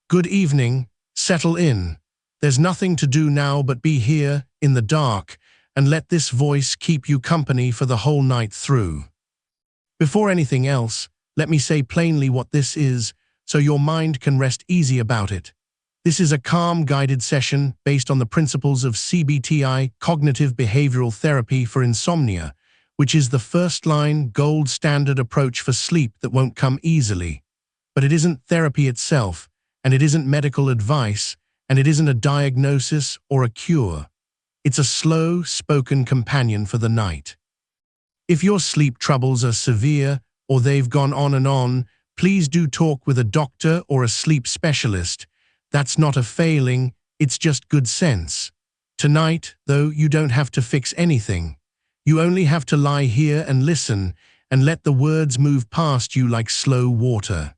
Good evening, settle in. There's nothing to do now but be here, in the dark, and let this voice keep you company for the whole night through. Before anything else, let me say plainly what this is, so your mind can rest easy about it. This is a calm, guided session based on the principles of CBT-I, cognitive behavioral therapy for insomnia, which is the first-line, gold standard approach for sleep that won't come easily. But it isn't therapy itself, and it isn't medical advice, and it isn't a diagnosis or a cure. It's a slow, spoken companion for the night. If your sleep troubles are severe, or they've gone on and on, please do talk with a doctor or a sleep specialist. That's not a failing, it's just good sense. Tonight, though, you don't have to fix anything. You only have to lie here and listen, and let the words move past you like slow water.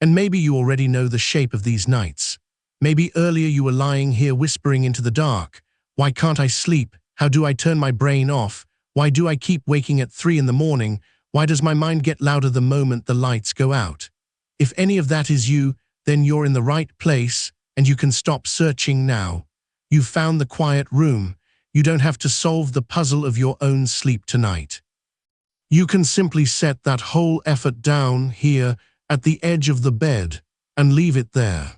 And maybe you already know the shape of these nights. Maybe earlier you were lying here whispering into the dark. Why can't I sleep? How do I turn my brain off? Why do I keep waking at 3 in the morning? Why does my mind get louder the moment the lights go out? If any of that is you, then you're in the right place, and you can stop searching now. You've found the quiet room. You don't have to solve the puzzle of your own sleep tonight. You can simply set that whole effort down here at the edge of the bed and leave it there.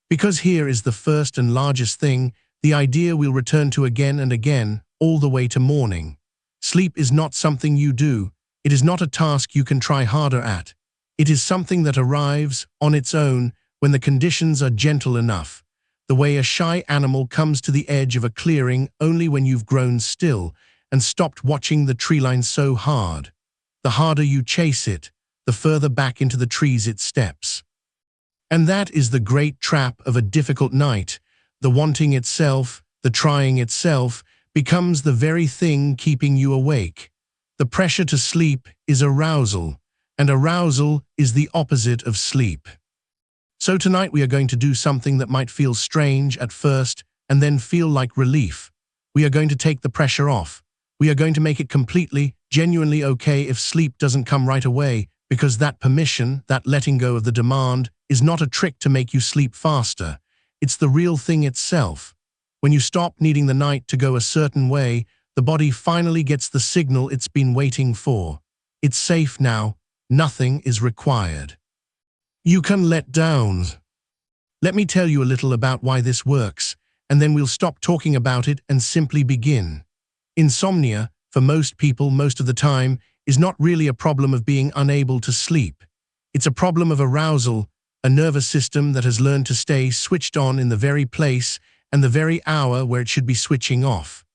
Because here is the first and largest thing, the idea we'll return to again and again, all the way to morning. Sleep is not something you do. It is not a task you can try harder at. It is something that arrives on its own when the conditions are gentle enough. The way a shy animal comes to the edge of a clearing only when you've grown still and stopped watching the tree line so hard. The harder you chase it, the further back into the trees it steps. And that is the great trap of a difficult night. The wanting itself, the trying itself, becomes the very thing keeping you awake. The pressure to sleep is arousal, and arousal is the opposite of sleep. So tonight we are going to do something that might feel strange at first and then feel like relief. We are going to take the pressure off. We are going to make it completely, genuinely okay if sleep doesn't come right away, because that permission, that letting go of the demand, is not a trick to make you sleep faster. It's the real thing itself. When you stop needing the night to go a certain way, the body finally gets the signal it's been waiting for. It's safe now. Nothing is required. You can let down. Let me tell you a little about why this works, and then we'll stop talking about it and simply begin. Insomnia, for most people most of the time, is not really a problem of being unable to sleep. It's a problem of arousal, a nervous system that has learned to stay switched on in the very place and the very hour where it should be switching off.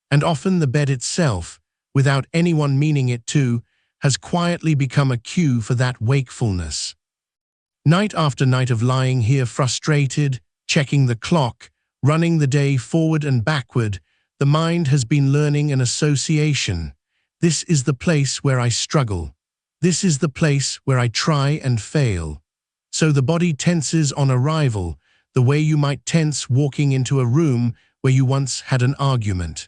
And often the bed itself, without anyone meaning it to, has quietly become a cue for that wakefulness. Night after night of lying here frustrated, checking the clock, running the day forward and backward, the mind has been learning an association. This is the place where I struggle. This is the place where I try and fail. So the body tenses on arrival, the way you might tense walking into a room where you once had an argument.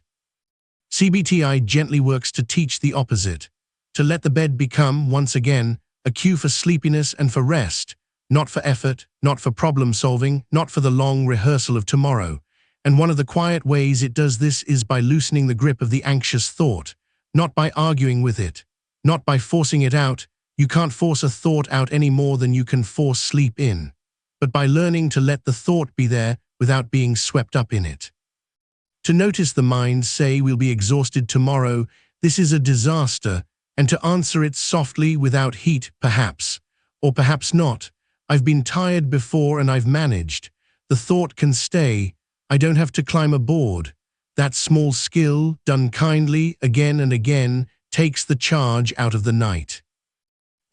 CBT-I gently works to teach the opposite, to let the bed become, once again, a cue for sleepiness and for rest, not for effort, not for problem solving, not for the long rehearsal of tomorrow. And one of the quiet ways it does this is by loosening the grip of the anxious thought, not by arguing with it, not by forcing it out. You can't force a thought out any more than you can force sleep in, but by learning to let the thought be there without being swept up in it. To notice the mind say we'll be exhausted tomorrow, this is a disaster, and to answer it softly without heat, perhaps, or perhaps not. I've been tired before and I've managed. The thought can stay. I don't have to climb aboard. That small skill, done kindly again and again, takes the charge out of the night.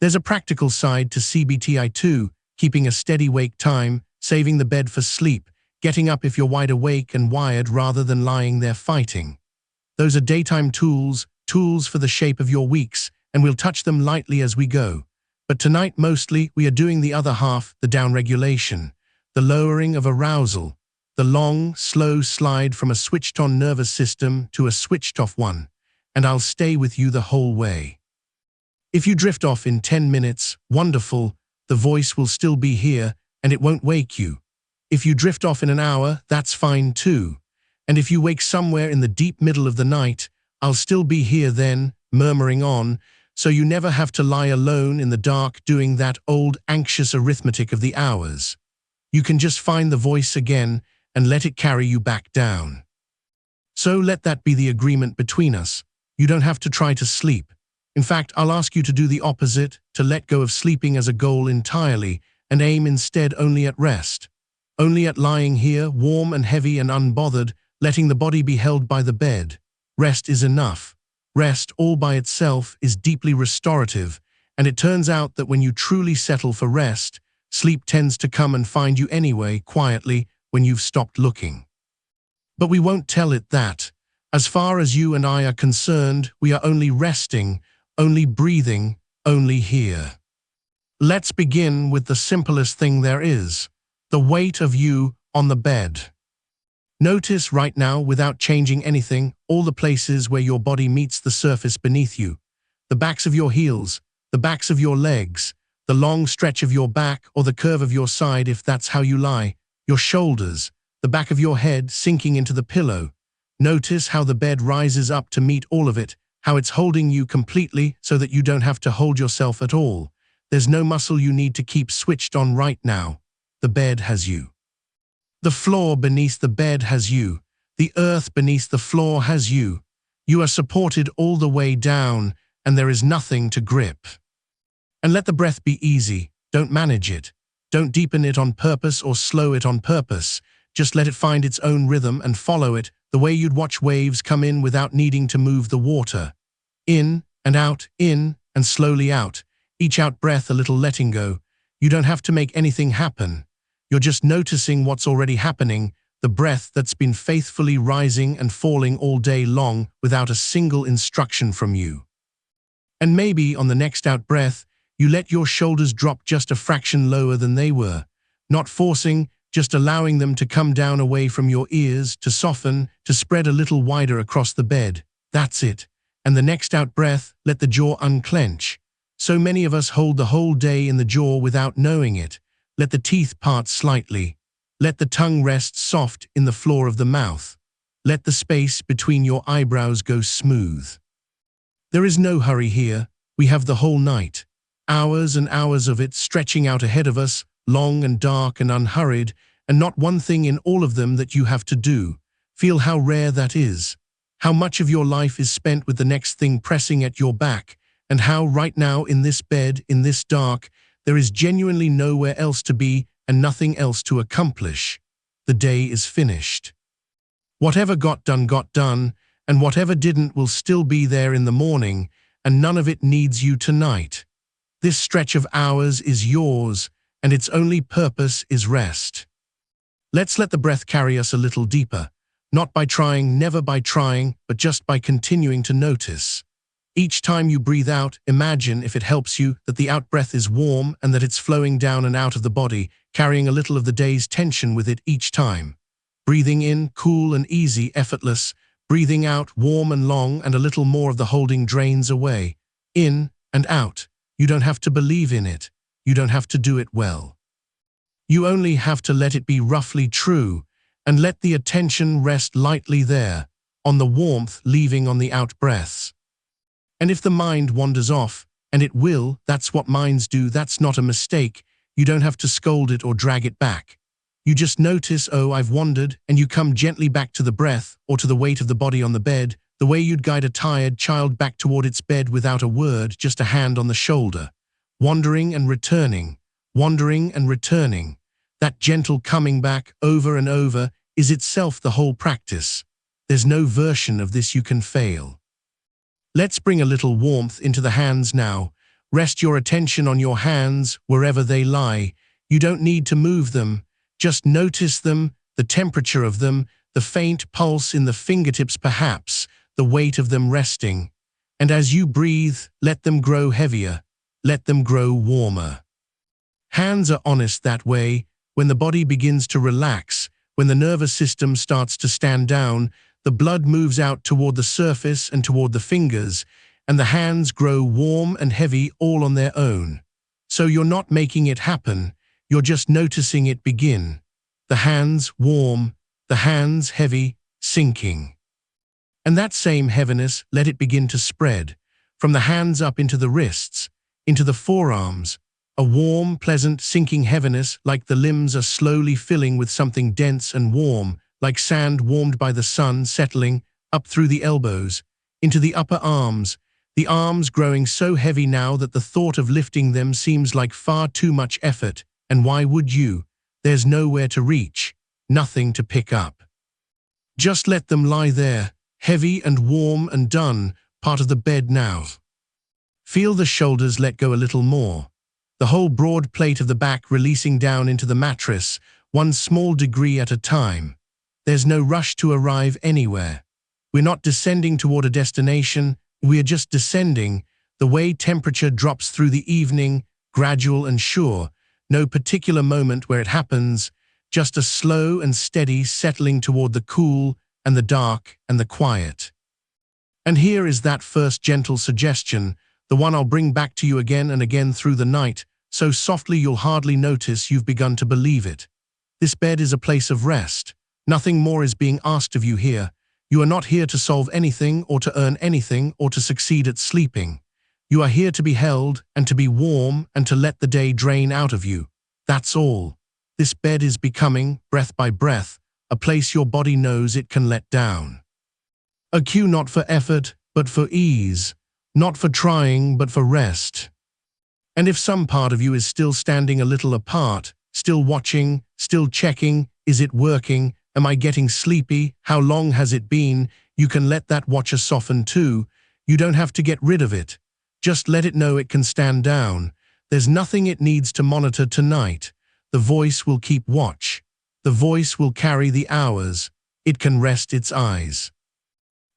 There's a practical side to CBT-I too, keeping a steady wake time, saving the bed for sleep, getting up if you're wide awake and wired rather than lying there fighting. Those are daytime tools for the shape of your weeks, and we'll touch them lightly as we go. But tonight mostly we are doing the other half, the downregulation, the lowering of arousal, the long, slow slide from a switched-on nervous system to a switched-off one, and I'll stay with you the whole way. If you drift off in 10 minutes, wonderful, the voice will still be here, and it won't wake you. If you drift off in an hour, that's fine too. And if you wake somewhere in the deep middle of the night, I'll still be here then, murmuring on, so you never have to lie alone in the dark doing that old anxious arithmetic of the hours. You can just find the voice again and let it carry you back down. So let that be the agreement between us. You don't have to try to sleep. In fact, I'll ask you to do the opposite, to let go of sleeping as a goal entirely and aim instead only at rest. Only at lying here, warm and heavy and unbothered, letting the body be held by the bed. Rest is enough. Rest, all by itself, is deeply restorative, and it turns out that when you truly settle for rest, sleep tends to come and find you anyway, quietly, when you've stopped looking. But we won't tell it that. As far as you and I are concerned, we are only resting, only breathing, only here. Let's begin with the simplest thing there is, the weight of you on the bed. Notice right now, without changing anything, all the places where your body meets the surface beneath you. The backs of your heels, the backs of your legs, the long stretch of your back or the curve of your side if that's how you lie, your shoulders, the back of your head sinking into the pillow. Notice how the bed rises up to meet all of it, how it's holding you completely so that you don't have to hold yourself at all. There's no muscle you need to keep switched on right now. The bed has you. The floor beneath the bed has you. The earth beneath the floor has you. You are supported all the way down, and there is nothing to grip. And let the breath be easy. Don't manage it. Don't deepen it on purpose or slow it on purpose. Just let it find its own rhythm and follow it, the way you'd watch waves come in without needing to move the water. In and slowly out. Each out breath a little letting go. You don't have to make anything happen. You're just noticing what's already happening, the breath that's been faithfully rising and falling all day long without a single instruction from you. And maybe on the next out breath, you let your shoulders drop just a fraction lower than they were, not forcing, just allowing them to come down away from your ears, to soften, to spread a little wider across the bed. That's it. And the next out breath, let the jaw unclench. So many of us hold the whole day in the jaw without knowing it. Let the teeth part slightly. Let the tongue rest soft in the floor of the mouth. Let the space between your eyebrows go smooth. There is no hurry here. We have the whole night. Hours and hours of it stretching out ahead of us, long and dark and unhurried, and not one thing in all of them that you have to do. Feel how rare that is. How much of your life is spent with the next thing pressing at your back, and how right now in this bed, in this dark, there is genuinely nowhere else to be and nothing else to accomplish. The day is finished. Whatever got done, and whatever didn't will still be there in the morning, and none of it needs you tonight. This stretch of hours is yours, and its only purpose is rest. Let's let the breath carry us a little deeper, not by trying, never by trying, but just by continuing to notice. Each time you breathe out, imagine, if it helps you, that the out-breath is warm and that it's flowing down and out of the body, carrying a little of the day's tension with it each time. Breathing in, cool and easy, effortless. Breathing out, warm and long, and a little more of the holding drains away. In and out. You don't have to believe in it. You don't have to do it well. You only have to let it be roughly true, and let the attention rest lightly there, on the warmth leaving on the out-breaths. And if the mind wanders off, and it will, that's what minds do, that's not a mistake. You don't have to scold it or drag it back. You just notice, oh, I've wandered, and you come gently back to the breath, or to the weight of the body on the bed, the way you'd guide a tired child back toward its bed without a word, just a hand on the shoulder. Wandering and returning, wandering and returning. That gentle coming back over and over is itself the whole practice. There's no version of this you can fail. Let's bring a little warmth into the hands now. Rest your attention on your hands wherever they lie. You don't need to move them. Just notice them, the temperature of them, the faint pulse in the fingertips perhaps, the weight of them resting. And as you breathe, let them grow heavier. Let them grow warmer. Hands are honest that way. When the body begins to relax, when the nervous system starts to stand down, the blood moves out toward the surface and toward the fingers, and the hands grow warm and heavy all on their own. So you're not making it happen. You're just noticing it begin. The hands warm, the hands heavy, sinking. And that same heaviness, let it begin to spread, from the hands up into the wrists, into the forearms, a warm, pleasant, sinking heaviness like the limbs are slowly filling with something dense and warm, like sand warmed by the sun settling up through the elbows, into the upper arms, the arms growing so heavy now that the thought of lifting them seems like far too much effort, and why would you? There's nowhere to reach, nothing to pick up. Just let them lie there, heavy and warm and done, part of the bed now. Feel the shoulders let go a little more. The whole broad plate of the back releasing down into the mattress, one small degree at a time. There's no rush to arrive anywhere. We're not descending toward a destination, we are just descending, the way temperature drops through the evening, gradual and sure, no particular moment where it happens, just a slow and steady settling toward the cool and the dark and the quiet. And here is that first gentle suggestion, the one I'll bring back to you again and again through the night, so softly you'll hardly notice you've begun to believe it. This bed is a place of rest. Nothing more is being asked of you here. You are not here to solve anything or to earn anything or to succeed at sleeping. You are here to be held and to be warm and to let the day drain out of you. That's all. This bed is becoming, breath by breath, a place your body knows it can let down. A cue not for effort, but for ease. Not for trying, but for rest. And if some part of you is still standing a little apart, still watching, still checking, is it working? Am I getting sleepy? How long has it been? You can let that watcher soften too. You don't have to get rid of it. Just let it know it can stand down. There's nothing it needs to monitor tonight. The voice will keep watch. The voice will carry the hours. It can rest its eyes.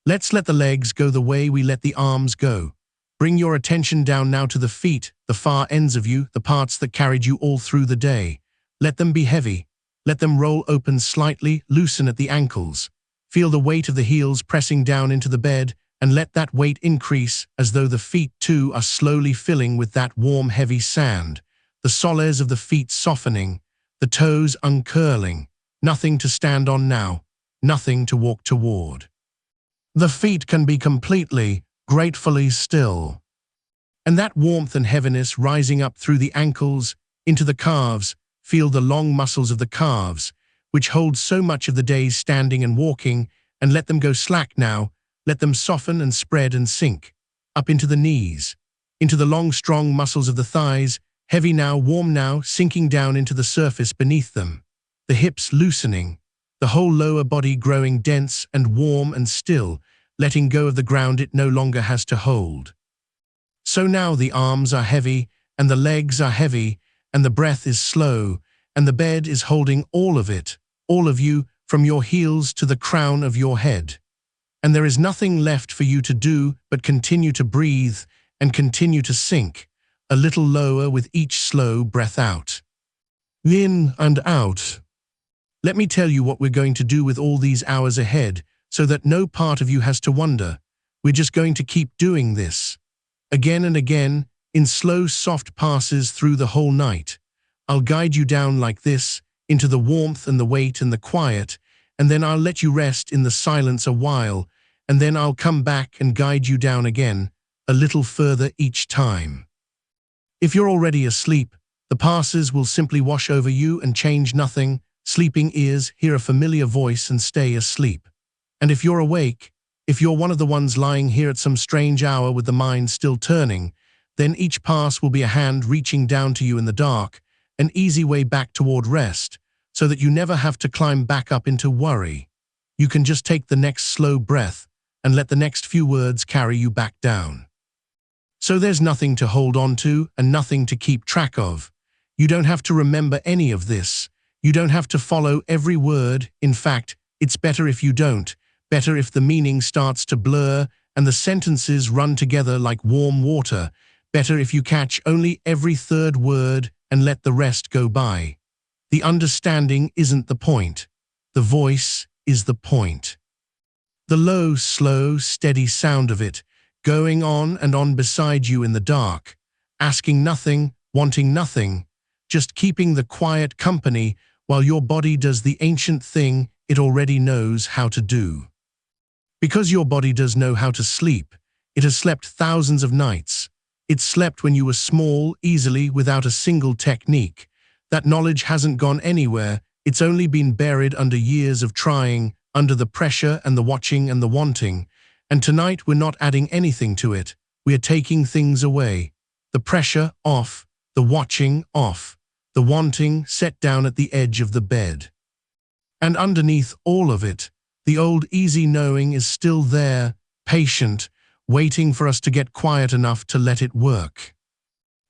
Let's let the legs go the way we let the arms go. Bring your attention down now to the feet, the far ends of you, the parts that carried you all through the day. Let them be heavy. Let them roll open slightly, loosen at the ankles. Feel the weight of the heels pressing down into the bed, and let that weight increase as though the feet too are slowly filling with that warm, heavy sand. The soles of the feet softening, the toes uncurling. Nothing to stand on now, nothing to walk toward. The feet can be completely, gratefully still. And that warmth and heaviness rising up through the ankles, into the calves. Feel the long muscles of the calves, which hold so much of the day's standing and walking, and let them go slack now. Let them soften and spread and sink. Up into the knees, into the long, strong muscles of the thighs, heavy now, warm now, sinking down into the surface beneath them. The hips loosening, the whole lower body growing dense and warm and still, letting go of the ground it no longer has to hold. So now the arms are heavy, and the legs are heavy, and the breath is slow, and the bed is holding all of it, all of you, from your heels to the crown of your head. And there is nothing left for you to do but continue to breathe and continue to sink, a little lower with each slow breath out. In and out. Let me tell you what we're going to do with all these hours ahead, so that no part of you has to wonder. We're just going to keep doing this. Again and again, in slow, soft passes through the whole night. I'll guide you down like this, into the warmth and the weight and the quiet, and then I'll let you rest in the silence a while, and then I'll come back and guide you down again, a little further each time. If you're already asleep, the passes will simply wash over you and change nothing. Sleeping ears hear a familiar voice and stay asleep. And if you're awake, if you're one of the ones lying here at some strange hour with the mind still turning, then each pass will be a hand reaching down to you in the dark, an easy way back toward rest, so that you never have to climb back up into worry. You can just take the next slow breath and let the next few words carry you back down. So there's nothing to hold on to and nothing to keep track of. You don't have to remember any of this. You don't have to follow every word. In fact, it's better if you don't. Better if the meaning starts to blur and the sentences run together like warm water. Better if you catch only every third word and let the rest go by. The understanding isn't the point. The voice is the point. The low, slow, steady sound of it, going on and on beside you in the dark, asking nothing, wanting nothing, just keeping the quiet company while your body does the ancient thing it already knows how to do. Because your body does know how to sleep, it has slept thousands of nights. It slept when you were small, easily, without a single technique. That knowledge hasn't gone anywhere, it's only been buried under years of trying, under the pressure and the watching and the wanting. And tonight we're not adding anything to it, we are taking things away. The pressure off, the watching off, the wanting set down at the edge of the bed. And underneath all of it, the old easy knowing is still there, patient, waiting for us to get quiet enough to let it work.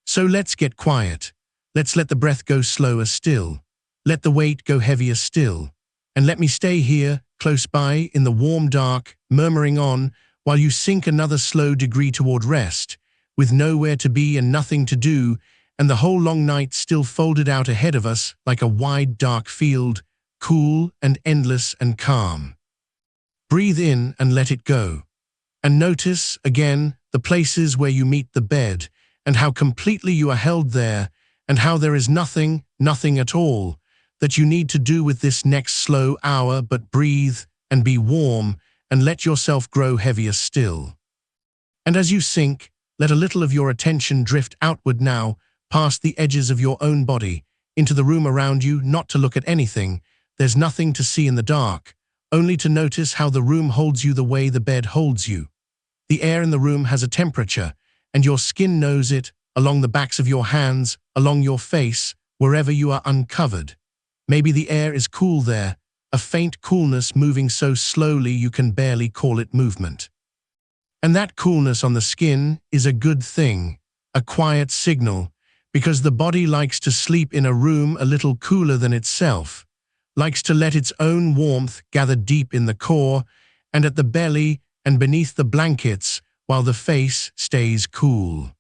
So let's get quiet. Let's let the breath go slower still. Let the weight go heavier still. And let me stay here, close by, in the warm dark, murmuring on, while you sink another slow degree toward rest, with nowhere to be and nothing to do, and the whole long night still folded out ahead of us like a wide dark field, cool and endless and calm. Breathe in and let it go. And notice, again, the places where you meet the bed, and how completely you are held there, and how there is nothing, nothing at all, that you need to do with this next slow hour but breathe and be warm and let yourself grow heavier still. And as you sink, let a little of your attention drift outward now, past the edges of your own body, into the room around you, not to look at anything. There's nothing to see in the dark, only to notice how the room holds you the way the bed holds you. The air in the room has a temperature, and your skin knows it, along the backs of your hands, along your face, wherever you are uncovered. Maybe the air is cool there, a faint coolness moving so slowly you can barely call it movement. And that coolness on the skin is a good thing, a quiet signal, because the body likes to sleep in a room a little cooler than itself, likes to let its own warmth gather deep in the core and at the belly and beneath the blankets while the face stays cool.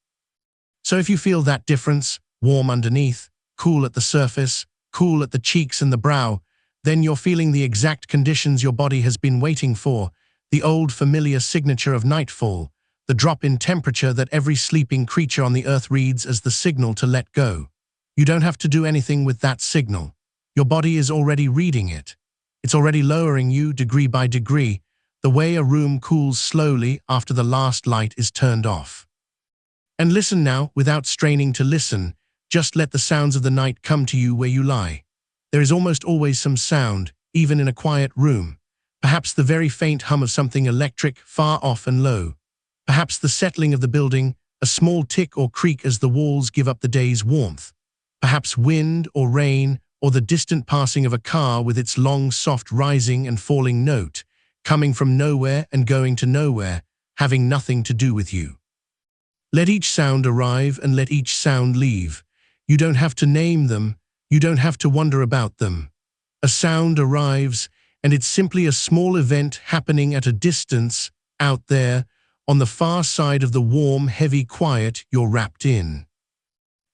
So if you feel that difference, warm underneath, cool at the surface, cool at the cheeks and the brow, then you're feeling the exact conditions your body has been waiting for, the old familiar signature of nightfall, the drop in temperature that every sleeping creature on the earth reads as the signal to let go. You don't have to do anything with that signal. Your body is already reading it. It's already lowering you degree by degree, the way a room cools slowly after the last light is turned off. And listen now, without straining to listen, just let the sounds of the night come to you where you lie. There is almost always some sound, even in a quiet room. Perhaps the very faint hum of something electric, far off and low. Perhaps the settling of the building, a small tick or creak as the walls give up the day's warmth. Perhaps wind or rain, or the distant passing of a car with its long, soft rising and falling note, coming from nowhere and going to nowhere, having nothing to do with you. Let each sound arrive and let each sound leave. You don't have to name them, you don't have to wonder about them. A sound arrives, and it's simply a small event happening at a distance, out there, on the far side of the warm, heavy quiet you're wrapped in.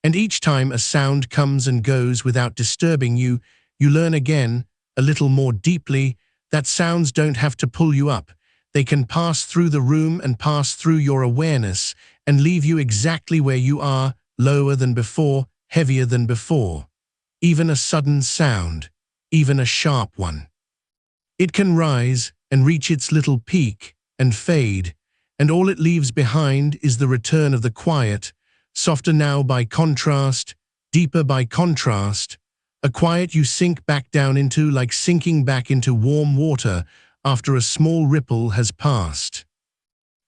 And each time a sound comes and goes without disturbing you, you learn again, a little more deeply, that sounds don't have to pull you up. They can pass through the room and pass through your awareness and leave you exactly where you are, lower than before, heavier than before. Even a sudden sound, even a sharp one. It can rise and reach its little peak and fade, and all it leaves behind is the return of the quiet, softer now by contrast, deeper by contrast, a quiet you sink back down into like sinking back into warm water after a small ripple has passed.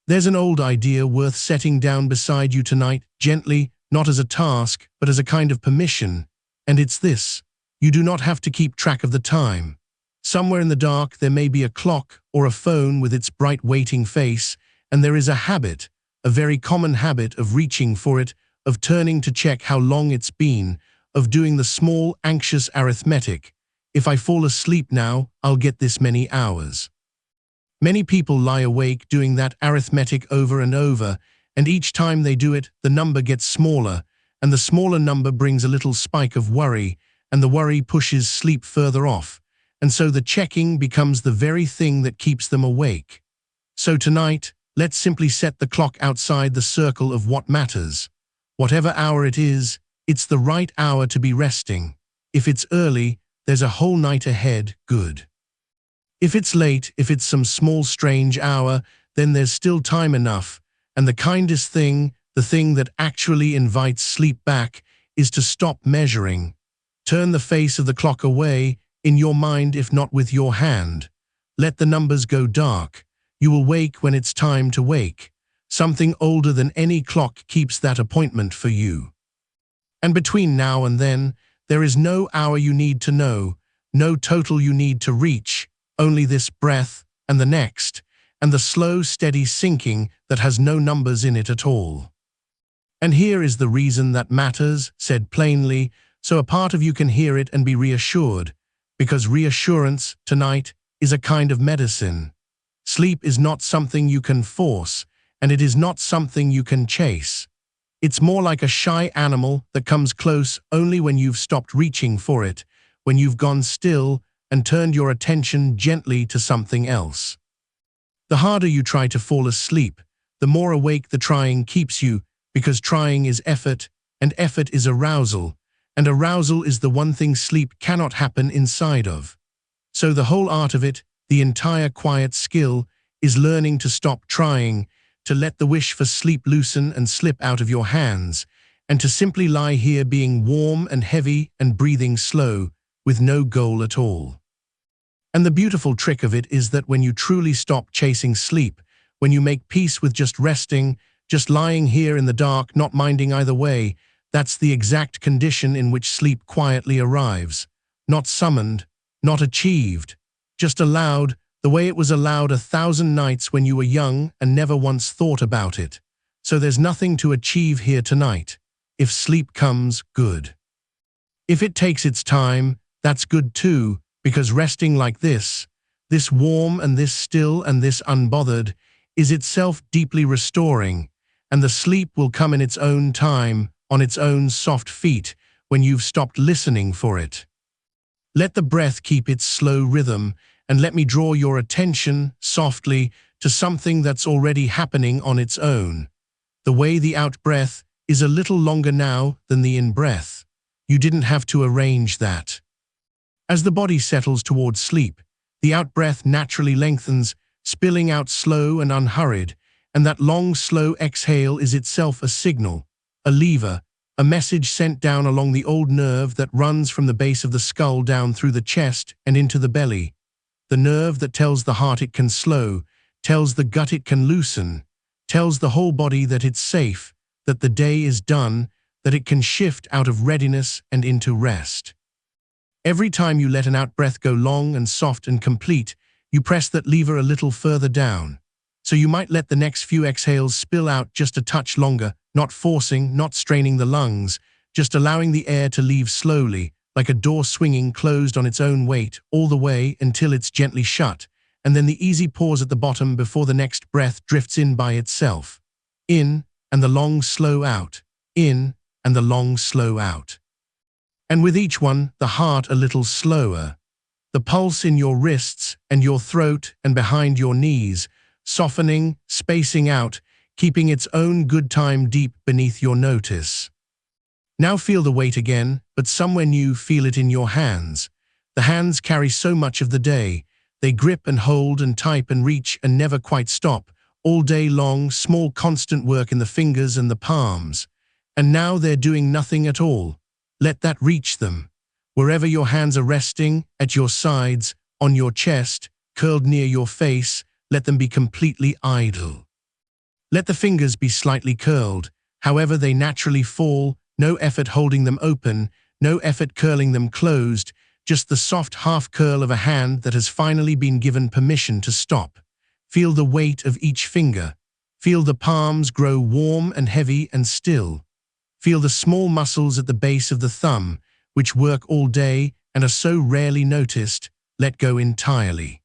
There's an old idea worth setting down beside you tonight, gently, not as a task, but as a kind of permission, and it's this: you do not have to keep track of the time. Somewhere in the dark there may be a clock or a phone with its bright waiting face, and there is a habit, a very common habit of reaching for it, of turning to check how long it's been, of doing the small, anxious arithmetic. If I fall asleep now, I'll get this many hours. Many people lie awake doing that arithmetic over and over, and each time they do it, the number gets smaller, and the smaller number brings a little spike of worry, and the worry pushes sleep further off, and so the checking becomes the very thing that keeps them awake. So tonight, let's simply set the clock outside the circle of what matters. Whatever hour it is, It's the right hour to be resting. If it's early, there's a whole night ahead, good. If it's late, if it's some small strange hour, then there's still time enough, and the kindest thing, the thing that actually invites sleep back, is to stop measuring. Turn the face of the clock away, in your mind if not with your hand. Let the numbers go dark. You will wake when it's time to wake. Something older than any clock keeps that appointment for you. And between now and then, there is no hour you need to know, no total you need to reach, only this breath and the next, and the slow, steady sinking that has no numbers in it at all. And here is the reason that matters, said plainly, so a part of you can hear it and be reassured, because reassurance, tonight, is a kind of medicine. Sleep is not something you can force, and it is not something you can chase. It's more like a shy animal that comes close only when you've stopped reaching for it, when you've gone still and turned your attention gently to something else. The harder you try to fall asleep, the more awake the trying keeps you, because trying is effort, and effort is arousal, and arousal is the one thing sleep cannot happen inside of. So the whole art of it, the entire quiet skill, is learning to stop trying, to let the wish for sleep loosen and slip out of your hands, and to simply lie here being warm and heavy and breathing slow, with no goal at all. And the beautiful trick of it is that when you truly stop chasing sleep, when you make peace with just resting, just lying here in the dark, not minding either way, that's the exact condition in which sleep quietly arrives. Not summoned, not achieved, just allowed, the way it was allowed 1,000 nights when you were young and never once thought about it. So there's nothing to achieve here tonight. If sleep comes, good. If it takes its time, that's good too, because resting like this warm and this still and this unbothered, is itself deeply restoring, and the sleep will come in its own time, on its own soft feet, when you've stopped listening for it. Let the breath keep its slow rhythm, and let me draw your attention, softly, to something that's already happening on its own. The way the out-breath is a little longer now than the in-breath. You didn't have to arrange that. As the body settles towards sleep, the out-breath naturally lengthens, spilling out slow and unhurried, and that long, slow exhale is itself a signal, a lever, a message sent down along the old nerve that runs from the base of the skull down through the chest and into the belly. The nerve that tells the heart it can slow, tells the gut it can loosen, tells the whole body that it's safe, that the day is done, that it can shift out of readiness and into rest. Every time you let an out-breath go long and soft and complete, you press that lever a little further down. So you might let the next few exhales spill out just a touch longer, not forcing, not straining the lungs, just allowing the air to leave slowly, like a door swinging closed on its own weight, all the way until it's gently shut, and then the easy pause at the bottom before the next breath drifts in by itself. In, and the long slow out. In, and the long slow out. And with each one, the heart a little slower. The pulse in your wrists and your throat and behind your knees, softening, spacing out, keeping its own good time deep beneath your notice. Now feel the weight again, but somewhere new feel it in your hands. The hands carry so much of the day. They grip and hold and type and reach and never quite stop, all day long, small constant work in the fingers and the palms. And now they're doing nothing at all. Let that reach them. Wherever your hands are resting, at your sides, on your chest, curled near your face, let them be completely idle. Let the fingers be slightly curled, however they naturally fall, no effort holding them open, no effort curling them closed, just the soft half curl of a hand that has finally been given permission to stop. Feel the weight of each finger. Feel the palms grow warm and heavy and still. Feel the small muscles at the base of the thumb, which work all day and are so rarely noticed, let go entirely.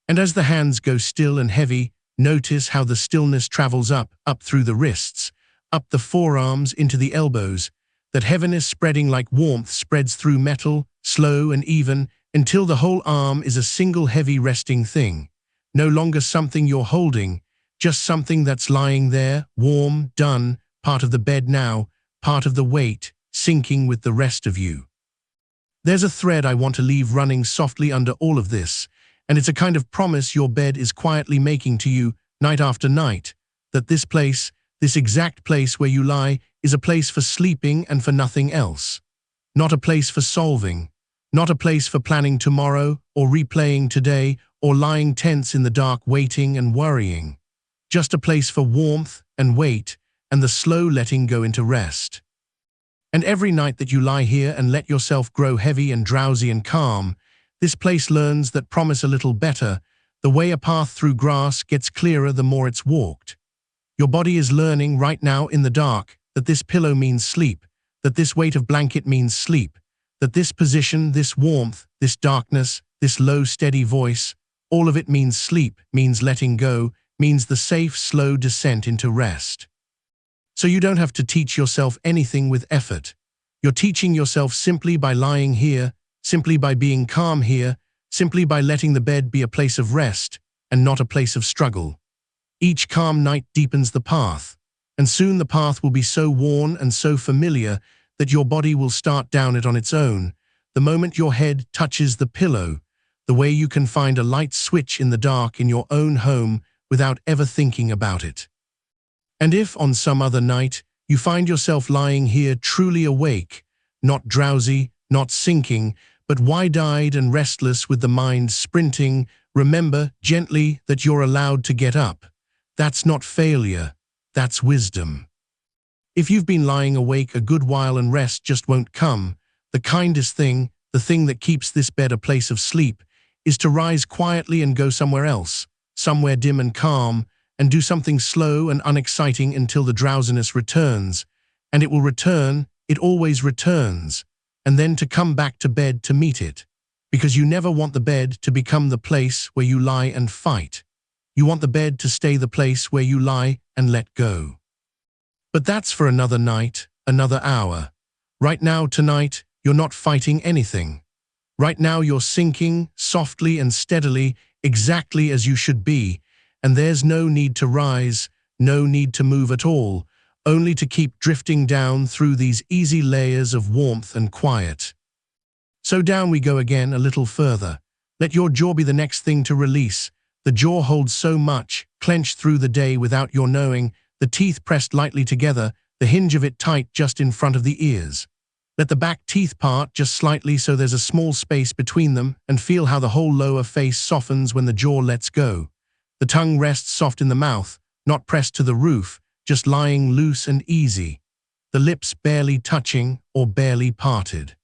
And as the hands go still and heavy, notice how the stillness travels up through the wrists, up the forearms into the elbows, that heaviness spreading like warmth spreads through metal, slow and even, until the whole arm is a single heavy resting thing. No longer something you're holding, just something that's lying there, warm, done, part of the bed now, part of the weight, syncing with the rest of you. There's a thread I want to leave running softly under all of this, and it's a kind of promise your bed is quietly making to you night after night, that this place, this exact place where you lie, is a place for sleeping and for nothing else. Not a place for solving, not a place for planning tomorrow or replaying today or lying tense in the dark waiting and worrying. Just a place for warmth and wait and the slow letting go into rest. And every night that you lie here and let yourself grow heavy and drowsy and calm, this place learns that promise a little better. The way a path through grass gets clearer the more it's walked. Your body is learning right now in the dark that this pillow means sleep, that this weight of blanket means sleep, that this position, this warmth, this darkness, this low steady voice, all of it means sleep, means letting go, means the safe, slow descent into rest. So you don't have to teach yourself anything with effort. You're teaching yourself simply by lying here, simply by being calm here, simply by letting the bed be a place of rest and not a place of struggle. Each calm night deepens the path, and soon the path will be so worn and so familiar that your body will start down it on its own, the moment your head touches the pillow, the way you can find a light switch in the dark in your own home without ever thinking about it. And if, on some other night, you find yourself lying here truly awake, not drowsy, not sinking, but wide-eyed and restless with the mind sprinting, remember gently that you're allowed to get up. That's not failure, that's wisdom. If you've been lying awake a good while and rest just won't come, the kindest thing, the thing that keeps this bed a place of sleep, is to rise quietly and go somewhere else, somewhere dim and calm, and do something slow and unexciting until the drowsiness returns. And it will return, it always returns, and then to come back to bed to meet it. Because you never want the bed to become the place where you lie and fight. You want the bed to stay the place where you lie and let go. But that's for another night, another hour. Right now, tonight, you're not fighting anything. Right now you're sinking, softly and steadily, exactly as you should be, and there's no need to rise, no need to move at all, only to keep drifting down through these easy layers of warmth and quiet. So down we go again a little further. Let your jaw be the next thing to release. The jaw holds so much, clenched through the day without your knowing, the teeth pressed lightly together, the hinge of it tight just in front of the ears. Let the back teeth part just slightly so there's a small space between them, and feel how the whole lower face softens when the jaw lets go. The tongue rests soft in the mouth, not pressed to the roof, just lying loose and easy. The lips barely touching or barely parted.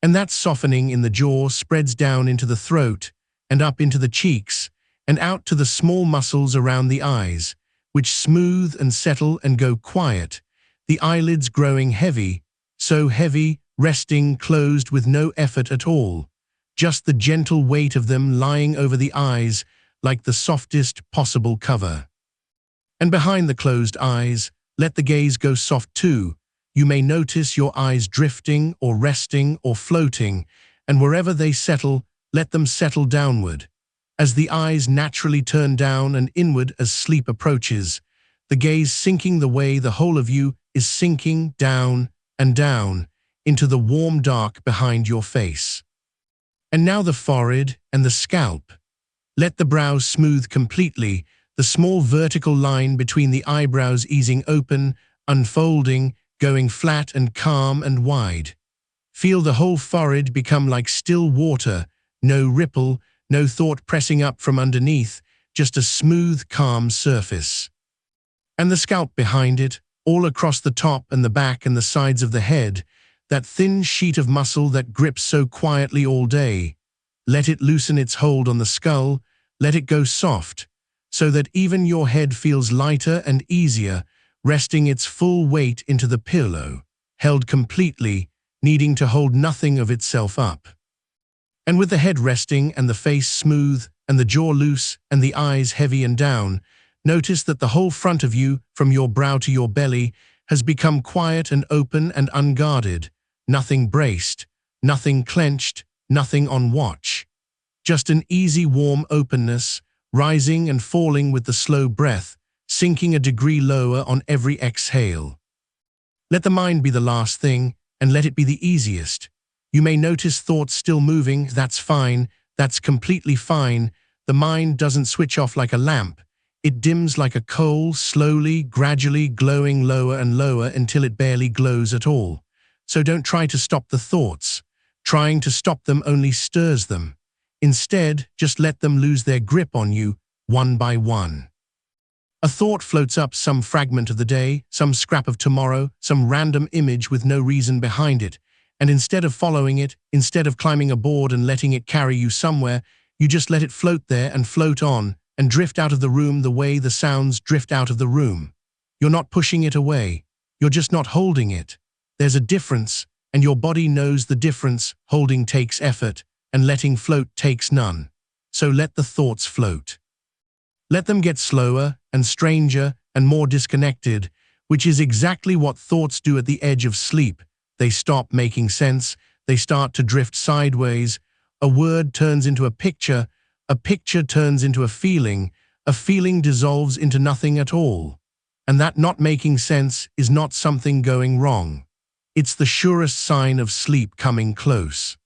And that softening in the jaw spreads down into the throat and up into the cheeks and out to the small muscles around the eyes, which smooth and settle and go quiet, the eyelids growing heavy, so heavy, resting closed with no effort at all, just the gentle weight of them lying over the eyes like the softest possible cover. And behind the closed eyes, let the gaze go soft too. You may notice your eyes drifting or resting or floating, and wherever they settle, let them settle downward. As the eyes naturally turn down and inward as sleep approaches, the gaze sinking the way the whole of you is sinking down and down into the warm dark behind your face. And now the forehead and the scalp. Let the brows smooth completely, the small vertical line between the eyebrows easing open, unfolding, going flat and calm and wide. Feel the whole forehead become like still water, no ripple, no thought pressing up from underneath, just a smooth, calm surface. And the scalp behind it, all across the top and the back and the sides of the head, that thin sheet of muscle that grips so quietly all day. Let it loosen its hold on the skull, let it go soft, so that even your head feels lighter and easier, resting its full weight into the pillow, held completely, needing to hold nothing of itself up. And with the head resting and the face smooth and the jaw loose and the eyes heavy and down, notice that the whole front of you, from your brow to your belly, has become quiet and open and unguarded, nothing braced, nothing clenched, nothing on watch. Just an easy warm openness, rising and falling with the slow breath, sinking a degree lower on every exhale. Let the mind be the last thing, and let it be the easiest. You may notice thoughts still moving. That's fine. That's completely fine. The mind doesn't switch off like a lamp. It dims like a coal, slowly, gradually glowing lower and lower until it barely glows at all. So don't try to stop the thoughts. Trying to stop them only stirs them. Instead, just let them lose their grip on you, one by one. A thought floats up, some fragment of the day, some scrap of tomorrow, some random image with no reason behind it. And instead of following it, instead of climbing aboard and letting it carry you somewhere, you just let it float there and float on and drift out of the room the way the sounds drift out of the room. You're not pushing it away. You're just not holding it. There's a difference, and your body knows the difference. Holding takes effort, and letting float takes none. So let the thoughts float. Let them get slower and stranger and more disconnected, which is exactly what thoughts do at the edge of sleep. They stop making sense. They start to drift sideways. A word turns into a picture turns into a feeling dissolves into nothing at all. And that not making sense is not something going wrong. It's the surest sign of sleep coming close.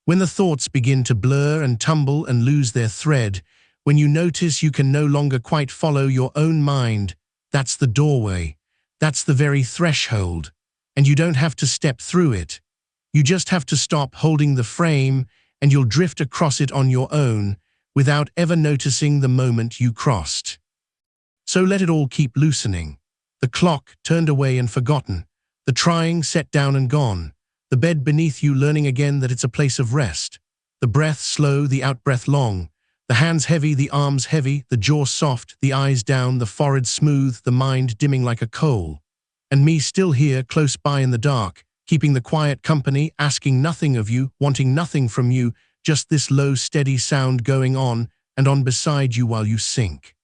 When the thoughts begin to blur and tumble and lose their thread, when you notice you can no longer quite follow your own mind, that's the doorway. That's the very threshold. And you don't have to step through it. You just have to stop holding the frame, and you'll drift across it on your own without ever noticing the moment you crossed. So let it all keep loosening. The clock turned away and forgotten. The trying set down and gone. The bed beneath you learning again that it's a place of rest. The breath slow, the out-breath long. The hands heavy, the arms heavy, the jaw soft, the eyes down, the forehead smooth, the mind dimming like a coal. And me still here, close by in the dark, keeping the quiet company, asking nothing of you, wanting nothing from you, just this low, steady sound going on and on beside you while you sink.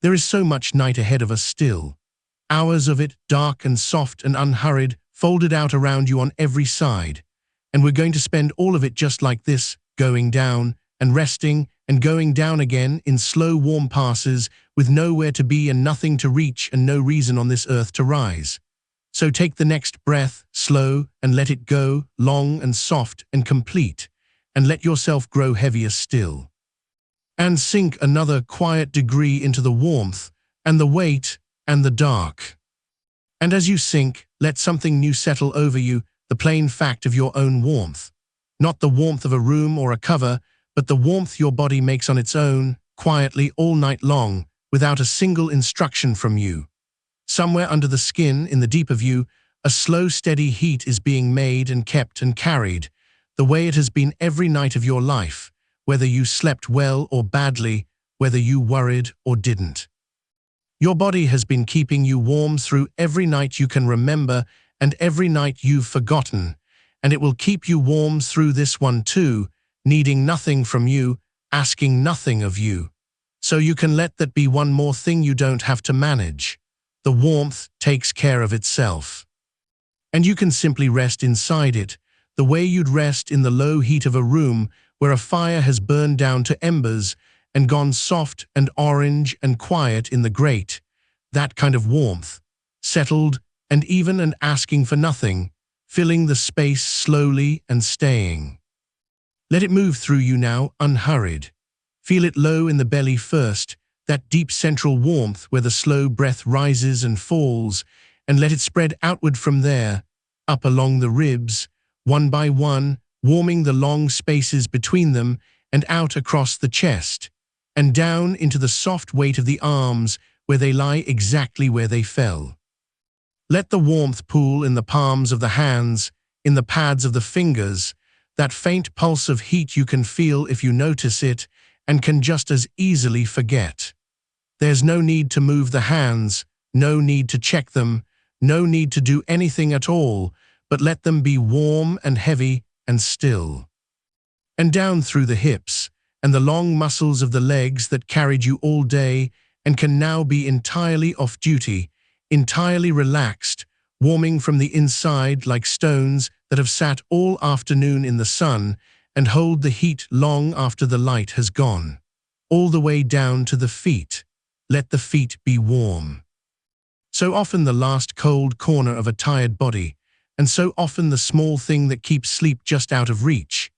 There is so much night ahead of us still. Hours of it, dark and soft and unhurried, folded out around you on every side. And we're going to spend all of it just like this, going down and resting and going down again in slow, warm passes with nowhere to be and nothing to reach and no reason on this earth to rise. So take the next breath, slow, and let it go, long and soft and complete, and let yourself grow heavier still. And sink another quiet degree into the warmth and the weight and the dark. And as you sink, let something new settle over you, the plain fact of your own warmth. Not the warmth of a room or a cover, but the warmth your body makes on its own, quietly all night long, without a single instruction from you. Somewhere under the skin, in the deep of you, a slow, steady heat is being made and kept and carried, the way it has been every night of your life, whether you slept well or badly, whether you worried or didn't. Your body has been keeping you warm through every night you can remember and every night you've forgotten, and it will keep you warm through this one too, needing nothing from you, asking nothing of you. So you can let that be one more thing you don't have to manage. The warmth takes care of itself. And you can simply rest inside it, the way you'd rest in the low heat of a room where a fire has burned down to embers and gone soft and orange and quiet in the grate. That kind of warmth, settled and even and asking for nothing, filling the space slowly and staying. Let it move through you now, unhurried. Feel it low in the belly first, that deep central warmth where the slow breath rises and falls, and let it spread outward from there, up along the ribs, one by one, warming the long spaces between them, and out across the chest, and down into the soft weight of the arms where they lie exactly where they fell. Let the warmth pool in the palms of the hands, in the pads of the fingers, that faint pulse of heat you can feel if you notice it and can just as easily forget. There's no need to move the hands, no need to check them, no need to do anything at all, but let them be warm and heavy and still. And down through the hips and the long muscles of the legs that carried you all day and can now be entirely off duty, entirely relaxed, warming from the inside like stones that have sat all afternoon in the sun and hold the heat long after the light has gone. All the way down to the feet. Let the feet be warm. So often the last cold corner of a tired body, and so often the small thing that keeps sleep just out of reach.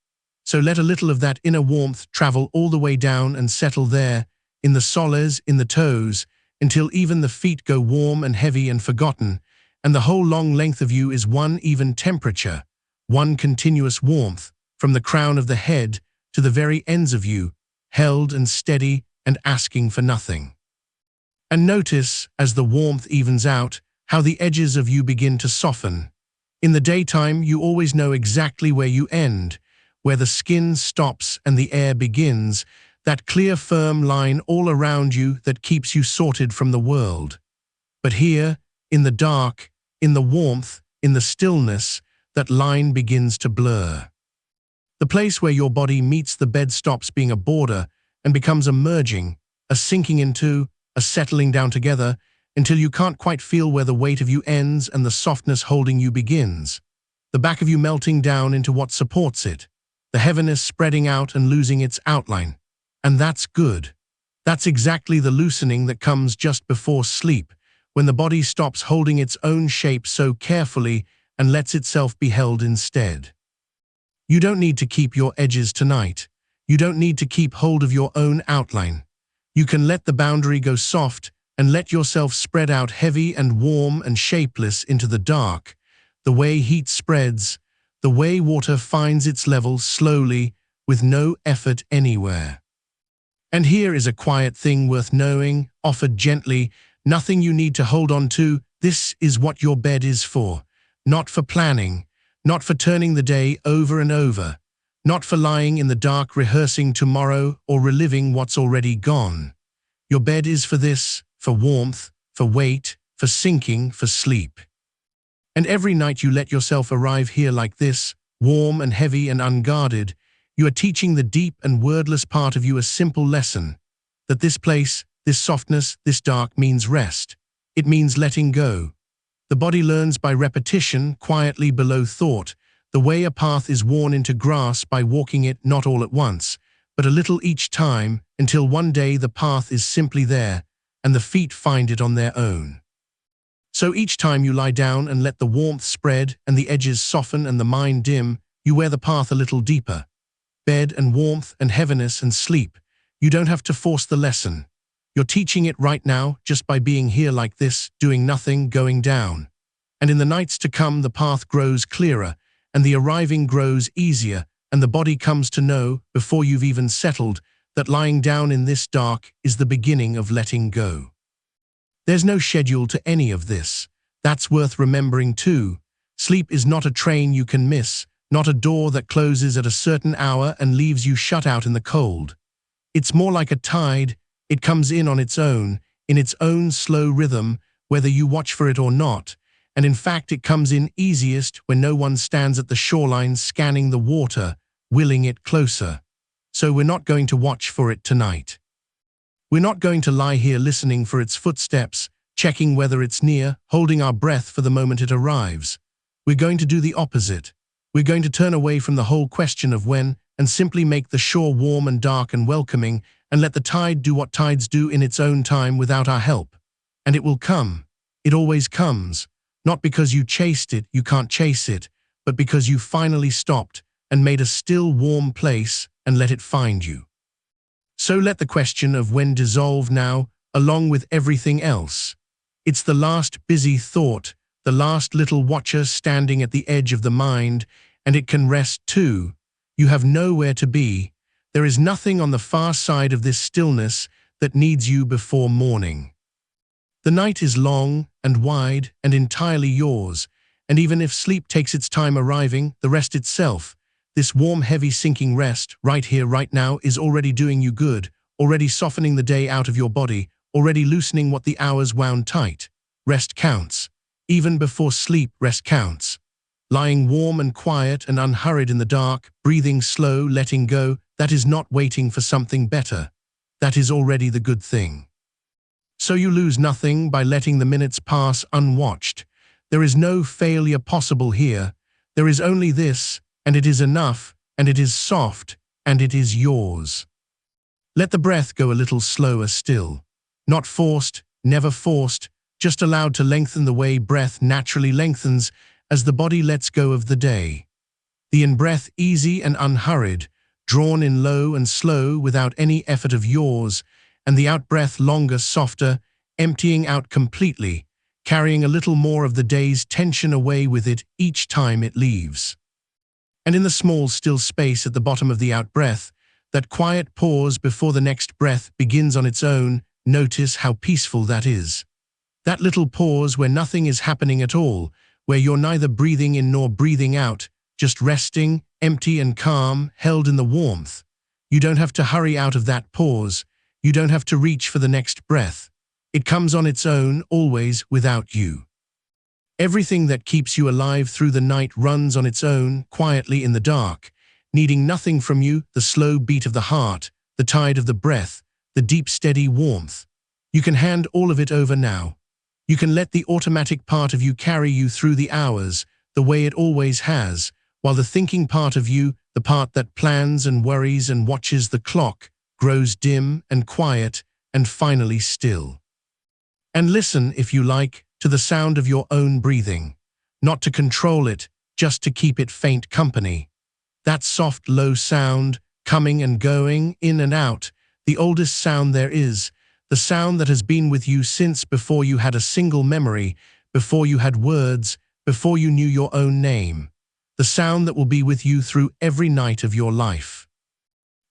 So let a little of that inner warmth travel all the way down and settle there, in the soles, in the toes, until even the feet go warm and heavy and forgotten, and the whole long length of you is one even temperature, one continuous warmth, from the crown of the head to the very ends of you, held and steady and asking for nothing. And notice, as the warmth evens out, how the edges of you begin to soften. In the daytime, you always know exactly where you end, where the skin stops and the air begins, that clear, firm line all around you that keeps you sorted from the world. But here, in the dark, in the warmth, in the stillness, that line begins to blur. The place where your body meets the bed stops being a border and becomes a merging, a sinking into, a settling down together, until you can't quite feel where the weight of you ends and the softness holding you begins. The back of you melting down into what supports it, the heaviness spreading out and losing its outline. And that's good. That's exactly the loosening that comes just before sleep, when the body stops holding its own shape so carefully and lets itself be held instead. You don't need to keep your edges tonight. You don't need to keep hold of your own outline. You can let the boundary go soft and let yourself spread out heavy and warm and shapeless into the dark, the way heat spreads, the way water finds its level slowly with no effort anywhere. And here is a quiet thing worth knowing, offered gently, nothing you need to hold on to. This is what your bed is for. Not for planning, not for turning the day over and over, not for lying in the dark rehearsing tomorrow or reliving what's already gone. Your bed is for this, for warmth, for weight, for sinking, for sleep. And every night you let yourself arrive here like this, warm and heavy and unguarded, you are teaching the deep and wordless part of you a simple lesson, that this place, this softness, this dark means rest. It means letting go. The body learns by repetition, quietly below thought, the way a path is worn into grass by walking it not all at once, but a little each time, until one day the path is simply there, and the feet find it on their own. So each time you lie down and let the warmth spread and the edges soften and the mind dim, you wear the path a little deeper. Bed and warmth and heaviness and sleep. You don't have to force the lesson. You're teaching it right now just by being here like this, doing nothing, going down. And in the nights to come, the path grows clearer, and the arriving grows easier, and the body comes to know, before you've even settled, that lying down in this dark is the beginning of letting go. There's no schedule to any of this. That's worth remembering too. Sleep is not a train you can miss, not a door that closes at a certain hour and leaves you shut out in the cold. It's more like a tide. It comes in on its own, in its own slow rhythm, whether you watch for it or not. And in fact, it comes in easiest when no one stands at the shoreline scanning the water, willing it closer. So we're not going to watch for it tonight. We're not going to lie here listening for its footsteps, checking whether it's near, holding our breath for the moment it arrives. We're going to do the opposite. We're going to turn away from the whole question of when and simply make the shore warm and dark and welcoming and let the tide do what tides do in its own time without our help. And it will come. It always comes. Not because you chased it, you can't chase it, but because you finally stopped and made a still, warm place and let it find you. So let the question of when dissolve now, along with everything else. It's the last busy thought, the last little watcher standing at the edge of the mind, and it can rest too. You have nowhere to be. There is nothing on the far side of this stillness that needs you before morning. The night is long and wide and entirely yours, and even if sleep takes its time arriving, the rest itself, this warm, heavy, sinking rest, right here, right now, is already doing you good, already softening the day out of your body, already loosening what the hours wound tight. Rest counts. Even before sleep, rest counts. Lying warm and quiet and unhurried in the dark, breathing slow, letting go, that is not waiting for something better. That is already the good thing. So you lose nothing by letting the minutes pass unwatched. There is no failure possible here. There is only this, and it is enough, and it is soft, and it is yours. Let the breath go a little slower still. Not forced, never forced, just allowed to lengthen the way breath naturally lengthens as the body lets go of the day. The in-breath easy and unhurried, drawn in low and slow without any effort of yours, and the out-breath longer, softer, emptying out completely, carrying a little more of the day's tension away with it each time it leaves. And in the small, still space at the bottom of the out-breath, that quiet pause before the next breath begins on its own, notice how peaceful that is. That little pause where nothing is happening at all, where you're neither breathing in nor breathing out, just resting, empty and calm, held in the warmth. You don't have to hurry out of that pause. You don't have to reach for the next breath. It comes on its own, always without you. Everything that keeps you alive through the night runs on its own, quietly in the dark, needing nothing from you, the slow beat of the heart, the tide of the breath, the deep steady warmth. You can hand all of it over now. You can let the automatic part of you carry you through the hours, the way it always has, while the thinking part of you, the part that plans and worries and watches the clock, grows dim and quiet and finally still. And listen, if you like, to the sound of your own breathing, not to control it, just to keep it faint company. That soft, low sound, coming and going, in and out, the oldest sound there is, the sound that has been with you since before you had a single memory, before you had words, before you knew your own name. The sound that will be with you through every night of your life.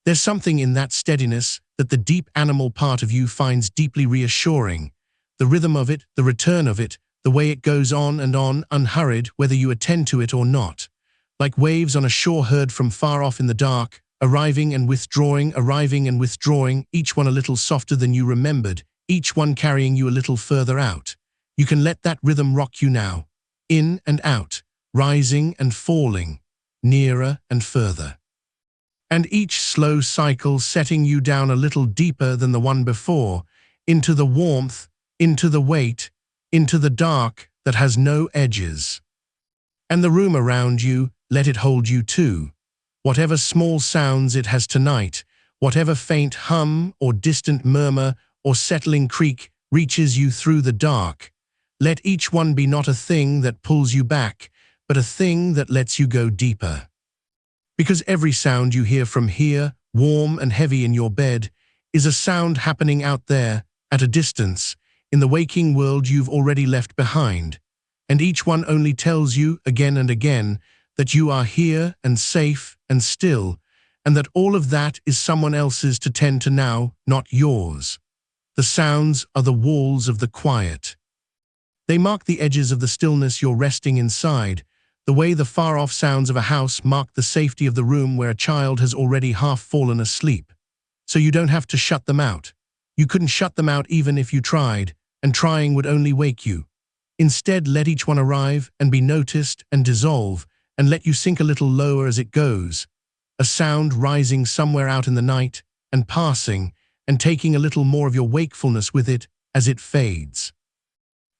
There's something in that steadiness that the deep animal part of you finds deeply reassuring. The rhythm of it, the return of it, the way it goes on and on, unhurried, whether you attend to it or not. Like waves on a shore heard from far off in the dark, arriving and withdrawing, each one a little softer than you remembered, each one carrying you a little further out. You can let that rhythm rock you now, in and out, rising and falling, nearer and further. And each slow cycle setting you down a little deeper than the one before, into the warmth, into the weight, into the dark that has no edges. And the room around you, let it hold you too. Whatever small sounds it has tonight, whatever faint hum or distant murmur or settling creak reaches you through the dark, let each one be not a thing that pulls you back, but a thing that lets you go deeper. Because every sound you hear from here, warm and heavy in your bed, is a sound happening out there, at a distance, in the waking world you've already left behind, and each one only tells you, again and again, that you are here and safe and still, and that all of that is someone else's to tend to now, not yours. The sounds are the walls of the quiet. They mark the edges of the stillness you're resting inside, the way the far-off sounds of a house mark the safety of the room where a child has already half fallen asleep. So you don't have to shut them out. You couldn't shut them out even if you tried, and trying would only wake you. Instead, let each one arrive and be noticed and dissolve, and let you sink a little lower as it goes. A sound rising somewhere out in the night, and passing, and taking a little more of your wakefulness with it as it fades.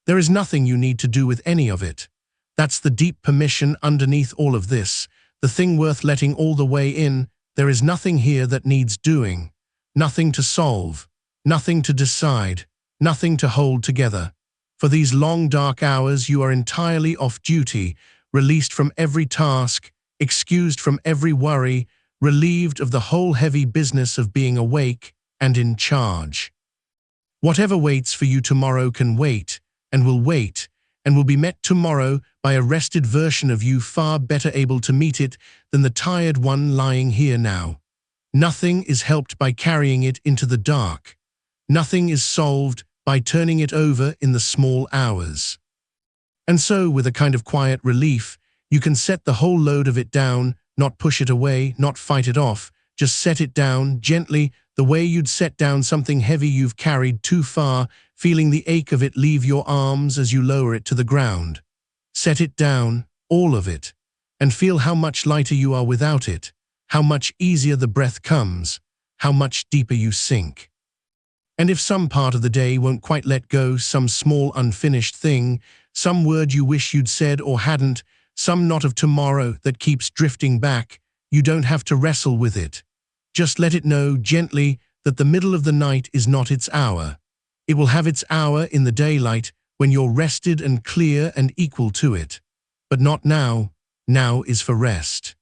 There is nothing you need to do with any of it. That's the deep permission underneath all of this, the thing worth letting all the way in. There is nothing here that needs doing, nothing to solve, nothing to decide, nothing to hold together. For these long dark hours you are entirely off duty, released from every task, excused from every worry, relieved of the whole heavy business of being awake and in charge. Whatever waits for you tomorrow can wait, and will be met tomorrow by a rested version of you far better able to meet it than the tired one lying here now. Nothing is helped by carrying it into the dark. Nothing is solved by turning it over in the small hours. And so, with a kind of quiet relief, you can set the whole load of it down, not push it away, not fight it off, just set it down gently, the way you'd set down something heavy you've carried too far, feeling the ache of it leave your arms as you lower it to the ground. Set it down, all of it, and feel how much lighter you are without it, how much easier the breath comes, how much deeper you sink. And if some part of the day won't quite let go, some small unfinished thing, some word you wish you'd said or hadn't, some knot of tomorrow that keeps drifting back, you don't have to wrestle with it. Just let it know gently that the middle of the night is not its hour. It will have its hour in the daylight when you're rested and clear and equal to it. But not now. Now is for rest.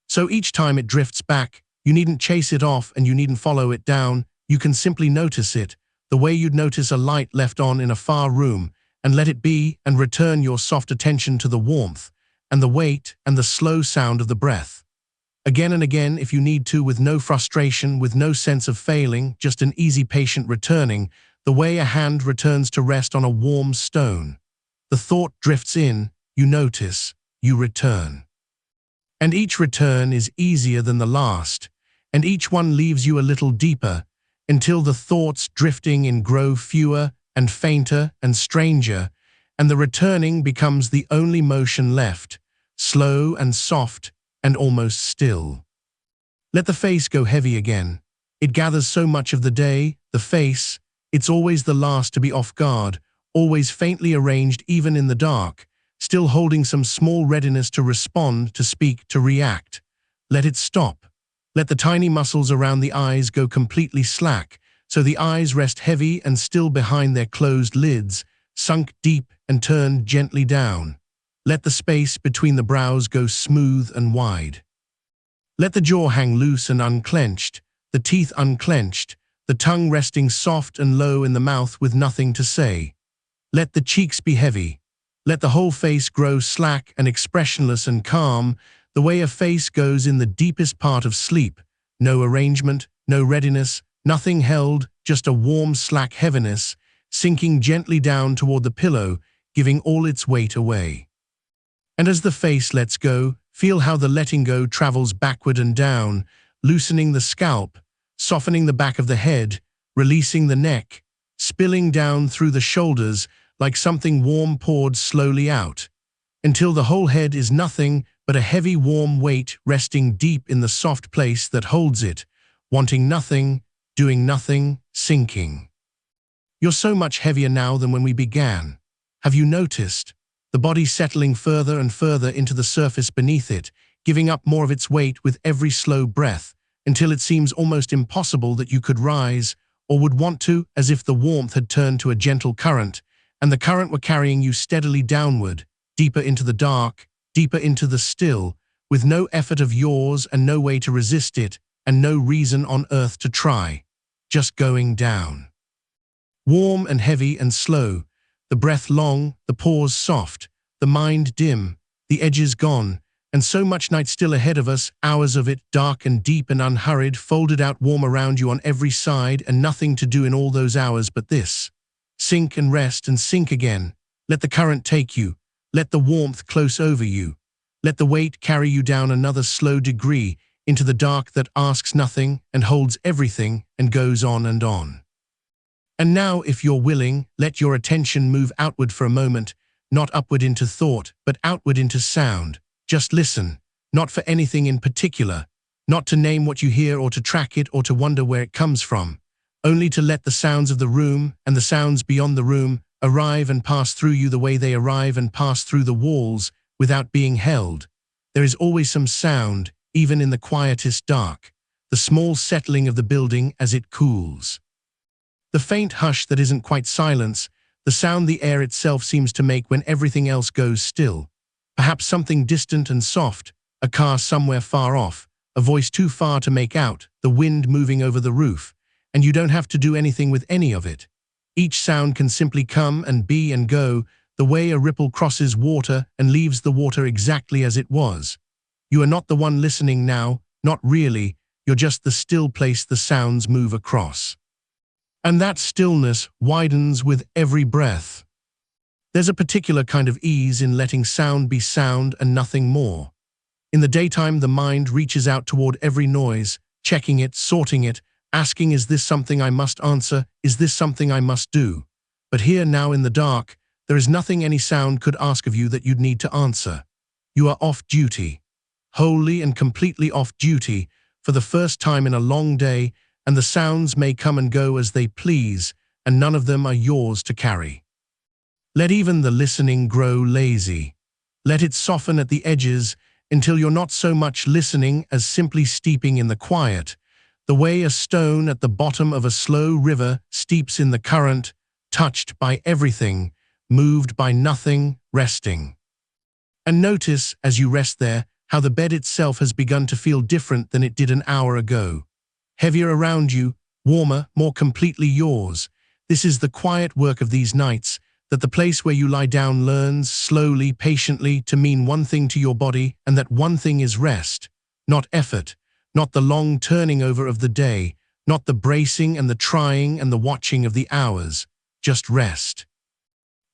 So each time it drifts back, you needn't chase it off and you needn't follow it down. You can simply notice it, the way you'd notice a light left on in a far room, and let it be and return your soft attention to the warmth and the weight and the slow sound of the breath. Again and again if you need to, with no frustration, with no sense of failing, just an easy patient returning, the way a hand returns to rest on a warm stone. The thought drifts in, you notice, you return. And each return is easier than the last, and each one leaves you a little deeper, until the thoughts drifting in grow fewer and fainter and stranger, and the returning becomes the only motion left, slow and soft and almost still. Let the face go heavy again. It gathers so much of the day, the face. It's always the last to be off guard, always faintly arranged even in the dark, still holding some small readiness to respond, to speak, to react. Let it stop. Let the tiny muscles around the eyes go completely slack, so the eyes rest heavy and still behind their closed lids, sunk deep and turned gently down. Let the space between the brows go smooth and wide. Let the jaw hang loose and unclenched, the teeth unclenched, the tongue resting soft and low in the mouth with nothing to say. Let the cheeks be heavy. Let the whole face grow slack and expressionless and calm, the way a face goes in the deepest part of sleep. No arrangement, no readiness, nothing held, just a warm slack heaviness, sinking gently down toward the pillow, giving all its weight away. And as the face lets go, feel how the letting go travels backward and down, loosening the scalp, softening the back of the head, releasing the neck, spilling down through the shoulders like something warm poured slowly out, until the whole head is nothing but a heavy warm weight resting deep in the soft place that holds it, wanting nothing, doing nothing, sinking. You're so much heavier now than when we began. Have you noticed? The body settling further and further into the surface beneath it, giving up more of its weight with every slow breath, until it seems almost impossible that you could rise, or would want to, as if the warmth had turned to a gentle current, and the current were carrying you steadily downward, deeper into the dark, deeper into the still, with no effort of yours and no way to resist it, and no reason on earth to try, just going down. Warm and heavy and slow, the breath long, the pause soft, the mind dim, the edges gone, and so much night still ahead of us, hours of it, dark and deep and unhurried, folded out warm around you on every side, and nothing to do in all those hours but this. Sink and rest and sink again. Let the current take you. Let the warmth close over you. Let the weight carry you down another slow degree into the dark that asks nothing and holds everything and goes on and on. And now, if you're willing, let your attention move outward for a moment, not upward into thought, but outward into sound. Just listen, not for anything in particular, not to name what you hear or to track it or to wonder where it comes from, only to let the sounds of the room and the sounds beyond the room arrive and pass through you the way they arrive and pass through the walls without being held. There is always some sound, even in the quietest dark, the small settling of the building as it cools. The faint hush that isn't quite silence, the sound the air itself seems to make when everything else goes still. Perhaps something distant and soft, a car somewhere far off, a voice too far to make out, the wind moving over the roof, and you don't have to do anything with any of it. Each sound can simply come and be and go, the way a ripple crosses water and leaves the water exactly as it was. You are not the one listening now, not really, you're just the still place the sounds move across. And that stillness widens with every breath. There's a particular kind of ease in letting sound be sound and nothing more. In the daytime, the mind reaches out toward every noise, checking it, sorting it, asking, is this something I must answer? Is this something I must do? But here now in the dark, there is nothing any sound could ask of you that you'd need to answer. You are off duty, wholly and completely off duty, for the first time in a long day, and the sounds may come and go as they please, and none of them are yours to carry. Let even the listening grow lazy. Let it soften at the edges until you're not so much listening as simply steeping in the quiet, the way a stone at the bottom of a slow river steeps in the current, touched by everything, moved by nothing, resting. And notice, as you rest there, how the bed itself has begun to feel different than it did an hour ago. Heavier around you, warmer, more completely yours. This is the quiet work of these nights, that the place where you lie down learns, slowly, patiently, to mean one thing to your body, and that one thing is rest, not effort, not the long turning over of the day, not the bracing and the trying and the watching of the hours, just rest.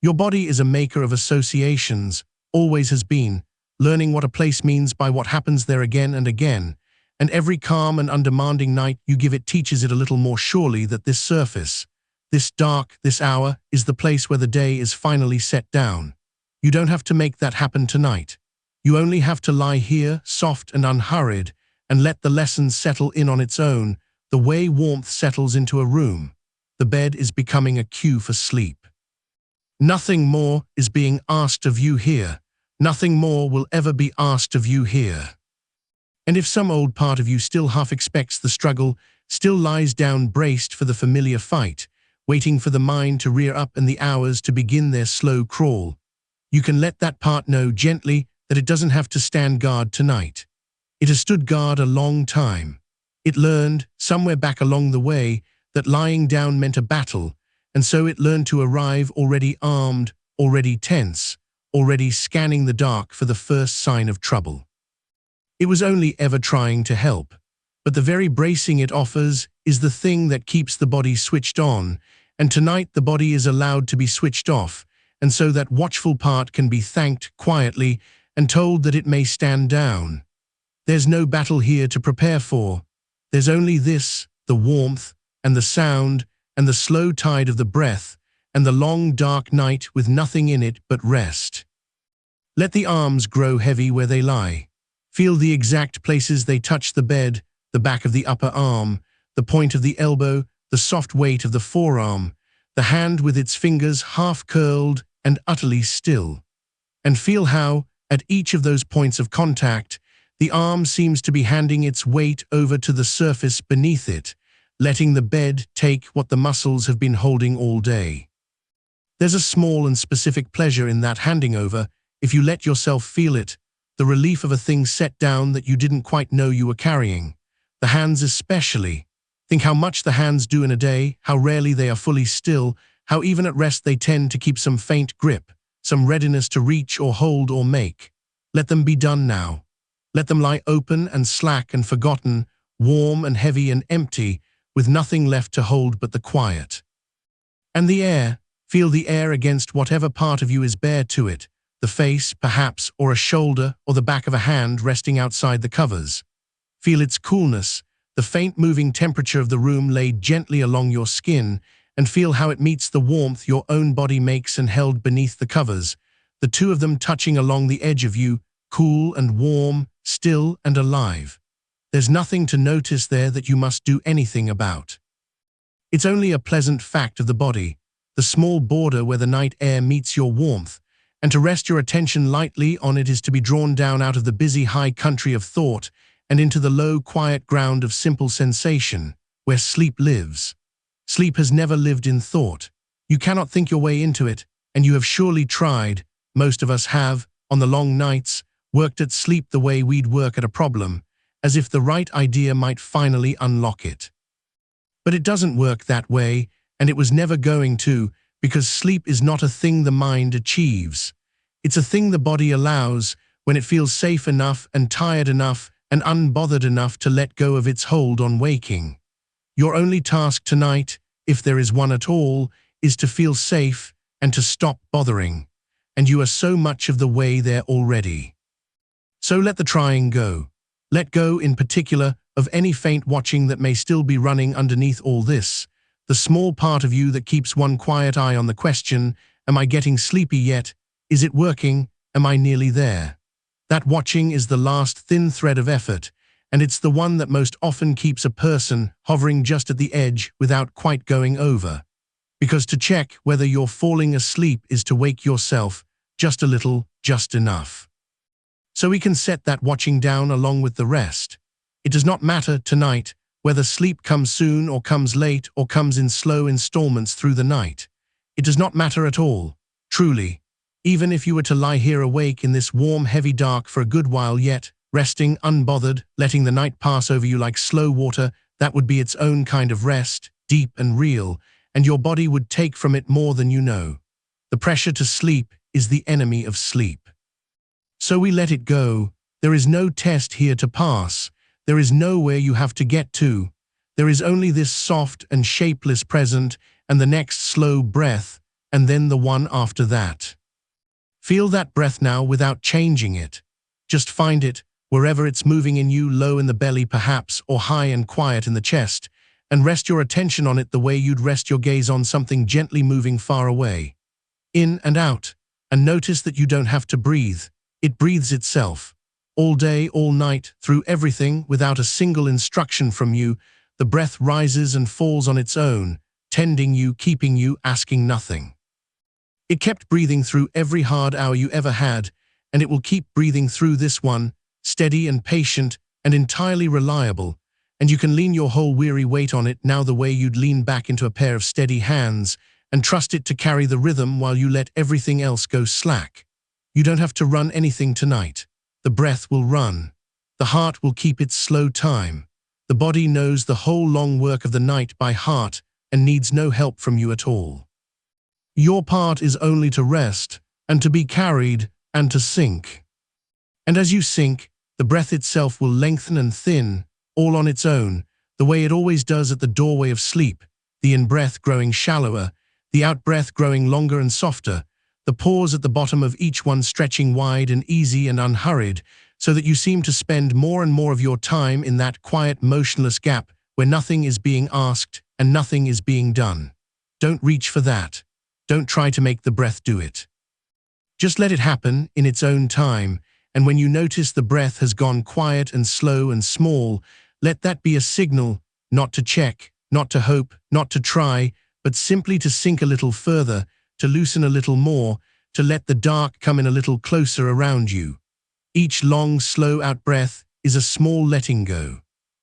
Your body is a maker of associations, always has been, learning what a place means by what happens there again and again, and every calm and undemanding night you give it teaches it a little more surely that this surface, this dark, this hour, is the place where the day is finally set down. You don't have to make that happen tonight. You only have to lie here, soft and unhurried, and let the lesson settle in on its own, the way warmth settles into a room. The bed is becoming a cue for sleep. Nothing more is being asked of you here. Nothing more will ever be asked of you here. And if some old part of you still half expects the struggle, still lies down braced for the familiar fight, waiting for the mind to rear up and the hours to begin their slow crawl, you can let that part know gently that it doesn't have to stand guard tonight. It has stood guard a long time. It learned, somewhere back along the way, that lying down meant a battle, and so it learned to arrive already armed, already tense, already scanning the dark for the first sign of trouble. It was only ever trying to help, but the very bracing it offers is the thing that keeps the body switched on, and tonight the body is allowed to be switched off, and so that watchful part can be thanked quietly and told that it may stand down. There's no battle here to prepare for. There's only this, the warmth, and the sound, and the slow tide of the breath, and the long dark night with nothing in it but rest. Let the arms grow heavy where they lie. Feel the exact places they touch the bed, the back of the upper arm, the point of the elbow, the soft weight of the forearm, the hand with its fingers half curled and utterly still. And feel how, at each of those points of contact, the arm seems to be handing its weight over to the surface beneath it, letting the bed take what the muscles have been holding all day. There's a small and specific pleasure in that handing over, if you let yourself feel it, the relief of a thing set down that you didn't quite know you were carrying. The hands especially. Think how much the hands do in a day, how rarely they are fully still, how even at rest they tend to keep some faint grip, some readiness to reach or hold or make. Let them be done now. Let them lie open and slack and forgotten, warm and heavy and empty, with nothing left to hold but the quiet. And the air, feel the air against whatever part of you is bare to it, the face, perhaps, or a shoulder, or the back of a hand resting outside the covers. Feel its coolness, the faint moving temperature of the room laid gently along your skin, and feel how it meets the warmth your own body makes and held beneath the covers, the two of them touching along the edge of you, cool and warm, still and alive. There's nothing to notice there that you must do anything about. It's only a pleasant fact of the body, the small border where the night air meets your warmth, and to rest your attention lightly on it is to be drawn down out of the busy high country of thought and into the low, quiet ground of simple sensation, where sleep lives. Sleep has never lived in thought. You cannot think your way into it, and you have surely tried, most of us have, on the long nights, worked at sleep the way we'd work at a problem, as if the right idea might finally unlock it. But it doesn't work that way, and it was never going to, because sleep is not a thing the mind achieves. It's a thing the body allows when it feels safe enough and tired enough and unbothered enough to let go of its hold on waking. Your only task tonight, if there is one at all, is to feel safe and to stop bothering, and you are so much of the way there already. So let the trying go. Let go, in particular, of any faint watching that may still be running underneath all this, the small part of you that keeps one quiet eye on the question, am I getting sleepy yet? Is it working? Am I nearly there? That watching is the last thin thread of effort, and it's the one that most often keeps a person hovering just at the edge without quite going over. Because to check whether you're falling asleep is to wake yourself just a little, just enough. So we can set that watching down along with the rest. It does not matter tonight whether sleep comes soon or comes late or comes in slow installments through the night. It does not matter at all. Truly, even if you were to lie here awake in this warm, heavy dark for a good while yet, resting, unbothered, letting the night pass over you like slow water, that would be its own kind of rest, deep and real, and your body would take from it more than you know. The pressure to sleep is the enemy of sleep. So we let it go. There is no test here to pass. There is nowhere you have to get to. There is only this soft and shapeless present, and the next slow breath, and then the one after that. Feel that breath now without changing it. Just find it, wherever it's moving in you, low in the belly perhaps, or high and quiet in the chest, and rest your attention on it the way you'd rest your gaze on something gently moving far away. In and out, and notice that you don't have to breathe. It breathes itself. All day, all night, through everything, without a single instruction from you, the breath rises and falls on its own, tending you, keeping you, asking nothing. It kept breathing through every hard hour you ever had, and it will keep breathing through this one, steady and patient and entirely reliable, and you can lean your whole weary weight on it now the way you'd lean back into a pair of steady hands and trust it to carry the rhythm while you let everything else go slack. You don't have to run anything tonight. The breath will run. The heart will keep its slow time. The body knows the whole long work of the night by heart and needs no help from you at all. Your part is only to rest, and to be carried, and to sink. And as you sink, the breath itself will lengthen and thin, all on its own, the way it always does at the doorway of sleep, the in-breath growing shallower, the out-breath growing longer and softer, the pause at the bottom of each one stretching wide and easy and unhurried, so that you seem to spend more and more of your time in that quiet, motionless gap where nothing is being asked and nothing is being done. Don't reach for that. Don't try to make the breath do it. Just let it happen in its own time, and when you notice the breath has gone quiet and slow and small, let that be a signal, not to check, not to hope, not to try, but simply to sink a little further, to loosen a little more, to let the dark come in a little closer around you. Each long, slow out-breath is a small letting go.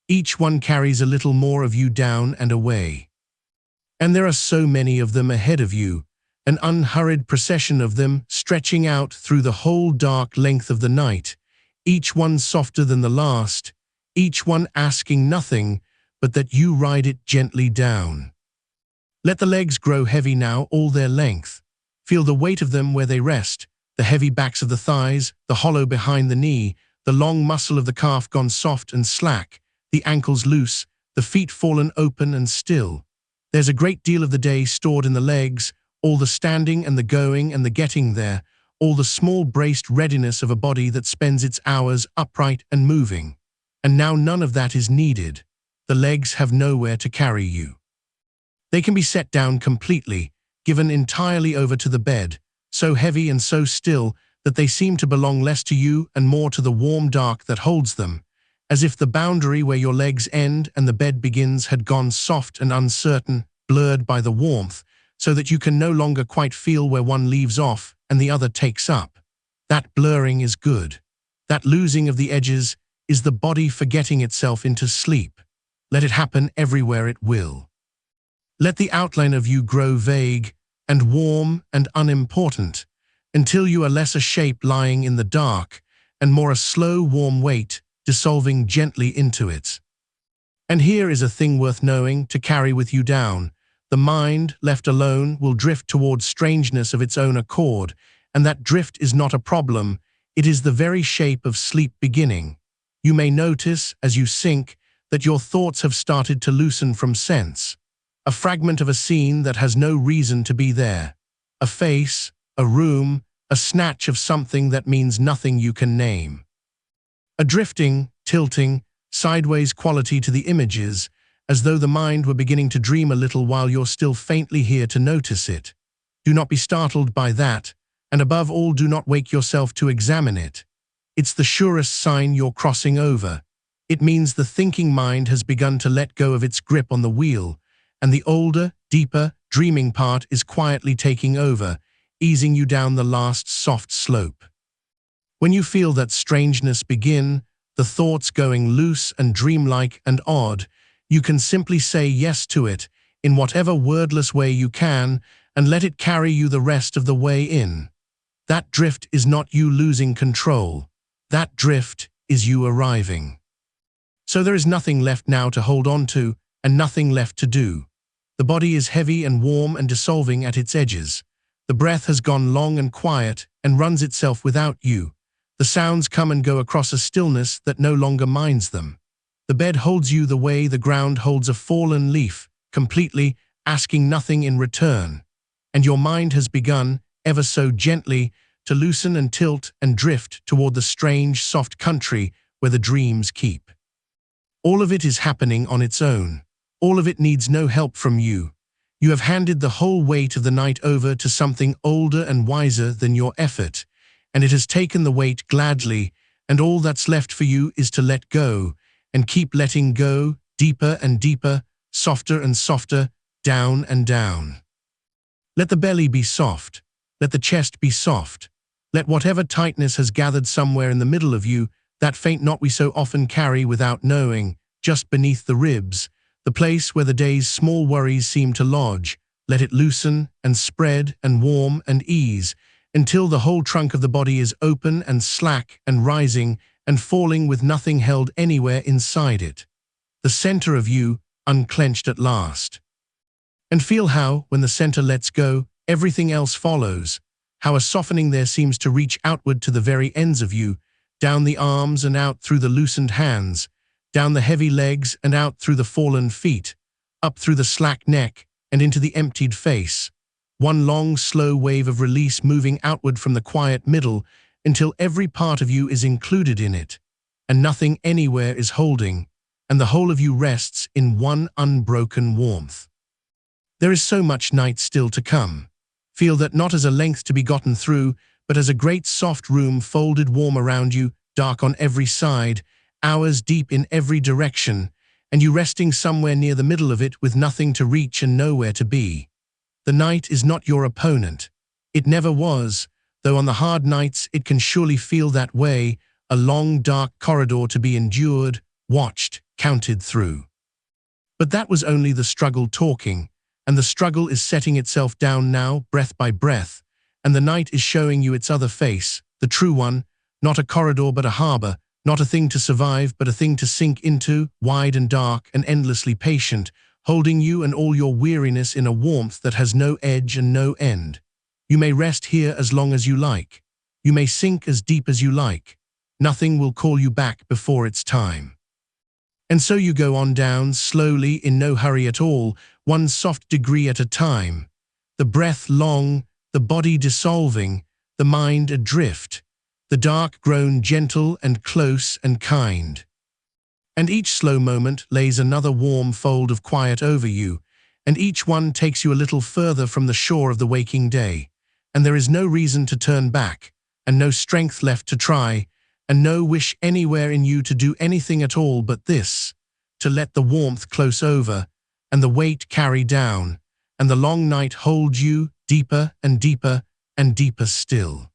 Each one carries a little more of you down and away. And there are so many of them ahead of you, an unhurried procession of them stretching out through the whole dark length of the night, each one softer than the last, each one asking nothing but that you ride it gently down. Let the legs grow heavy now all their length. Feel the weight of them where they rest, the heavy backs of the thighs, the hollow behind the knee, the long muscle of the calf gone soft and slack, the ankles loose, the feet fallen open and still. There's a great deal of the day stored in the legs, all the standing and the going and the getting there, all the small braced readiness of a body that spends its hours upright and moving. And now none of that is needed. The legs have nowhere to carry you. They can be set down completely, given entirely over to the bed, so heavy and so still that they seem to belong less to you and more to the warm dark that holds them, as if the boundary where your legs end and the bed begins had gone soft and uncertain, blurred by the warmth, so that you can no longer quite feel where one leaves off and the other takes up. That blurring is good. That losing of the edges is the body forgetting itself into sleep. Let it happen everywhere it will. Let the outline of you grow vague and warm and unimportant until you are less a shape lying in the dark and more a slow, warm weight dissolving gently into it. And here is a thing worth knowing to carry with you down. The mind, left alone, will drift towards strangeness of its own accord, and that drift is not a problem. It is the very shape of sleep beginning. You may notice, as you sink, that your thoughts have started to loosen from sense. A fragment of a scene that has no reason to be there. A face, a room, a snatch of something that means nothing you can name. A drifting, tilting, sideways quality to the images, as though the mind were beginning to dream a little while you're still faintly here to notice it. Do not be startled by that, and above all do not wake yourself to examine it. It's the surest sign you're crossing over. It means the thinking mind has begun to let go of its grip on the wheel, and the older, deeper, dreaming part is quietly taking over, easing you down the last soft slope. When you feel that strangeness begin, the thoughts going loose and dreamlike and odd, you can simply say yes to it, in whatever wordless way you can, and let it carry you the rest of the way in. That drift is not you losing control. That drift is you arriving. So there is nothing left now to hold on to, and nothing left to do. The body is heavy and warm and dissolving at its edges. The breath has gone long and quiet and runs itself without you. The sounds come and go across a stillness that no longer minds them. The bed holds you the way the ground holds a fallen leaf, completely, asking nothing in return. And your mind has begun, ever so gently, to loosen and tilt and drift toward the strange, soft country where the dreams keep. All of it is happening on its own. All of it needs no help from you. You have handed the whole weight of the night over to something older and wiser than your effort, and it has taken the weight gladly, and all that's left for you is to let go, and keep letting go, deeper and deeper, softer and softer, down and down. Let the belly be soft. Let the chest be soft. Let whatever tightness has gathered somewhere in the middle of you, that faint knot we so often carry without knowing, just beneath the ribs, the place where the day's small worries seem to lodge, let it loosen and spread and warm and ease, until the whole trunk of the body is open and slack and rising and falling with nothing held anywhere inside it. The center of you unclenched at last. And feel how, when the center lets go, everything else follows, how a softening there seems to reach outward to the very ends of you, down the arms and out through the loosened hands, down the heavy legs and out through the fallen feet, up through the slack neck and into the emptied face. One long, slow wave of release moving outward from the quiet middle until every part of you is included in it, and nothing anywhere is holding, and the whole of you rests in one unbroken warmth. There is so much night still to come. Feel that not as a length to be gotten through, but as a great soft room folded warm around you, dark on every side, hours deep in every direction, and you resting somewhere near the middle of it with nothing to reach and nowhere to be. The night is not your opponent. It never was, though on the hard nights it can surely feel that way, a long dark corridor to be endured, watched, counted through. But that was only the struggle talking, and the struggle is setting itself down now, breath by breath, and the night is showing you its other face, the true one, not a corridor but a harbor, not a thing to survive but a thing to sink into, wide and dark and endlessly patient, holding you and all your weariness in a warmth that has no edge and no end. You may rest here as long as you like. You may sink as deep as you like. Nothing will call you back before its time. And so you go on down, slowly, in no hurry at all, one soft degree at a time. The breath long, the body dissolving, the mind adrift, the dark grown gentle and close and kind. And each slow moment lays another warm fold of quiet over you, and each one takes you a little further from the shore of the waking day, and there is no reason to turn back, and no strength left to try, and no wish anywhere in you to do anything at all but this, to let the warmth close over, and the weight carry down, and the long night hold you deeper and deeper and deeper still.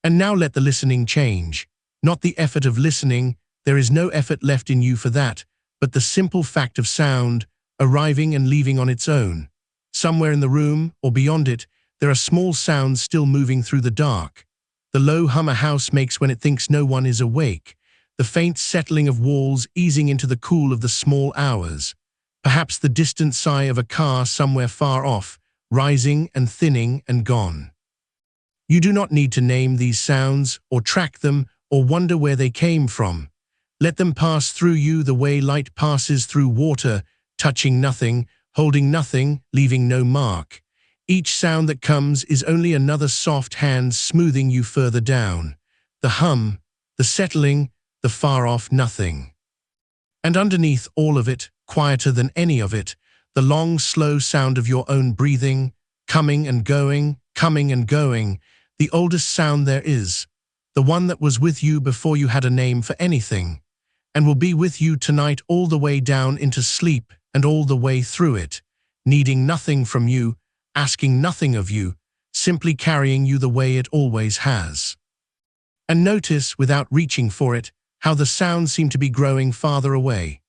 And now let the listening change, not the effort of listening, there is no effort left in you for that, but the simple fact of sound, arriving and leaving on its own. Somewhere in the room, or beyond it, there are small sounds still moving through the dark. The low hum a house makes when it thinks no one is awake, the faint settling of walls easing into the cool of the small hours, perhaps the distant sigh of a car somewhere far off, rising and thinning and gone. You do not need to name these sounds, or track them, or wonder where they came from. Let them pass through you the way light passes through water, touching nothing, holding nothing, leaving no mark. Each sound that comes is only another soft hand smoothing you further down. The hum, the settling, the far-off nothing. And underneath all of it, quieter than any of it, the long, slow sound of your own breathing, coming and going, the oldest sound there is, the one that was with you before you had a name for anything, and will be with you tonight all the way down into sleep and all the way through it, needing nothing from you, asking nothing of you, simply carrying you the way it always has. And notice, without reaching for it, how the sounds seem to be growing farther away,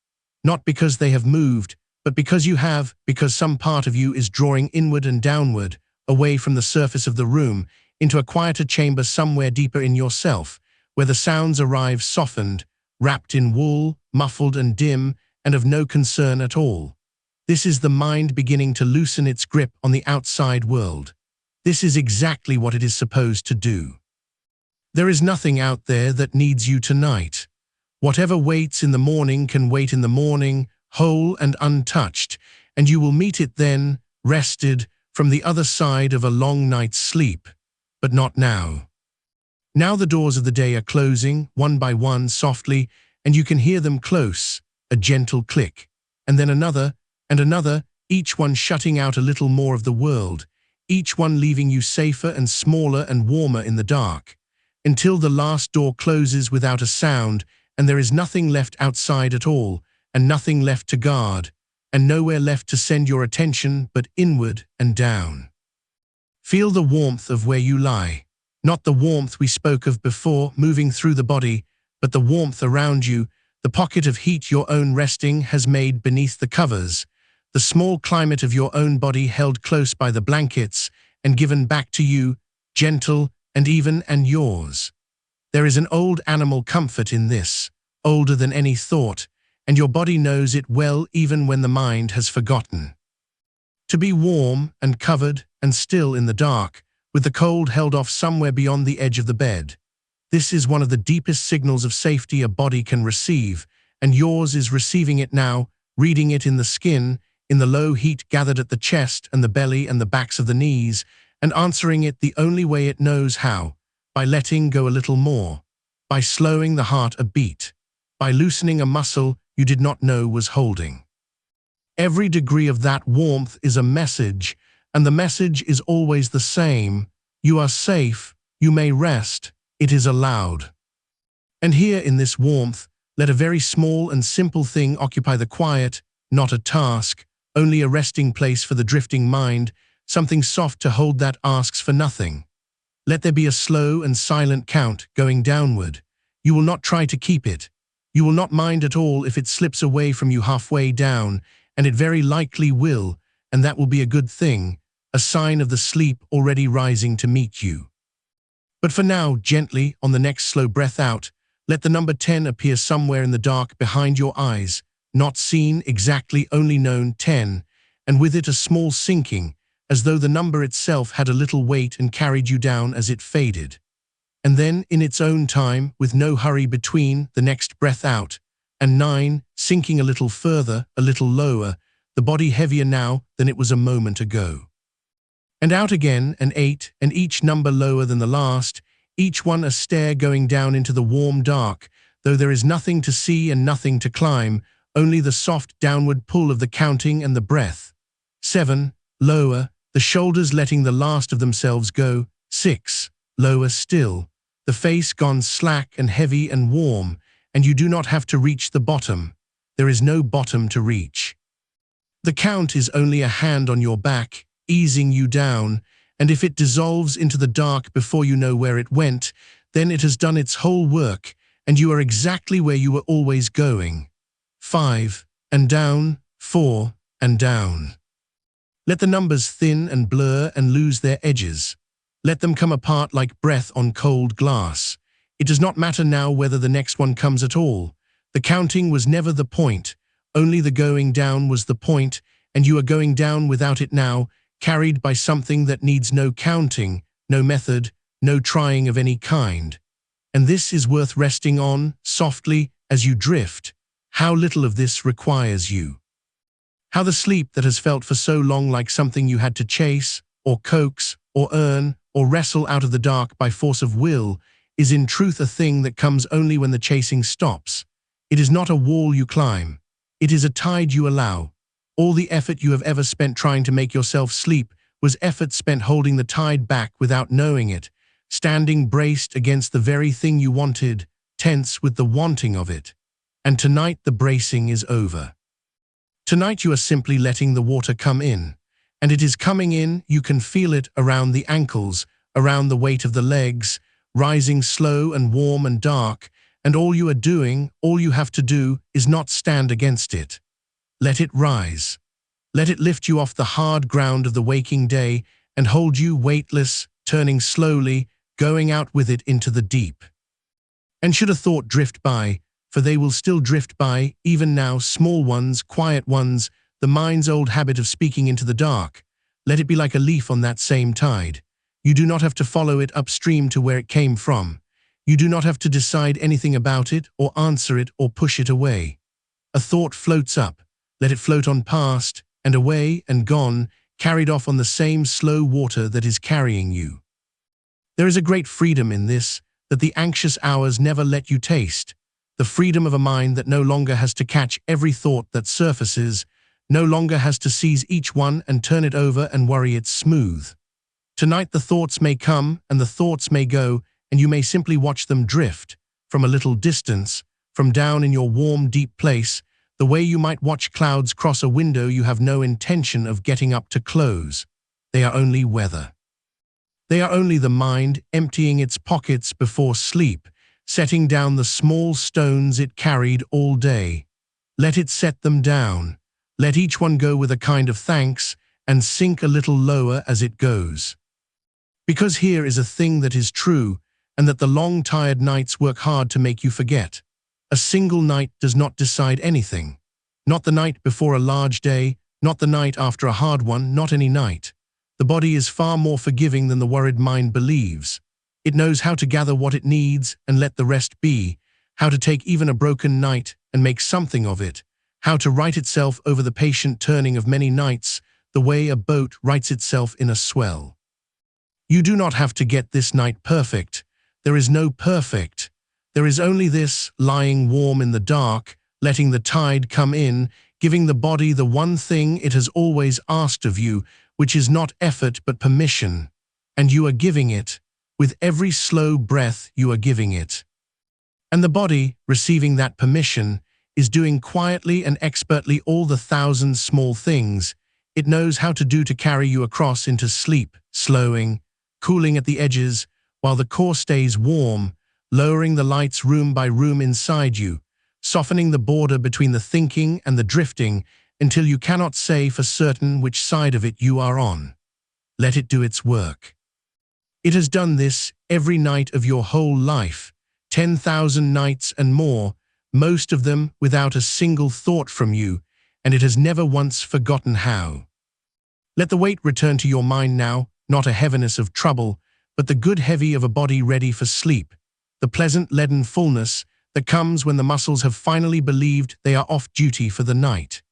not because they have moved, but because some part of you is drawing inward and downward, away from the surface of the room, into a quieter chamber somewhere deeper in yourself, where the sounds arrive softened, wrapped in wool, muffled and dim, and of no concern at all. This is the mind beginning to loosen its grip on the outside world. This is exactly what it is supposed to do. There is nothing out there that needs you tonight. Whatever waits in the morning can wait in the morning, whole and untouched, and you will meet it then, rested, from the other side of a long night's sleep. But not now. Now the doors of the day are closing, one by one, softly, and you can hear them close, a gentle click, and then another, and another, each one shutting out a little more of the world, each one leaving you safer and smaller and warmer in the dark, until the last door closes without a sound, and there is nothing left outside at all, and nothing left to guard, and nowhere left to send your attention but inward and down. Feel the warmth of where you lie, not the warmth we spoke of before moving through the body, but the warmth around you, the pocket of heat your own resting has made beneath the covers, the small climate of your own body held close by the blankets and given back to you, gentle and even and yours. There is an old animal comfort in this, older than any thought, and your body knows it well even when the mind has forgotten. To be warm and covered and still in the dark, with the cold held off somewhere beyond the edge of the bed. This is one of the deepest signals of safety a body can receive, and yours is receiving it now, reading it in the skin, in the low heat gathered at the chest and the belly and the backs of the knees, and answering it the only way it knows how, by letting go a little more, by slowing the heart a beat, by loosening a muscle you did not know was holding. Every degree of that warmth is a message, and the message is always the same. You are safe, you may rest, it is allowed. And here in this warmth, let a very small and simple thing occupy the quiet, not a task, only a resting place for the drifting mind, something soft to hold that asks for nothing. Let there be a slow and silent count going downward. You will not try to keep it. You will not mind at all if it slips away from you halfway down, and it very likely will, and that will be a good thing, a sign of the sleep already rising to meet you. But for now, gently, on the next slow breath out, let the number 10 appear somewhere in the dark behind your eyes, not seen exactly, only known 10, and with it a small sinking, as though the number itself had a little weight and carried you down as it faded. And then, in its own time, with no hurry between, the next breath out, and 9, sinking a little further, a little lower, the body heavier now than it was a moment ago. And out again, and 8, and each number lower than the last, each one a stair going down into the warm dark, though there is nothing to see and nothing to climb, only the soft downward pull of the counting and the breath. 7, lower, the shoulders letting the last of themselves go. 6, lower still, the face gone slack and heavy and warm, and you do not have to reach the bottom. There is no bottom to reach. The count is only a hand on your back, easing you down, and if it dissolves into the dark before you know where it went, then it has done its whole work, and you are exactly where you were always going. 5, and down, 4, and down. Let the numbers thin and blur and lose their edges. Let them come apart like breath on cold glass. It does not matter now whether the next one comes at all. The counting was never the point, only the going down was the point, and you are going down without it now, carried by something that needs no counting, no method, no trying of any kind. And this is worth resting on, softly, as you drift. How little of this requires you. How the sleep that has felt for so long like something you had to chase, or coax, or earn, or wrestle out of the dark by force of will, is in truth a thing that comes only when the chasing stops. It is not a wall you climb. It is a tide you allow. All the effort you have ever spent trying to make yourself sleep was effort spent holding the tide back without knowing it, standing braced against the very thing you wanted, tense with the wanting of it. And tonight the bracing is over. Tonight you are simply letting the water come in, and it is coming in, you can feel it around the ankles, around the weight of the legs, rising slow and warm and dark, and all you are doing, all you have to do, is not stand against it. Let it rise. Let it lift you off the hard ground of the waking day and hold you weightless, turning slowly, going out with it into the deep. And should a thought drift by, for they will still drift by, even now, small ones, quiet ones, the mind's old habit of speaking into the dark, let it be like a leaf on that same tide. You do not have to follow it upstream to where it came from. You do not have to decide anything about it, or answer it, or push it away. A thought floats up. Let it float on past, and away, and gone, carried off on the same slow water that is carrying you. There is a great freedom in this, that the anxious hours never let you taste. The freedom of a mind that no longer has to catch every thought that surfaces, no longer has to seize each one and turn it over and worry it smooth. Tonight the thoughts may come and the thoughts may go, and you may simply watch them drift, from a little distance, from down in your warm, deep place, the way you might watch clouds cross a window you have no intention of getting up to close. They are only weather. They are only the mind emptying its pockets before sleep, setting down the small stones it carried all day. Let it set them down. Let each one go with a kind of thanks and sink a little lower as it goes. Because here is a thing that is true, and that the long tired nights work hard to make you forget. A single night does not decide anything. Not the night before a large day, not the night after a hard one, not any night. The body is far more forgiving than the worried mind believes. It knows how to gather what it needs and let the rest be, how to take even a broken night and make something of it, how to right itself over the patient turning of many nights, the way a boat rights itself in a swell. You do not have to get this night perfect. There is no perfect. There is only this, lying warm in the dark, letting the tide come in, giving the body the one thing it has always asked of you, which is not effort but permission. And you are giving it. With every slow breath you are giving it. And the body, receiving that permission, is doing quietly and expertly all the thousand small things it knows how to do to carry you across into sleep, slowing, cooling at the edges, while the core stays warm, lowering the lights room by room inside you, softening the border between the thinking and the drifting until you cannot say for certain which side of it you are on. Let it do its work. It has done this every night of your whole life, 10,000 nights and more, most of them without a single thought from you, and it has never once forgotten how. Let the weight return to your mind now, not a heaviness of trouble, but the good heavy of a body ready for sleep, the pleasant leaden fullness that comes when the muscles have finally believed they are off duty for the night.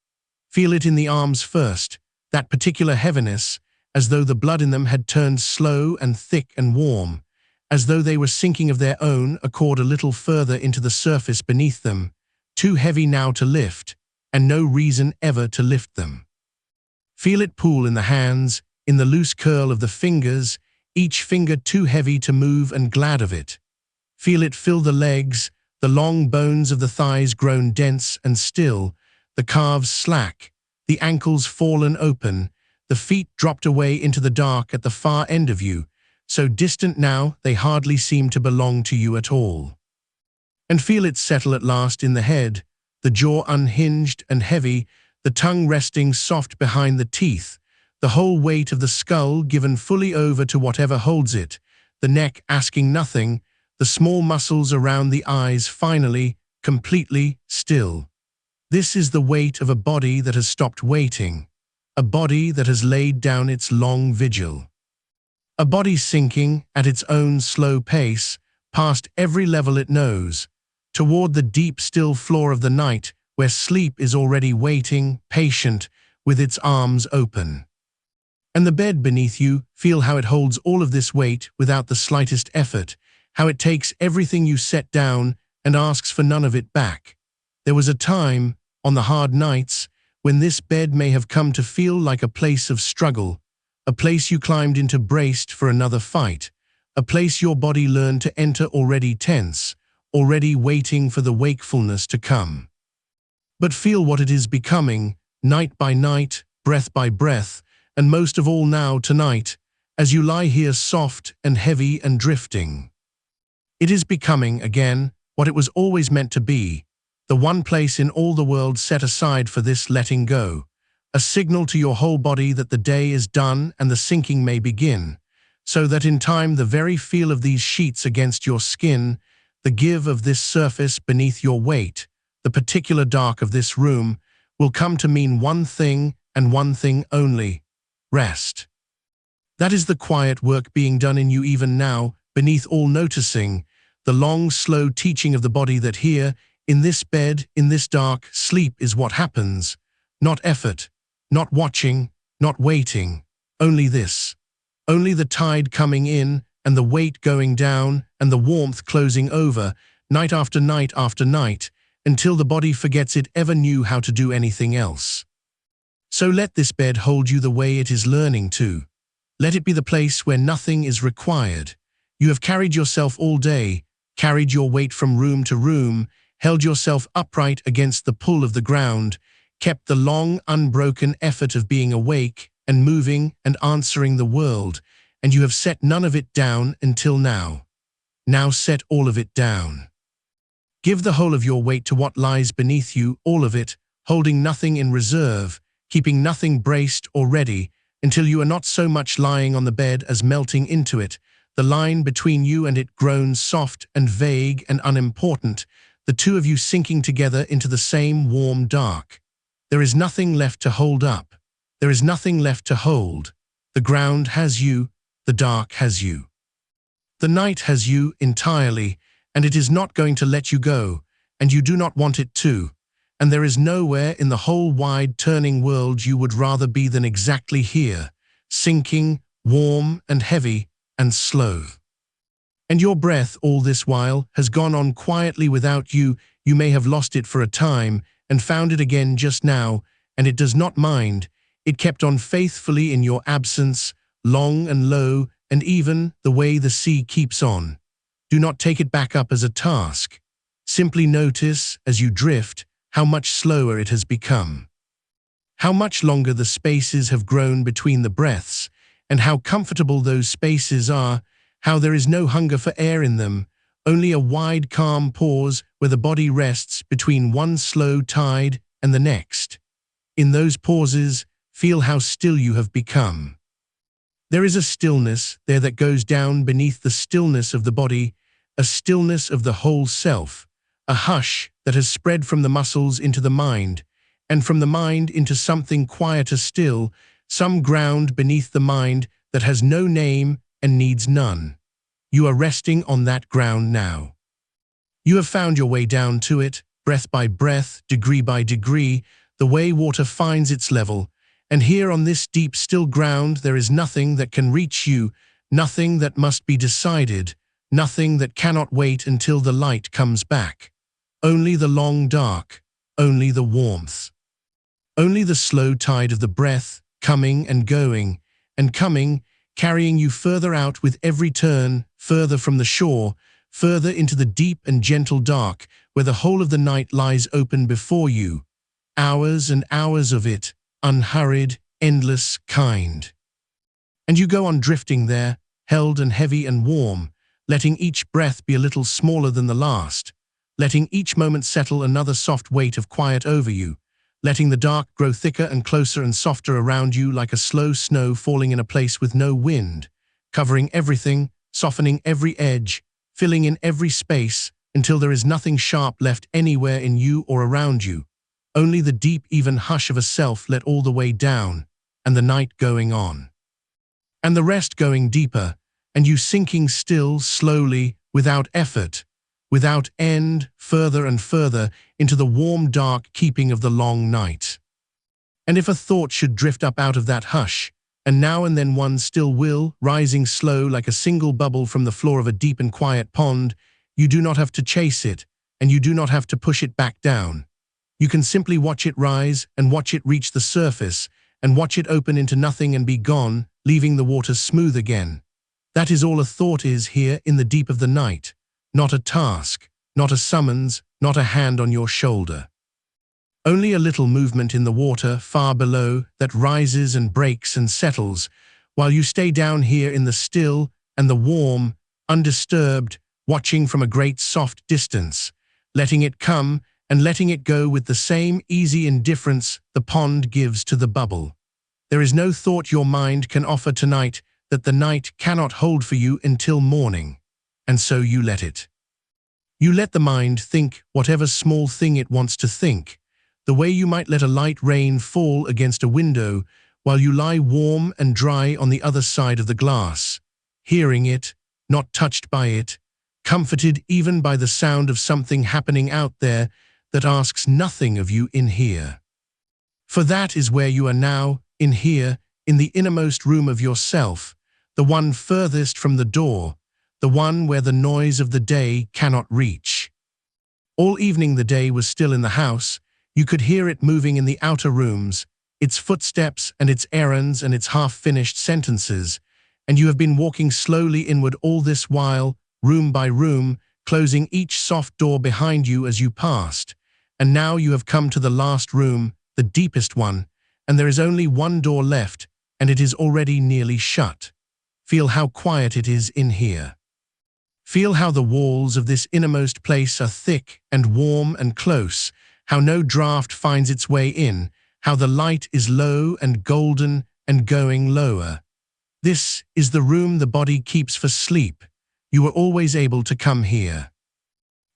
Feel it in the arms first, that particular heaviness, as though the blood in them had turned slow and thick and warm, as though they were sinking of their own accord a little further into the surface beneath them, too heavy now to lift, and no reason ever to lift them. Feel it pool in the hands, in the loose curl of the fingers, each finger too heavy to move and glad of it. Feel it fill the legs, the long bones of the thighs grown dense and still, the calves slack, the ankles fallen open, the feet dropped away into the dark at the far end of you, so distant now they hardly seem to belong to you at all. And feel it settle at last in the head, the jaw unhinged and heavy, the tongue resting soft behind the teeth, the whole weight of the skull given fully over to whatever holds it, the neck asking nothing, the small muscles around the eyes finally, completely still. This is the weight of a body that has stopped waiting, a body that has laid down its long vigil. A body sinking at its own slow pace, past every level it knows, toward the deep still floor of the night where sleep is already waiting, patient, with its arms open. And the bed beneath you, feel how it holds all of this weight without the slightest effort, how it takes everything you set down and asks for none of it back. There was a time, on the hard nights, when this bed may have come to feel like a place of struggle, a place you climbed into braced for another fight, a place your body learned to enter already tense, already waiting for the wakefulness to come. But feel what it is becoming, night by night, breath by breath, and most of all now tonight, as you lie here soft and heavy and drifting. It is becoming, again, what it was always meant to be, the one place in all the world set aside for this letting go, a signal to your whole body that the day is done and the sinking may begin, so that in time the very feel of these sheets against your skin, the give of this surface beneath your weight, the particular dark of this room, will come to mean one thing and one thing only: rest. That is the quiet work being done in you even now, beneath all noticing, the long, slow teaching of the body that here, in this bed, in this dark, sleep is what happens. Not effort, not watching, not waiting, only this. Only the tide coming in, and the weight going down, and the warmth closing over, night after night after night, until the body forgets it ever knew how to do anything else. So let this bed hold you the way it is learning to. Let it be the place where nothing is required. You have carried yourself all day, carried your weight from room to room, held yourself upright against the pull of the ground, kept the long, unbroken effort of being awake and moving and answering the world, and you have set none of it down until now. Now set all of it down. Give the whole of your weight to what lies beneath you, all of it, holding nothing in reserve, keeping nothing braced or ready, until you are not so much lying on the bed as melting into it, the line between you and it grown soft and vague and unimportant, the two of you sinking together into the same warm dark. There is nothing left to hold up. There is nothing left to hold. The ground has you, the dark has you. The night has you entirely, and it is not going to let you go, and you do not want it to. And there is nowhere in the whole wide turning world you would rather be than exactly here, sinking, warm and heavy and slow. And your breath all this while has gone on quietly without you. You may have lost it for a time and found it again just now, and it does not mind. It kept on faithfully in your absence, long and low, and even the way the sea keeps on. Do not take it back up as a task. Simply notice, as you drift, how much slower it has become. How much longer the spaces have grown between the breaths, and how comfortable those spaces are, how there is no hunger for air in them, only a wide calm pause where the body rests between one slow tide and the next. In those pauses, feel how still you have become. There is a stillness there that goes down beneath the stillness of the body, a stillness of the whole self, a hush that has spread from the muscles into the mind, and from the mind into something quieter still, some ground beneath the mind that has no name and needs none. You are resting on that ground now. You have found your way down to it, breath by breath, degree by degree, the way water finds its level, and here on this deep still ground there is nothing that can reach you, nothing that must be decided, nothing that cannot wait until the light comes back. Only the long dark, only the warmth. Only the slow tide of the breath, coming and going, and coming, carrying you further out with every turn, further from the shore, further into the deep and gentle dark, where the whole of the night lies open before you. Hours and hours of it, unhurried, endless, kind. And you go on drifting there, held and heavy and warm, letting each breath be a little smaller than the last, letting each moment settle another soft weight of quiet over you, letting the dark grow thicker and closer and softer around you like a slow snow falling in a place with no wind, covering everything, softening every edge, filling in every space until there is nothing sharp left anywhere in you or around you, only the deep even hush of a self let all the way down, and the night going on. And the rest going deeper, and you sinking still, slowly, without effort, without end, further and further into the warm dark keeping of the long night. And if a thought should drift up out of that hush, and now and then one still will, rising slow like a single bubble from the floor of a deep and quiet pond, you do not have to chase it, and you do not have to push it back down. You can simply watch it rise and watch it reach the surface, and watch it open into nothing and be gone, leaving the water smooth again. That is all a thought is here in the deep of the night. Not a task, not a summons, not a hand on your shoulder. Only a little movement in the water far below that rises and breaks and settles, while you stay down here in the still and the warm, undisturbed, watching from a great soft distance, letting it come and letting it go with the same easy indifference the pond gives to the bubble. There is no thought your mind can offer tonight that the night cannot hold for you until morning, and so you let it. You let the mind think whatever small thing it wants to think, the way you might let a light rain fall against a window while you lie warm and dry on the other side of the glass, hearing it, not touched by it, comforted even by the sound of something happening out there that asks nothing of you in here. For that is where you are now, in here, in the innermost room of yourself, the one furthest from the door, the one where the noise of the day cannot reach. All evening the day was still in the house. You could hear it moving in the outer rooms, its footsteps and its errands and its half-finished sentences, and you have been walking slowly inward all this while, room by room, closing each soft door behind you as you passed, and now you have come to the last room, the deepest one, and there is only one door left, and it is already nearly shut. Feel how quiet it is in here. Feel how the walls of this innermost place are thick and warm and close, how no draught finds its way in, how the light is low and golden and going lower. This is the room the body keeps for sleep. You were always able to come here.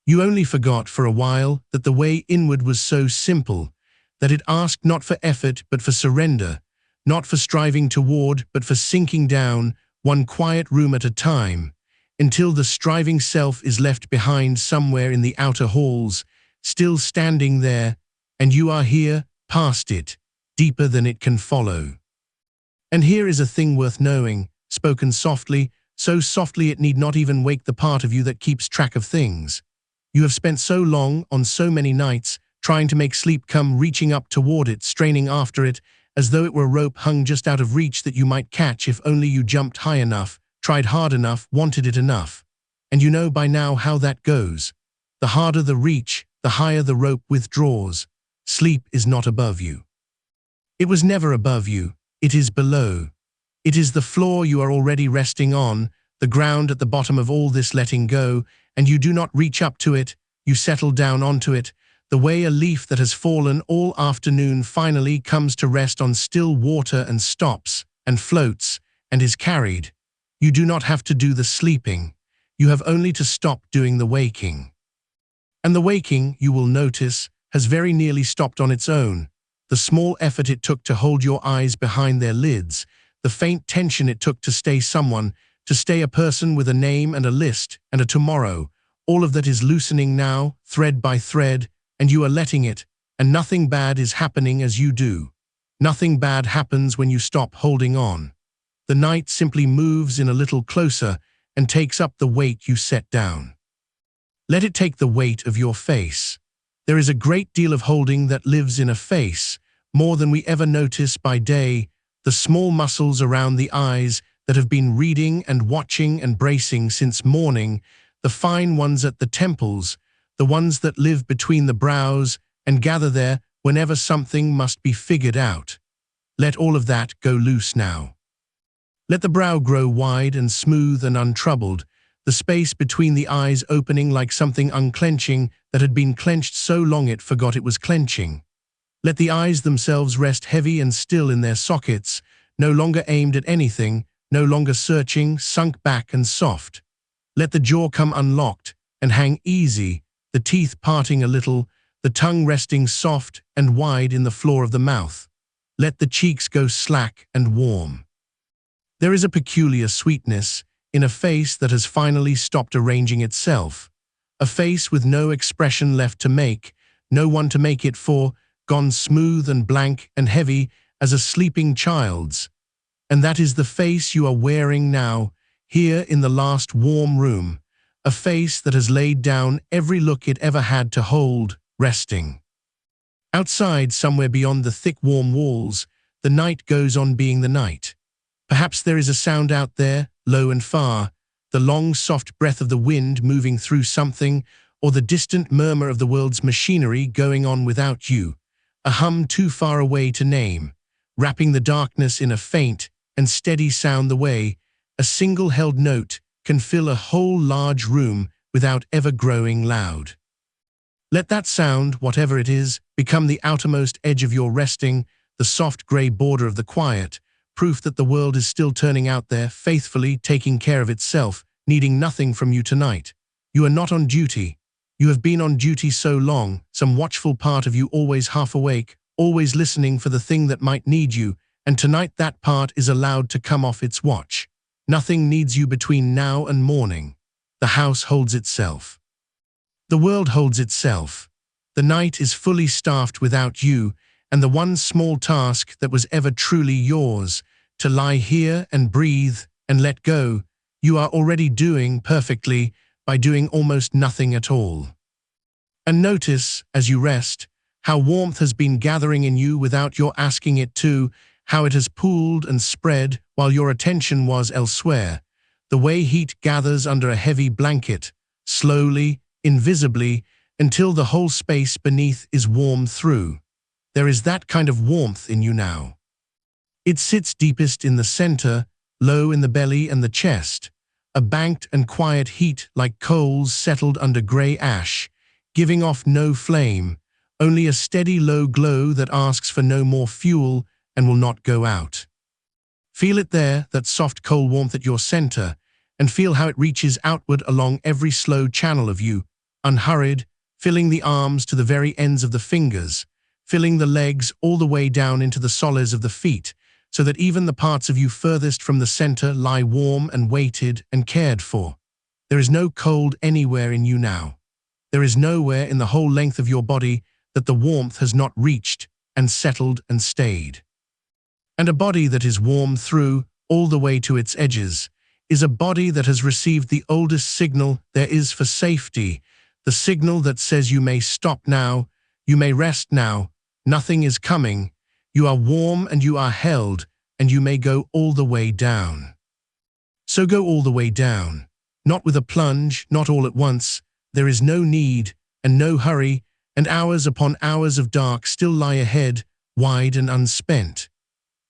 You only forgot for a while that the way inward was so simple, that it asked not for effort but for surrender, not for striving toward but for sinking down, one quiet room at a time, until the striving self is left behind somewhere in the outer halls, still standing there, and you are here, past it, deeper than it can follow. And here is a thing worth knowing, spoken softly, so softly it need not even wake the part of you that keeps track of things. You have spent so long, on so many nights, trying to make sleep come reaching up toward it, straining after it, as though it were a rope hung just out of reach that you might catch if only you jumped high enough, tried hard enough, wanted it enough. And you know by now how that goes. The harder the reach, the higher the rope withdraws. Sleep is not above you. It was never above you, it is below. It is the floor you are already resting on, the ground at the bottom of all this letting go, and you do not reach up to it, you settle down onto it, the way a leaf that has fallen all afternoon finally comes to rest on still water and stops, and floats, and is carried. You do not have to do the sleeping. You have only to stop doing the waking. And the waking, you will notice, has very nearly stopped on its own. The small effort it took to hold your eyes behind their lids, the faint tension it took to stay someone, to stay a person with a name and a list and a tomorrow, all of that is loosening now, thread by thread, and you are letting it, and nothing bad is happening as you do. Nothing bad happens when you stop holding on. The night simply moves in a little closer and takes up the weight you set down. Let it take the weight of your face. There is a great deal of holding that lives in a face, more than we ever notice by day, the small muscles around the eyes that have been reading and watching and bracing since morning, the fine ones at the temples, the ones that live between the brows and gather there whenever something must be figured out. Let all of that go loose now. Let the brow grow wide and smooth and untroubled, the space between the eyes opening like something unclenching that had been clenched so long it forgot it was clenching. Let the eyes themselves rest heavy and still in their sockets, no longer aimed at anything, no longer searching, sunk back and soft. Let the jaw come unlocked and hang easy, the teeth parting a little, the tongue resting soft and wide in the floor of the mouth. Let the cheeks go slack and warm. There is a peculiar sweetness in a face that has finally stopped arranging itself, a face with no expression left to make, no one to make it for, gone smooth and blank and heavy as a sleeping child's. And that is the face you are wearing now, here in the last warm room, a face that has laid down every look it ever had to hold, resting. Outside, somewhere beyond the thick warm walls, the night goes on being the night. Perhaps there is a sound out there, low and far, the long soft breath of the wind moving through something, or the distant murmur of the world's machinery going on without you, a hum too far away to name, wrapping the darkness in a faint and steady sound the way a single held note can fill a whole large room without ever growing loud. Let that sound, whatever it is, become the outermost edge of your resting, the soft grey border of the quiet, proof that the world is still turning out there, faithfully taking care of itself, needing nothing from you tonight. You are not on duty. You have been on duty so long, some watchful part of you always half awake, always listening for the thing that might need you, and tonight that part is allowed to come off its watch. Nothing needs you between now and morning. The house holds itself. The world holds itself. The night is fully staffed without you, and the one small task that was ever truly yours, to lie here and breathe and let go, you are already doing perfectly by doing almost nothing at all. And notice, as you rest, how warmth has been gathering in you without your asking it to, how it has pooled and spread while your attention was elsewhere, the way heat gathers under a heavy blanket, slowly, invisibly, until the whole space beneath is warmed through. There is that kind of warmth in you now. It sits deepest in the center, low in the belly and the chest, a banked and quiet heat like coals settled under grey ash, giving off no flame, only a steady low glow that asks for no more fuel and will not go out. Feel it there, that soft coal warmth at your center, and feel how it reaches outward along every slow channel of you, unhurried, filling the arms to the very ends of the fingers, filling the legs all the way down into the soles of the feet, so that even the parts of you furthest from the center lie warm and weighted and cared for. There is no cold anywhere in you now. There is nowhere in the whole length of your body that the warmth has not reached and settled and stayed. And a body that is warm through, all the way to its edges, is a body that has received the oldest signal there is for safety, the signal that says you may stop now, you may rest now, nothing is coming, you are warm and you are held, and you may go all the way down. So go all the way down, not with a plunge, not all at once. There is no need and no hurry, and hours upon hours of dark still lie ahead, wide and unspent.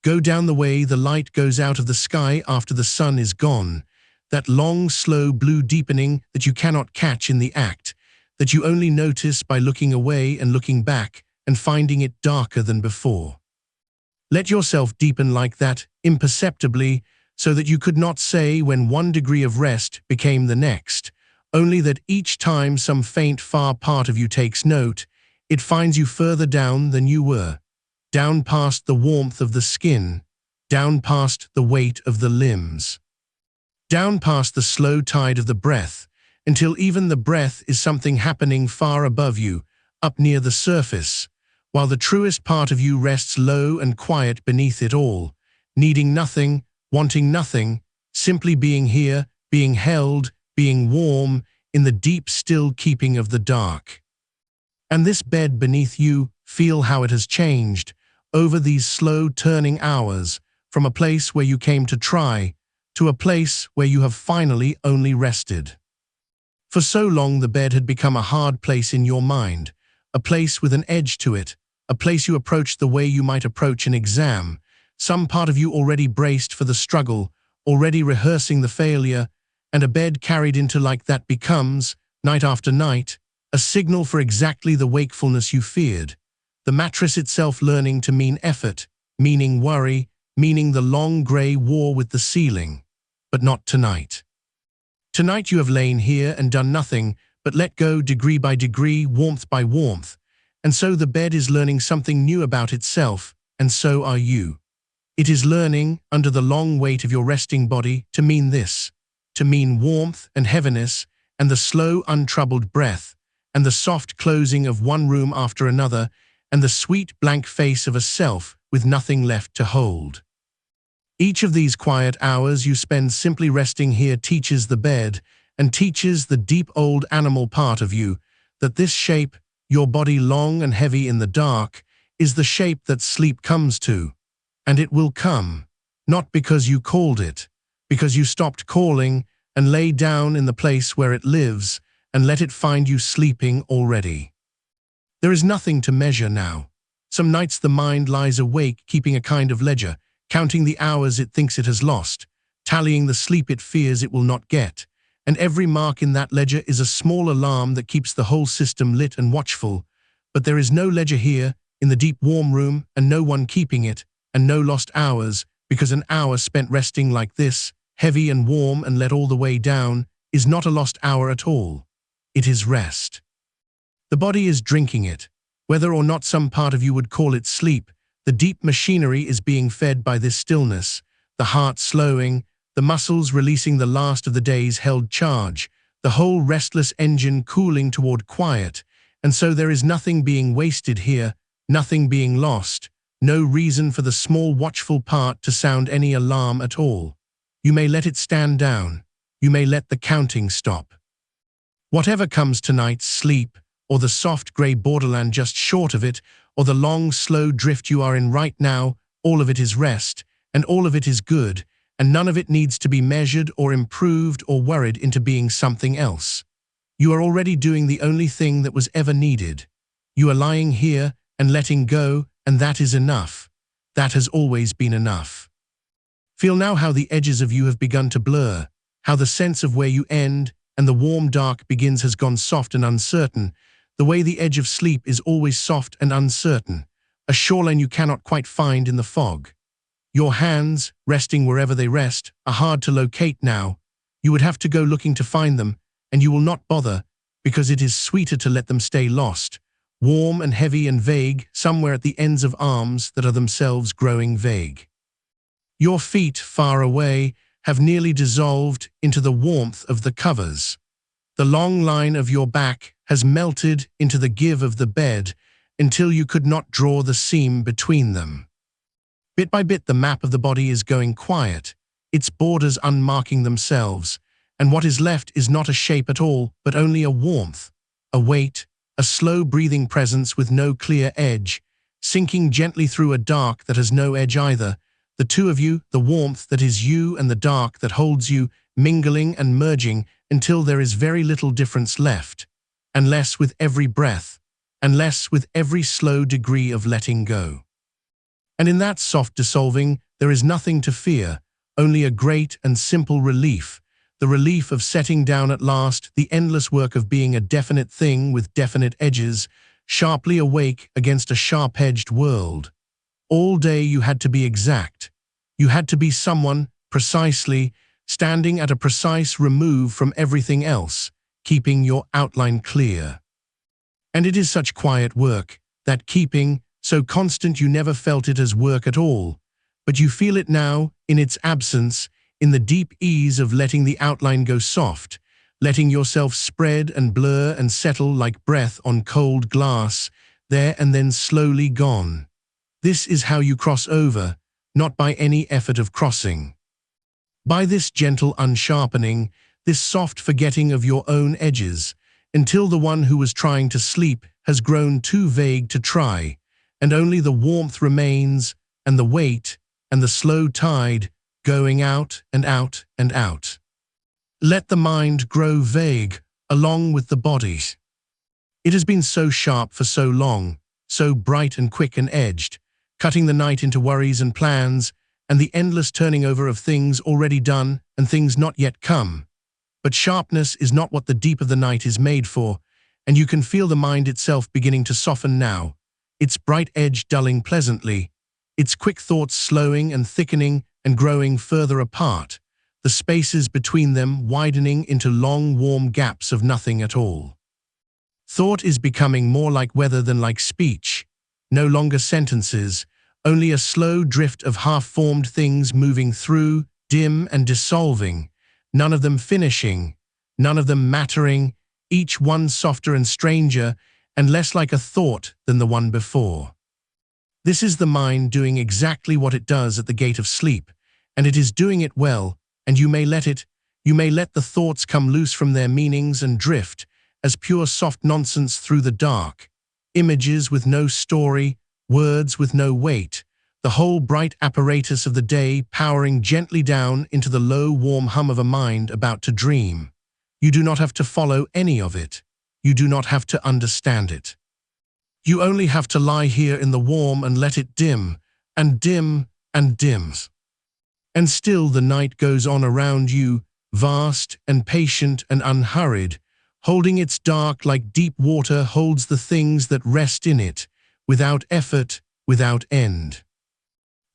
Go down the way the light goes out of the sky after the sun is gone, that long, slow blue deepening that you cannot catch in the act, that you only notice by looking away and looking back and finding it darker than before. Let yourself deepen like that, imperceptibly, so that you could not say when one degree of rest became the next, only that each time some faint far part of you takes note, it finds you further down than you were, down past the warmth of the skin, down past the weight of the limbs, down past the slow tide of the breath, until even the breath is something happening far above you, up near the surface, while the truest part of you rests low and quiet beneath it all, needing nothing, wanting nothing, simply being here, being held, being warm, in the deep still keeping of the dark. And this bed beneath you, feel how it has changed, over these slow turning hours, from a place where you came to try, to a place where you have finally only rested. For so long the bed had become a hard place in your mind, a place with an edge to it, a place you approached the way you might approach an exam, some part of you already braced for the struggle, already rehearsing the failure, and a bed carried into like that becomes, night after night, a signal for exactly the wakefulness you feared, the mattress itself learning to mean effort, meaning worry, meaning the long grey war with the ceiling. But not tonight. Tonight you have lain here and done nothing but let go degree by degree, warmth by warmth, and so the bed is learning something new about itself, and so are you. It is learning, under the long weight of your resting body, to mean this, to mean warmth and heaviness, and the slow, untroubled breath, and the soft closing of one room after another, and the sweet, blank face of a self with nothing left to hold. Each of these quiet hours you spend simply resting here teaches the bed, and teaches the deep old animal part of you, that this shape, your body long and heavy in the dark, is the shape that sleep comes to. And it will come, not because you called it, because you stopped calling and lay down in the place where it lives and let it find you sleeping already. There is nothing to measure now. Some nights the mind lies awake keeping a kind of ledger, counting the hours it thinks it has lost, tallying the sleep it fears it will not get, and every mark in that ledger is a small alarm that keeps the whole system lit and watchful. But there is no ledger here, in the deep warm room, and no one keeping it, and no lost hours, because an hour spent resting like this, heavy and warm and let all the way down, is not a lost hour at all. It is rest. The body is drinking it. Whether or not some part of you would call it sleep, the deep machinery is being fed by this stillness, the heart slowing, the muscles releasing the last of the day's held charge, the whole restless engine cooling toward quiet, and so there is nothing being wasted here, nothing being lost, no reason for the small watchful part to sound any alarm at all. You may let it stand down. You may let the counting stop. Whatever comes tonight, sleep, or the soft grey borderland just short of it, or the long, slow drift you are in right now, all of it is rest, and all of it is good, and none of it needs to be measured or improved or worried into being something else. You are already doing the only thing that was ever needed. You are lying here and letting go, and that is enough. That has always been enough. Feel now how the edges of you have begun to blur, how the sense of where you end and the warm dark begins has gone soft and uncertain, the way the edge of sleep is always soft and uncertain, a shoreline you cannot quite find in the fog. Your hands, resting wherever they rest, are hard to locate now. You would have to go looking to find them, and you will not bother, because it is sweeter to let them stay lost, warm and heavy and vague, somewhere at the ends of arms that are themselves growing vague. Your feet, far away, have nearly dissolved into the warmth of the covers. The long line of your back has melted into the give of the bed until you could not draw the seam between them. Bit by bit the map of the body is going quiet, its borders unmarking themselves, and what is left is not a shape at all, but only a warmth, a weight, a slow-breathing presence with no clear edge, sinking gently through a dark that has no edge either, the two of you, the warmth that is you and the dark that holds you, mingling and merging until there is very little difference left, and less with every breath, and less with every slow degree of letting go. And in that soft dissolving, there is nothing to fear, only a great and simple relief, the relief of setting down at last the endless work of being a definite thing with definite edges, sharply awake against a sharp-edged world. All day you had to be exact. You had to be someone, precisely, standing at a precise remove from everything else, keeping your outline clear. And it is such quiet work, that keeping, so constant you never felt it as work at all, but you feel it now, in its absence, in the deep ease of letting the outline go soft, letting yourself spread and blur and settle like breath on cold glass, there and then slowly gone. This is how you cross over, not by any effort of crossing. By this gentle unsharpening, this soft forgetting of your own edges, until the one who was trying to sleep has grown too vague to try, and only the warmth remains, and the weight, and the slow tide, going out and out and out. Let the mind grow vague, along with the body. It has been so sharp for so long, so bright and quick and edged, cutting the night into worries and plans, and the endless turning over of things already done and things not yet come. But sharpness is not what the deep of the night is made for, and you can feel the mind itself beginning to soften now, its bright edge dulling pleasantly, its quick thoughts slowing and thickening and growing further apart, the spaces between them widening into long, warm gaps of nothing at all. Thought is becoming more like weather than like speech, no longer sentences, only a slow drift of half-formed things moving through, dim and dissolving, none of them finishing, none of them mattering, each one softer and stranger, and less like a thought than the one before. This is the mind doing exactly what it does at the gate of sleep, and it is doing it well, and you may let the thoughts come loose from their meanings and drift, as pure soft nonsense through the dark, images with no story, words with no weight, the whole bright apparatus of the day powering gently down into the low, warm hum of a mind about to dream. You do not have to follow any of it. You do not have to understand it. You only have to lie here in the warm and let it dim, and dim, and dims. And still the night goes on around you, vast and patient and unhurried, holding its dark like deep water holds the things that rest in it, without effort, without end.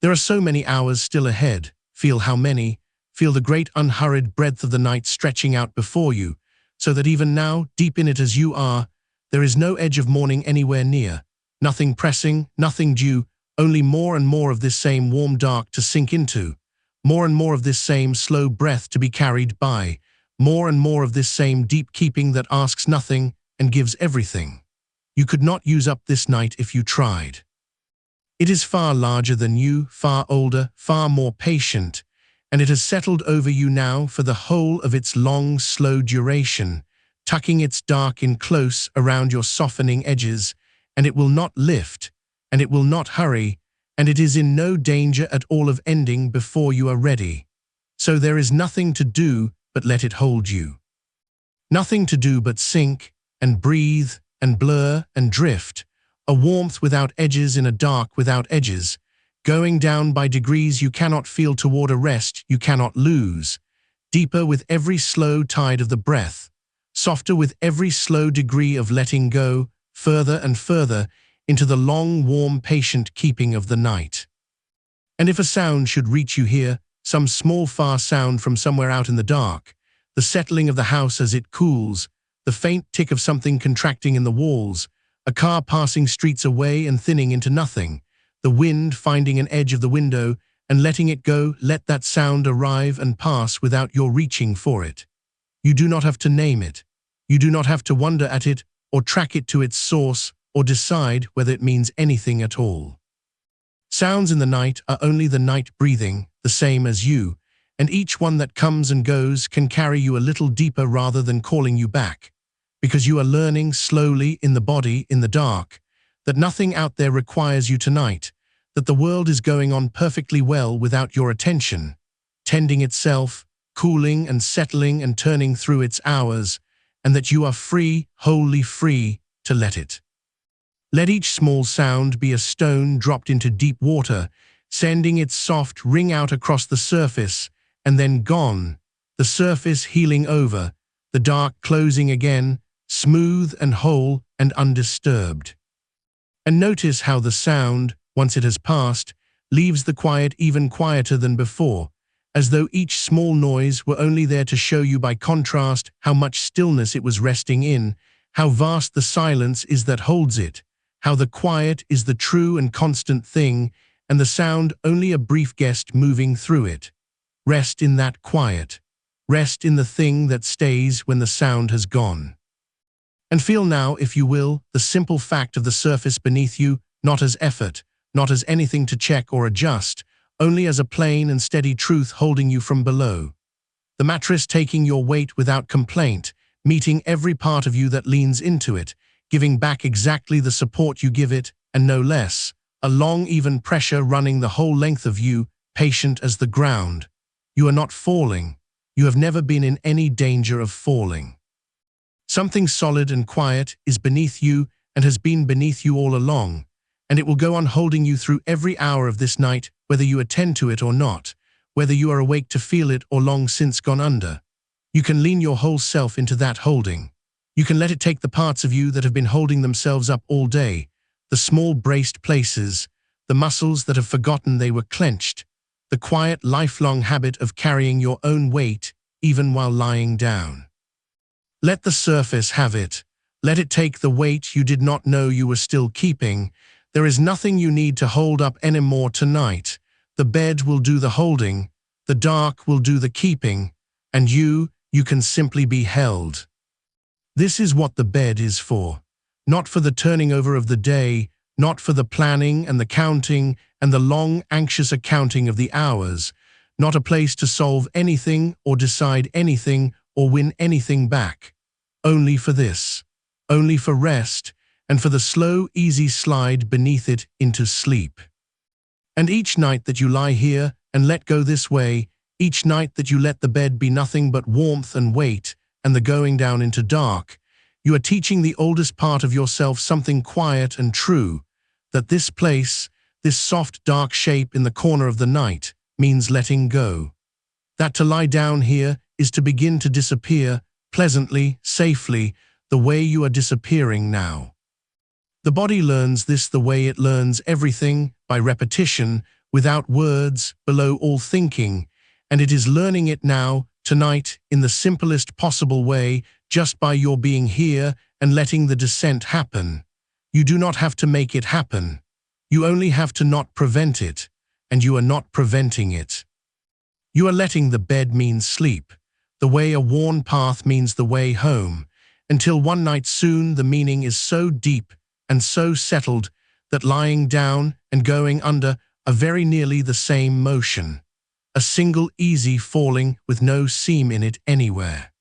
There are so many hours still ahead. Feel how many. Feel the great unhurried breadth of the night stretching out before you, so that even now, deep in it as you are, there is no edge of morning anywhere near. Nothing pressing, nothing due, only more and more of this same warm dark to sink into, more and more of this same slow breath to be carried by, more and more of this same deep keeping that asks nothing and gives everything. You could not use up this night if you tried. It is far larger than you, far older, far more patient, and it has settled over you now for the whole of its long, slow duration, tucking its dark in close around your softening edges, and it will not lift, and it will not hurry, and it is in no danger at all of ending before you are ready. So there is nothing to do but let it hold you. Nothing to do but sink, and breathe, and blur, and drift, a warmth without edges in a dark without edges, going down by degrees you cannot feel toward a rest you cannot lose, deeper with every slow tide of the breath, softer with every slow degree of letting go, further and further into the long, warm, patient keeping of the night. And if a sound should reach you here, some small far sound from somewhere out in the dark, the settling of the house as it cools, the faint tick of something contracting in the walls, a car passing streets away and thinning into nothing, the wind finding an edge of the window and letting it go, let that sound arrive and pass without your reaching for it. You do not have to name it. You do not have to wonder at it or track it to its source or decide whether it means anything at all. Sounds in the night are only the night breathing, the same as you, and each one that comes and goes can carry you a little deeper rather than calling you back, because you are learning slowly in the body, in the dark, that nothing out there requires you tonight, that the world is going on perfectly well without your attention, tending itself, cooling and settling and turning through its hours, and that you are free, wholly free, to let it. Let each small sound be a stone dropped into deep water, sending its soft ring out across the surface, and then gone, the surface healing over, the dark closing again, smooth and whole and undisturbed. And notice how the sound, once it has passed, leaves the quiet even quieter than before, as though each small noise were only there to show you by contrast how much stillness it was resting in, how vast the silence is that holds it, how the quiet is the true and constant thing, and the sound only a brief guest moving through it. Rest in that quiet. Rest in the thing that stays when the sound has gone. And feel now, if you will, the simple fact of the surface beneath you, not as effort, not as anything to check or adjust, only as a plain and steady truth holding you from below. The mattress taking your weight without complaint, meeting every part of you that leans into it, giving back exactly the support you give it, and no less, a long even pressure running the whole length of you, patient as the ground. You are not falling. You have never been in any danger of falling. Something solid and quiet is beneath you and has been beneath you all along, and it will go on holding you through every hour of this night, whether you attend to it or not, whether you are awake to feel it or long since gone under. You can lean your whole self into that holding. You can let it take the parts of you that have been holding themselves up all day, the small braced places, the muscles that have forgotten they were clenched, the quiet lifelong habit of carrying your own weight even while lying down. Let the surface have it. Let it take the weight you did not know you were still keeping. There is nothing you need to hold up anymore tonight. The bed will do the holding, the dark will do the keeping, and you can simply be held. This is what the bed is for. Not for the turning over of the day, not for the planning and the counting and the long, anxious accounting of the hours, not a place to solve anything or decide anything or win anything back. Only for this, only for rest, and for the slow, easy slide beneath it into sleep. And each night that you lie here and let go this way, each night that you let the bed be nothing but warmth and weight, and the going down into dark, you are teaching the oldest part of yourself something quiet and true, that this place, this soft dark shape in the corner of the night, means letting go. That to lie down here is to begin to disappear, pleasantly, safely, the way you are disappearing now. The body learns this the way it learns everything, by repetition, without words, below all thinking, and it is learning it now, tonight, in the simplest possible way, just by your being here and letting the descent happen. You do not have to make it happen. You only have to not prevent it, and you are not preventing it. You are letting the bed mean sleep, the way a worn path means the way home, until one night soon the meaning is so deep and so settled that lying down and going under are very nearly the same motion, a single easy falling with no seam in it anywhere.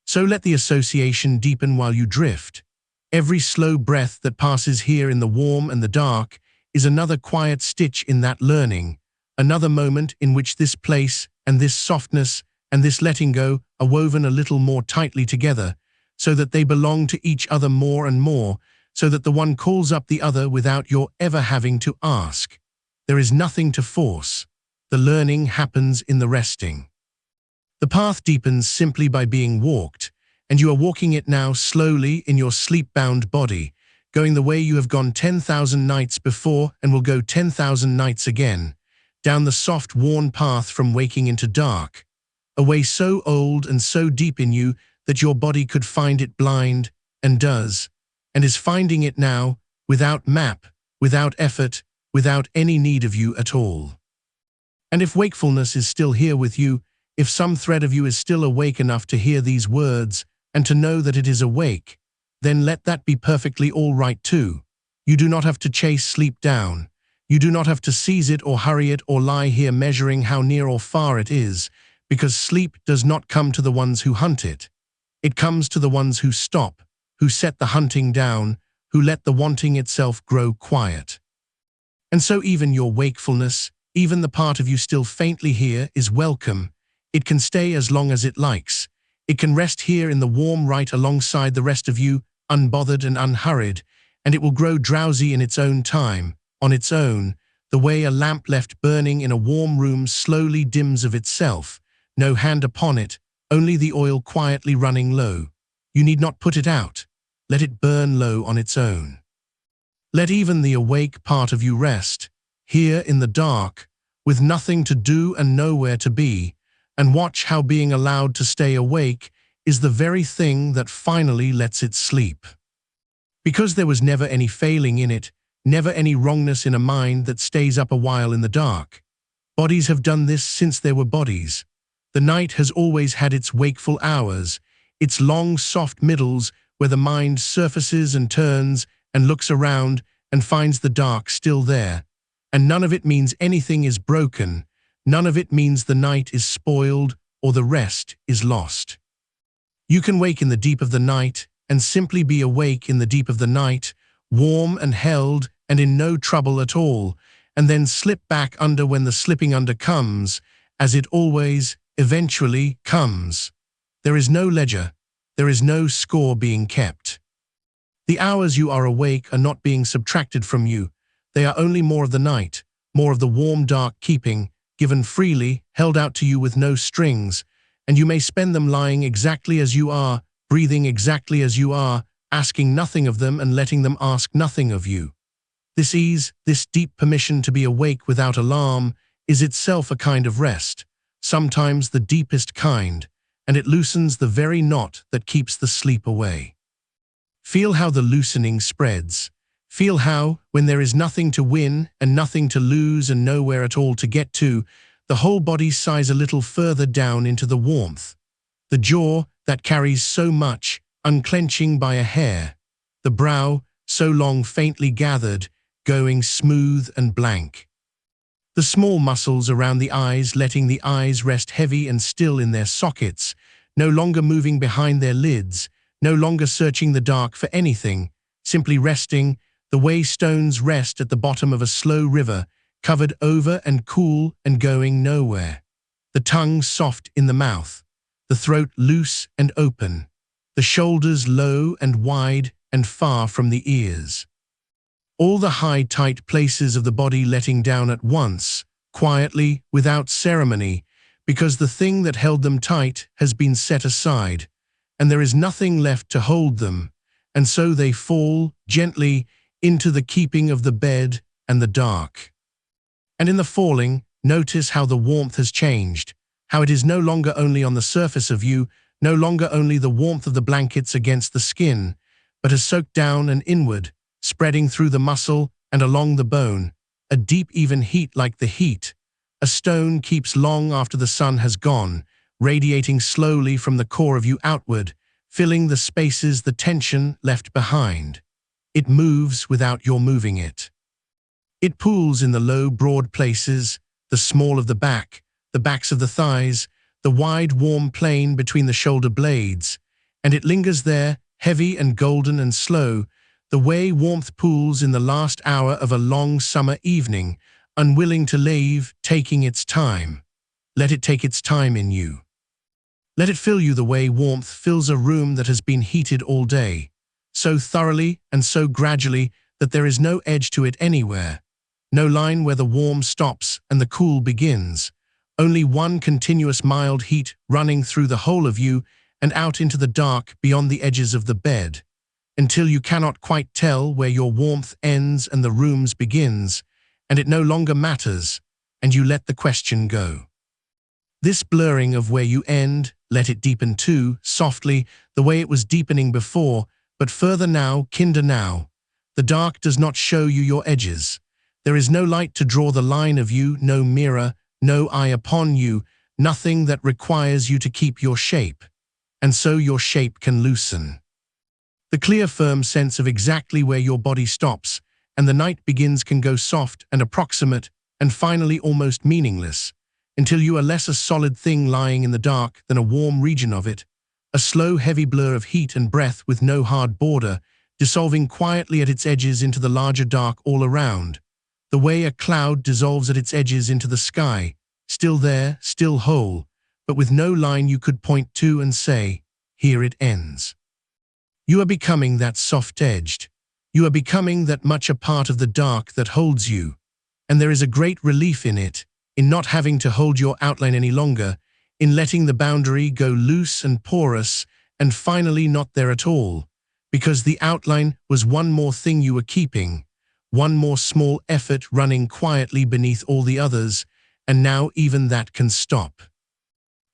So let the association deepen while you drift. Every slow breath that passes here in the warm and the dark is another quiet stitch in that learning, another moment in which this place and this softness and this letting go are woven a little more tightly together, so that they belong to each other more and more, so that the one calls up the other without your ever having to ask. There is nothing to force. The learning happens in the resting. The path deepens simply by being walked, and you are walking it now slowly in your sleep-bound body, going the way you have gone 10,000 nights before and will go 10,000 nights again, down the soft, worn path from waking into dark, a way so old and so deep in you that your body could find it blind, and does, and is finding it now, without map, without effort, without any need of you at all. And if wakefulness is still here with you, if some thread of you is still awake enough to hear these words and to know that it is awake, then let that be perfectly all right too. You do not have to chase sleep down. You do not have to seize it or hurry it or lie here measuring how near or far it is, because sleep does not come to the ones who hunt it. It comes to the ones who stop, who set the hunting down, who let the wanting itself grow quiet. And so even your wakefulness, even the part of you still faintly here, is welcome. It can stay as long as it likes. It can rest here in the warm right alongside the rest of you, unbothered and unhurried, and it will grow drowsy in its own time, on its own, the way a lamp left burning in a warm room slowly dims of itself, no hand upon it, only the oil quietly running low. You need not put it out. Let it burn low on its own. Let even the awake part of you rest, here in the dark, with nothing to do and nowhere to be, and watch how being allowed to stay awake is the very thing that finally lets it sleep. Because there was never any failing in it, never any wrongness in a mind that stays up a while in the dark. Bodies have done this since there were bodies. The night has always had its wakeful hours, its long soft middles where the mind surfaces and turns and looks around and finds the dark still there. And none of it means anything is broken, none of it means the night is spoiled or the rest is lost. You can wake in the deep of the night and simply be awake in the deep of the night, warm and held and in no trouble at all, and then slip back under when the slipping under comes, as it always, eventually, comes. There is no ledger, there is no score being kept. The hours you are awake are not being subtracted from you. They are only more of the night, more of the warm dark keeping, given freely, held out to you with no strings, and you may spend them lying exactly as you are, breathing exactly as you are, asking nothing of them and letting them ask nothing of you. This ease, this deep permission to be awake without alarm, is itself a kind of rest, sometimes the deepest kind, and it loosens the very knot that keeps the sleep away. Feel how the loosening spreads. Feel how, when there is nothing to win and nothing to lose and nowhere at all to get to, the whole body sighs a little further down into the warmth. The jaw, that carries so much, unclenching by a hair. The brow, so long faintly gathered, going smooth and blank. The small muscles around the eyes letting the eyes rest heavy and still in their sockets, no longer moving behind their lids, no longer searching the dark for anything, simply resting, the way stones rest at the bottom of a slow river, covered over and cool and going nowhere. The tongue soft in the mouth, the throat loose and open, the shoulders low and wide and far from the ears. All the high, tight places of the body letting down at once, quietly, without ceremony, because the thing that held them tight has been set aside, and there is nothing left to hold them, and so they fall gently into the keeping of the bed and the dark. And in the falling, notice how the warmth has changed, how it is no longer only on the surface of you, no longer only the warmth of the blankets against the skin, but has soaked down and inward, spreading through the muscle and along the bone, a deep even heat like the heat. A stone keeps long after the sun has gone, radiating slowly from the core of you outward, filling the spaces the tension left behind. It moves without your moving it. It pools in the low, broad places, the small of the back, the backs of the thighs, the wide, warm plain between the shoulder blades, and it lingers there, heavy and golden and slow, the way warmth pools in the last hour of a long summer evening, unwilling to leave, taking its time. Let it take its time in you. Let it fill you the way warmth fills a room that has been heated all day, so thoroughly and so gradually that there is no edge to it anywhere, no line where the warm stops and the cool begins, only one continuous mild heat running through the whole of you and out into the dark beyond the edges of the bed, until you cannot quite tell where your warmth ends and the room's begins, and it no longer matters, and you let the question go. This blurring of where you end, let it deepen too, softly, the way it was deepening before, but further now, kinder now. The dark does not show you your edges. There is no light to draw the line of you, no mirror, no eye upon you, nothing that requires you to keep your shape. And so your shape can loosen. The clear, firm sense of exactly where your body stops, and the night begins can go soft and approximate, and finally almost meaningless, until you are less a solid thing lying in the dark than a warm region of it, a slow, heavy blur of heat and breath with no hard border, dissolving quietly at its edges into the larger dark all around, the way a cloud dissolves at its edges into the sky, still there, still whole, but with no line you could point to and say, here it ends. You are becoming that soft-edged. You are becoming that much a part of the dark that holds you, and there is a great relief in it, in not having to hold your outline any longer, in letting the boundary go loose and porous, and finally not there at all, because the outline was one more thing you were keeping, one more small effort running quietly beneath all the others, and now even that can stop.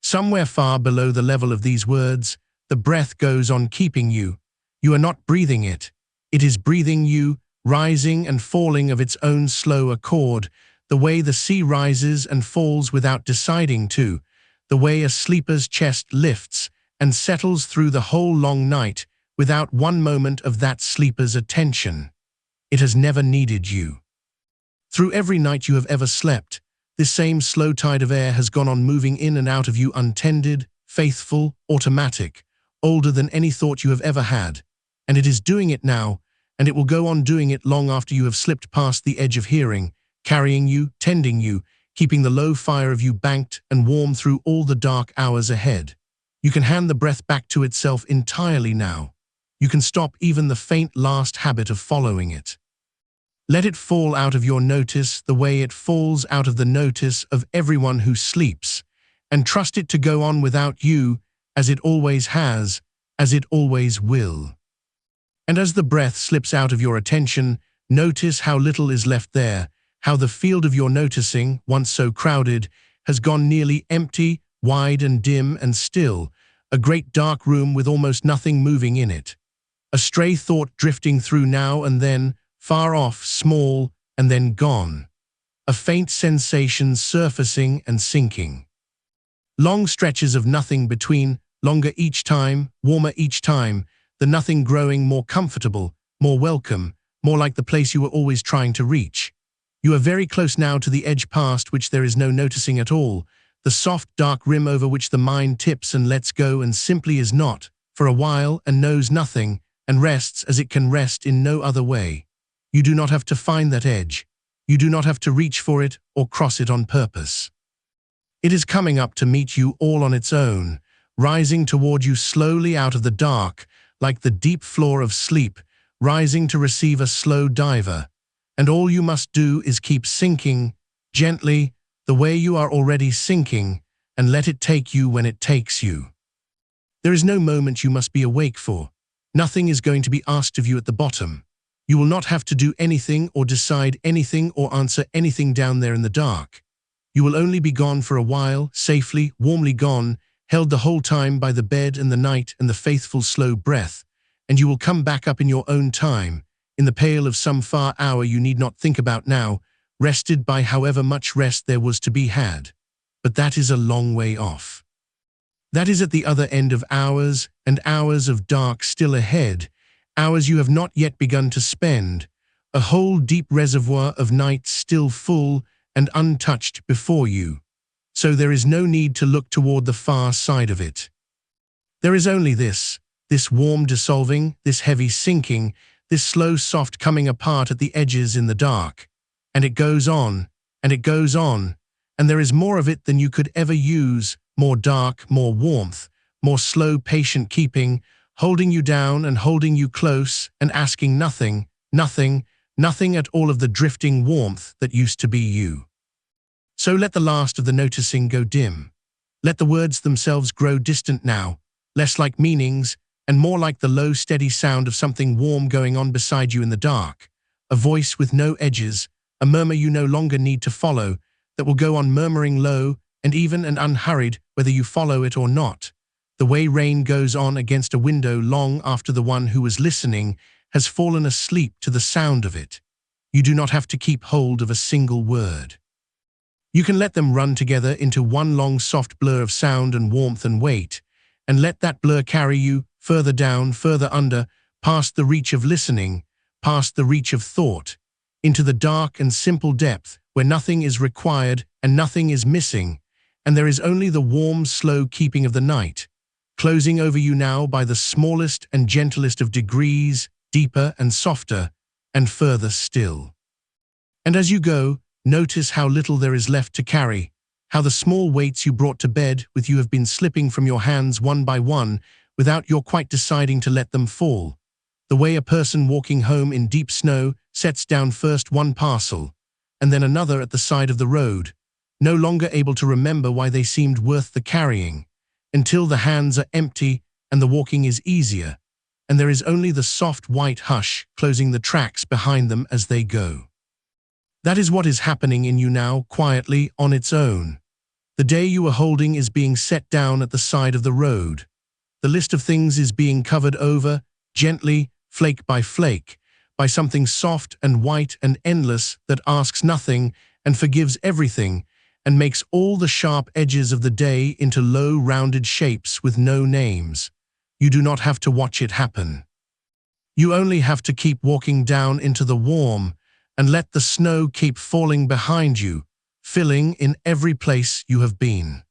Somewhere far below the level of these words, the breath goes on keeping you. You are not breathing it. It is breathing you, rising and falling of its own slow accord, the way the sea rises and falls without deciding to, the way a sleeper's chest lifts and settles through the whole long night without one moment of that sleeper's attention. It has never needed you. Through every night you have ever slept, this same slow tide of air has gone on moving in and out of you untended, faithful, automatic, older than any thought you have ever had, and it is doing it now, and it will go on doing it long after you have slipped past the edge of hearing, carrying you, tending you, keeping the low fire of you banked and warm through all the dark hours ahead. You can hand the breath back to itself entirely now. You can stop even the faint last habit of following it. Let it fall out of your notice the way it falls out of the notice of everyone who sleeps, and trust it to go on without you, as it always has, as it always will. And as the breath slips out of your attention, notice how little is left there, how the field of your noticing, once so crowded, has gone nearly empty, wide and dim and still, a great dark room with almost nothing moving in it. A stray thought drifting through now and then, far off, small, and then gone. A faint sensation surfacing and sinking. Long stretches of nothing between, longer each time, warmer each time, the nothing growing more comfortable, more welcome, more like the place you were always trying to reach. You are very close now to the edge past which there is no noticing at all, the soft dark rim over which the mind tips and lets go and simply is not, for a while, and knows nothing, and rests as it can rest in no other way. You do not have to find that edge. You do not have to reach for it or cross it on purpose. It is coming up to meet you all on its own, rising toward you slowly out of the dark, like the deep floor of sleep, rising to receive a slow diver. And all you must do is keep sinking, gently, the way you are already sinking, and let it take you when it takes you. There is no moment you must be awake for. Nothing is going to be asked of you at the bottom. You will not have to do anything or decide anything or answer anything down there in the dark. You will only be gone for a while, safely, warmly gone, held the whole time by the bed and the night and the faithful slow breath, and you will come back up in your own time, in the pale of some far hour you need not think about now, rested by however much rest there was to be had. But that is a long way off. That is at the other end of hours and hours of dark still ahead, hours you have not yet begun to spend, a whole deep reservoir of night still full and untouched before you. So there is no need to look toward the far side of it. There is only this warm dissolving, this heavy sinking, this slow soft coming apart at the edges in the dark. And it goes on, and it goes on, and there is more of it than you could ever use, more dark, more warmth, more slow patient keeping, holding you down and holding you close and asking nothing at all of the drifting warmth that used to be you. So let the last of the noticing go dim. Let the words themselves grow distant now, less like meanings and more like the low steady sound of something warm going on beside you in the dark, a voice with no edges, a murmur you no longer need to follow, that will go on murmuring low and even and unhurried whether you follow it or not, the way rain goes on against a window long after the one who was listening has fallen asleep to the sound of it. You do not have to keep hold of a single word. You can let them run together into one long soft blur of sound and warmth and weight, and let that blur carry you further down, further under, past the reach of listening, past the reach of thought, into the dark and simple depth where nothing is required and nothing is missing, and there is only the warm, slow keeping of the night, closing over you now by the smallest and gentlest of degrees, deeper and softer, and further still. And as you go, notice how little there is left to carry, how the small weights you brought to bed with you have been slipping from your hands one by one without your quite deciding to let them fall. The way a person walking home in deep snow sets down first one parcel, and then another at the side of the road, no longer able to remember why they seemed worth the carrying, until the hands are empty and the walking is easier, and there is only the soft white hush closing the tracks behind them as they go. That is what is happening in you now, quietly, on its own. The day you are holding is being set down at the side of the road. The list of things is being covered over, gently, flake by flake, by something soft and white and endless that asks nothing and forgives everything, and makes all the sharp edges of the day into low, rounded shapes with no names. You do not have to watch it happen. You only have to keep walking down into the warm and let the snow keep falling behind you, filling in every place you have been.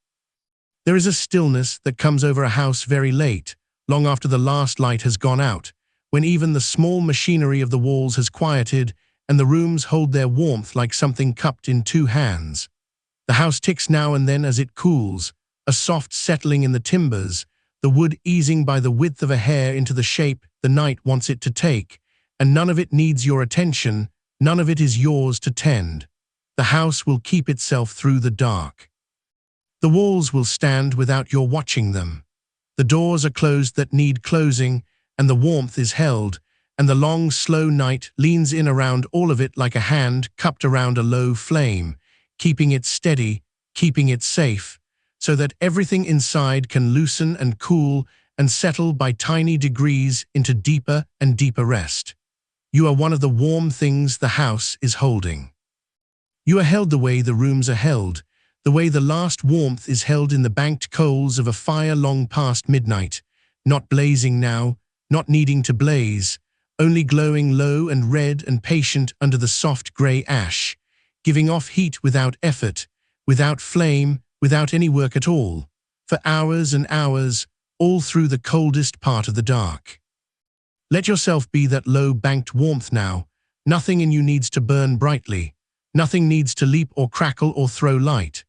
There is a stillness that comes over a house very late, long after the last light has gone out, when even the small machinery of the walls has quieted and the rooms hold their warmth like something cupped in two hands. The house ticks now and then as it cools, a soft settling in the timbers, the wood easing by the width of a hair into the shape the night wants it to take, and none of it needs your attention, none of it is yours to tend. The house will keep itself through the dark. The walls will stand without your watching them. The doors are closed that need closing, and the warmth is held, and the long, slow night leans in around all of it like a hand cupped around a low flame, keeping it steady, keeping it safe, so that everything inside can loosen and cool and settle by tiny degrees into deeper and deeper rest. You are one of the warm things the house is holding. You are held the way the rooms are held, the way the last warmth is held in the banked coals of a fire long past midnight, not blazing now, not needing to blaze, only glowing low and red and patient under the soft grey ash, giving off heat without effort, without flame, without any work at all, for hours and hours, all through the coldest part of the dark. Let yourself be that low banked warmth now. Nothing in you needs to burn brightly. Nothing needs to leap or crackle or throw light.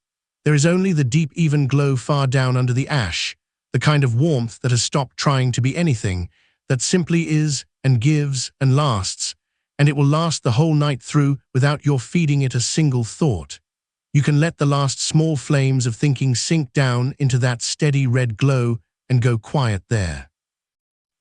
There is only the deep even glow far down under the ash, the kind of warmth that has stopped trying to be anything, that simply is and gives and lasts, and it will last the whole night through without your feeding it a single thought. You can let the last small flames of thinking sink down into that steady red glow and go quiet there.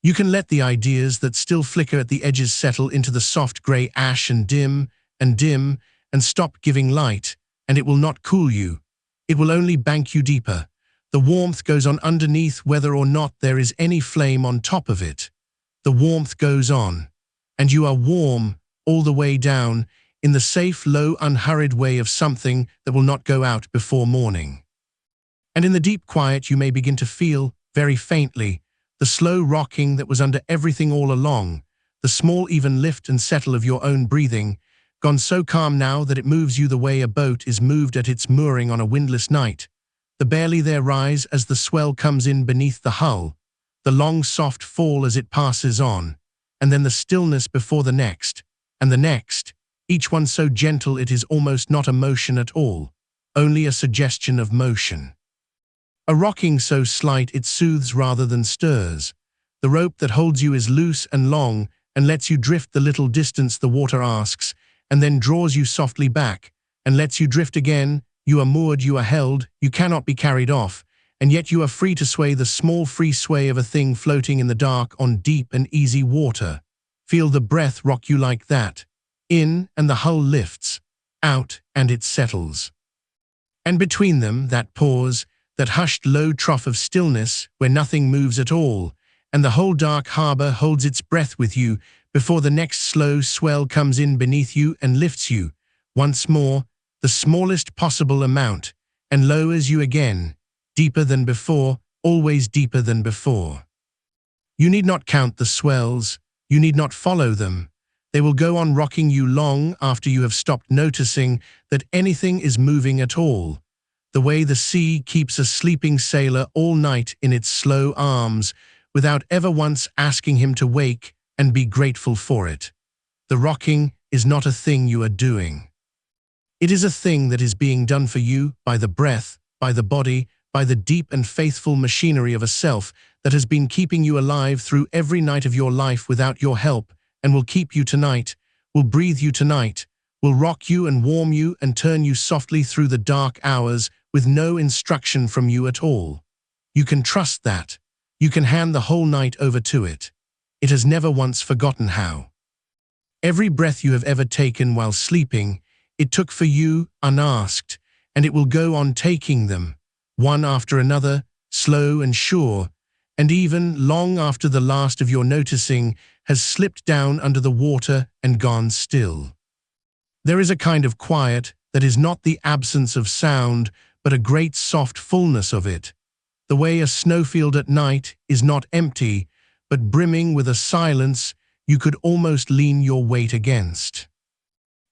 You can let the ideas that still flicker at the edges settle into the soft grey ash and dim and stop giving light, and it will not cool you. It will only bank you deeper. The warmth goes on underneath whether or not there is any flame on top of it. The warmth goes on, and you are warm all the way down in the safe, low, unhurried way of something that will not go out before morning. And in the deep quiet you may begin to feel, very faintly, the slow rocking that was under everything all along, the small even lift and settle of your own breathing, gone so calm now that it moves you the way a boat is moved at its mooring on a windless night. The barely there rise as the swell comes in beneath the hull, the long soft fall as it passes on, and then the stillness before the next, and the next, each one so gentle it is almost not a motion at all, only a suggestion of motion. A rocking so slight it soothes rather than stirs. The rope that holds you is loose and long and lets you drift the little distance the water asks, and then draws you softly back and lets you drift again. You are moored, you are held, you cannot be carried off, and yet you are free to sway, the small free sway of a thing floating in the dark on deep and easy water. Feel the breath rock you like that. In, and the hull lifts. Out, and it settles. And between them, that pause, that hushed low trough of stillness where nothing moves at all, and the whole dark harbour holds its breath with you before the next slow swell comes in beneath you and lifts you, once more, the smallest possible amount, and lowers you again, deeper than before, always deeper than before. You need not count the swells, you need not follow them. They will go on rocking you long after you have stopped noticing that anything is moving at all. The way the sea keeps a sleeping sailor all night in its slow arms, without ever once asking him to wake and be grateful for it. The rocking is not a thing you are doing. It is a thing that is being done for you by the breath, by the body, by the deep and faithful machinery of a self that has been keeping you alive through every night of your life without your help, and will keep you tonight, will breathe you tonight, will rock you and warm you and turn you softly through the dark hours with no instruction from you at all. You can trust that. You can hand the whole night over to it. It has never once forgotten how. Every breath you have ever taken while sleeping, it took for you unasked, and it will go on taking them, one after another, slow and sure, and even long after the last of your noticing has slipped down under the water and gone still. There is a kind of quiet that is not the absence of sound, but a great soft fullness of it. The way a snowfield at night is not empty, but brimming with a silence you could almost lean your weight against.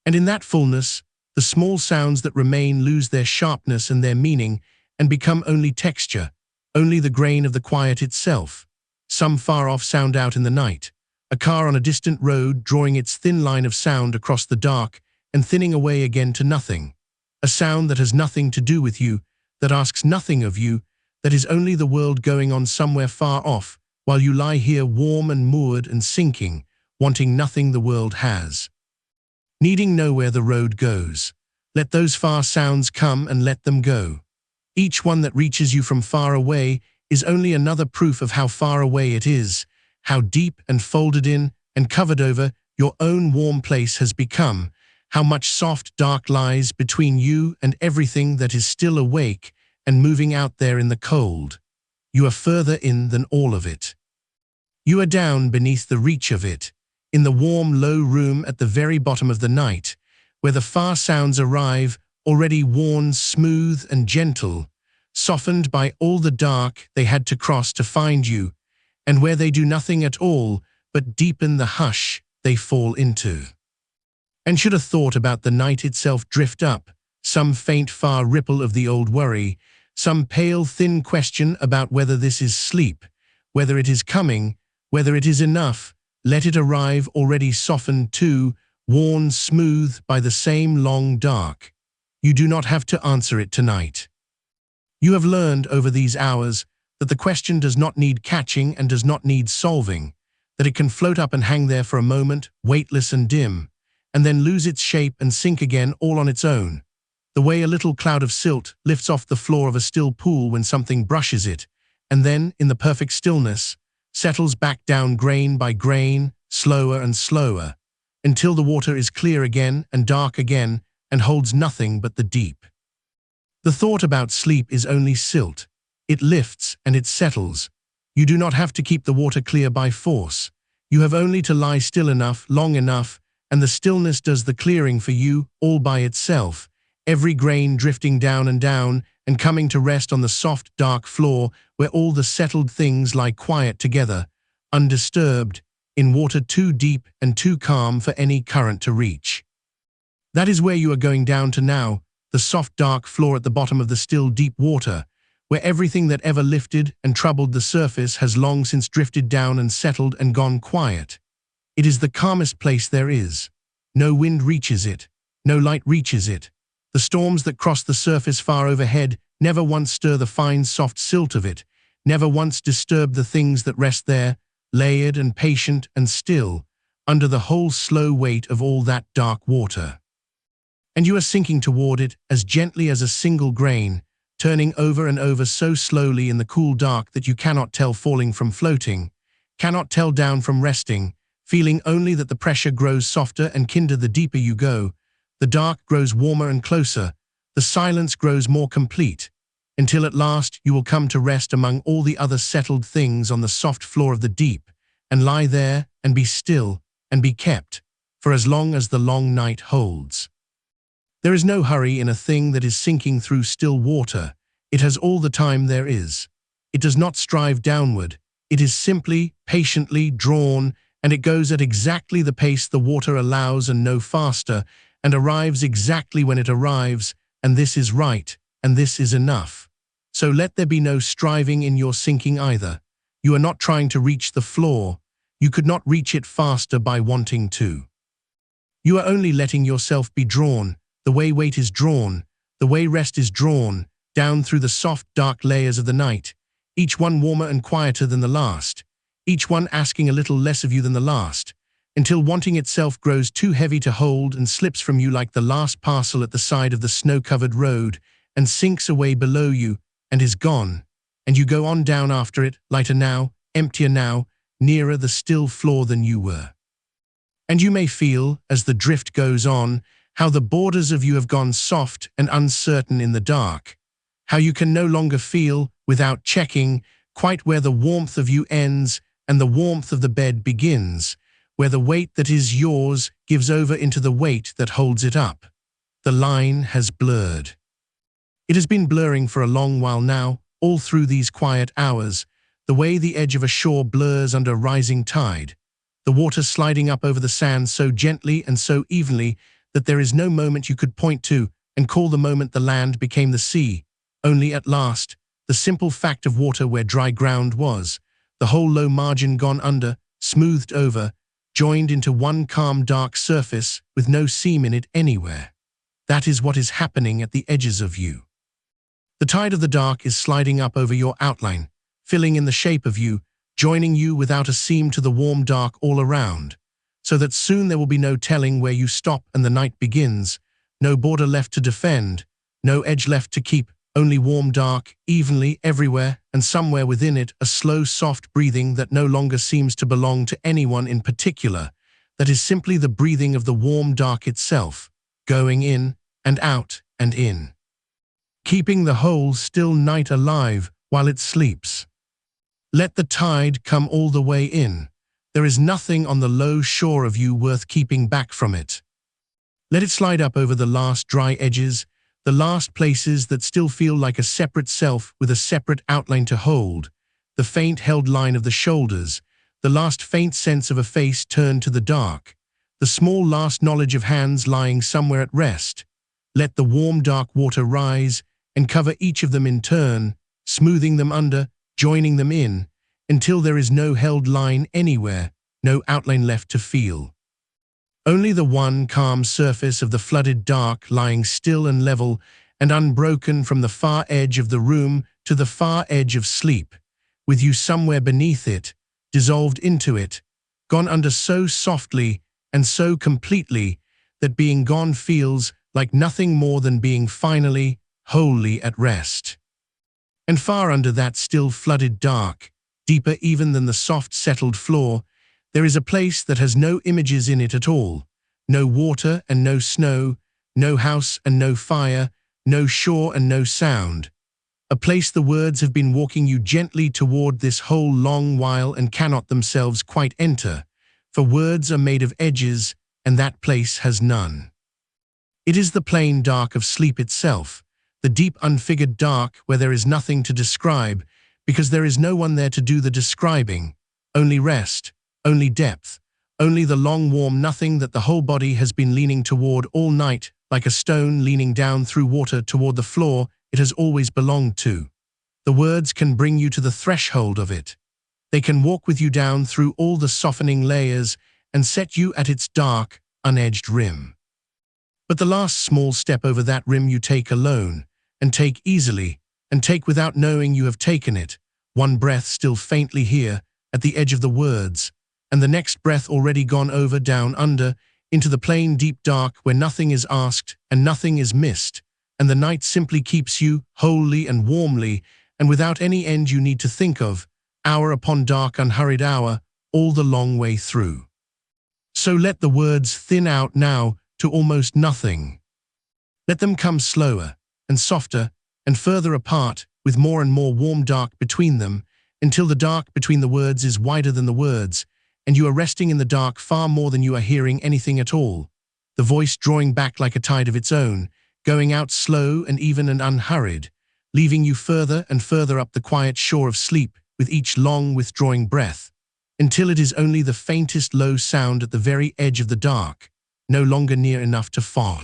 And in that fullness, the small sounds that remain lose their sharpness and their meaning and become only texture, only the grain of the quiet itself. Some far-off sound out in the night, a car on a distant road drawing its thin line of sound across the dark and thinning away again to nothing. A sound that has nothing to do with you, that asks nothing of you, that is only the world going on somewhere far off, while you lie here warm and moored and sinking, wanting nothing the world has. Needing nowhere the road goes. Let those far sounds come and let them go. Each one that reaches you from far away is only another proof of how far away it is, how deep and folded in and covered over your own warm place has become, how much soft dark lies between you and everything that is still awake and moving out there in the cold. You are further in than all of it. You are down beneath the reach of it, in the warm, low room at the very bottom of the night, where the far sounds arrive, already worn smooth and gentle, softened by all the dark they had to cross to find you, and where they do nothing at all but deepen the hush they fall into. And should a thought about the night itself drift up, some faint far ripple of the old worry, some pale thin question about whether this is sleep, whether it is coming, whether it is enough, let it arrive already softened too, worn smooth by the same long dark. You do not have to answer it tonight. You have learned over these hours that the question does not need catching and does not need solving, that it can float up and hang there for a moment, weightless and dim, and then lose its shape and sink again all on its own. the way a little cloud of silt lifts off the floor of a still pool when something brushes it, and then, in the perfect stillness, settles back down grain by grain, slower and slower, until the water is clear again and dark again and holds nothing but the deep. The thought about sleep is only silt. It lifts and it settles. You do not have to keep the water clear by force. You have only to lie still enough, long enough, and the stillness does the clearing for you all by itself, every grain drifting down and coming to rest on the soft, dark floor where all the settled things lie quiet together, undisturbed, in water too deep and too calm for any current to reach. That is where you are going down to now, the soft, dark floor at the bottom of the still, deep water, where everything that ever lifted and troubled the surface has long since drifted down and settled and gone quiet. It is the calmest place there is. No wind reaches it. No light reaches it. The storms that cross the surface far overhead never once stir the fine, soft silt of it, never once disturb the things that rest there, layered and patient and still, under the whole slow weight of all that dark water. And you are sinking toward it as gently as a single grain, turning over and over so slowly in the cool dark that you cannot tell falling from floating, cannot tell down from resting, feeling only that the pressure grows softer and kinder the deeper you go, the dark grows warmer and closer, the silence grows more complete, until at last you will come to rest among all the other settled things on the soft floor of the deep, and lie there and be still and be kept, for as long as the long night holds. There is no hurry in a thing that is sinking through still water. It has all the time there is. It does not strive downward. It is simply, patiently drawn, and it goes at exactly the pace the water allows and no faster, and arrives exactly when it arrives, and this is right, and this is enough. So let there be no striving in your sinking either. You are not trying to reach the floor. You could not reach it faster by wanting to. You are only letting yourself be drawn, the way weight is drawn, the way rest is drawn, down through the soft, dark layers of the night, each one warmer and quieter than the last, each one asking a little less of you than the last, until wanting itself grows too heavy to hold and slips from you like the last parcel at the side of the snow-covered road, and sinks away below you, and is gone, and you go on down after it, lighter now, emptier now, nearer the still floor than you were. And you may feel, as the drift goes on, how the borders of you have gone soft and uncertain in the dark, how you can no longer feel, without checking, quite where the warmth of you ends and the warmth of the bed begins, where the weight that is yours gives over into the weight that holds it up. The line has blurred. It has been blurring for a long while now, all through these quiet hours, the way the edge of a shore blurs under rising tide, the water sliding up over the sand so gently and so evenly that there is no moment you could point to and call the moment the land became the sea, only at last, the simple fact of water where dry ground was, the whole low margin gone under, smoothed over, joined into one calm dark surface with no seam in it anywhere. That is what is happening at the edges of you. The tide of the dark is sliding up over your outline, filling in the shape of you, joining you without a seam to the warm dark all around, so that soon there will be no telling where you stop and the night begins, no border left to defend, no edge left to keep, only warm dark, evenly everywhere, and somewhere within it a slow, soft breathing that no longer seems to belong to anyone in particular, that is simply the breathing of the warm dark itself, going in and out and in, keeping the whole still night alive while it sleeps. Let the tide come all the way in. There is nothing on the low shore of you worth keeping back from it. Let it slide up over the last dry edges, the last places that still feel like a separate self with a separate outline to hold, the faint held line of the shoulders, the last faint sense of a face turned to the dark, the small last knowledge of hands lying somewhere at rest. Let the warm dark water rise and cover each of them in turn, smoothing them under, joining them in, until there is no held line anywhere, no outline left to feel. Only the one calm surface of the flooded dark lying still and level and unbroken from the far edge of the room to the far edge of sleep, with you somewhere beneath it, dissolved into it, gone under so softly and so completely that being gone feels like nothing more than being finally, wholly at rest. And far under that still flooded dark, deeper even than the soft settled floor, there is a place that has no images in it at all, no water and no snow, no house and no fire, no shore and no sound. A place the words have been walking you gently toward this whole long while and cannot themselves quite enter, for words are made of edges, and that place has none. It is the plain dark of sleep itself, the deep unfigured dark where there is nothing to describe, because there is no one there to do the describing, only rest, only depth, only the long warm nothing that the whole body has been leaning toward all night, like a stone leaning down through water toward the floor it has always belonged to. The words can bring you to the threshold of it. They can walk with you down through all the softening layers and set you at its dark, unedged rim. But the last small step over that rim you take alone, and take easily, and take without knowing you have taken it, one breath still faintly here, at the edge of the words, and the next breath already gone over down under, into the plain deep dark where nothing is asked and nothing is missed, and the night simply keeps you, wholly and warmly, and without any end you need to think of, hour upon dark unhurried hour, all the long way through. So let the words thin out now to almost nothing. Let them come slower, and softer, and further apart, with more and more warm dark between them, until the dark between the words is wider than the words, and you are resting in the dark far more than you are hearing anything at all, the voice drawing back like a tide of its own, going out slow and even and unhurried, leaving you further and further up the quiet shore of sleep with each long withdrawing breath, until it is only the faintest low sound at the very edge of the dark, no longer near enough to fall.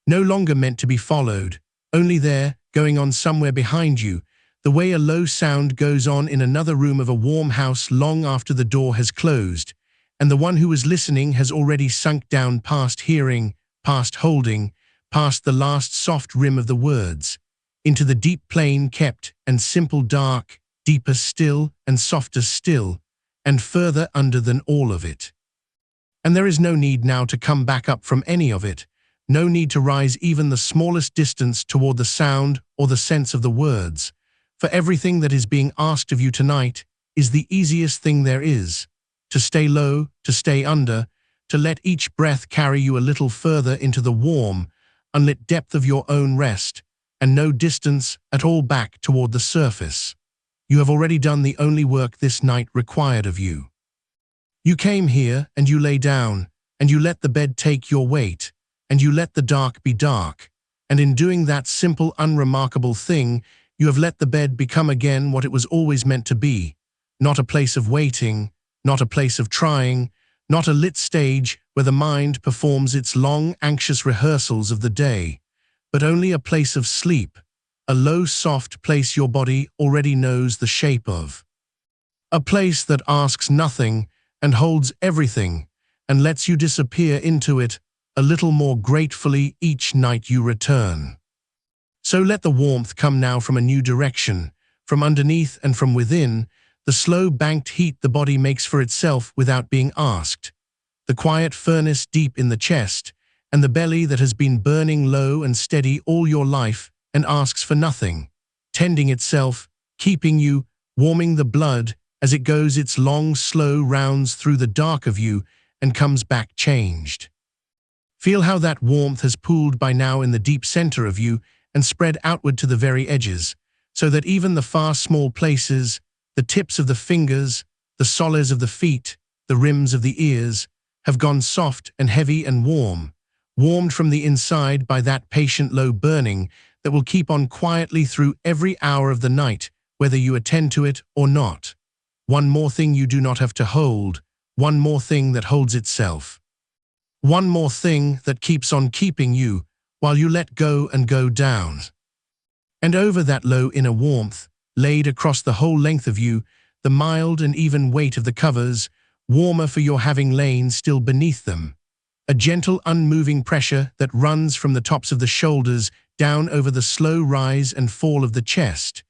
No longer meant to be followed, only there, going on somewhere behind you, the way a low sound goes on in another room of a warm house long after the door has closed, and the one who was listening has already sunk down past hearing, past holding, past the last soft rim of the words, into the deep plain kept and simple dark, deeper still and softer still, and further under than all of it. And there is no need now to come back up from any of it, no need to rise even the smallest distance toward the sound or the sense of the words, for everything that is being asked of you tonight is the easiest thing there is, to stay low, to stay under, to let each breath carry you a little further into the warm, unlit depth of your own rest, and no distance at all back toward the surface. You have already done the only work this night required of you. You came here, and you lay down, and you let the bed take your weight, and you let the dark be dark, and in doing that simple, unremarkable thing, you have let the bed become again what it was always meant to be, not a place of waiting, not a place of trying, not a lit stage where the mind performs its long, anxious rehearsals of the day, but only a place of sleep, a low, soft place your body already knows the shape of. A place that asks nothing and holds everything and lets you disappear into it a little more gratefully each night you return. So let the warmth come now from a new direction, from underneath and from within, the slow banked heat the body makes for itself without being asked, the quiet furnace deep in the chest, and the belly that has been burning low and steady all your life and asks for nothing, tending itself, keeping you, warming the blood as it goes its long, slow rounds through the dark of you and comes back changed. Feel how that warmth has pooled by now in the deep center of you and spread outward to the very edges, so that even the far small places, the tips of the fingers, the soles of the feet, the rims of the ears, have gone soft and heavy and warm, warmed from the inside by that patient low burning that will keep on quietly through every hour of the night, whether you attend to it or not. One more thing you do not have to hold, one more thing that holds itself. One more thing that keeps on keeping you while you let go and go down. And over that low inner warmth, laid across the whole length of you, the mild and even weight of the covers, warmer for your having lain still beneath them. A gentle unmoving pressure that runs from the tops of the shoulders down over the slow rise and fall of the chest,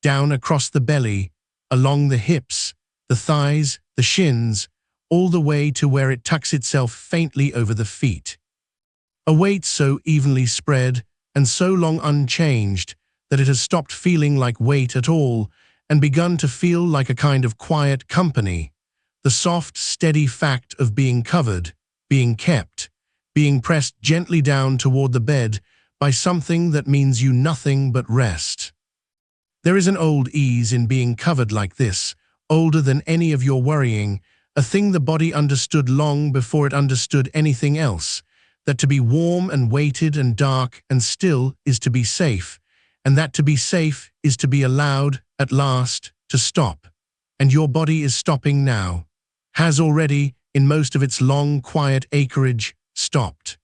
down across the belly, along the hips, the thighs, the shins, all the way to where it tucks itself faintly over the feet. A weight so evenly spread and so long unchanged that it has stopped feeling like weight at all and begun to feel like a kind of quiet company. The soft, steady fact of being covered, being kept, being pressed gently down toward the bed by something that means you nothing but rest. There is an old ease in being covered like this, older than any of your worrying, a thing the body understood long before it understood anything else, that to be warm and weighted and dark and still is to be safe, and that to be safe is to be allowed, at last, to stop. And your body is stopping now, has already, in most of its long, quiet acreage, stopped.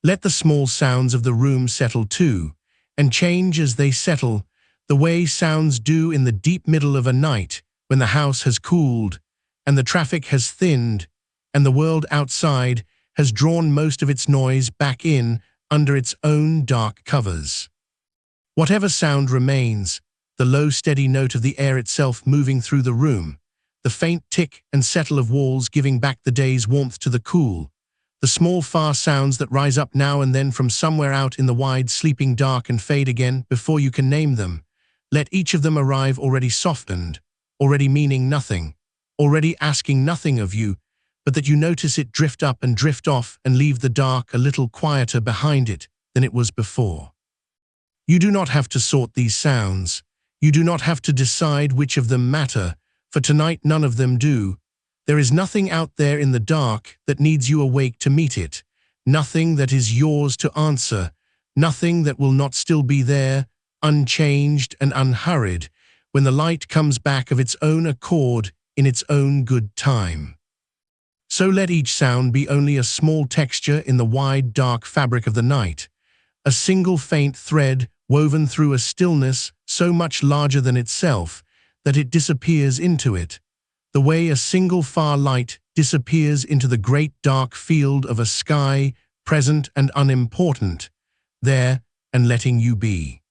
Let the small sounds of the room settle too, and change as they settle, the way sounds do in the deep middle of a night when the house has cooled, and the traffic has thinned, and the world outside has drawn most of its noise back in under its own dark covers. Whatever sound remains, the low steady note of the air itself moving through the room, the faint tick and settle of walls giving back the day's warmth to the cool, the small far sounds that rise up now and then from somewhere out in the wide sleeping dark and fade again before you can name them, let each of them arrive already softened, already meaning nothing, already asking nothing of you, but that you notice it drift up and drift off and leave the dark a little quieter behind it than it was before. You do not have to sort these sounds. You do not have to decide which of them matter, for tonight none of them do. There is nothing out there in the dark that needs you awake to meet it, nothing that is yours to answer, nothing that will not still be there, unchanged and unhurried, when the light comes back of its own accord in its own good time. So let each sound be only a small texture in the wide dark fabric of the night, a single faint thread woven through a stillness so much larger than itself that it disappears into it, the way a single far light disappears into the great dark field of a sky, present and unimportant, there and letting you be.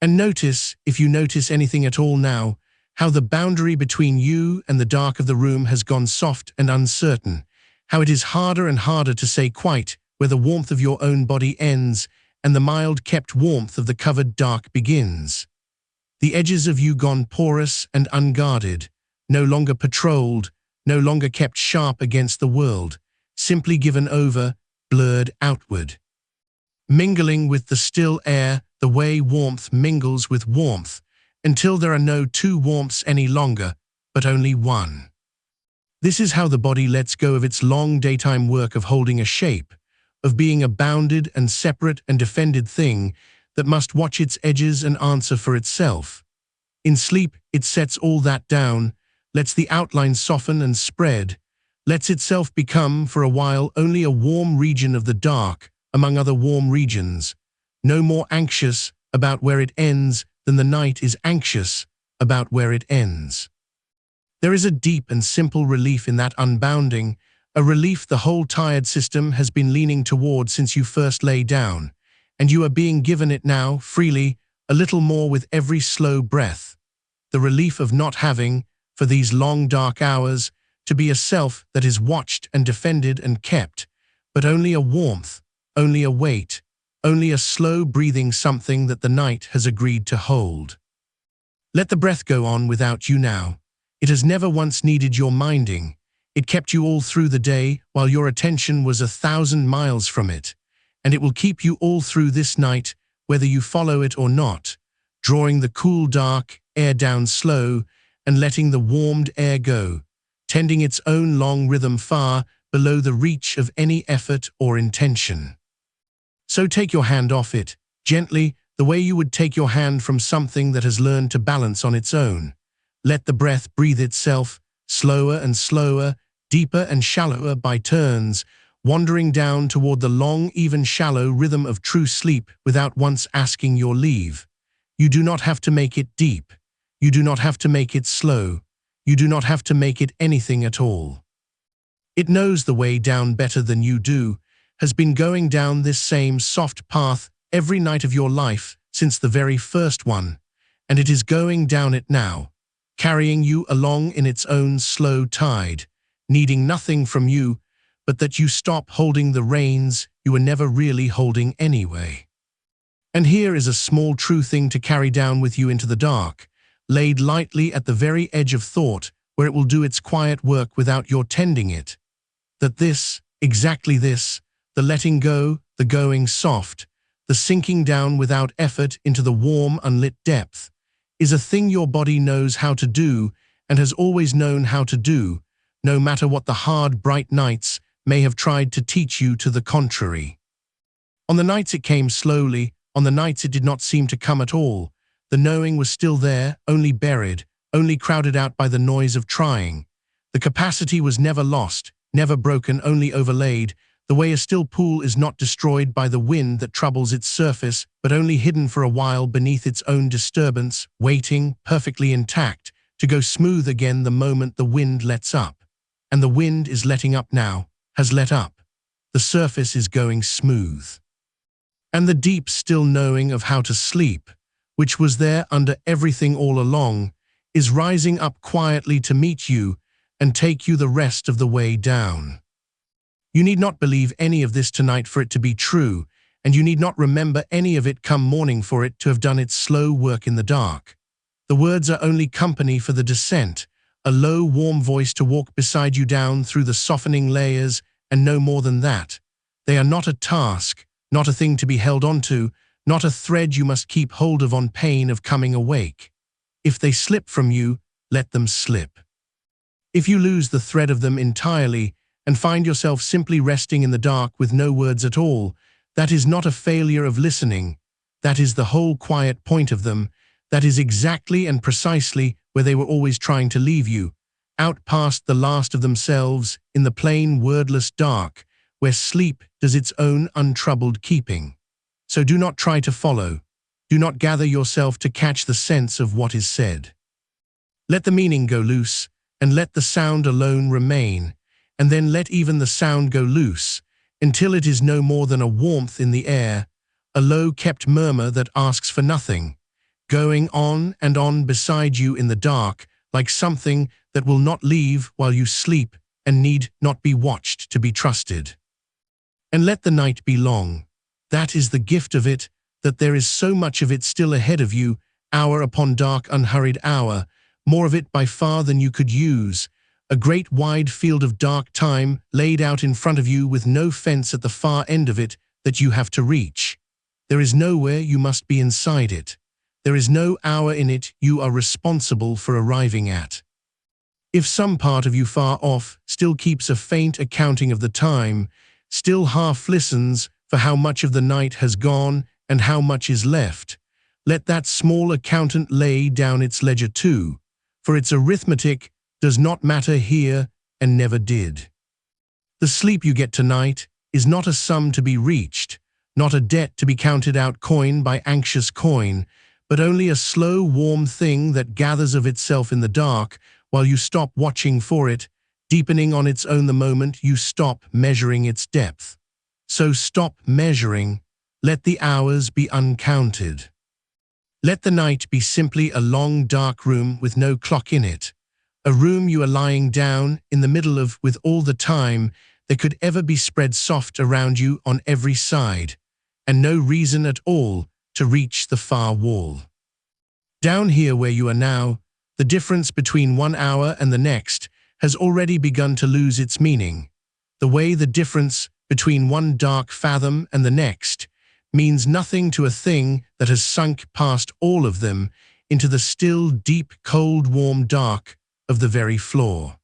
And notice, if you notice anything at all now, how the boundary between you and the dark of the room has gone soft and uncertain, how it is harder and harder to say quite where the warmth of your own body ends and the mild-kept warmth of the covered dark begins. The edges of you gone porous and unguarded, no longer patrolled, no longer kept sharp against the world, simply given over, blurred outward. Mingling with the still air the way warmth mingles with warmth, until there are no two warmths any longer, but only one. This is how the body lets go of its long daytime work of holding a shape, of being a bounded and separate and defended thing that must watch its edges and answer for itself. In sleep, it sets all that down, lets the outline soften and spread, lets itself become, for a while, only a warm region of the dark among other warm regions, no more anxious about where it ends than the night is anxious about where it ends. There is a deep and simple relief in that unbounding, a relief the whole tired system has been leaning toward since you first lay down, and you are being given it now, freely, a little more with every slow breath. The relief of not having, for these long dark hours, to be a self that is watched and defended and kept, but only a warmth, only a weight, only a slow breathing something that the night has agreed to hold. Let the breath go on without you now. It has never once needed your minding. It kept you all through the day while your attention was 1,000 miles from it, and it will keep you all through this night, whether you follow it or not, drawing the cool dark air down slow and letting the warmed air go, tending its own long rhythm far below the reach of any effort or intention. So take your hand off it, gently, the way you would take your hand from something that has learned to balance on its own. Let the breath breathe itself, slower and slower, deeper and shallower by turns, wandering down toward the long, even shallow rhythm of true sleep without once asking your leave. You do not have to make it deep. You do not have to make it slow. You do not have to make it anything at all. It knows the way down better than you do, has been going down this same soft path every night of your life since the very first one, and it is going down it now, carrying you along in its own slow tide, needing nothing from you but that you stop holding the reins you were never really holding anyway. And here is a small true thing to carry down with you into the dark, laid lightly at the very edge of thought where it will do its quiet work without your tending it. That this, exactly this, the letting go, the going soft, the sinking down without effort into the warm, unlit depth, is a thing your body knows how to do and has always known how to do, no matter what the hard, bright nights may have tried to teach you to the contrary. On the nights it came slowly, on the nights it did not seem to come at all, the knowing was still there, only buried, only crowded out by the noise of trying. The capacity was never lost, never broken, only overlaid, the way a still pool is not destroyed by the wind that troubles its surface, but only hidden for a while beneath its own disturbance, waiting, perfectly intact, to go smooth again the moment the wind lets up. And the wind is letting up now, has let up. The surface is going smooth. And the deep still knowing of how to sleep, which was there under everything all along, is rising up quietly to meet you and take you the rest of the way down. You need not believe any of this tonight for it to be true, and you need not remember any of it come morning for it to have done its slow work in the dark. The words are only company for the descent, a low, warm voice to walk beside you down through the softening layers, and no more than that. They are not a task, not a thing to be held onto, not a thread you must keep hold of on pain of coming awake. If they slip from you, let them slip. If you lose the thread of them entirely and find yourself simply resting in the dark with no words at all, that is not a failure of listening. That is the whole quiet point of them. That is exactly and precisely where they were always trying to leave you, out past the last of themselves in the plain wordless dark, where sleep does its own untroubled keeping. So do not try to follow. Do not gather yourself to catch the sense of what is said. Let the meaning go loose, and let the sound alone remain, and then let even the sound go loose, until it is no more than a warmth in the air, a low-kept murmur that asks for nothing, going on and on beside you in the dark, like something that will not leave while you sleep and need not be watched to be trusted. And let the night be long. That is the gift of it, that there is so much of it still ahead of you, hour upon dark, unhurried hour, more of it by far than you could use, a great wide field of dark time laid out in front of you with no fence at the far end of it that you have to reach. There is nowhere you must be inside it. There is no hour in it you are responsible for arriving at. If some part of you far off still keeps a faint accounting of the time, still half listens for how much of the night has gone and how much is left, let that small accountant lay down its ledger too, for its arithmetic does not matter here and never did. The sleep you get tonight is not a sum to be reached, not a debt to be counted out coin by anxious coin, but only a slow, warm thing that gathers of itself in the dark while you stop watching for it, deepening on its own the moment you stop measuring its depth. So stop measuring, let the hours be uncounted. Let the night be simply a long dark room with no clock in it, a room you are lying down in the middle of with all the time that could ever be spread soft around you on every side, and no reason at all to reach the far wall. Down here where you are now, the difference between 1 hour and the next has already begun to lose its meaning, the way the difference between one dark fathom and the next means nothing to a thing that has sunk past all of them into the still, deep, cold, warm dark of the very floor.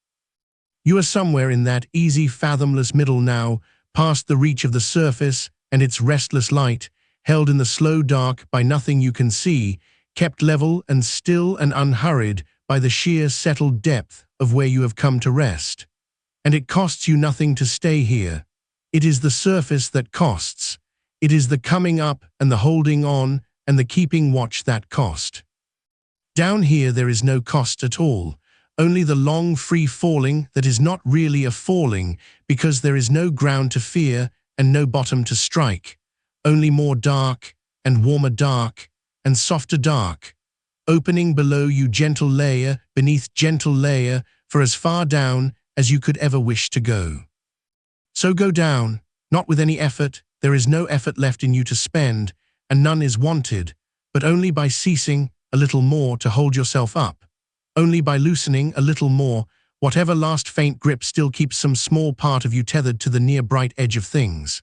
You are somewhere in that easy, fathomless middle now, past the reach of the surface and its restless light, held in the slow dark by nothing you can see, kept level and still and unhurried by the sheer settled depth of where you have come to rest. And it costs you nothing to stay here. It is the surface that costs. It is the coming up and the holding on and the keeping watch that cost. Down here there is no cost at all, only the long free falling that is not really a falling because there is no ground to fear and no bottom to strike, only more dark and warmer dark and softer dark, opening below you gentle layer beneath gentle layer for as far down as you could ever wish to go. So go down, not with any effort, there is no effort left in you to spend, and none is wanted, but only by ceasing a little more to hold yourself up, only by loosening a little more, whatever last faint grip still keeps some small part of you tethered to the near bright edge of things.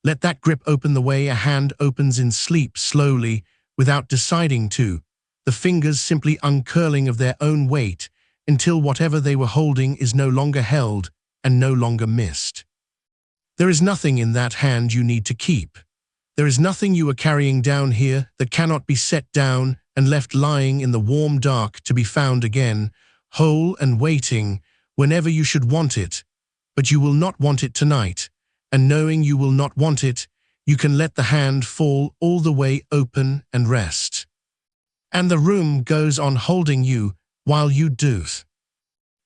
Let that grip open the way a hand opens in sleep slowly, without deciding to, the fingers simply uncurling of their own weight until whatever they were holding is no longer held and no longer missed. There is nothing in that hand you need to keep. There is nothing you are carrying down here that cannot be set down and left lying in the warm dark to be found again, whole and waiting, whenever you should want it. But you will not want it tonight, and knowing you will not want it, you can let the hand fall all the way open and rest. And the room goes on holding you while you do.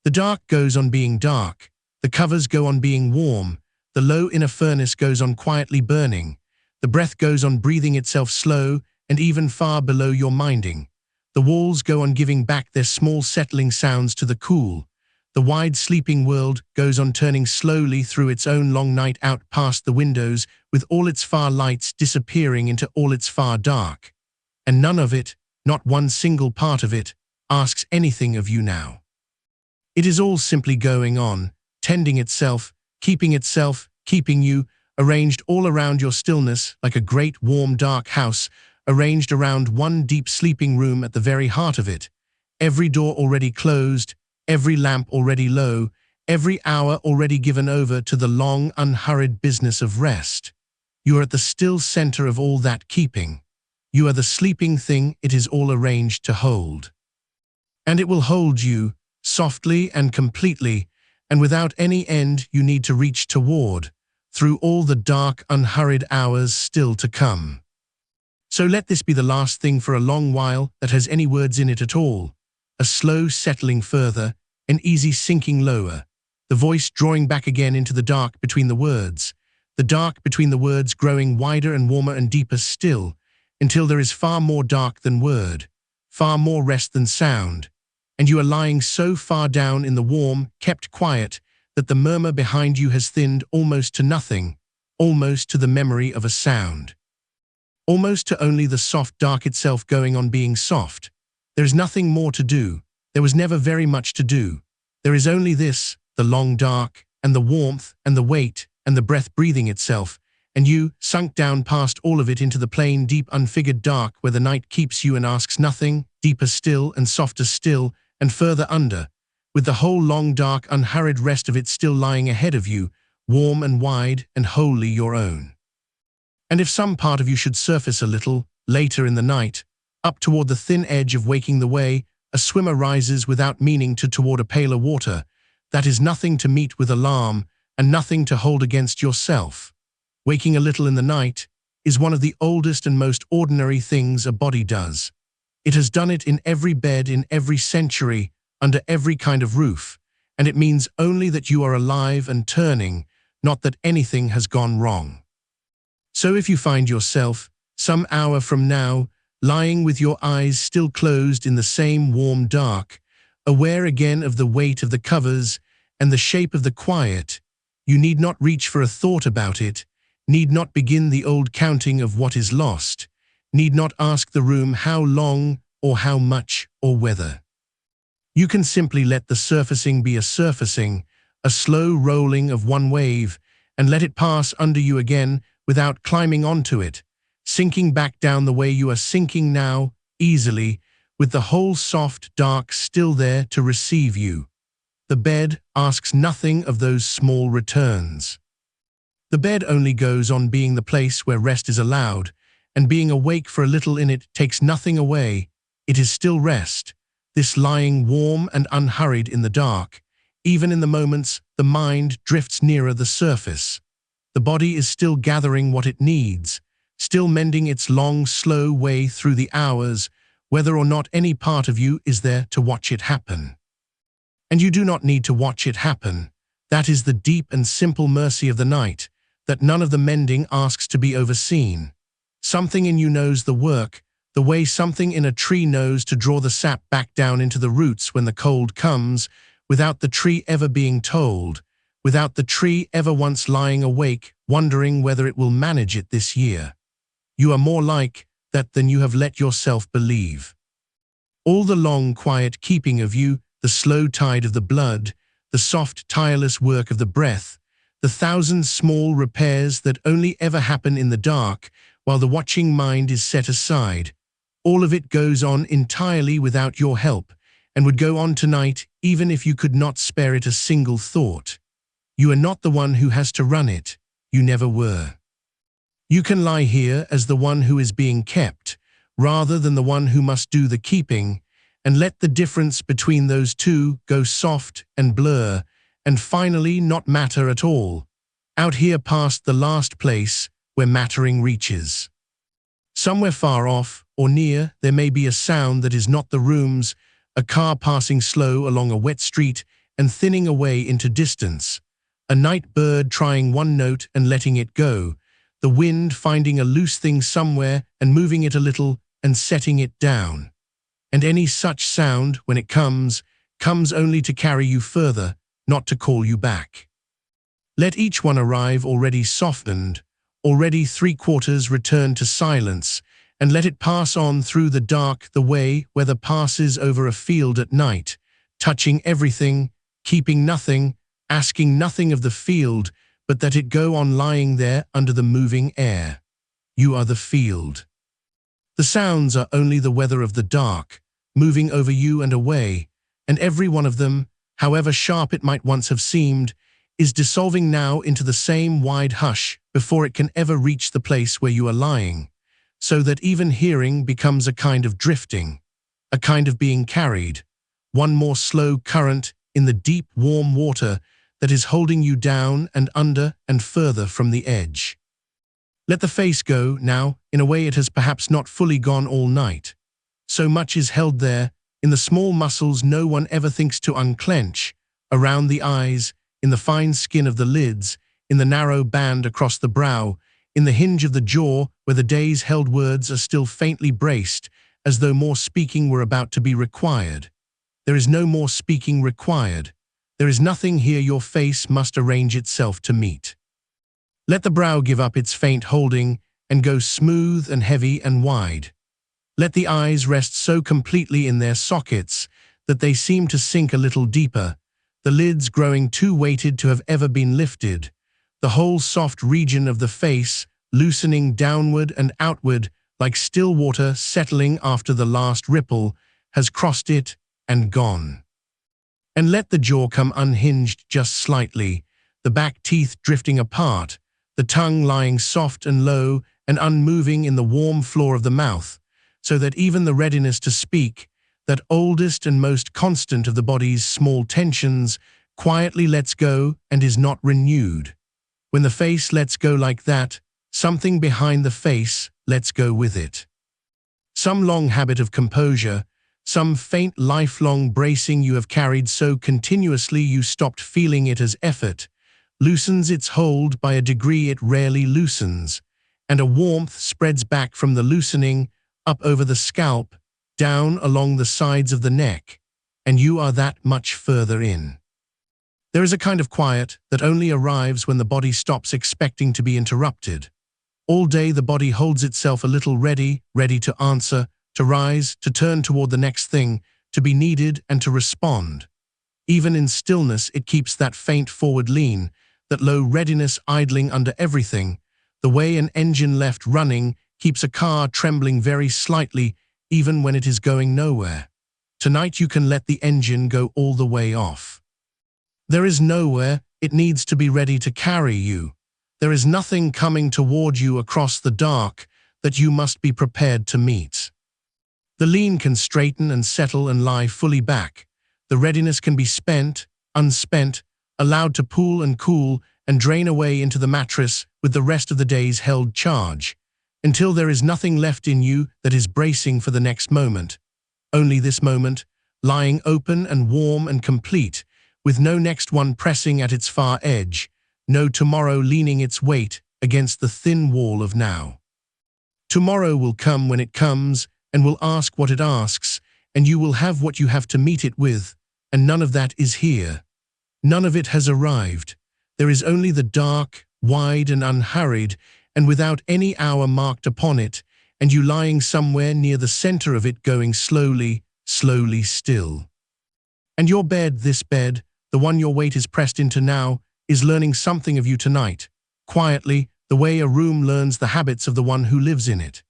The dark goes on being dark, the covers go on being warm, the low inner furnace goes on quietly burning, the breath goes on breathing itself slow and even far below your minding. The walls go on giving back their small settling sounds to the cool. The wide sleeping world goes on turning slowly through its own long night out past the windows with all its far lights disappearing into all its far dark. And none of it, not one single part of it, asks anything of you now. It is all simply going on, tending itself, keeping you, arranged all around your stillness like a great warm dark house, arranged around one deep sleeping room at the very heart of it, every door already closed, every lamp already low, every hour already given over to the long, unhurried business of rest. You are at the still center of all that keeping. You are the sleeping thing it is all arranged to hold. And it will hold you, softly and completely, and without any end you need to reach toward, through all the dark, unhurried hours still to come. So let this be the last thing for a long while that has any words in it at all, a slow settling further, an easy sinking lower, the voice drawing back again into the dark between the words, the dark between the words growing wider and warmer and deeper still, until there is far more dark than word, far more rest than sound, and you are lying so far down in the warm, kept quiet, that the murmur behind you has thinned almost to nothing, almost to the memory of a sound. Almost to only the soft dark itself going on being soft. There is nothing more to do. There was never very much to do. There is only this, the long dark, and the warmth, and the weight, and the breath breathing itself, and you, sunk down past all of it into the plain, deep, unfigured dark where the night keeps you and asks nothing, deeper still and softer still, and further under, with the whole long dark, unhurried rest of it still lying ahead of you, warm and wide and wholly your own. And if some part of you should surface a little, later in the night, up toward the thin edge of waking the way, a swimmer rises without meaning toward a paler water, that is nothing to meet with alarm and nothing to hold against yourself. Waking a little in the night is one of the oldest and most ordinary things a body does. It has done it in every bed in every century, under every kind of roof, and it means only that you are alive and turning, not that anything has gone wrong. So if you find yourself, some hour from now, lying with your eyes still closed in the same warm dark, aware again of the weight of the covers and the shape of the quiet, you need not reach for a thought about it, need not begin the old counting of what is lost, need not ask the room how long or how much or whether. You can simply let the surfacing be a surfacing, a slow rolling of one wave, and let it pass under you again without climbing onto it, sinking back down the way you are sinking now, easily, with the whole soft dark still there to receive you. The bed asks nothing of those small returns. The bed only goes on being the place where rest is allowed, and being awake for a little in it takes nothing away. It is still rest, this lying warm and unhurried in the dark. Even in the moments the mind drifts nearer the surface. The body is still gathering what it needs, still mending its long, slow way through the hours, whether or not any part of you is there to watch it happen. And you do not need to watch it happen. That is the deep and simple mercy of the night, that none of the mending asks to be overseen. Something in you knows the work, the way something in a tree knows to draw the sap back down into the roots when the cold comes, without the tree ever being told, without the tree ever once lying awake, wondering whether it will manage it this year. You are more like that than you have let yourself believe. All the long, quiet keeping of you, the slow tide of the blood, the soft, tireless work of the breath, the thousand small repairs that only ever happen in the dark while the watching mind is set aside, all of it goes on entirely without your help, and would go on tonight even if you could not spare it a single thought. You are not the one who has to run it. You never were. You can lie here as the one who is being kept, rather than the one who must do the keeping, and let the difference between those two go soft and blur, and finally not matter at all, out here past the last place where mattering reaches. Somewhere far off or near there may be a sound that is not the room's, a car passing slow along a wet street and thinning away into distance, a night bird trying one note and letting it go, the wind finding a loose thing somewhere and moving it a little and setting it down. And any such sound, when it comes only to carry you further, not to call you back. Let each one arrive already softened, already three-quarters returned to silence, and let it pass on through the dark the way weather passes over a field at night, touching everything, keeping nothing, asking nothing of the field, but that it go on lying there under the moving air. You are the field. The sounds are only the weather of the dark, moving over you and away, and every one of them, however sharp it might once have seemed, is dissolving now into the same wide hush before it can ever reach the place where you are lying, so that even hearing becomes a kind of drifting, a kind of being carried, one more slow current in the deep warm water that is holding you down and under and further from the edge. Let the face go now in a way it has perhaps not fully gone all night. So much is held there, in the small muscles no one ever thinks to unclench, around the eyes, in the fine skin of the lids, in the narrow band across the brow, in the hinge of the jaw where the day's held words are still faintly braced, as though more speaking were about to be required. There is no more speaking required. There is nothing here your face must arrange itself to meet. Let the brow give up its faint holding and go smooth and heavy and wide. Let the eyes rest so completely in their sockets that they seem to sink a little deeper, the lids growing too weighted to have ever been lifted, the whole soft region of the face loosening downward and outward like still water settling after the last ripple has crossed it and gone. And let the jaw come unhinged just slightly, the back teeth drifting apart, the tongue lying soft and low and unmoving in the warm floor of the mouth, so that even the readiness to speak, that oldest and most constant of the body's small tensions, quietly lets go and is not renewed. When the face lets go like that, something behind the face lets go with it. Some long habit of composure, some faint lifelong bracing you have carried so continuously you stopped feeling it as effort, loosens its hold by a degree it rarely loosens, and a warmth spreads back from the loosening, up over the scalp, down along the sides of the neck, and you are that much further in. There is a kind of quiet that only arrives when the body stops expecting to be interrupted. All day the body holds itself a little ready to answer, to rise, to turn toward the next thing, to be needed and to respond. Even in stillness it keeps that faint forward lean, that low readiness idling under everything, the way an engine left running keeps a car trembling very slightly even when it is going nowhere. Tonight you can let the engine go all the way off. There is nowhere it needs to be ready to carry you. There is nothing coming toward you across the dark that you must be prepared to meet. The lean can straighten and settle and lie fully back. The readiness can be spent, unspent, allowed to pool and cool and drain away into the mattress with the rest of the day's held charge, until there is nothing left in you that is bracing for the next moment. Only this moment, lying open and warm and complete, with no next one pressing at its far edge, no tomorrow leaning its weight against the thin wall of now. Tomorrow will come when it comes and will ask what it asks, and you will have what you have to meet it with, and none of that is here. None of it has arrived. There is only the dark, wide and unhurried, and without any hour marked upon it, and you lying somewhere near the center of it going slowly, slowly still. And your bed, this bed, the one your weight is pressed into now, is learning something of you tonight, quietly, the way a room learns the habits of the one who lives in it.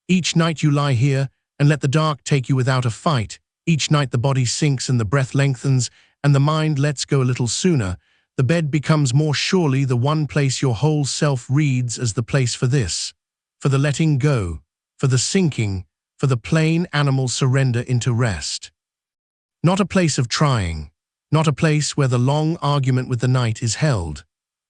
Each night you lie here, and let the dark take you without a fight. Each night the body sinks and the breath lengthens, and the mind lets go a little sooner. The bed becomes more surely the one place your whole self reads as the place for this, for the letting go, for the sinking, for the plain animal surrender into rest. Not a place of trying, not a place where the long argument with the night is held,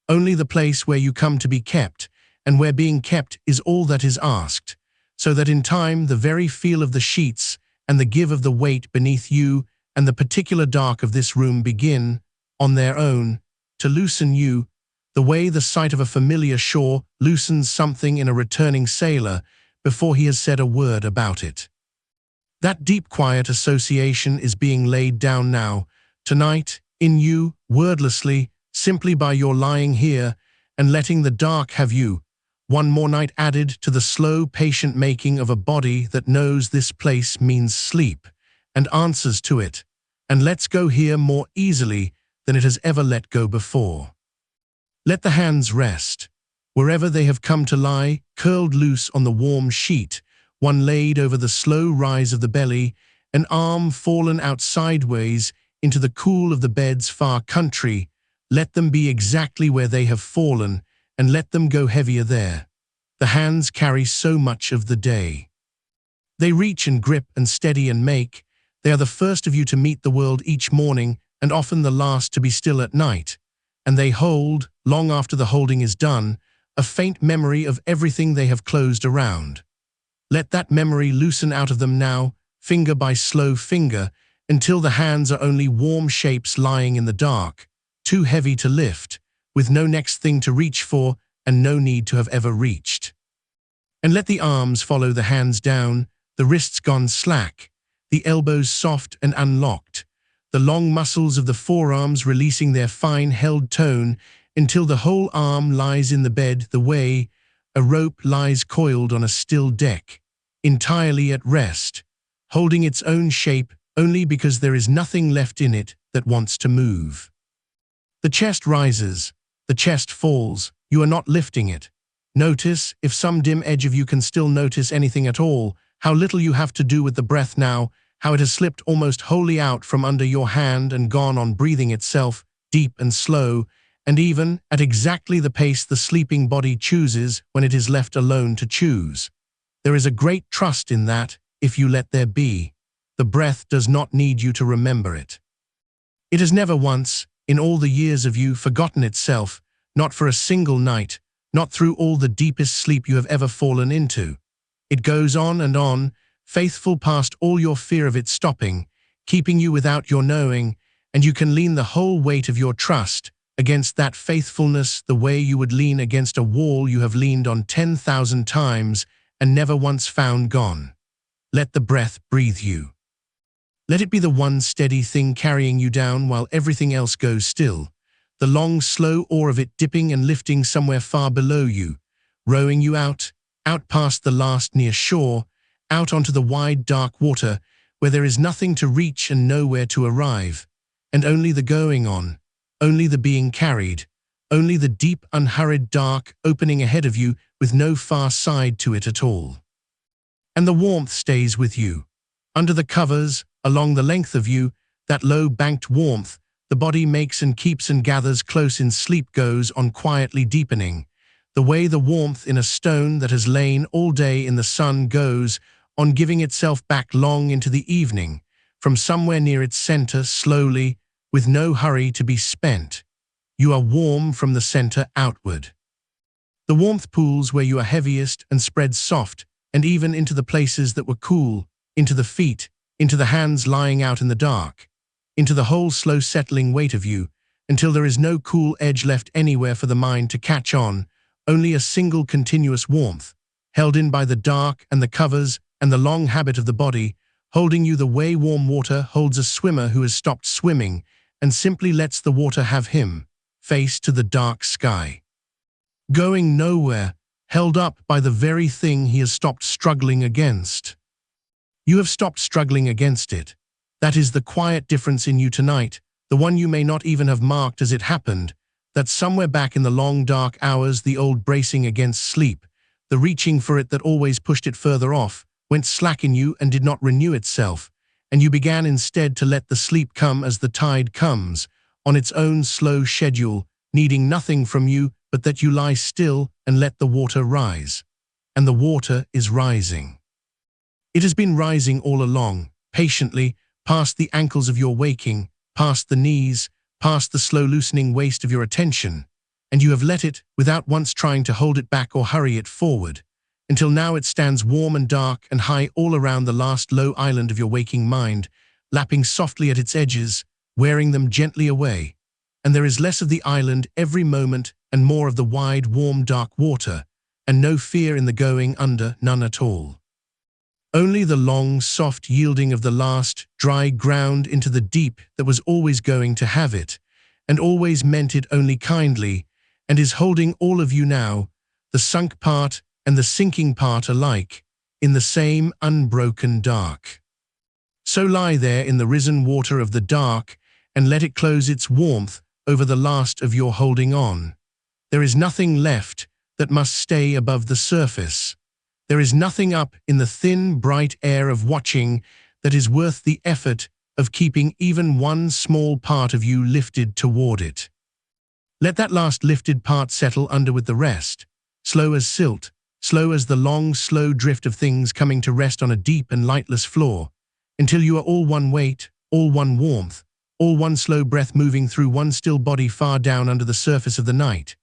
only the place where you come to be kept, and where being kept is all that is asked, so that in time the very feel of the sheets and the give of the weight beneath you and the particular dark of this room begin, on their own, to loosen you, the way the sight of a familiar shore loosens something in a returning sailor before he has said a word about it. That deep quiet association is being laid down now, tonight, in you, wordlessly, simply by your lying here and letting the dark have you, one more night added to the slow, patient making of a body that knows this place means sleep, and answers to it, and lets go here more easily than it has ever let go before. Let the hands rest, wherever they have come to lie, curled loose on the warm sheet, one laid over the slow rise of the belly, an arm fallen out sideways into the cool of the bed's far country. Let them be exactly where they have fallen, and let them go heavier there. The hands carry so much of the day. They reach and grip and steady and make. They are the first of you to meet the world each morning, and often the last to be still at night, and they hold, long after the holding is done, a faint memory of everything they have closed around. Let that memory loosen out of them now, finger by slow finger, until the hands are only warm shapes lying in the dark, too heavy to lift, with no next thing to reach for and no need to have ever reached. And let the arms follow the hands down, the wrists gone slack, the elbows soft and unlocked, the long muscles of the forearms releasing their fine held tone until the whole arm lies in the bed the way a rope lies coiled on a still deck, entirely at rest, holding its own shape only because there is nothing left in it that wants to move. The chest rises, the chest falls, you are not lifting it. Notice, if some dim edge of you can still notice anything at all, how little you have to do with the breath now, how it has slipped almost wholly out from under your hand and gone on breathing itself, deep and slow, and even at exactly the pace the sleeping body chooses when it is left alone to choose. There is a great trust in that, if you let there be. The breath does not need you to remember it. It has never once, in all the years of you, forgotten itself, not for a single night, not through all the deepest sleep you have ever fallen into. It goes on and on, faithful past all your fear of it stopping, keeping you without your knowing, and you can lean the whole weight of your trust against that faithfulness the way you would lean against a wall you have leaned on 10,000 times and never once found gone. Let the breath breathe you. Let it be the one steady thing carrying you down while everything else goes still, the long, slow oar of it dipping and lifting somewhere far below you, rowing you out past the last near shore, out onto the wide dark water where there is nothing to reach and nowhere to arrive, and only the going on, only the being carried, only the deep unhurried dark opening ahead of you with no far side to it at all. And the warmth stays with you. Under the covers, along the length of you, that low banked warmth, the body makes and keeps and gathers close in sleep goes on quietly deepening, the way the warmth in a stone that has lain all day in the sun goes on giving itself back long into the evening, from somewhere near its center slowly, with no hurry to be spent. You are warm from the center outward. The warmth pools where you are heaviest and spreads soft, and even into the places that were cool, into the feet, into the hands lying out in the dark, into the whole slow settling weight of you, until there is no cool edge left anywhere for the mind to catch on, only a single continuous warmth, held in by the dark and the covers and the long habit of the body, holding you the way warm water holds a swimmer who has stopped swimming and simply lets the water have him, face to the dark sky. Going nowhere, held up by the very thing he has stopped struggling against. You have stopped struggling against it. That is the quiet difference in you tonight, the one you may not even have marked as it happened, that somewhere back in the long dark hours the old bracing against sleep, the reaching for it that always pushed it further off, went slack in you and did not renew itself, and you began instead to let the sleep come as the tide comes, on its own slow schedule, needing nothing from you but that you lie still and let the water rise. And the water is rising. It has been rising all along, patiently, past the ankles of your waking, past the knees, past the slow loosening waist of your attention, and you have let it, without once trying to hold it back or hurry it forward, until now it stands warm and dark and high all around the last low island of your waking mind, lapping softly at its edges, wearing them gently away, and there is less of the island every moment and more of the wide, warm, dark water, and no fear in the going under, none at all. Only the long, soft yielding of the last, dry ground into the deep that was always going to have it, and always meant it only kindly, and is holding all of you now, the sunk part and the sinking part alike, in the same unbroken dark. So lie there in the risen water of the dark, and let it close its warmth over the last of your holding on. There is nothing left that must stay above the surface. There is nothing up in the thin, bright air of watching that is worth the effort of keeping even one small part of you lifted toward it. Let that last lifted part settle under with the rest, slow as silt, slow as the long, slow drift of things coming to rest on a deep and lightless floor, until you are all one weight, all one warmth, all one slow breath moving through one still body far down under the surface of the night.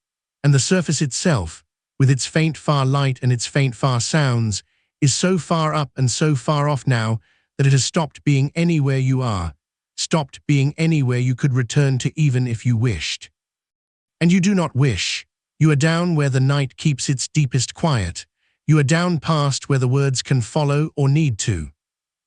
And the surface itself, with its faint far light and its faint far sounds, is so far up and so far off now that it has stopped being anywhere you are, stopped being anywhere you could return to even if you wished. And you do not wish. You are down where the night keeps its deepest quiet. You are down past where the words can follow or need to.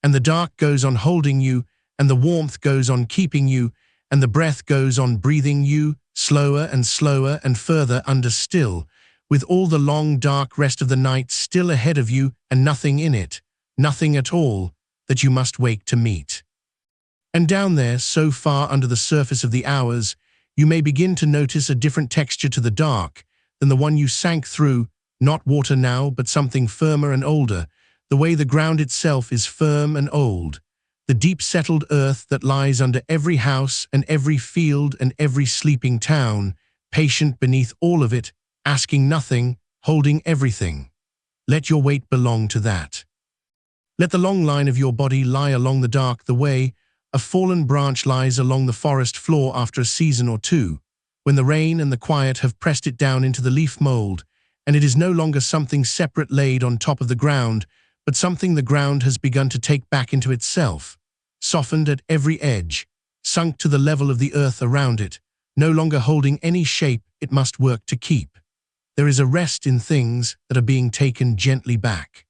And the dark goes on holding you, and the warmth goes on keeping you, and the breath goes on breathing you, slower and further under still, with all the long dark rest of the night still ahead of you and nothing in it, nothing at all, that you must wake to meet. And down there, so far under the surface of the hours, you may begin to notice a different texture to the dark than the one you sank through, not water now, but something firmer and older, the way the ground itself is firm and old, the deep-settled earth that lies under every house and every field and every sleeping town, patient beneath all of it, asking nothing, holding everything. Let your weight belong to that. Let the long line of your body lie along the dark the way a fallen branch lies along the forest floor after a season or two, when the rain and the quiet have pressed it down into the leaf mold, and it is no longer something separate laid on top of the ground, but something the ground has begun to take back into itself, softened at every edge, sunk to the level of the earth around it, no longer holding any shape it must work to keep. There is a rest in things that are being taken gently back.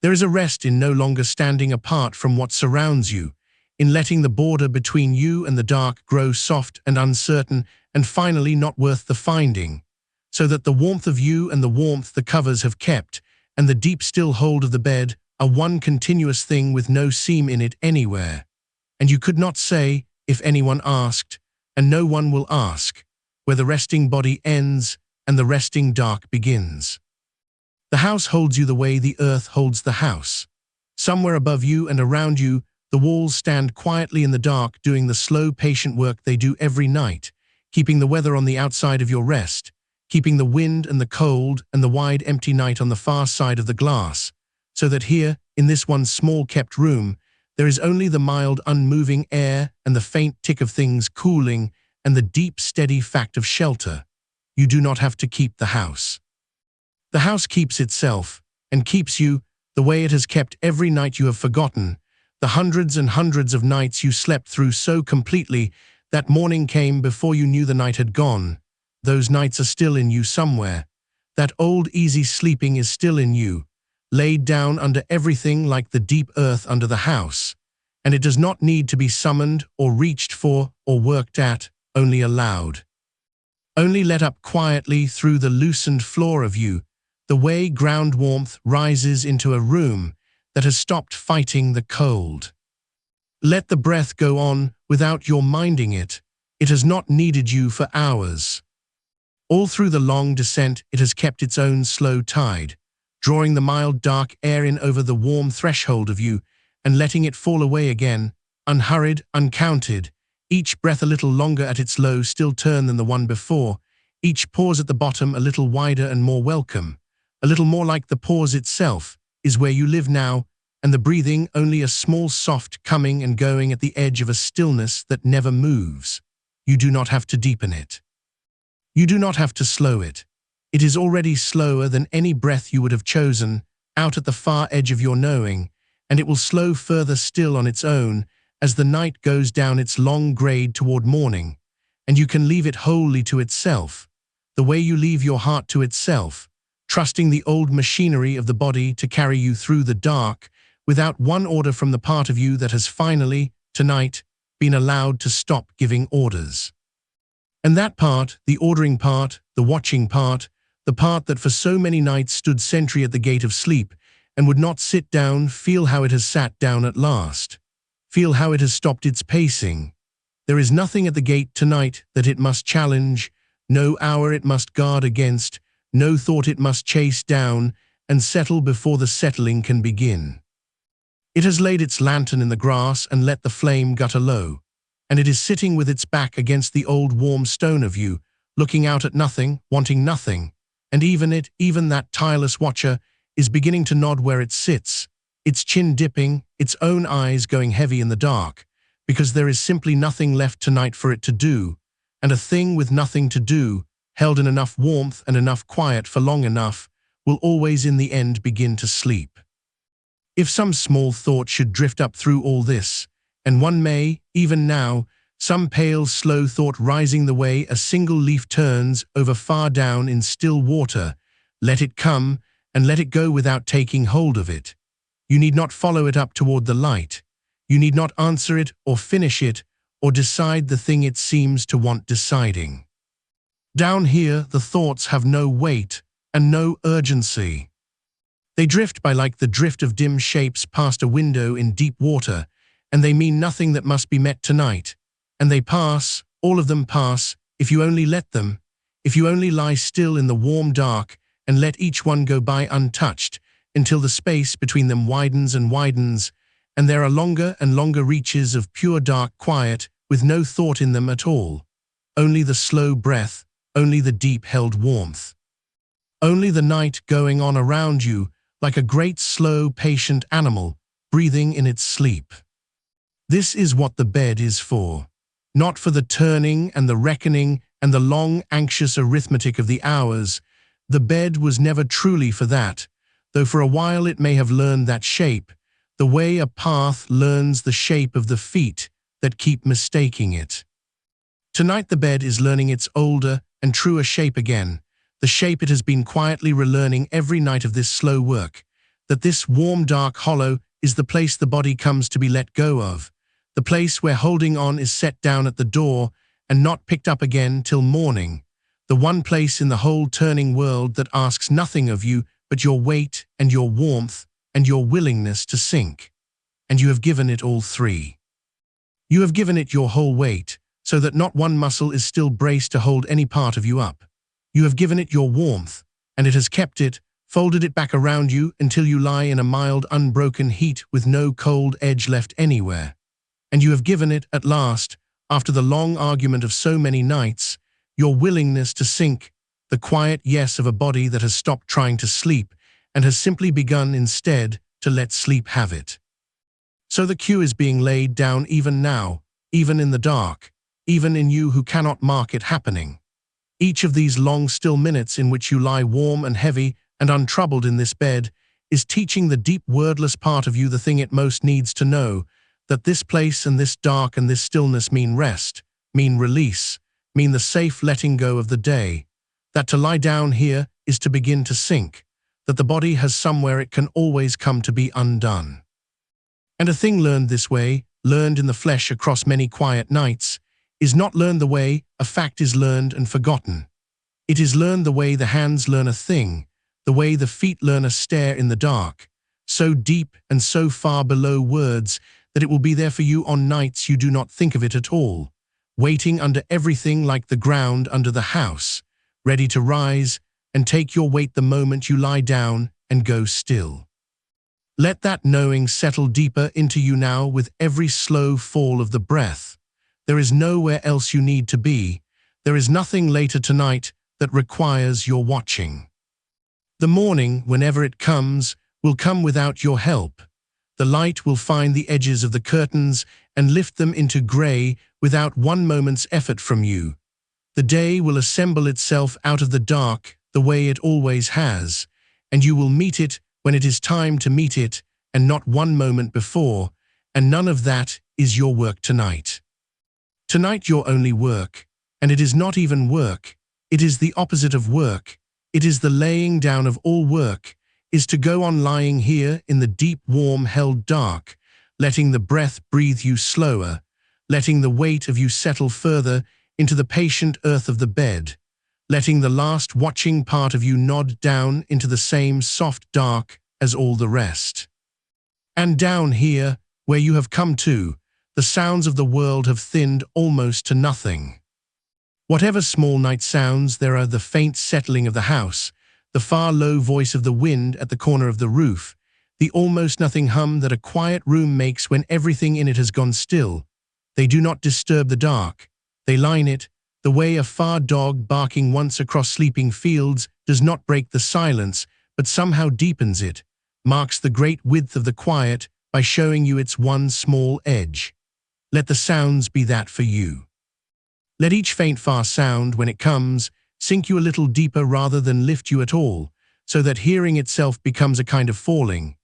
There is a rest in no longer standing apart from what surrounds you, in letting the border between you and the dark grow soft and uncertain and finally not worth the finding, so that the warmth of you and the warmth the covers have kept and the deep still hold of the bed are one continuous thing with no seam in it anywhere. And you could not say, if anyone asked, and no one will ask, where the resting body ends and the resting dark begins. The house holds you the way the earth holds the house. Somewhere above you and around you, the walls stand quietly in the dark doing the slow, patient work they do every night, keeping the weather on the outside of your rest, keeping the wind and the cold and the wide empty night on the far side of the glass, so that here, in this one small kept room, there is only the mild unmoving air and the faint tick of things cooling and the deep steady fact of shelter. You do not have to keep the house. The house keeps itself, and keeps you, the way it has kept every night you have forgotten, the hundreds and hundreds of nights you slept through so completely that morning came before you knew the night had gone. Those nights are still in you somewhere. That old easy sleeping is still in you, laid down under everything like the deep earth under the house, and it does not need to be summoned or reached for or worked at, only allowed. only let up quietly through the loosened floor of you, the way ground warmth rises into a room that has stopped fighting the cold. Let the breath go on without your minding it. It has not needed you for hours. All through the long descent, it has kept its own slow tide, drawing the mild dark air in over the warm threshold of you and letting it fall away again, unhurried, uncounted, each breath a little longer at its low, still turn than the one before, each pause at the bottom a little wider and more welcome, a little more like the pause itself, is where you live now, and the breathing only a small soft coming and going at the edge of a stillness that never moves. You do not have to deepen it. You do not have to slow it. It is already slower than any breath you would have chosen, out at the far edge of your knowing, and it will slow further still on its own as the night goes down its long grade toward morning, and you can leave it wholly to itself, the way you leave your heart to itself, trusting the old machinery of the body to carry you through the dark without one order from the part of you that has finally, tonight, been allowed to stop giving orders. And that part, the ordering part, the watching part, the part that for so many nights stood sentry at the gate of sleep and would not sit down, feel how it has sat down at last. Feel how it has stopped its pacing. There is nothing at the gate tonight that it must challenge, no hour it must guard against, no thought it must chase down and settle before the settling can begin. It has laid its lantern in the grass and let the flame gutter low, and it is sitting with its back against the old warm stone of you, looking out at nothing, wanting nothing, and even that tireless watcher, is beginning to nod where it sits, its chin dipping, its own eyes going heavy in the dark, because there is simply nothing left tonight for it to do, and a thing with nothing to do, held in enough warmth and enough quiet for long enough, will always in the end begin to sleep. If some small thought should drift up through all this, and one may, even now, some pale, slow thought rising the way a single leaf turns over far down in still water, let it come, and let it go without taking hold of it. You need not follow it up toward the light. You need not answer it or finish it or decide the thing it seems to want deciding. Down here, the thoughts have no weight and no urgency. They drift by like the drift of dim shapes past a window in deep water, and they mean nothing that must be met tonight. And they pass, all of them pass, if you only let them, if you only lie still in the warm dark and let each one go by untouched, until the space between them widens and widens, and there are longer and longer reaches of pure dark quiet with no thought in them at all. Only the slow breath, only the deep-held warmth. Only the night going on around you like a great slow patient animal breathing in its sleep. This is what the bed is for. Not for the turning and the reckoning and the long anxious arithmetic of the hours. The bed was never truly for that, though for a while it may have learned that shape, the way a path learns the shape of the feet that keep mistaking it. Tonight the bed is learning its older and truer shape again, the shape it has been quietly relearning every night of this slow work, that this warm dark hollow is the place the body comes to be let go of, the place where holding on is set down at the door and not picked up again till morning, the one place in the whole turning world that asks nothing of you but your weight and your warmth and your willingness to sink. And you have given it all three. You have given it your whole weight, so that not one muscle is still braced to hold any part of you up. You have given it your warmth, and it has kept it, folded it back around you until you lie in a mild, unbroken heat with no cold edge left anywhere. And you have given it, at last, after the long argument of so many nights, your willingness to sink, the quiet yes of a body that has stopped trying to sleep and has simply begun instead to let sleep have it. So the cue is being laid down even now, even in the dark, even in you who cannot mark it happening. Each of these long still minutes in which you lie warm and heavy and untroubled in this bed is teaching the deep wordless part of you the thing it most needs to know, that this place and this dark and this stillness mean rest, mean release, mean the safe letting go of the day, that to lie down here is to begin to sink, that the body has somewhere it can always come to be undone. And a thing learned this way, learned in the flesh across many quiet nights, is not learned the way a fact is learned and forgotten. It is learned the way the hands learn a thing, the way the feet learn a stare in the dark, so deep and so far below words that it will be there for you on nights you do not think of it at all, waiting under everything like the ground under the house, ready to rise and take your weight the moment you lie down and go still. Let that knowing settle deeper into you now with every slow fall of the breath. There is nowhere else you need to be. There is nothing later tonight that requires your watching. The morning, whenever it comes, will come without your help. The light will find the edges of the curtains and lift them into grey without one moment's effort from you. The day will assemble itself out of the dark the way it always has, and you will meet it when it is time to meet it, and not one moment before, and none of that is your work tonight. Tonight your only work, and it is not even work, it is the opposite of work, it is the laying down of all work, is to go on lying here in the deep warm held dark, letting the breath breathe you slower, letting the weight of you settle further into the patient earth of the bed, letting the last watching part of you nod down into the same soft dark as all the rest. And down here, where you have come to, the sounds of the world have thinned almost to nothing. Whatever small night sounds there are, the faint settling of the house, the far low voice of the wind at the corner of the roof, the almost nothing hum that a quiet room makes when everything in it has gone still, they do not disturb the dark. They line it, the way a far dog barking once across sleeping fields does not break the silence, but somehow deepens it, marks the great width of the quiet by showing you its one small edge. Let the sounds be that for you. Let each faint far sound, when it comes, sink you a little deeper rather than lift you at all, so that hearing itself becomes a kind of falling.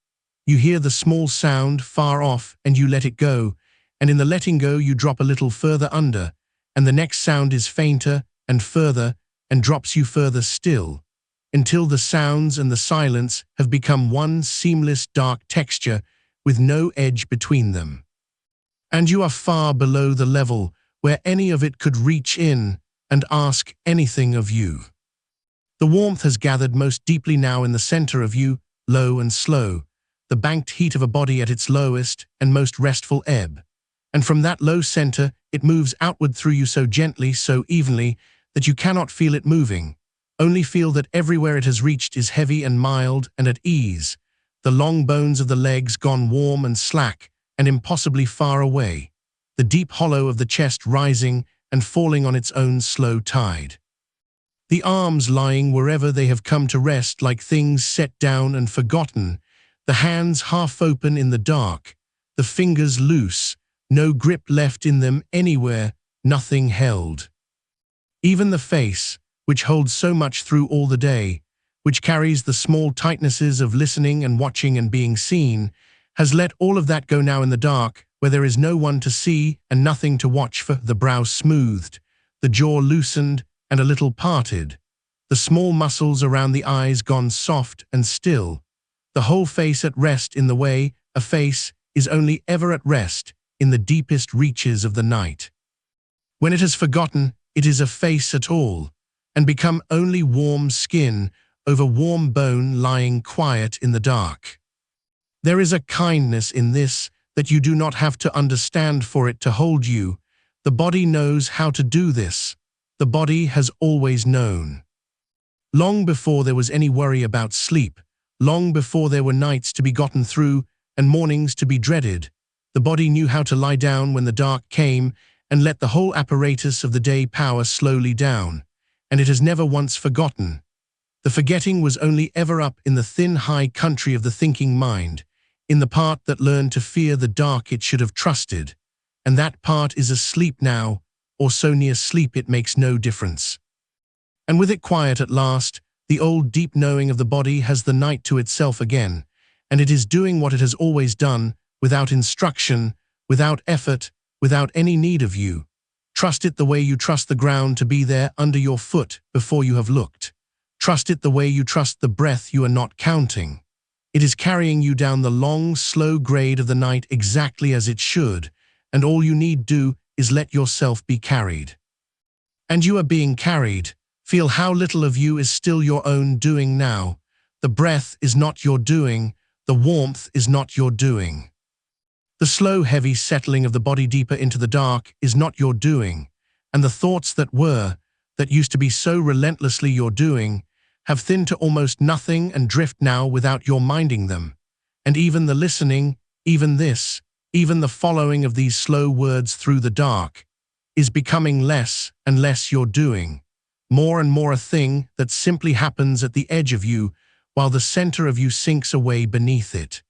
You hear the small sound far off and you let it go, and in the letting go you drop a little further under, and the next sound is fainter and further and drops you further still, until the sounds and the silence have become one seamless dark texture with no edge between them. And you are far below the level where any of it could reach in and ask anything of you. The warmth has gathered most deeply now in the center of you, low and slow, the banked heat of a body at its lowest and most restful ebb. And from that low center, it moves outward through you so gently, so evenly, that you cannot feel it moving, only feel that everywhere it has reached is heavy and mild and at ease, the long bones of the legs gone warm and slack and impossibly far away, the deep hollow of the chest rising and falling on its own slow tide. The arms lying wherever they have come to rest like things set down and forgotten, the hands half open in the dark, the fingers loose, no grip left in them anywhere, nothing held. Even the face, which holds so much through all the day, which carries the small tightnesses of listening and watching and being seen, has let all of that go now in the dark, where there is no one to see and nothing to watch for, the brow smoothed, the jaw loosened and a little parted, the small muscles around the eyes gone soft and still, the whole face at rest in the way a face is only ever at rest in the deepest reaches of the night. When it has forgotten it is a face at all, and become only warm skin over warm bone lying quiet in the dark. There is a kindness in this that you do not have to understand for it to hold you. The body knows how to do this. The body has always known. Long before there was any worry about sleep, long before there were nights to be gotten through and mornings to be dreaded, the body knew how to lie down when the dark came and let the whole apparatus of the day power slowly down, and it has never once forgotten. The forgetting was only ever up in the thin high country of the thinking mind, in the part that learned to fear the dark it should have trusted, and that part is asleep now, or so near sleep it makes no difference. And with it quiet at last, the old deep knowing of the body has the night to itself again, and it is doing what it has always done, without instruction, without effort, without any need of you. Trust it the way you trust the ground to be there under your foot before you have looked. Trust it the way you trust the breath you are not counting. It is carrying you down the long, slow grade of the night exactly as it should, and all you need do is let yourself be carried. And you are being carried, Feel how little of you is still your own doing now. The breath is not your doing. The warmth is not your doing. The slow, heavy settling of the body deeper into the dark is not your doing. And the thoughts that used to be so relentlessly your doing, have thinned to almost nothing and drift now without your minding them. And even the listening, even the following of these slow words through the dark, is becoming less and less your doing, more and more a thing that simply happens at the edge of you while the center of you sinks away beneath it.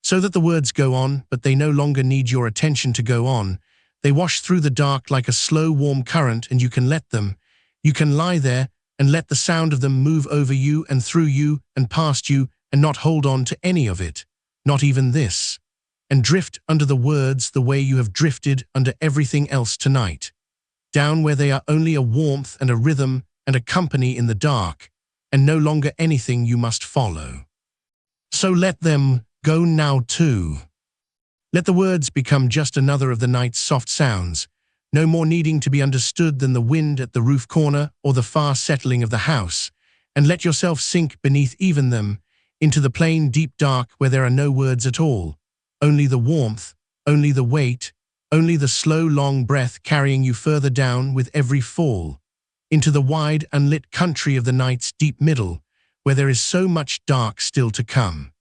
So that the words go on, but they no longer need your attention to go on. They wash through the dark like a slow, warm current, and you can let them. You can lie there and let the sound of them move over you and through you and past you and not hold on to any of it, not even this, and drift under the words the way you have drifted under everything else tonight, down where they are only a warmth and a rhythm and a company in the dark, and no longer anything you must follow. So let them go now too. Let the words become just another of the night's soft sounds, no more needing to be understood than the wind at the roof corner or the far settling of the house, and let yourself sink beneath even them, into the plain deep dark where there are no words at all, only the warmth, only the weight, only the slow long breath carrying you further down with every fall, into the wide unlit country of the night's deep middle, where there is so much dark still to come.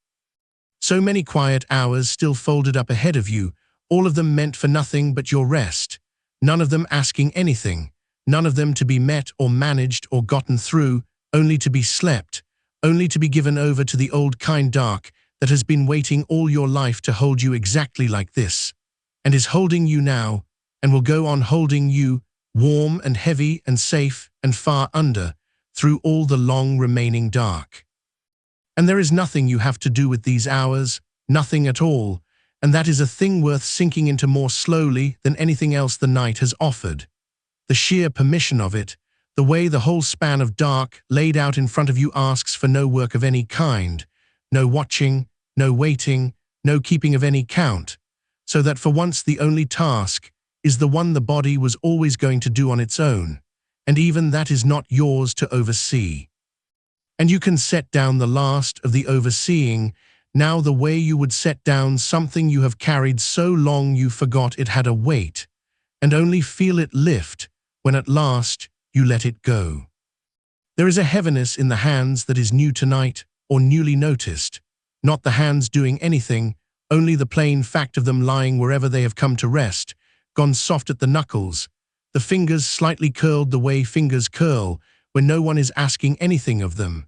So many quiet hours still folded up ahead of you, all of them meant for nothing but your rest, none of them asking anything, none of them to be met or managed or gotten through, only to be slept, only to be given over to the old kind dark that has been waiting all your life to hold you exactly like this, and is holding you now, and will go on holding you, warm and heavy and safe and far under, through all the long remaining dark. And there is nothing you have to do with these hours, nothing at all, and that is a thing worth sinking into more slowly than anything else the night has offered. The sheer permission of it, the way the whole span of dark laid out in front of you asks for no work of any kind, no watching, no waiting, no keeping of any count, so that for once the only task is the one the body was always going to do on its own, and even that is not yours to oversee. And you can set down the last of the overseeing now the way you would set down something you have carried so long you forgot it had a weight, and only feel it lift when at last you let it go. There is a heaviness in the hands that is new tonight or newly noticed, not the hands doing anything, only the plain fact of them lying wherever they have come to rest, gone soft at the knuckles, the fingers slightly curled the way fingers curl when no one is asking anything of them,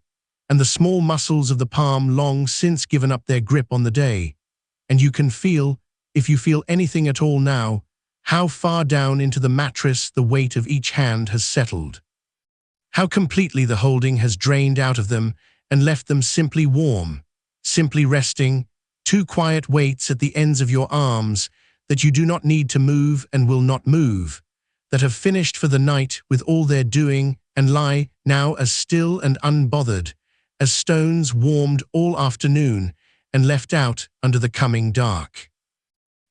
and the small muscles of the palm long since given up their grip on the day. And you can feel, if you feel anything at all now, how far down into the mattress the weight of each hand has settled. How completely the holding has drained out of them and left them simply warm, simply resting, two quiet weights at the ends of your arms that you do not need to move and will not move, that have finished for the night with all their doing and lie now as still and unbothered as stones warmed all afternoon and left out under the coming dark.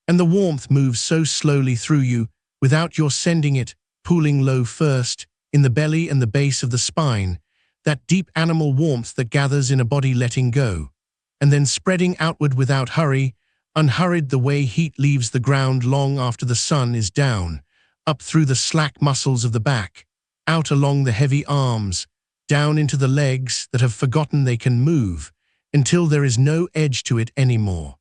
And the warmth moves so slowly through you without your sending it, pooling low first in the belly and the base of the spine, that deep animal warmth that gathers in a body letting go, and then spreading outward without hurry, unhurried the way heat leaves the ground long after the sun is down, up through the slack muscles of the back, out along the heavy arms, down into the legs that have forgotten they can move, until there is no edge to it anymore.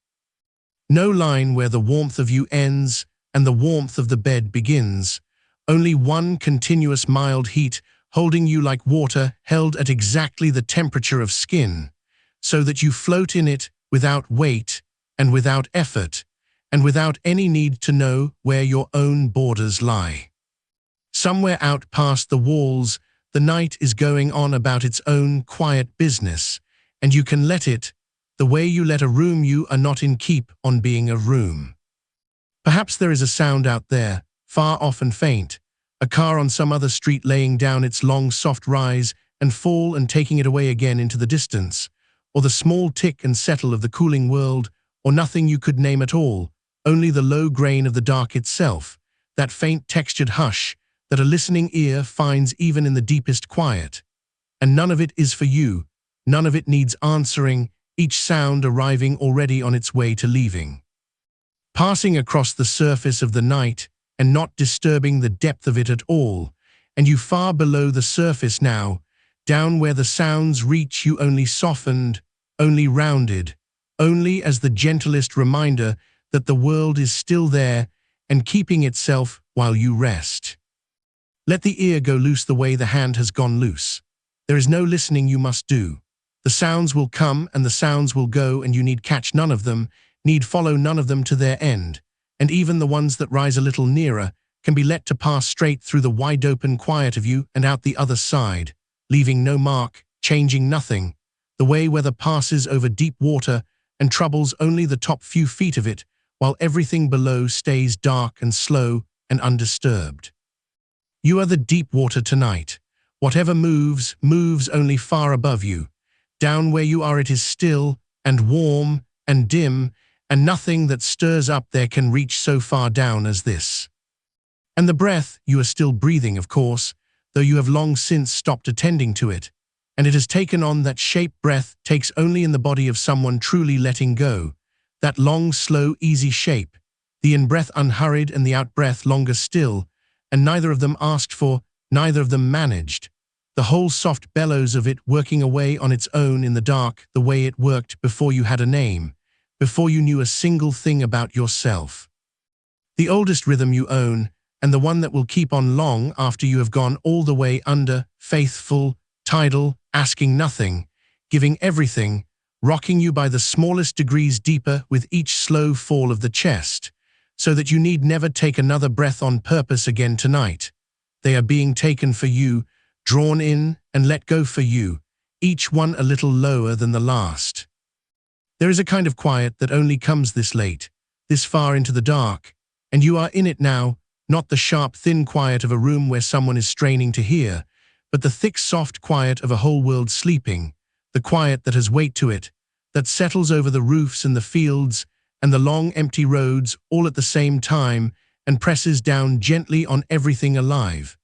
No line where the warmth of you ends and the warmth of the bed begins, only one continuous mild heat holding you like water held at exactly the temperature of skin, so that you float in it without weight and without effort, and without any need to know where your own borders lie. Somewhere out past the walls, the night is going on about its own quiet business, and you can let it, the way you let a room you are not in keep on being a room. Perhaps there is a sound out there, far off and faint, a car on some other street laying down its long soft rise and fall and taking it away again into the distance, or the small tick and settle of the cooling world, or nothing you could name at all, only the low grain of the dark itself, that faint textured hush that a listening ear finds even in the deepest quiet. And none of it is for you, none of it needs answering, each sound arriving already on its way to leaving. Passing across the surface of the night and not disturbing the depth of it at all, and you far below the surface now, down where the sounds reach you only softened, only rounded, only as the gentlest reminder that the world is still there and keeping itself while you rest. Let the ear go loose the way the hand has gone loose. There is no listening you must do. The sounds will come and the sounds will go, and you need catch none of them, need follow none of them to their end, and even the ones that rise a little nearer can be let to pass straight through the wide-open quiet of you and out the other side, leaving no mark, changing nothing, the way weather passes over deep water and troubles only the top few feet of it, while everything below stays dark and slow and undisturbed. You are the deep water tonight. Whatever moves, moves only far above you. Down where you are it is still and warm and dim, and nothing that stirs up there can reach so far down as this. And the breath, you are still breathing, of course, though you have long since stopped attending to it, and it has taken on that shape breath takes only in the body of someone truly letting go, that long, slow, easy shape, the in-breath unhurried and the out-breath longer still, and neither of them asked for, neither of them managed, the whole soft bellows of it working away on its own in the dark the way it worked before you had a name, before you knew a single thing about yourself. The oldest rhythm you own, and the one that will keep on long after you have gone all the way under, faithful, tidal, asking nothing, giving everything, rocking you by the smallest degrees deeper with each slow fall of the chest, so that you need never take another breath on purpose again tonight. They are being taken for you, drawn in and let go for you, each one a little lower than the last. There is a kind of quiet that only comes this late, this far into the dark, and you are in it now, not the sharp, thin quiet of a room where someone is straining to hear, but the thick, soft quiet of a whole world sleeping, the quiet that has weight to it, that settles over the roofs and the fields and the long, empty roads all at the same time and presses down gently on everything alive.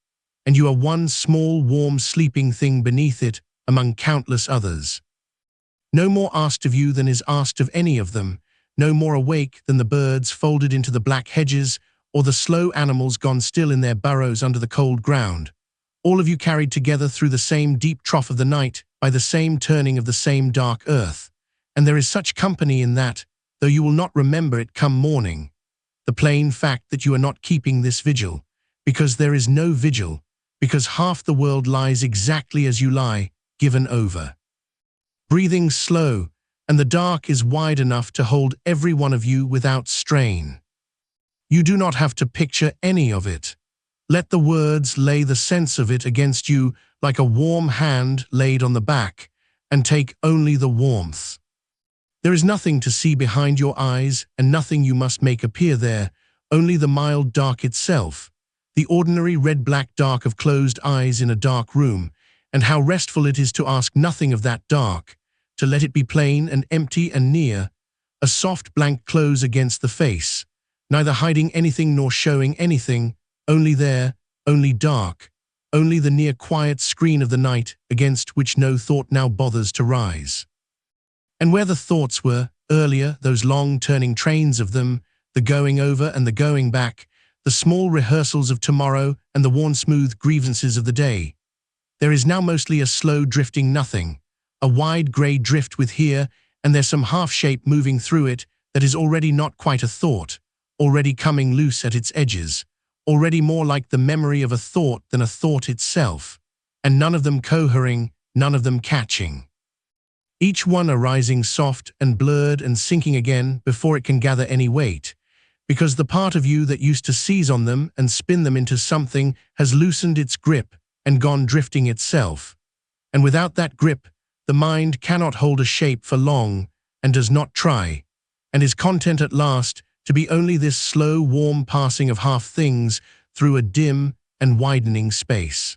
And you are one small, warm, sleeping thing beneath it among countless others. No more asked of you than is asked of any of them, no more awake than the birds folded into the black hedges or the slow animals gone still in their burrows under the cold ground. All of you carried together through the same deep trough of the night by the same turning of the same dark earth. And there is such company in that, though you will not remember it come morning. The plain fact that you are not keeping this vigil, because there is no vigil, because half the world lies exactly as you lie, given over. Breathing slow, and the dark is wide enough to hold every one of you without strain. You do not have to picture any of it. Let the words lay the sense of it against you like a warm hand laid on the back, and take only the warmth. There is nothing to see behind your eyes and nothing you must make appear there, only the mild dark itself, the ordinary red-black dark of closed eyes in a dark room, and how restful it is to ask nothing of that dark, to let it be plain and empty and near, a soft blank close against the face, neither hiding anything nor showing anything, only there, only dark, only the near quiet screen of the night against which no thought now bothers to rise. And where the thoughts were, earlier, those long turning trains of them, the going over and the going back, the small rehearsals of tomorrow and the worn smooth grievances of the day, there is now mostly a slow drifting nothing, a wide grey drift with here and there some half-shape moving through it that is already not quite a thought, already coming loose at its edges, already more like the memory of a thought than a thought itself, and none of them cohering, none of them catching. Each one arising soft and blurred and sinking again before it can gather any weight, because the part of you that used to seize on them and spin them into something has loosened its grip and gone drifting itself. And without that grip, the mind cannot hold a shape for long, and does not try, and is content at last to be only this slow, warm passing of half things through a dim and widening space.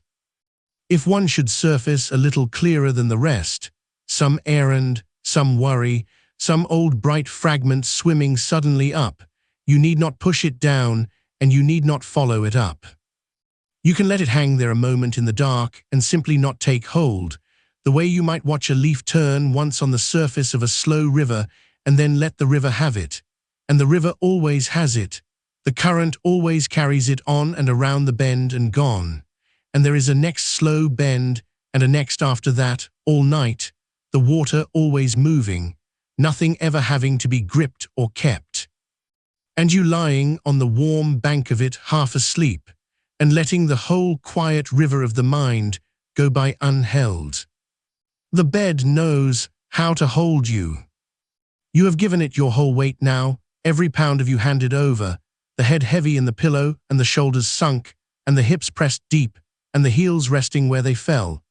If one should surface a little clearer than the rest, some errand, some worry, some old bright fragment swimming suddenly up, you need not push it down, and you need not follow it up. You can let it hang there a moment in the dark and simply not take hold, the way you might watch a leaf turn once on the surface of a slow river and then let the river have it. And the river always has it. The current always carries it on and around the bend and gone. And there is a next slow bend and a next after that, all night, the water always moving, nothing ever having to be gripped or kept. And you lying on the warm bank of it half asleep, and letting the whole quiet river of the mind go by unheld. The bed knows how to hold you. You have given it your whole weight now, every pound of you handed over, the head heavy in the pillow and the shoulders sunk, and the hips pressed deep, and the heels resting where they fell.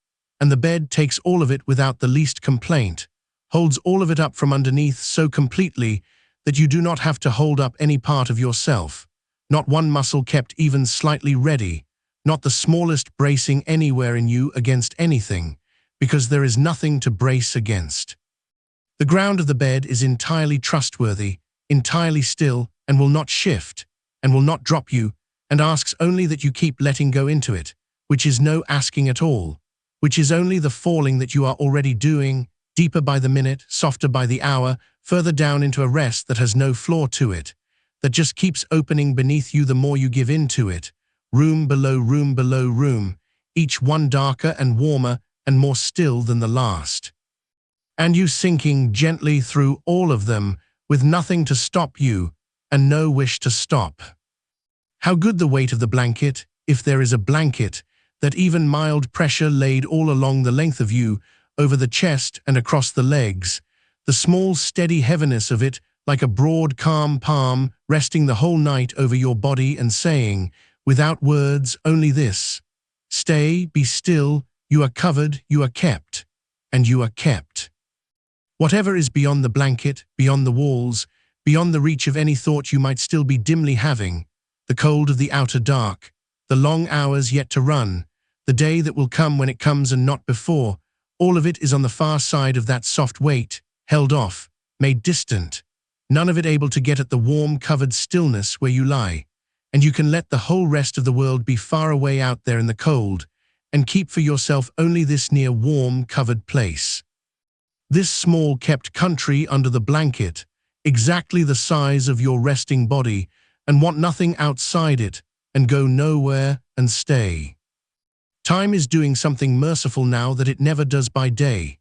And the bed takes all of it without the least complaint, holds all of it up from underneath so completely that you do not have to hold up any part of yourself, not one muscle kept even slightly ready, not the smallest bracing anywhere in you against anything, because there is nothing to brace against. The ground of the bed is entirely trustworthy, entirely still, and will not shift, and will not drop you, and asks only that you keep letting go into it, which is no asking at all, which is only the falling that you are already doing, deeper by the minute, softer by the hour, further down into a rest that has no floor to it, that just keeps opening beneath you the more you give in to it, room below room below room, each one darker and warmer and more still than the last. And you sinking gently through all of them, with nothing to stop you, and no wish to stop. How good the weight of the blanket, if there is a blanket, that even mild pressure laid all along the length of you, over the chest and across the legs, the small steady heaviness of it like a broad calm palm resting the whole night over your body and saying, without words, only this: stay, be still, you are covered, you are kept, and you are kept. Whatever is beyond the blanket, beyond the walls, beyond the reach of any thought you might still be dimly having, the cold of the outer dark, the long hours yet to run, the day that will come when it comes and not before, all of it is on the far side of that soft weight, held off, made distant, none of it able to get at the warm covered stillness where you lie, and you can let the whole rest of the world be far away out there in the cold, and keep for yourself only this near warm covered place. This small kept country under the blanket, exactly the size of your resting body, and want nothing outside it, and go nowhere and stay. Time is doing something merciful now that it never does by day.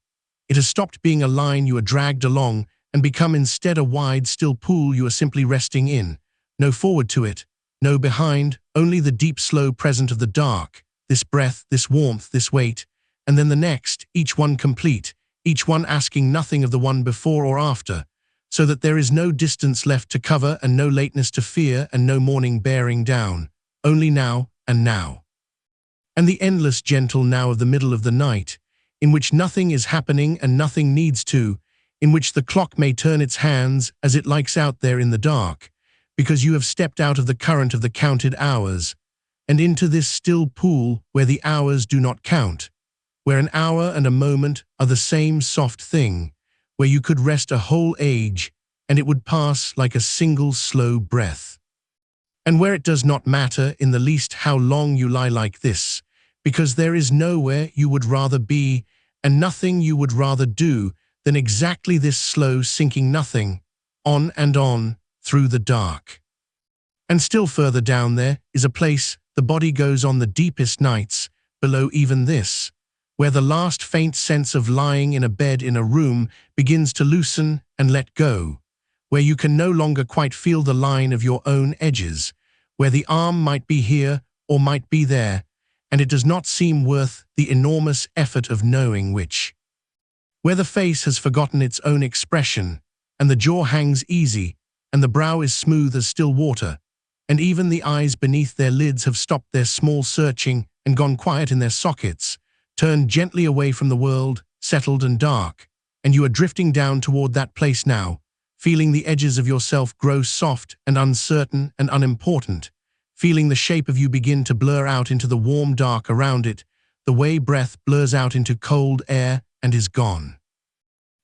It has stopped being a line you are dragged along and become instead a wide, still pool you are simply resting in. No forward to it, no behind, only the deep, slow present of the dark, this breath, this warmth, this weight, and then the next, each one complete, each one asking nothing of the one before or after, so that there is no distance left to cover and no lateness to fear and no morning bearing down, only now and now. And the endless gentle now of the middle of the night, in which nothing is happening and nothing needs to, in which the clock may turn its hands as it likes out there in the dark, because you have stepped out of the current of the counted hours, and into this still pool where the hours do not count, where an hour and a moment are the same soft thing, where you could rest a whole age, and it would pass like a single slow breath. And where it does not matter in the least how long you lie like this, because there is nowhere you would rather be, and nothing you would rather do than exactly this slow sinking nothing, on and on, through the dark. And still further down there is a place the body goes on the deepest nights, below even this, where the last faint sense of lying in a bed in a room begins to loosen and let go, where you can no longer quite feel the line of your own edges, where the arm might be here or might be there, and it does not seem worth the enormous effort of knowing which. Where the face has forgotten its own expression, and the jaw hangs easy, and the brow is smooth as still water, and even the eyes beneath their lids have stopped their small searching and gone quiet in their sockets, turned gently away from the world, settled and dark, and you are drifting down toward that place now, feeling the edges of yourself grow soft and uncertain and unimportant, feeling the shape of you begin to blur out into the warm dark around it, the way breath blurs out into cold air and is gone.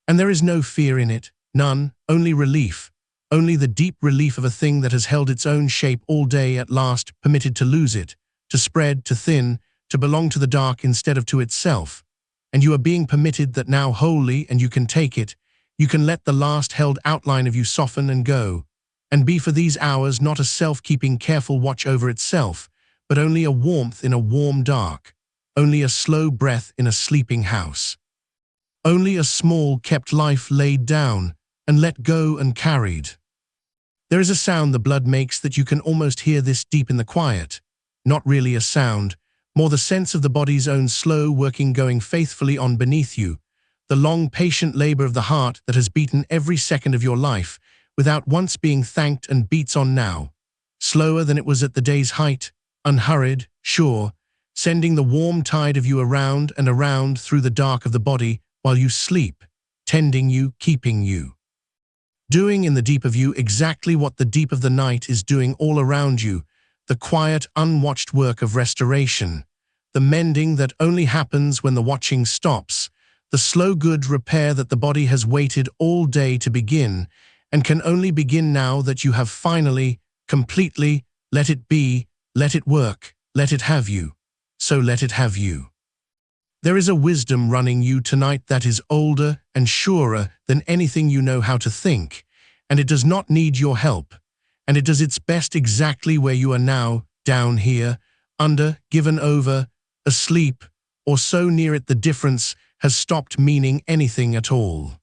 And there is no fear in it, none, only relief, only the deep relief of a thing that has held its own shape all day at last permitted to lose it, to spread, to thin, to belong to the dark instead of to itself. And you are being permitted that now wholly, and you can take it. You can let the last held outline of you soften and go, and be for these hours not a self keeping careful watch over itself, but only a warmth in a warm dark, only a slow breath in a sleeping house. Only a small kept life laid down and let go and carried. There is a sound the blood makes that you can almost hear this deep in the quiet. Not really a sound, more the sense of the body's own slow working going faithfully on beneath you, the long patient labor of the heart that has beaten every second of your life without once being thanked and beats on now, slower than it was at the day's height, unhurried, sure, sending the warm tide of you around and around through the dark of the body while you sleep, tending you, keeping you. Doing in the deep of you exactly what the deep of the night is doing all around you, the quiet, unwatched work of restoration, the mending that only happens when the watching stops, the slow good repair that the body has waited all day to begin, and can only begin now that you have finally, completely, let it be, let it work, let it have you. So let it have you. There is a wisdom running you tonight that is older and surer than anything you know how to think, and it does not need your help, and it does its best exactly where you are now, down here, under, given over, asleep, or so near it the difference has stopped meaning anything at all.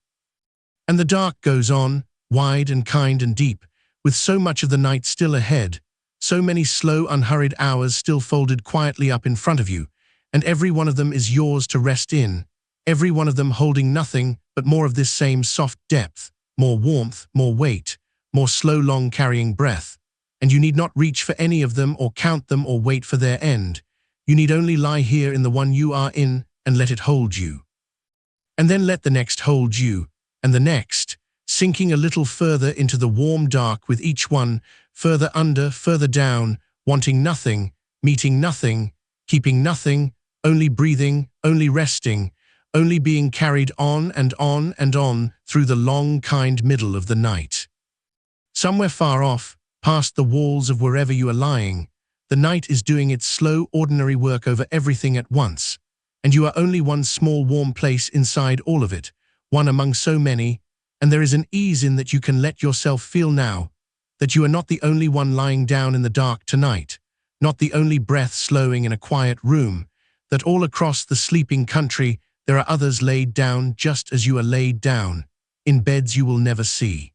And the dark goes on, wide and kind and deep, with so much of the night still ahead, so many slow, unhurried hours still folded quietly up in front of you, and every one of them is yours to rest in, every one of them holding nothing but more of this same soft depth, more warmth, more weight, more slow, long carrying breath, and you need not reach for any of them or count them or wait for their end. You need only lie here in the one you are in and let it hold you. And then let the next hold you, and the next, sinking a little further into the warm dark with each one, further under, further down, wanting nothing, meeting nothing, keeping nothing, only breathing, only resting, only being carried on and on and on through the long, kind middle of the night. Somewhere far off, past the walls of wherever you are lying, the night is doing its slow, ordinary work over everything at once, and you are only one small, warm place inside all of it, one among so many, and there is an ease in that you can let yourself feel now, that you are not the only one lying down in the dark tonight, not the only breath slowing in a quiet room, that all across the sleeping country there are others laid down just as you are laid down, in beds you will never see,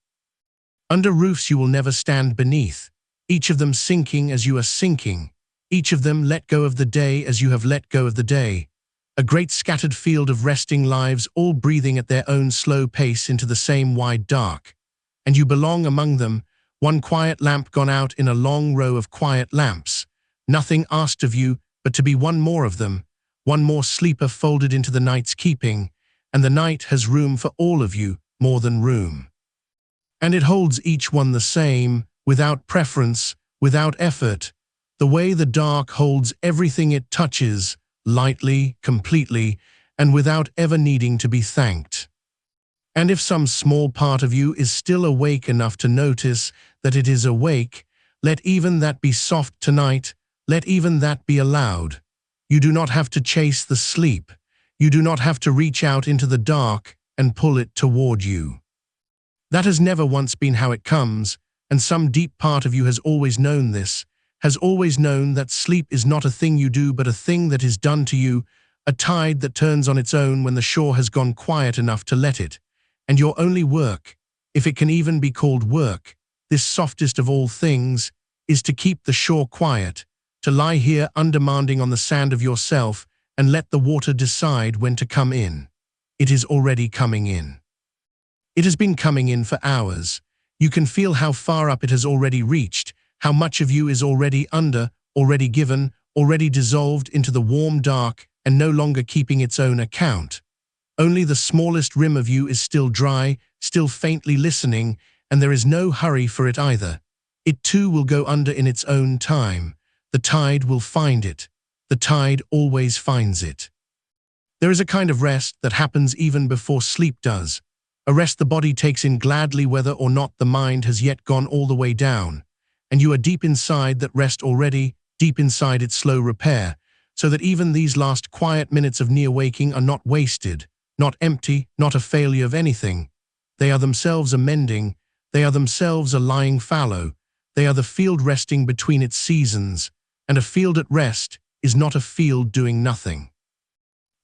under roofs you will never stand beneath, each of them sinking as you are sinking, each of them let go of the day as you have let go of the day, a great scattered field of resting lives all breathing at their own slow pace into the same wide dark, and you belong among them, one quiet lamp gone out in a long row of quiet lamps, nothing asked of you but to be one more of them, one more sleeper folded into the night's keeping, and the night has room for all of you, more than room. And it holds each one the same, without preference, without effort, the way the dark holds everything it touches, lightly, completely, and without ever needing to be thanked. And if some small part of you is still awake enough to notice that it is awake, let even that be soft tonight, let even that be allowed. You do not have to chase the sleep. You do not have to reach out into the dark and pull it toward you. That has never once been how it comes, and some deep part of you has always known this, has always known that sleep is not a thing you do but a thing that is done to you, a tide that turns on its own when the shore has gone quiet enough to let it, and your only work, if it can even be called work, this softest of all things, is to keep the shore quiet, to lie here undemanding on the sand of yourself and let the water decide when to come in. It is already coming in. It has been coming in for hours. You can feel how far up it has already reached, how much of you is already under, already given, already dissolved into the warm dark and no longer keeping its own account. Only the smallest rim of you is still dry, still faintly listening, and there is no hurry for it either. It too will go under in its own time. The tide will find it. The tide always finds it. There is a kind of rest that happens even before sleep does, a rest the body takes in gladly whether or not the mind has yet gone all the way down, and you are deep inside that rest already, deep inside its slow repair, so that even these last quiet minutes of near waking are not wasted, not empty, not a failure of anything. They are themselves a mending, they are themselves a lying fallow, they are the field resting between its seasons, and a field at rest is not a field doing nothing.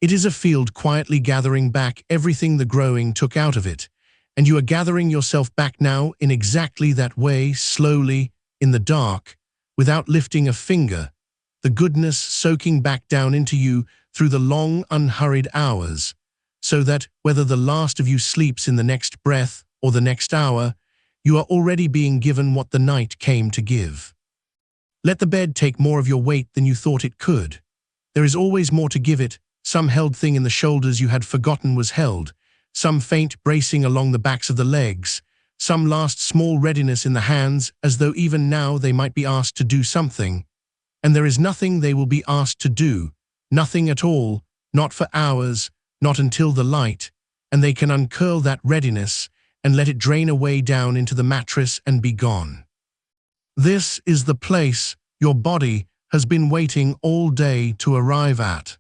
It is a field quietly gathering back everything the growing took out of it, and you are gathering yourself back now in exactly that way, slowly, in the dark, without lifting a finger, the goodness soaking back down into you through the long, unhurried hours, so that, whether the last of you sleeps in the next breath or the next hour, you are already being given what the night came to give. Let the bed take more of your weight than you thought it could. There is always more to give it, some held thing in the shoulders you had forgotten was held, some faint bracing along the backs of the legs, some last small readiness in the hands as though even now they might be asked to do something. And there is nothing they will be asked to do, nothing at all, not for hours, not until the light, and they can uncurl that readiness and let it drain away down into the mattress and be gone. This is the place your body has been waiting all day to arrive at.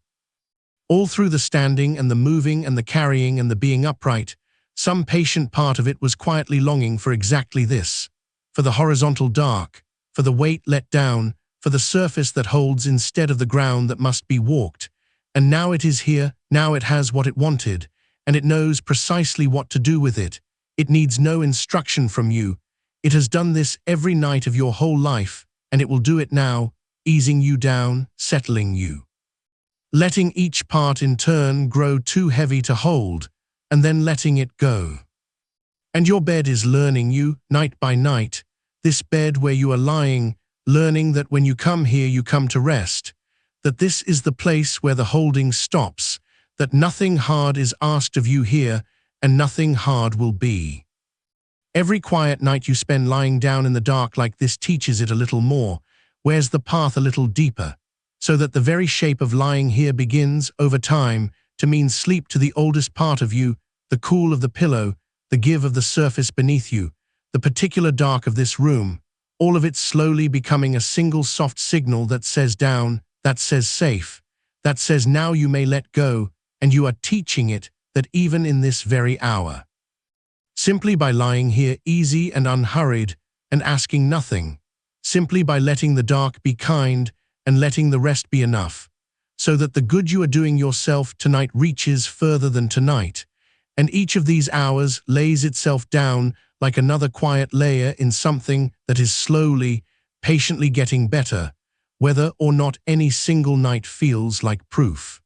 All through the standing and the moving and the carrying and the being upright, some patient part of it was quietly longing for exactly this, for the horizontal dark, for the weight let down, for the surface that holds instead of the ground that must be walked. And now it is here, now it has what it wanted, and it knows precisely what to do with it. It needs no instruction from you. It has done this every night of your whole life, and it will do it now, easing you down, settling you. Letting each part in turn grow too heavy to hold, and then letting it go. And your bed is learning you, night by night, this bed where you are lying, learning that when you come here you come to rest, that this is the place where the holding stops, that nothing hard is asked of you here, and nothing hard will be. Every quiet night you spend lying down in the dark like this teaches it a little more, wears the path a little deeper, so that the very shape of lying here begins, over time, to mean sleep to the oldest part of you, the cool of the pillow, the give of the surface beneath you, the particular dark of this room, all of it slowly becoming a single soft signal that says down, that says safe, that says now you may let go, and you are teaching it that even in this very hour. Simply by lying here easy and unhurried and asking nothing, simply by letting the dark be kind and letting the rest be enough, so that the good you are doing yourself tonight reaches further than tonight, and each of these hours lays itself down like another quiet layer in something that is slowly, patiently getting better, whether or not any single night feels like proof.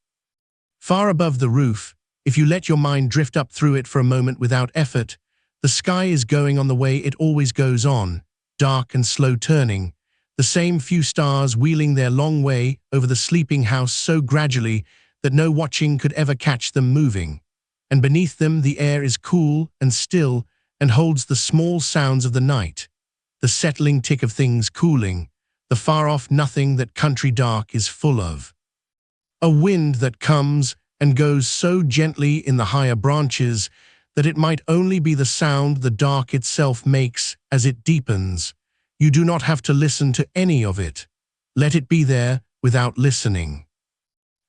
Far above the roof, if you let your mind drift up through it for a moment without effort, the sky is going on the way it always goes on, dark and slow turning, the same few stars wheeling their long way over the sleeping house so gradually that no watching could ever catch them moving. And beneath them the air is cool and still and holds the small sounds of the night, the settling tick of things cooling, the far-off nothing that country dark is full of. A wind that comes and goes so gently in the higher branches that it might only be the sound the dark itself makes as it deepens. You do not have to listen to any of it. Let it be there without listening.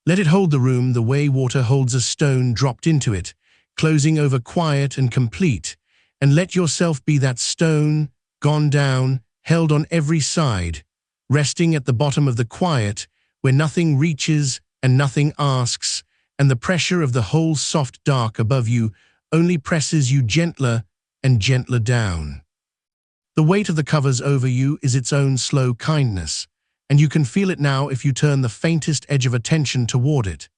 Let it hold the room the way water holds a stone dropped into it, closing over quiet and complete, and let yourself be that stone, gone down, held on every side, resting at the bottom of the quiet, where nothing reaches and nothing asks, and the pressure of the whole soft dark above you only presses you gentler and gentler down. The weight of the covers over you is its own slow kindness, and you can feel it now if you turn the faintest edge of attention toward it.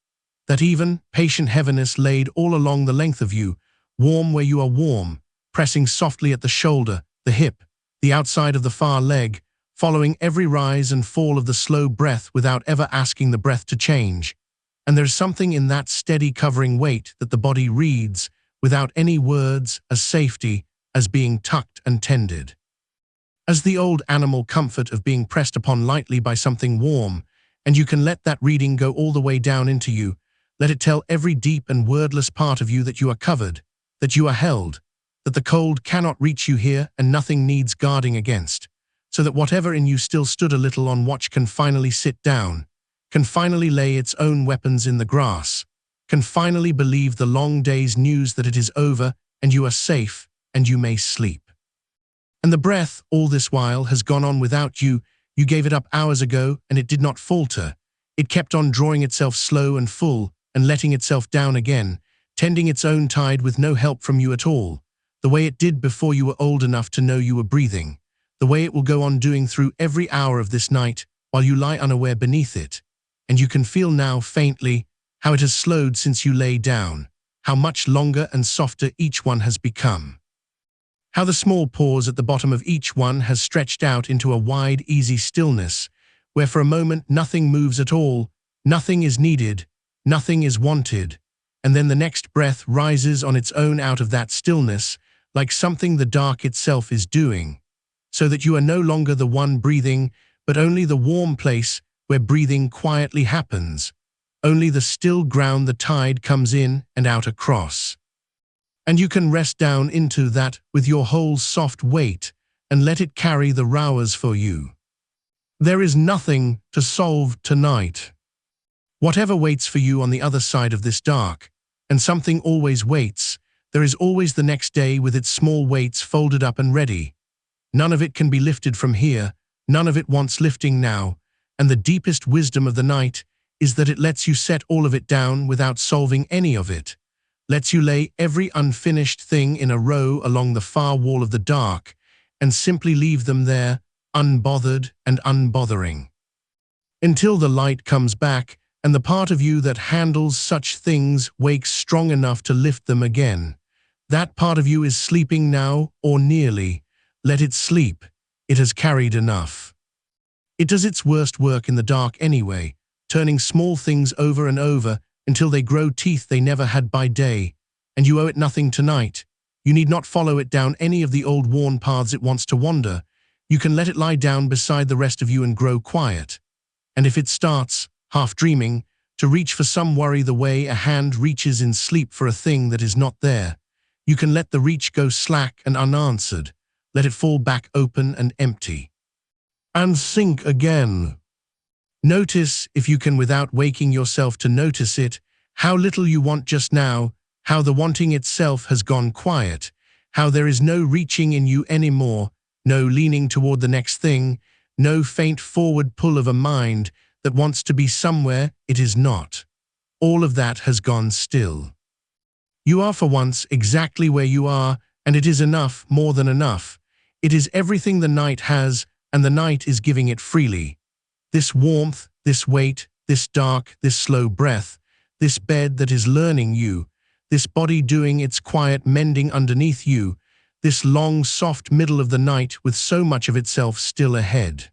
That even, patient heaviness laid all along the length of you, warm where you are warm, pressing softly at the shoulder, the hip, the outside of the far leg, following every rise and fall of the slow breath without ever asking the breath to change. And there's something in that steady covering weight that the body reads, without any words, as safety, as being tucked and tended. As the old animal comfort of being pressed upon lightly by something warm, and you can let that reading go all the way down into you, let it tell every deep and wordless part of you that you are covered, that you are held, that the cold cannot reach you here and nothing needs guarding against. so that whatever in you still stood a little on watch can finally sit down, can finally lay its own weapons in the grass, can finally believe the long day's news that it is over and you are safe and you may sleep. And the breath, all this while, has gone on without you. You gave it up hours ago and it did not falter. It kept on drawing itself slow and full and letting itself down again, tending its own tide with no help from you at all, the way it did before you were old enough to know you were breathing, the way it will go on doing through every hour of this night while you lie unaware beneath it. And you can feel now, faintly, how it has slowed since you lay down, how much longer and softer each one has become. How the small pause at the bottom of each one has stretched out into a wide, easy stillness, where for a moment nothing moves at all, nothing is needed, nothing is wanted, and then the next breath rises on its own out of that stillness, like something the dark itself is doing, so that you are no longer the one breathing, but only the warm place where breathing quietly happens, only the still ground the tide comes in and out across. And you can rest down into that with your whole soft weight and let it carry the rowers for you. There is nothing to solve tonight. Whatever waits for you on the other side of this dark, and something always waits, there is always the next day with its small weights folded up and ready. None of it can be lifted from here, none of it wants lifting now, and the deepest wisdom of the night is that it lets you set all of it down without solving any of it, lets you lay every unfinished thing in a row along the far wall of the dark, and simply leave them there, unbothered and unbothering. Until the light comes back, and the part of you that handles such things wakes strong enough to lift them again. That part of you is sleeping now, or nearly. Let it sleep. It has carried enough. It does its worst work in the dark anyway, turning small things over and over until they grow teeth they never had by day, and you owe it nothing tonight. You need not follow it down any of the old worn paths it wants to wander. You can let it lie down beside the rest of you and grow quiet. And if it starts, half dreaming, to reach for some worry the way a hand reaches in sleep for a thing that is not there, you can let the reach go slack and unanswered, let it fall back open and empty. And sink again. Notice, if you can without waking yourself to notice it, how little you want just now, how the wanting itself has gone quiet, how there is no reaching in you anymore, no leaning toward the next thing, no faint forward pull of a mind that wants to be somewhere it is not. All of that has gone still. You are for once exactly where you are, and it is enough, more than enough. It is everything the night has, and the night is giving it freely. This warmth, this weight, this dark, this slow breath, this bed that is learning you, this body doing its quiet mending underneath you, this long, soft middle of the night with so much of itself still ahead.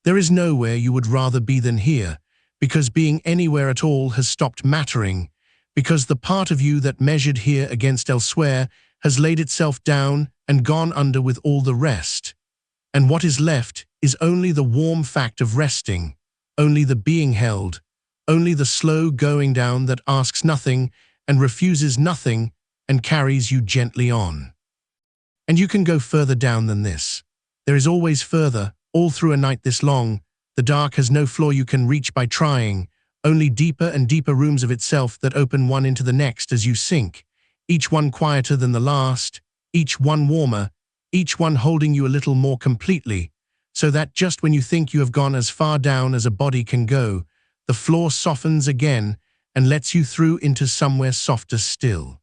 There is nowhere you would rather be than here, because being anywhere at all has stopped mattering, because the part of you that measured here against elsewhere has laid itself down and gone under with all the rest. And what is left is only the warm fact of resting, only the being held, only the slow going down that asks nothing and refuses nothing and carries you gently on. And you can go further down than this. There is always further, all through a night this long. The dark has no floor you can reach by trying, only deeper and deeper rooms of itself that open one into the next as you sink, each one quieter than the last, each one warmer, each one holding you a little more completely, so that just when you think you have gone as far down as a body can go, the floor softens again and lets you through into somewhere softer still.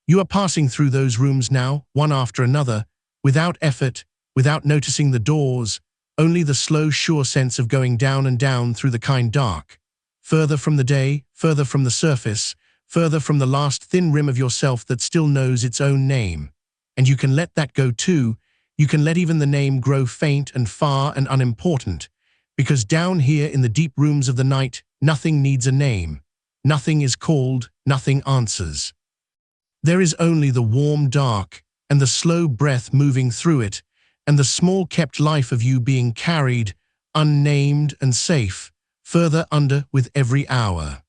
You are passing through those rooms now, one after another, without effort, without noticing the doors, only the slow, sure sense of going down and down through the kind dark, further from the day, further from the surface, further from the last thin rim of yourself that still knows its own name. And you can let that go too. You can let even the name grow faint and far and unimportant, because down here in the deep rooms of the night, nothing needs a name. Nothing is called, nothing answers. There is only the warm dark, and the slow breath moving through it, and the small kept life of you being carried, unnamed and safe, further under with every hour.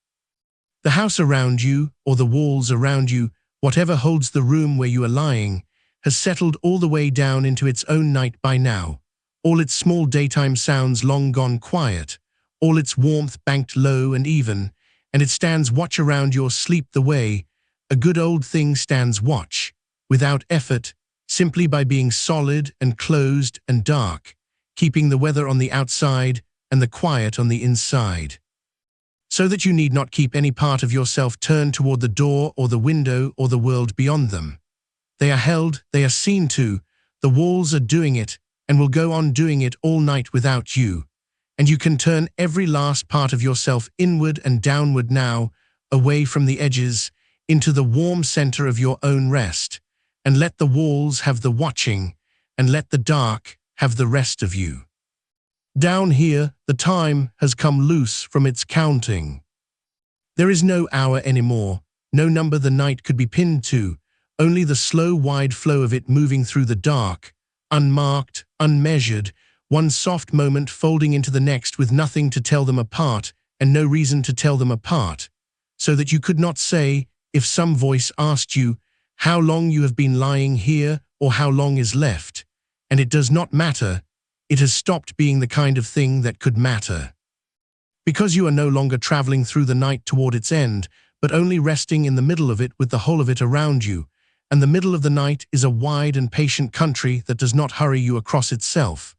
The house around you, or the walls around you, whatever holds the room where you are lying, has settled all the way down into its own night by now, all its small daytime sounds long gone quiet, all its warmth banked low and even, and it stands watch around your sleep the way a good old thing stands watch, without effort, simply by being solid and closed and dark, keeping the weather on the outside and the quiet on the inside. So that you need not keep any part of yourself turned toward the door or the window or the world beyond them. They are held, they are seen to, the walls are doing it, and will go on doing it all night without you. And you can turn every last part of yourself inward and downward now, away from the edges, into the warm center of your own rest, and let the walls have the watching, and let the dark have the rest of you. Down here, the time has come loose from its counting. There is no hour anymore, no number the night could be pinned to, only the slow wide flow of it moving through the dark, unmarked, unmeasured, one soft moment folding into the next with nothing to tell them apart and no reason to tell them apart, so that you could not say, if some voice asked you, how long you have been lying here or how long is left, and it does not matter, it has stopped being the kind of thing that could matter. Because you are no longer traveling through the night toward its end, but only resting in the middle of it with the whole of it around you, and the middle of the night is a wide and patient country that does not hurry you across itself,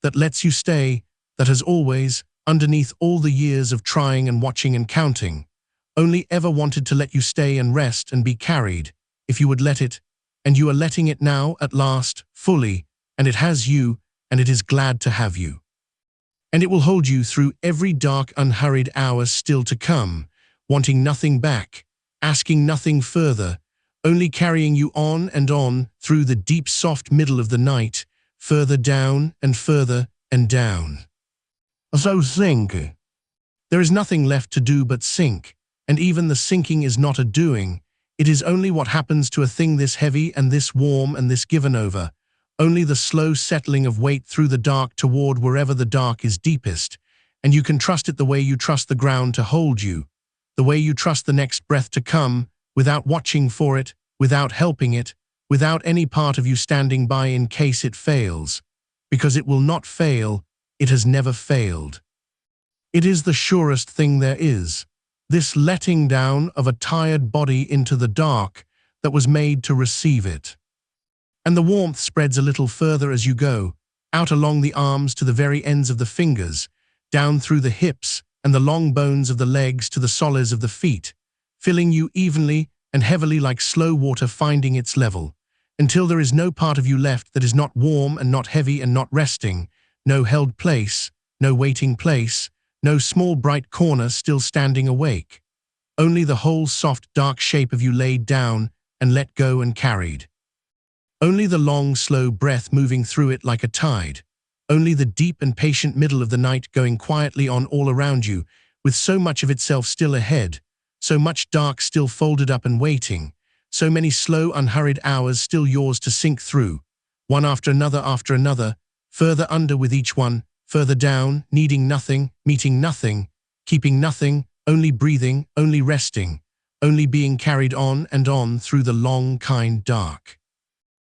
that lets you stay, that has always, underneath all the years of trying and watching and counting, only ever wanted to let you stay and rest and be carried, if you would let it, and you are letting it now, at last, fully, and it has you, and it is glad to have you. And it will hold you through every dark, unhurried hour still to come, wanting nothing back, asking nothing further, only carrying you on through the deep soft middle of the night, further down and further and down. So sink. There is nothing left to do but sink, and even the sinking is not a doing, it is only what happens to a thing this heavy and this warm and this given over, only the slow settling of weight through the dark toward wherever the dark is deepest, and you can trust it the way you trust the ground to hold you, the way you trust the next breath to come, without watching for it, without helping it, without any part of you standing by in case it fails, because it will not fail, it has never failed. It is the surest thing there is, this letting down of a tired body into the dark that was made to receive it. And the warmth spreads a little further as you go, out along the arms to the very ends of the fingers, down through the hips and the long bones of the legs to the soles of the feet, filling you evenly and heavily like slow water finding its level, until there is no part of you left that is not warm and not heavy and not resting, no held place, no waiting place, no small bright corner still standing awake, only the whole soft dark shape of you laid down and let go and carried. Only the long slow breath moving through it like a tide, only the deep and patient middle of the night going quietly on all around you, with so much of itself still ahead, so much dark still folded up and waiting, so many slow unhurried hours still yours to sink through, one after another, further under with each one, further down, needing nothing, meeting nothing, keeping nothing, only breathing, only resting, only being carried on and on through the long, kind dark.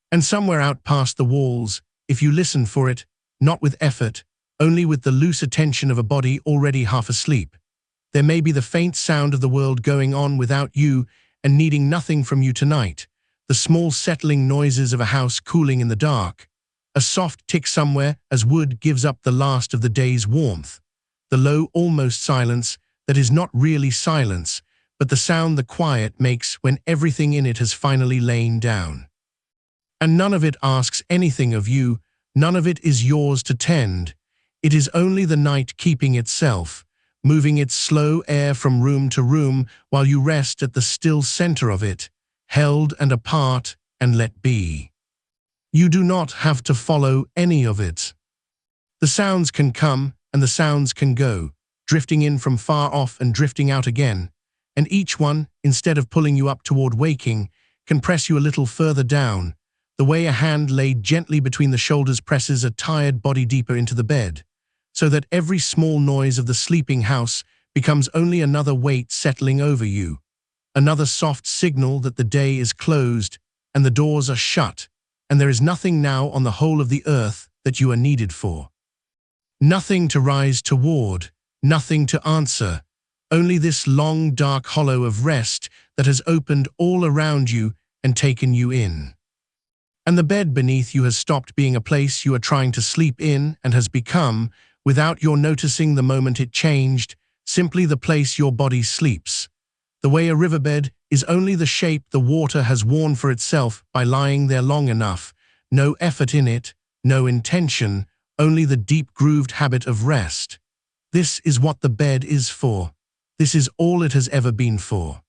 And somewhere out past the walls, if you listen for it, not with effort, only with the loose attention of a body already half asleep, there may be the faint sound of the world going on without you and needing nothing from you tonight, the small settling noises of a house cooling in the dark, a soft tick somewhere as wood gives up the last of the day's warmth, the low almost silence that is not really silence, but the sound the quiet makes when everything in it has finally lain down. And none of it asks anything of you, none of it is yours to tend, it is only the night keeping itself, moving its slow air from room to room while you rest at the still center of it, held and apart and let be. You do not have to follow any of it. The sounds can come and the sounds can go, drifting in from far off and drifting out again, and each one, instead of pulling you up toward waking, can press you a little further down, the way a hand laid gently between the shoulders presses a tired body deeper into the bed, so that every small noise of the sleeping house becomes only another weight settling over you, another soft signal that the day is closed and the doors are shut, and there is nothing now on the whole of the earth that you are needed for. Nothing to rise toward, nothing to answer, only this long dark hollow of rest that has opened all around you and taken you in. And the bed beneath you has stopped being a place you are trying to sleep in and has become, without your noticing the moment it changed, simply the place your body sleeps. The way a riverbed is only the shape the water has worn for itself by lying there long enough, no effort in it, no intention, only the deep-grooved habit of rest. This is what the bed is for. This is all it has ever been for.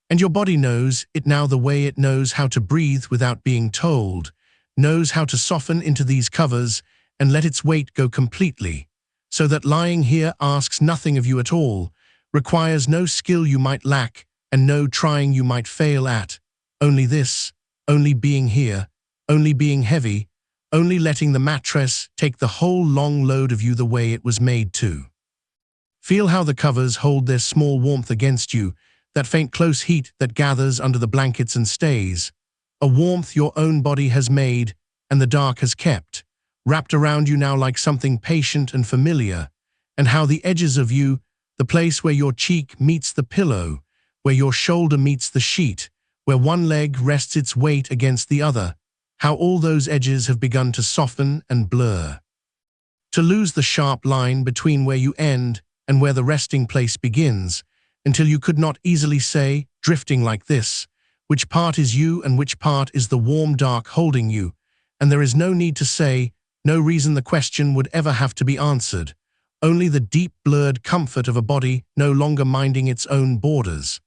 And your body knows it now the way it knows how to breathe without being told, knows how to soften into these covers and let its weight go completely, so that lying here asks nothing of you at all, requires no skill you might lack and no trying you might fail at, only this, only being here, only being heavy, only letting the mattress take the whole long load of you the way it was made to. Feel how the covers hold their small warmth against you, that faint close heat that gathers under the blankets and stays, a warmth your own body has made and the dark has kept, wrapped around you now like something patient and familiar, and how the edges of you, the place where your cheek meets the pillow, where your shoulder meets the sheet, where one leg rests its weight against the other, how all those edges have begun to soften and blur. To lose the sharp line between where you end and where the resting place begins, until you could not easily say, drifting like this, which part is you and which part is the warm dark holding you, and there is no need to say, no reason the question would ever have to be answered, only the deep blurred comfort of a body no longer minding its own borders,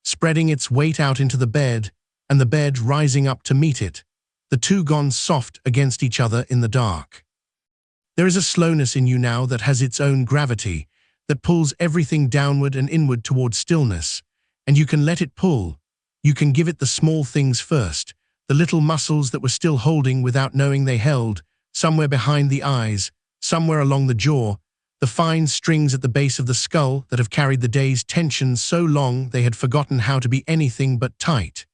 spreading its weight out into the bed, and the bed rising up to meet it, the two gone soft against each other in the dark. There is a slowness in you now that has its own gravity, that pulls everything downward and inward toward stillness, and you can let it pull. You can give it the small things first, the little muscles that were still holding without knowing they held, somewhere behind the eyes, somewhere along the jaw, the fine strings at the base of the skull that have carried the day's tension so long they had forgotten how to be anything but tight.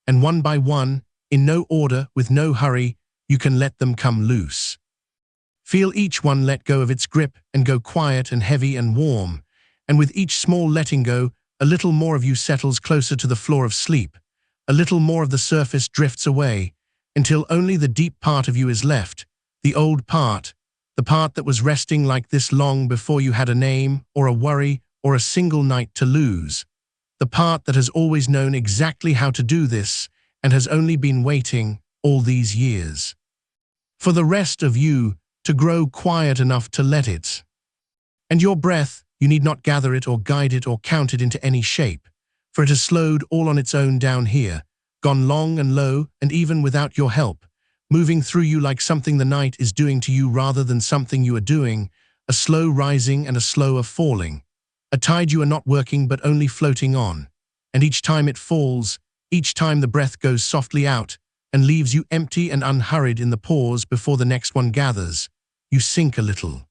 And one by one, in no order, with no hurry, you can let them come loose. Feel each one let go of its grip and go quiet and heavy and warm, and with each small letting go, a little more of you settles closer to the floor of sleep, a little more of the surface drifts away, until only the deep part of you is left, the old part, the part that was resting like this long before you had a name or a worry or a single night to lose, the part that has always known exactly how to do this and has only been waiting all these years for the rest of you to grow quiet enough to let it. And your breath, you need not gather it or guide it or count it into any shape, for it has slowed all on its own down here, gone long and low and even without your help, moving through you like something the night is doing to you rather than something you are doing, a slow rising and a slower falling, a tide you are not working but only floating on, and each time it falls, each time the breath goes softly out and leaves you empty and unhurried in the pause before the next one gathers, you sink a little.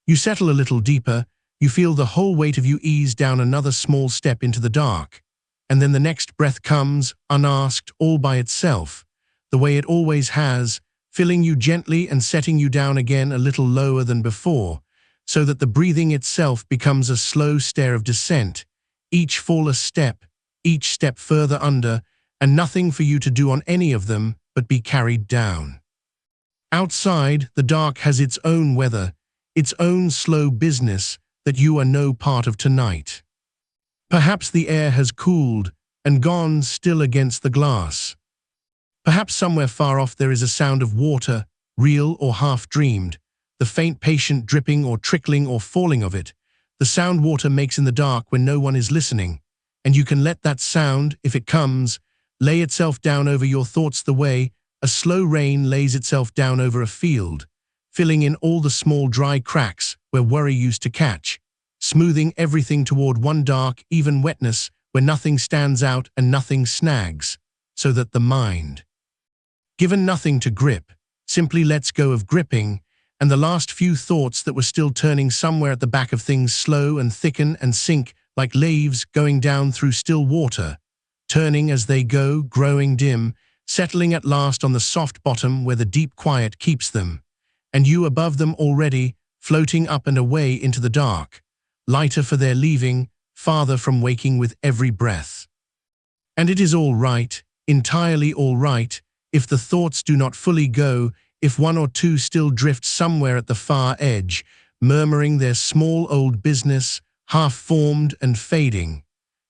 You settle a little deeper, you feel the whole weight of you ease down another small step into the dark, and then the next breath comes, unasked, all by itself, the way it always has, filling you gently and setting you down again a little lower than before, so that the breathing itself becomes a slow stair of descent, each fall a step, each step further under, and nothing for you to do on any of them but be carried down. Outside, the dark has its own weather, its own slow business that you are no part of tonight. Perhaps the air has cooled and gone still against the glass. Perhaps somewhere far off there is a sound of water, real or half-dreamed, the faint patient dripping or trickling or falling of it, the sound water makes in the dark when no one is listening, and you can let that sound, if it comes, lay itself down over your thoughts the way a slow rain lays itself down over a field, filling in all the small dry cracks where worry used to catch, smoothing everything toward one dark, even wetness where nothing stands out and nothing snags, so that the mind, given nothing to grip, simply lets go of gripping, and the last few thoughts that were still turning somewhere at the back of things slow and thicken and sink like leaves going down through still water, turning as they go, growing dim, settling at last on the soft bottom where the deep quiet keeps them, and you above them already, floating up and away into the dark, lighter for their leaving, farther from waking with every breath. And it is all right, entirely all right, if the thoughts do not fully go, if one or two still drift somewhere at the far edge, murmuring their small old business, half-formed and fading.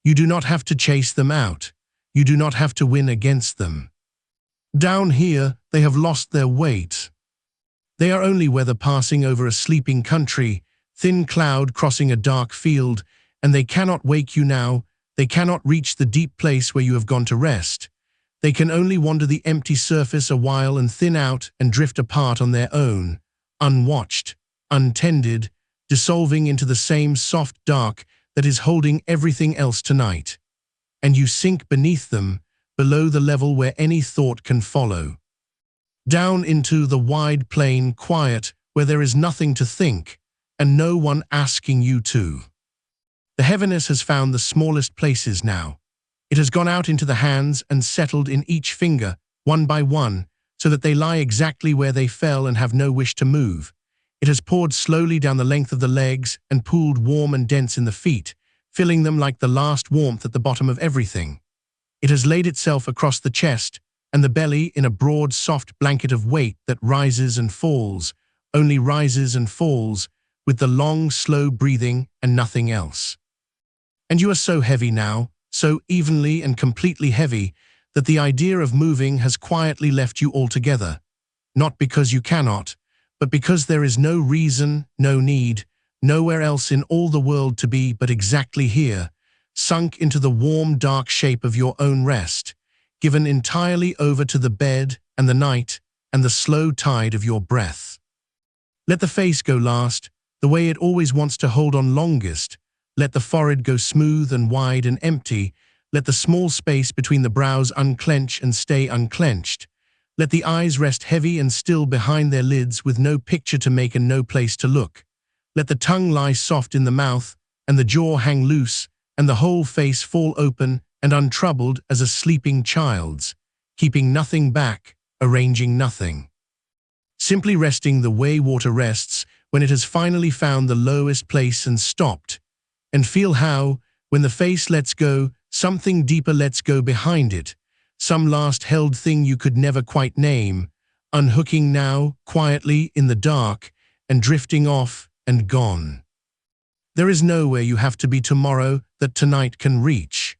You do not have to chase them out. You do not have to win against them. Down here, they have lost their weight. They are only weather passing over a sleeping country, thin cloud crossing a dark field, and they cannot wake you now. They cannot reach the deep place where you have gone to rest. They can only wander the empty surface a while and thin out and drift apart on their own, unwatched, untended, dissolving into the same soft dark that is holding everything else tonight. And you sink beneath them, below the level where any thought can follow. Down into the wide plain quiet where there is nothing to think, and no one asking you to. The heaviness has found the smallest places now. It has gone out into the hands and settled in each finger, one by one, so that they lie exactly where they fell and have no wish to move. It has poured slowly down the length of the legs and pooled warm and dense in the feet, filling them like the last warmth at the bottom of everything. It has laid itself across the chest and the belly in a broad, soft blanket of weight that rises and falls, only rises and falls, with the long, slow breathing and nothing else. And you are so heavy now, so evenly and completely heavy, that the idea of moving has quietly left you altogether. Not because you cannot, but because there is no reason, no need, nowhere else in all the world to be but exactly here, sunk into the warm, dark shape of your own rest, given entirely over to the bed and the night and the slow tide of your breath. Let the face go last, the way it always wants to hold on longest. Let the forehead go smooth and wide and empty. Let the small space between the brows unclench and stay unclenched. Let the eyes rest heavy and still behind their lids with no picture to make and no place to look. Let the tongue lie soft in the mouth and the jaw hang loose and the whole face fall open and untroubled as a sleeping child's, keeping nothing back, arranging nothing. Simply resting the way water rests when it has finally found the lowest place and stopped. And feel how, when the face lets go, something deeper lets go behind it, some last held thing you could never quite name, unhooking now, quietly, in the dark, and drifting off and gone. There is nowhere you have to be tomorrow that tonight can reach.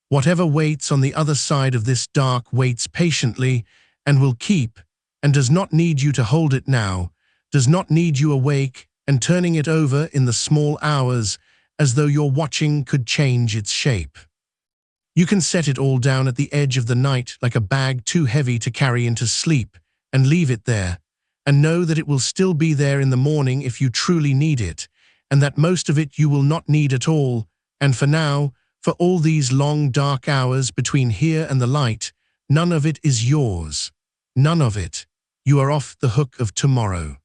Whatever waits on the other side of this dark waits patiently and will keep, and does not need you to hold it now, does not need you awake and turning it over in the small hours as though your watching could change its shape. You can set it all down at the edge of the night like a bag too heavy to carry into sleep and leave it there, and know that it will still be there in the morning if you truly need it, and that most of it you will not need at all, and for now, for all these long dark hours between here and the light, none of it is yours. None of it. You are off the hook of tomorrow.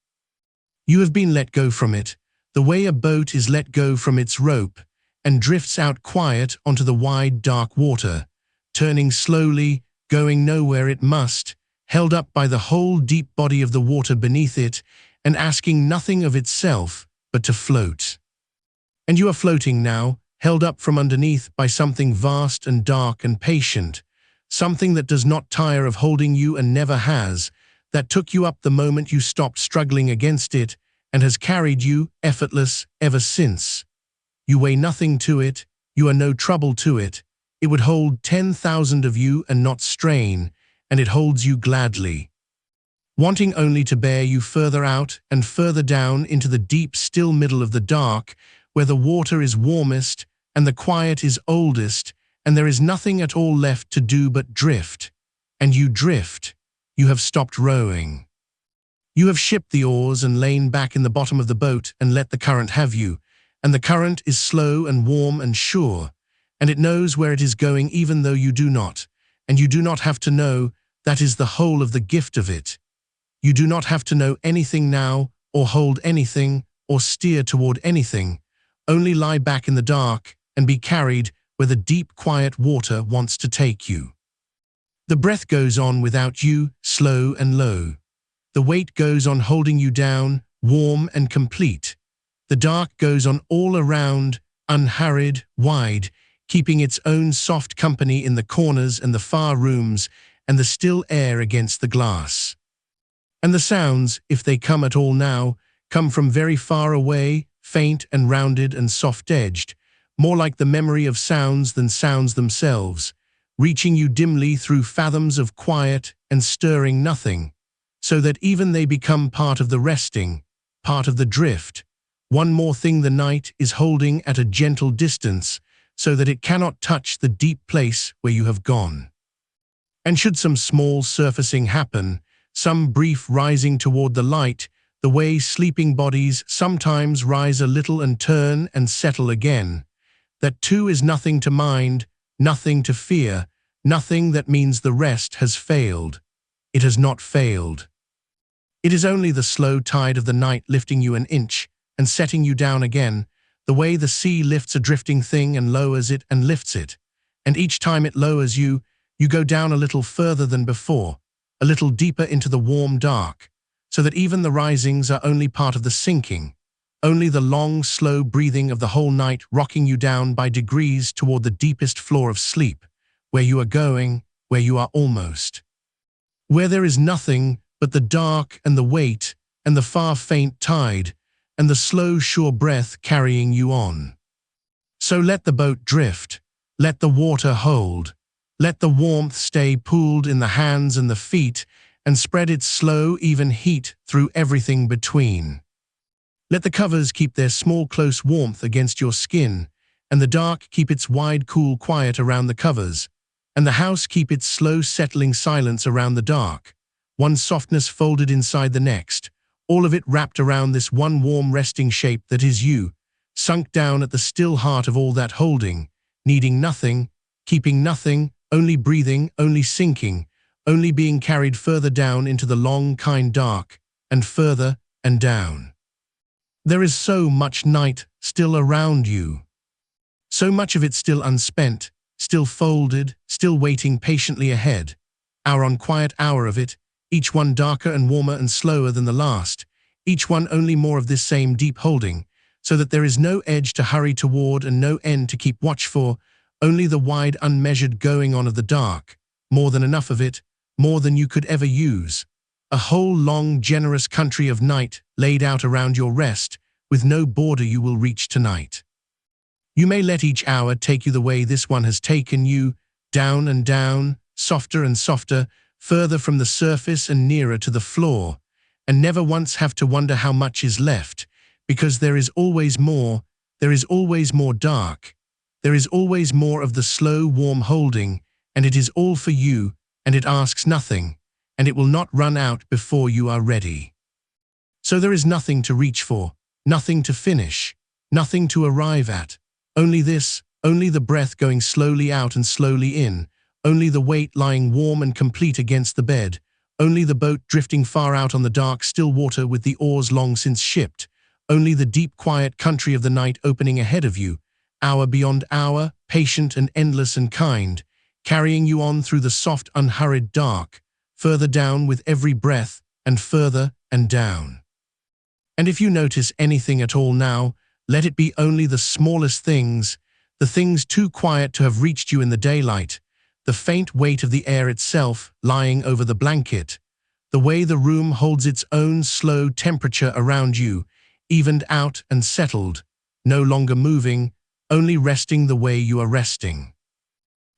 You have been let go from it, the way a boat is let go from its rope, and drifts out quiet onto the wide dark water, turning slowly, going nowhere it must, held up by the whole deep body of the water beneath it, and asking nothing of itself but to float. And you are floating now, held up from underneath by something vast and dark and patient, something that does not tire of holding you and never has, that took you up the moment you stopped struggling against it, and has carried you, effortless, ever since. You weigh nothing to it, you are no trouble to it. It would hold 10,000 of you and not strain, and it holds you gladly, wanting only to bear you further out and further down into the deep, still middle of the dark, where the water is warmest and the quiet is oldest, and there is nothing at all left to do but drift. And you drift. You have stopped rowing. You have shipped the oars and lain back in the bottom of the boat and let the current have you, and the current is slow and warm and sure, and it knows where it is going even though you do not, and you do not have to know. That is the whole of the gift of it. You do not have to know anything now, or hold anything, or steer toward anything, only lie back in the dark and be carried where the deep quiet water wants to take you. The breath goes on without you, slow and low. The weight goes on holding you down, warm and complete. The dark goes on all around, unhurried, wide, keeping its own soft company in the corners and the far rooms and the still air against the glass. And the sounds, if they come at all now, come from very far away, faint and rounded and soft-edged, more like the memory of sounds than sounds themselves, reaching you dimly through fathoms of quiet and stirring nothing, so that even they become part of the resting, part of the drift. One more thing the night is holding at a gentle distance, so that it cannot touch the deep place where you have gone. And should some small surfacing happen, some brief rising toward the light, the way sleeping bodies sometimes rise a little and turn and settle again, that too is nothing to mind, nothing to fear, nothing that means the rest has failed. It has not failed. It is only the slow tide of the night lifting you an inch and setting you down again, the way the sea lifts a drifting thing and lowers it and lifts it. And each time it lowers you, you go down a little further than before, a little deeper into the warm dark, so that even the risings are only part of the sinking, only the long, slow breathing of the whole night rocking you down by degrees toward the deepest floor of sleep, where you are going, where you are almost. Where there is nothing but the dark and the weight and the far faint tide and the slow, sure breath carrying you on. So let the boat drift, let the water hold, let the warmth stay pooled in the hands and the feet and spread its slow, even heat through everything between. Let the covers keep their small, close warmth against your skin, and the dark keep its wide, cool quiet around the covers, and the house keep its slow, settling silence around the dark, one softness folded inside the next, all of it wrapped around this one warm resting shape that is you, sunk down at the still heart of all that holding, needing nothing, keeping nothing, only breathing, only sinking, only being carried further down into the long, kind dark, and further and down. There is so much night still around you. So much of it still unspent, still folded, still waiting patiently ahead. Hour on quiet hour of it, each one darker and warmer and slower than the last, each one only more of this same deep holding, so that there is no edge to hurry toward and no end to keep watch for, only the wide unmeasured going on of the dark, more than enough of it, more than you could ever use. A whole long generous country of night laid out around your rest, with no border you will reach tonight. You may let each hour take you the way this one has taken you, down and down, softer and softer, further from the surface and nearer to the floor, and never once have to wonder how much is left, because there is always more dark, there is always more of the slow, warm holding, and it is all for you, and it asks nothing, and it will not run out before you are ready. So there is nothing to reach for, nothing to finish, nothing to arrive at, only this, only the breath going slowly out and slowly in, only the weight lying warm and complete against the bed, only the boat drifting far out on the dark, still water with the oars long since shipped, only the deep, quiet country of the night opening ahead of you, hour beyond hour, patient and endless and kind, carrying you on through the soft, unhurried dark, further down with every breath, and further and down. And if you notice anything at all now, let it be only the smallest things, the things too quiet to have reached you in the daylight, the faint weight of the air itself lying over the blanket, the way the room holds its own slow temperature around you, evened out and settled, no longer moving, only resting the way you are resting.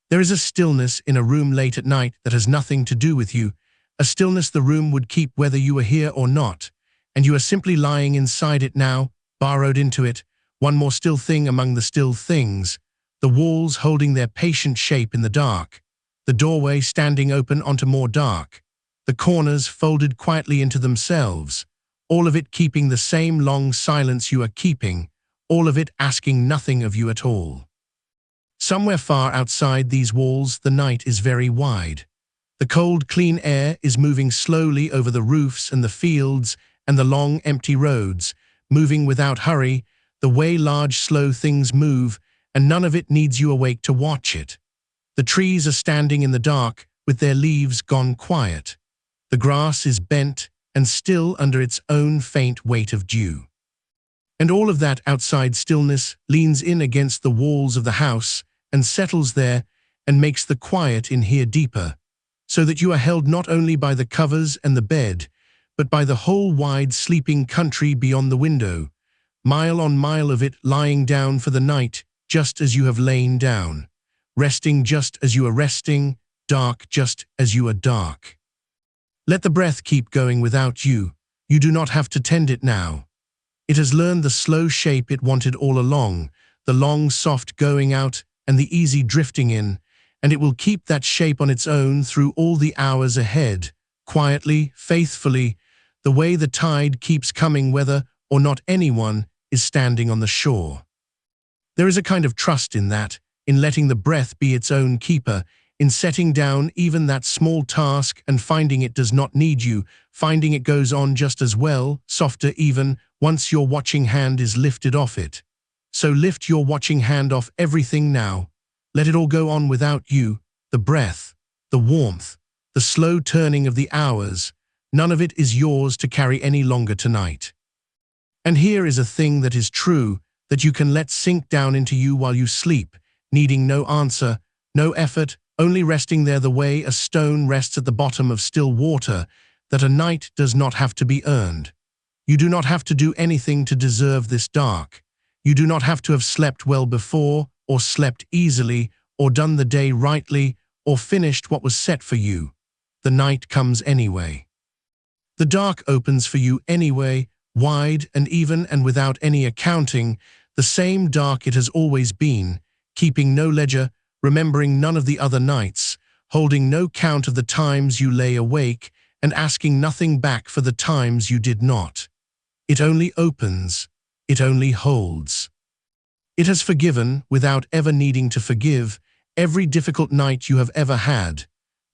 There is a stillness in a room late at night that has nothing to do with you, a stillness the room would keep whether you were here or not, and you are simply lying inside it now, burrowed into it, one more still thing among the still things, the walls holding their patient shape in the dark, the doorway standing open onto more dark, the corners folded quietly into themselves, all of it keeping the same long silence you are keeping, all of it asking nothing of you at all. Somewhere far outside these walls the night is very wide. The cold, clean air is moving slowly over the roofs and the fields and the long, empty roads, moving without hurry, the way large, slow things move, and none of it needs you awake to watch it. The trees are standing in the dark, with their leaves gone quiet. The grass is bent and still under its own faint weight of dew. And all of that outside stillness leans in against the walls of the house and settles there and makes the quiet in here deeper, so that you are held not only by the covers and the bed, but by the whole wide sleeping country beyond the window, mile on mile of it lying down for the night just as you have lain down, resting just as you are resting, dark just as you are dark. Let the breath keep going without you. You do not have to tend it now. It has learned the slow shape it wanted all along, the long soft going out and the easy drifting in, and it will keep that shape on its own through all the hours ahead, quietly, faithfully, the way the tide keeps coming whether or not anyone is standing on the shore. There is a kind of trust in that, in letting the breath be its own keeper, in setting down even that small task and finding it does not need you, finding it goes on just as well, softer even, once your watching hand is lifted off it. So lift your watching hand off everything now. Let it all go on without you, the breath, the warmth, the slow turning of the hours. None of it is yours to carry any longer tonight. And here is a thing that is true, that you can let sink down into you while you sleep, needing no answer, no effort, only resting there the way a stone rests at the bottom of still water, that a night does not have to be earned. You do not have to do anything to deserve this dark. You do not have to have slept well before, or slept easily, or done the day rightly, or finished what was set for you. The night comes anyway. The dark opens for you anyway, wide and even and without any accounting, the same dark it has always been, keeping no ledger, remembering none of the other nights, holding no count of the times you lay awake, and asking nothing back for the times you did not. It only opens, it only holds. It has forgiven, without ever needing to forgive, every difficult night you have ever had,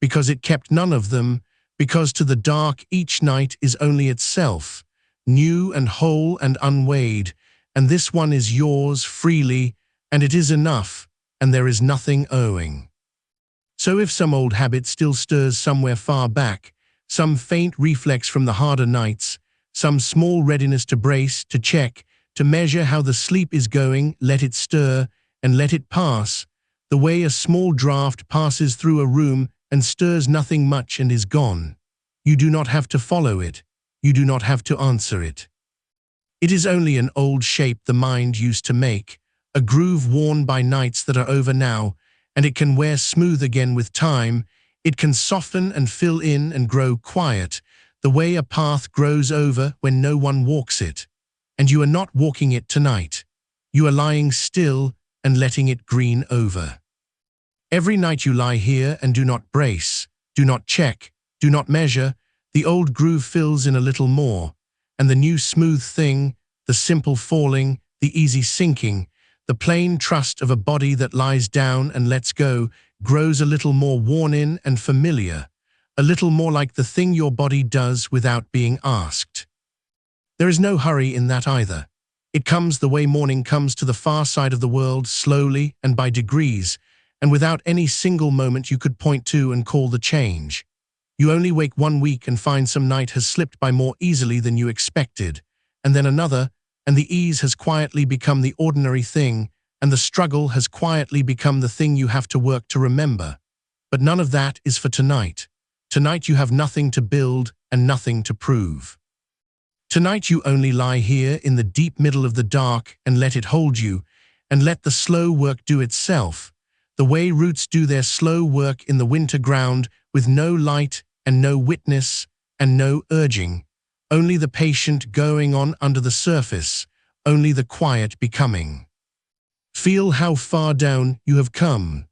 because it kept none of them, because to the dark each night is only itself, new and whole and unweighed, and this one is yours freely, and it is enough, and there is nothing owing. So if some old habit still stirs somewhere far back, some faint reflex from the harder nights, some small readiness to brace, to check, to measure how the sleep is going, let it stir, and let it pass, the way a small draught passes through a room and stirs nothing much and is gone. You do not have to follow it. You do not have to answer it. It is only an old shape the mind used to make, a groove worn by nights that are over now, and it can wear smooth again with time. It can soften and fill in and grow quiet, the way a path grows over when no one walks it. And you are not walking it tonight. You are lying still and letting it green over. Every night you lie here and do not brace, do not check, do not measure, the old groove fills in a little more, and the new smooth thing, the simple falling, the easy sinking, the plain trust of a body that lies down and lets go, grows a little more worn in and familiar, a little more like the thing your body does without being asked. There is no hurry in that either. It comes the way morning comes to the far side of the world, slowly and by degrees, and without any single moment you could point to and call the change. You only wake 1 week and find some night has slipped by more easily than you expected, and then another, and the ease has quietly become the ordinary thing, and the struggle has quietly become the thing you have to work to remember. But none of that is for tonight. Tonight you have nothing to build and nothing to prove. Tonight you only lie here in the deep middle of the dark and let it hold you, and let the slow work do itself, the way roots do their slow work in the winter ground, with no light and no witness and no urging, only the patient going on under the surface, only the quiet becoming. Feel how far down you have come.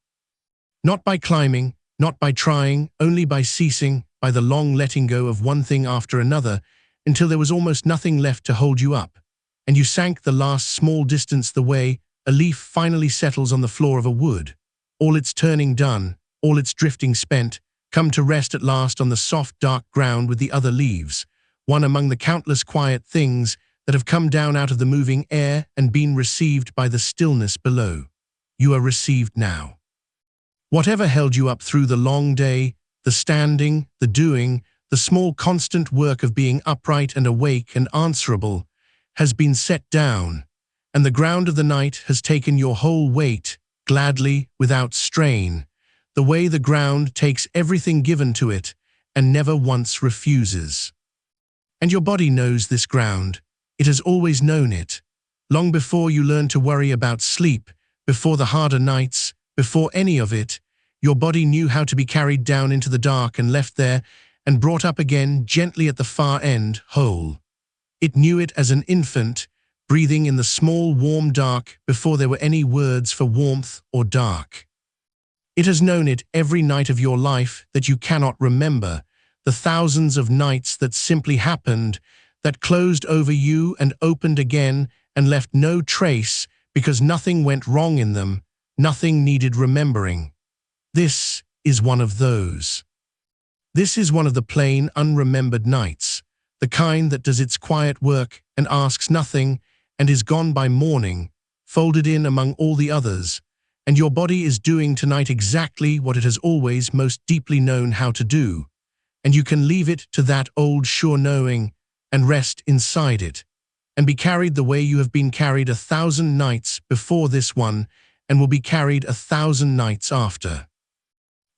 Not by climbing, not by trying, only by ceasing, by the long letting go of one thing after another, until there was almost nothing left to hold you up, and you sank the last small distance the way a leaf finally settles on the floor of a wood, all its turning done, all its drifting spent, come to rest at last on the soft dark ground with the other leaves, one among the countless quiet things that have come down out of the moving air and been received by the stillness below. You are received now. Whatever held you up through the long day, the standing, the doing, the small constant work of being upright and awake and answerable, has been set down, and the ground of the night has taken your whole weight, gladly, without strain, the way the ground takes everything given to it and never once refuses. And your body knows this ground. It has always known it. Long before you learn to worry about sleep, before the harder nights, before any of it, your body knew how to be carried down into the dark and left there and brought up again gently at the far end, whole. It knew it as an infant, breathing in the small, warm dark before there were any words for warmth or dark. It has known it every night of your life that you cannot remember, the thousands of nights that simply happened, that closed over you and opened again and left no trace because nothing went wrong in them, nothing needed remembering. This is one of those. This is one of the plain, unremembered nights, the kind that does its quiet work and asks nothing and is gone by morning, folded in among all the others, and your body is doing tonight exactly what it has always most deeply known how to do, and you can leave it to that old sure knowing and rest inside it, and be carried the way you have been carried 1,000 nights before this one and will be carried 1,000 nights after.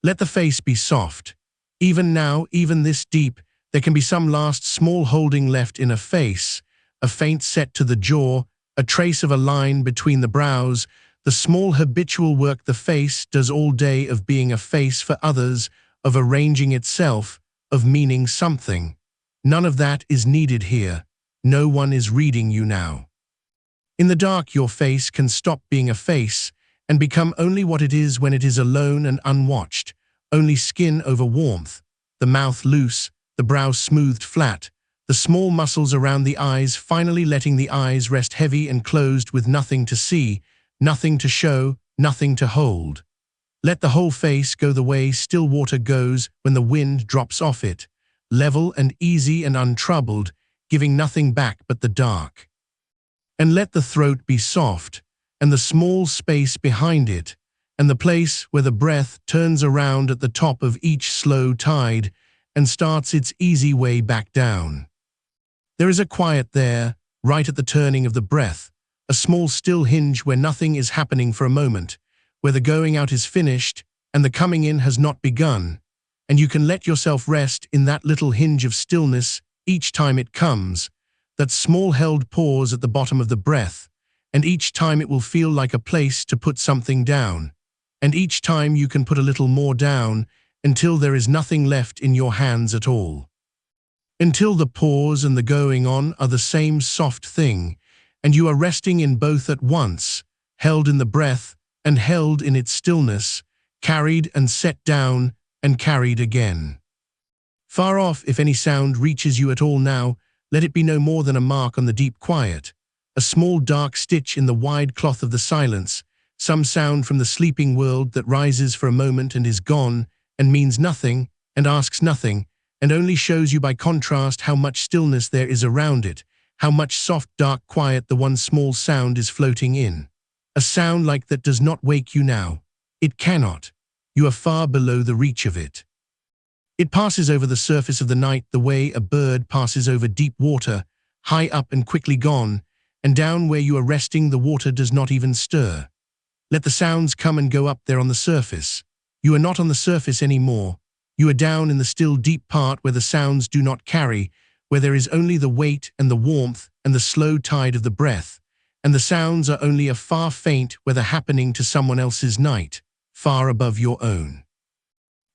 Let the face be soft. Even now, even this deep, there can be some last small holding left in a face, a faint set to the jaw, a trace of a line between the brows, the small habitual work the face does all day of being a face for others, of arranging itself, of meaning something. None of that is needed here. No one is reading you now. In the dark, your face can stop being a face and become only what it is when it is alone and unwatched, only skin over warmth, the mouth loose, the brow smoothed flat, the small muscles around the eyes finally letting the eyes rest heavy and closed with nothing to see, nothing to show, nothing to hold. Let the whole face go the way still water goes when the wind drops off it, level and easy and untroubled, giving nothing back but the dark. And let the throat be soft, and the small space behind it, and the place where the breath turns around at the top of each slow tide and starts its easy way back down. There is a quiet there, right at the turning of the breath, a small still hinge where nothing is happening for a moment, where the going out is finished and the coming in has not begun, and you can let yourself rest in that little hinge of stillness each time it comes, that small held pause at the bottom of the breath, and each time it will feel like a place to put something down, and each time you can put a little more down until there is nothing left in your hands at all. Until the pause and the going on are the same soft thing, and you are resting in both at once, held in the breath and held in its stillness, carried and set down and carried again. Far off, if any sound reaches you at all now, let it be no more than a mark on the deep quiet, a small dark stitch in the wide cloth of the silence, some sound from the sleeping world that rises for a moment and is gone, and means nothing, and asks nothing, and only shows you by contrast how much stillness there is around it, how much soft dark quiet the one small sound is floating in. A sound like that does not wake you now. It cannot. You are far below the reach of it. It passes over the surface of the night the way a bird passes over deep water, high up and quickly gone, and down where you are resting the water does not even stir. Let the sounds come and go up there on the surface. You are not on the surface anymore. You are down in the still deep part where the sounds do not carry, where there is only the weight and the warmth and the slow tide of the breath, and the sounds are only a far faint weather happening to someone else's night, far above your own.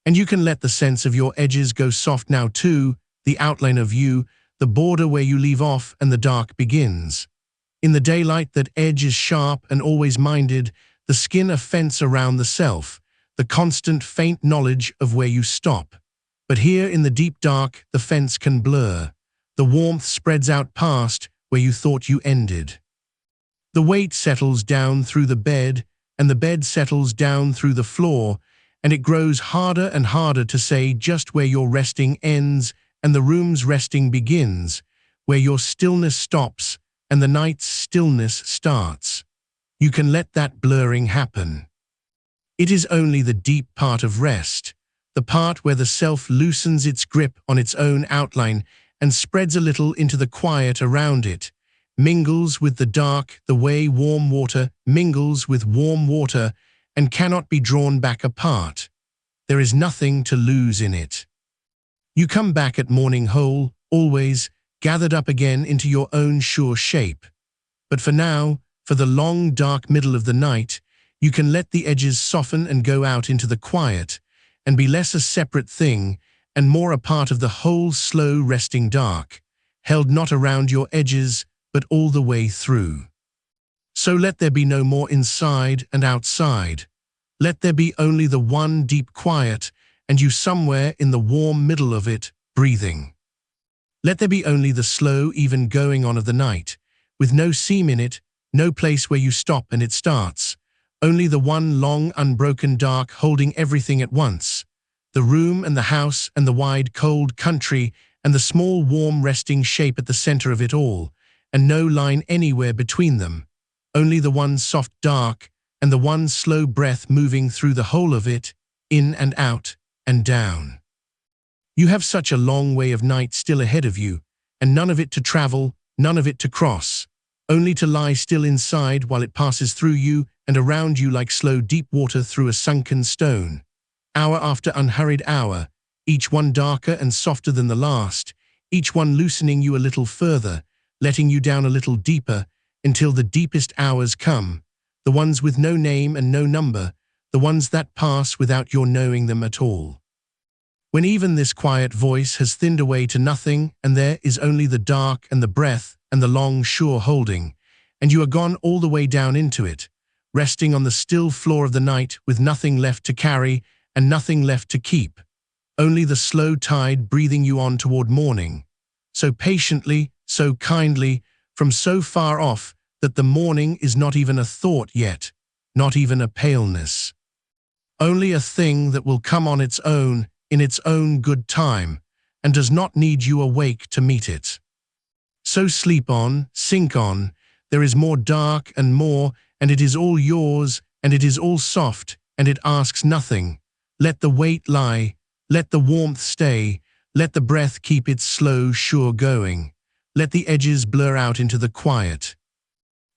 And you can let the sense of your edges go soft now too, the outline of you, the border where you leave off and the dark begins. In the daylight that edge is sharp and always minded, the skin a fence around the self, the constant faint knowledge of where you stop. But here in the deep dark, the fence can blur. The warmth spreads out past where you thought you ended. The weight settles down through the bed, and the bed settles down through the floor, and it grows harder and harder to say just where your resting ends and the room's resting begins, where your stillness stops and the night's stillness starts. You can let that blurring happen. It is only the deep part of rest, the part where the self loosens its grip on its own outline and spreads a little into the quiet around it, mingles with the dark the way warm water mingles with warm water and cannot be drawn back apart. There is nothing to lose in it. You come back at morning whole, always, gathered up again into your own sure shape. But for now, for the long dark middle of the night, you can let the edges soften and go out into the quiet, and be less a separate thing and more a part of the whole slow resting dark, held not around your edges, but all the way through. So let there be no more inside and outside. Let there be only the one deep quiet, and you somewhere in the warm middle of it, breathing. Let there be only the slow, even going on of the night, with no seam in it, no place where you stop and it starts, only the one long, unbroken dark holding everything at once, the room and the house and the wide, cold country and the small, warm, resting shape at the center of it all, and no line anywhere between them, only the one soft dark and the one slow breath moving through the whole of it, in and out and down. You have such a long way of night still ahead of you, and none of it to travel, none of it to cross, only to lie still inside while it passes through you and around you like slow deep water through a sunken stone. Hour after unhurried hour, each one darker and softer than the last, each one loosening you a little further, letting you down a little deeper, until the deepest hours come, the ones with no name and no number, the ones that pass without your knowing them at all. When even this quiet voice has thinned away to nothing, and there is only the dark and the breath and the long sure holding, and you are gone all the way down into it, resting on the still floor of the night with nothing left to carry and nothing left to keep, only the slow tide breathing you on toward morning, so patiently, so kindly, from so far off that the morning is not even a thought yet, not even a paleness. Only a thing that will come on its own, in its own good time, and does not need you awake to meet it. So sleep on, sink on, there is more dark and more, and it is all yours, and it is all soft, and it asks nothing. Let the weight lie, let the warmth stay, let the breath keep its slow, sure going. Let the edges blur out into the quiet.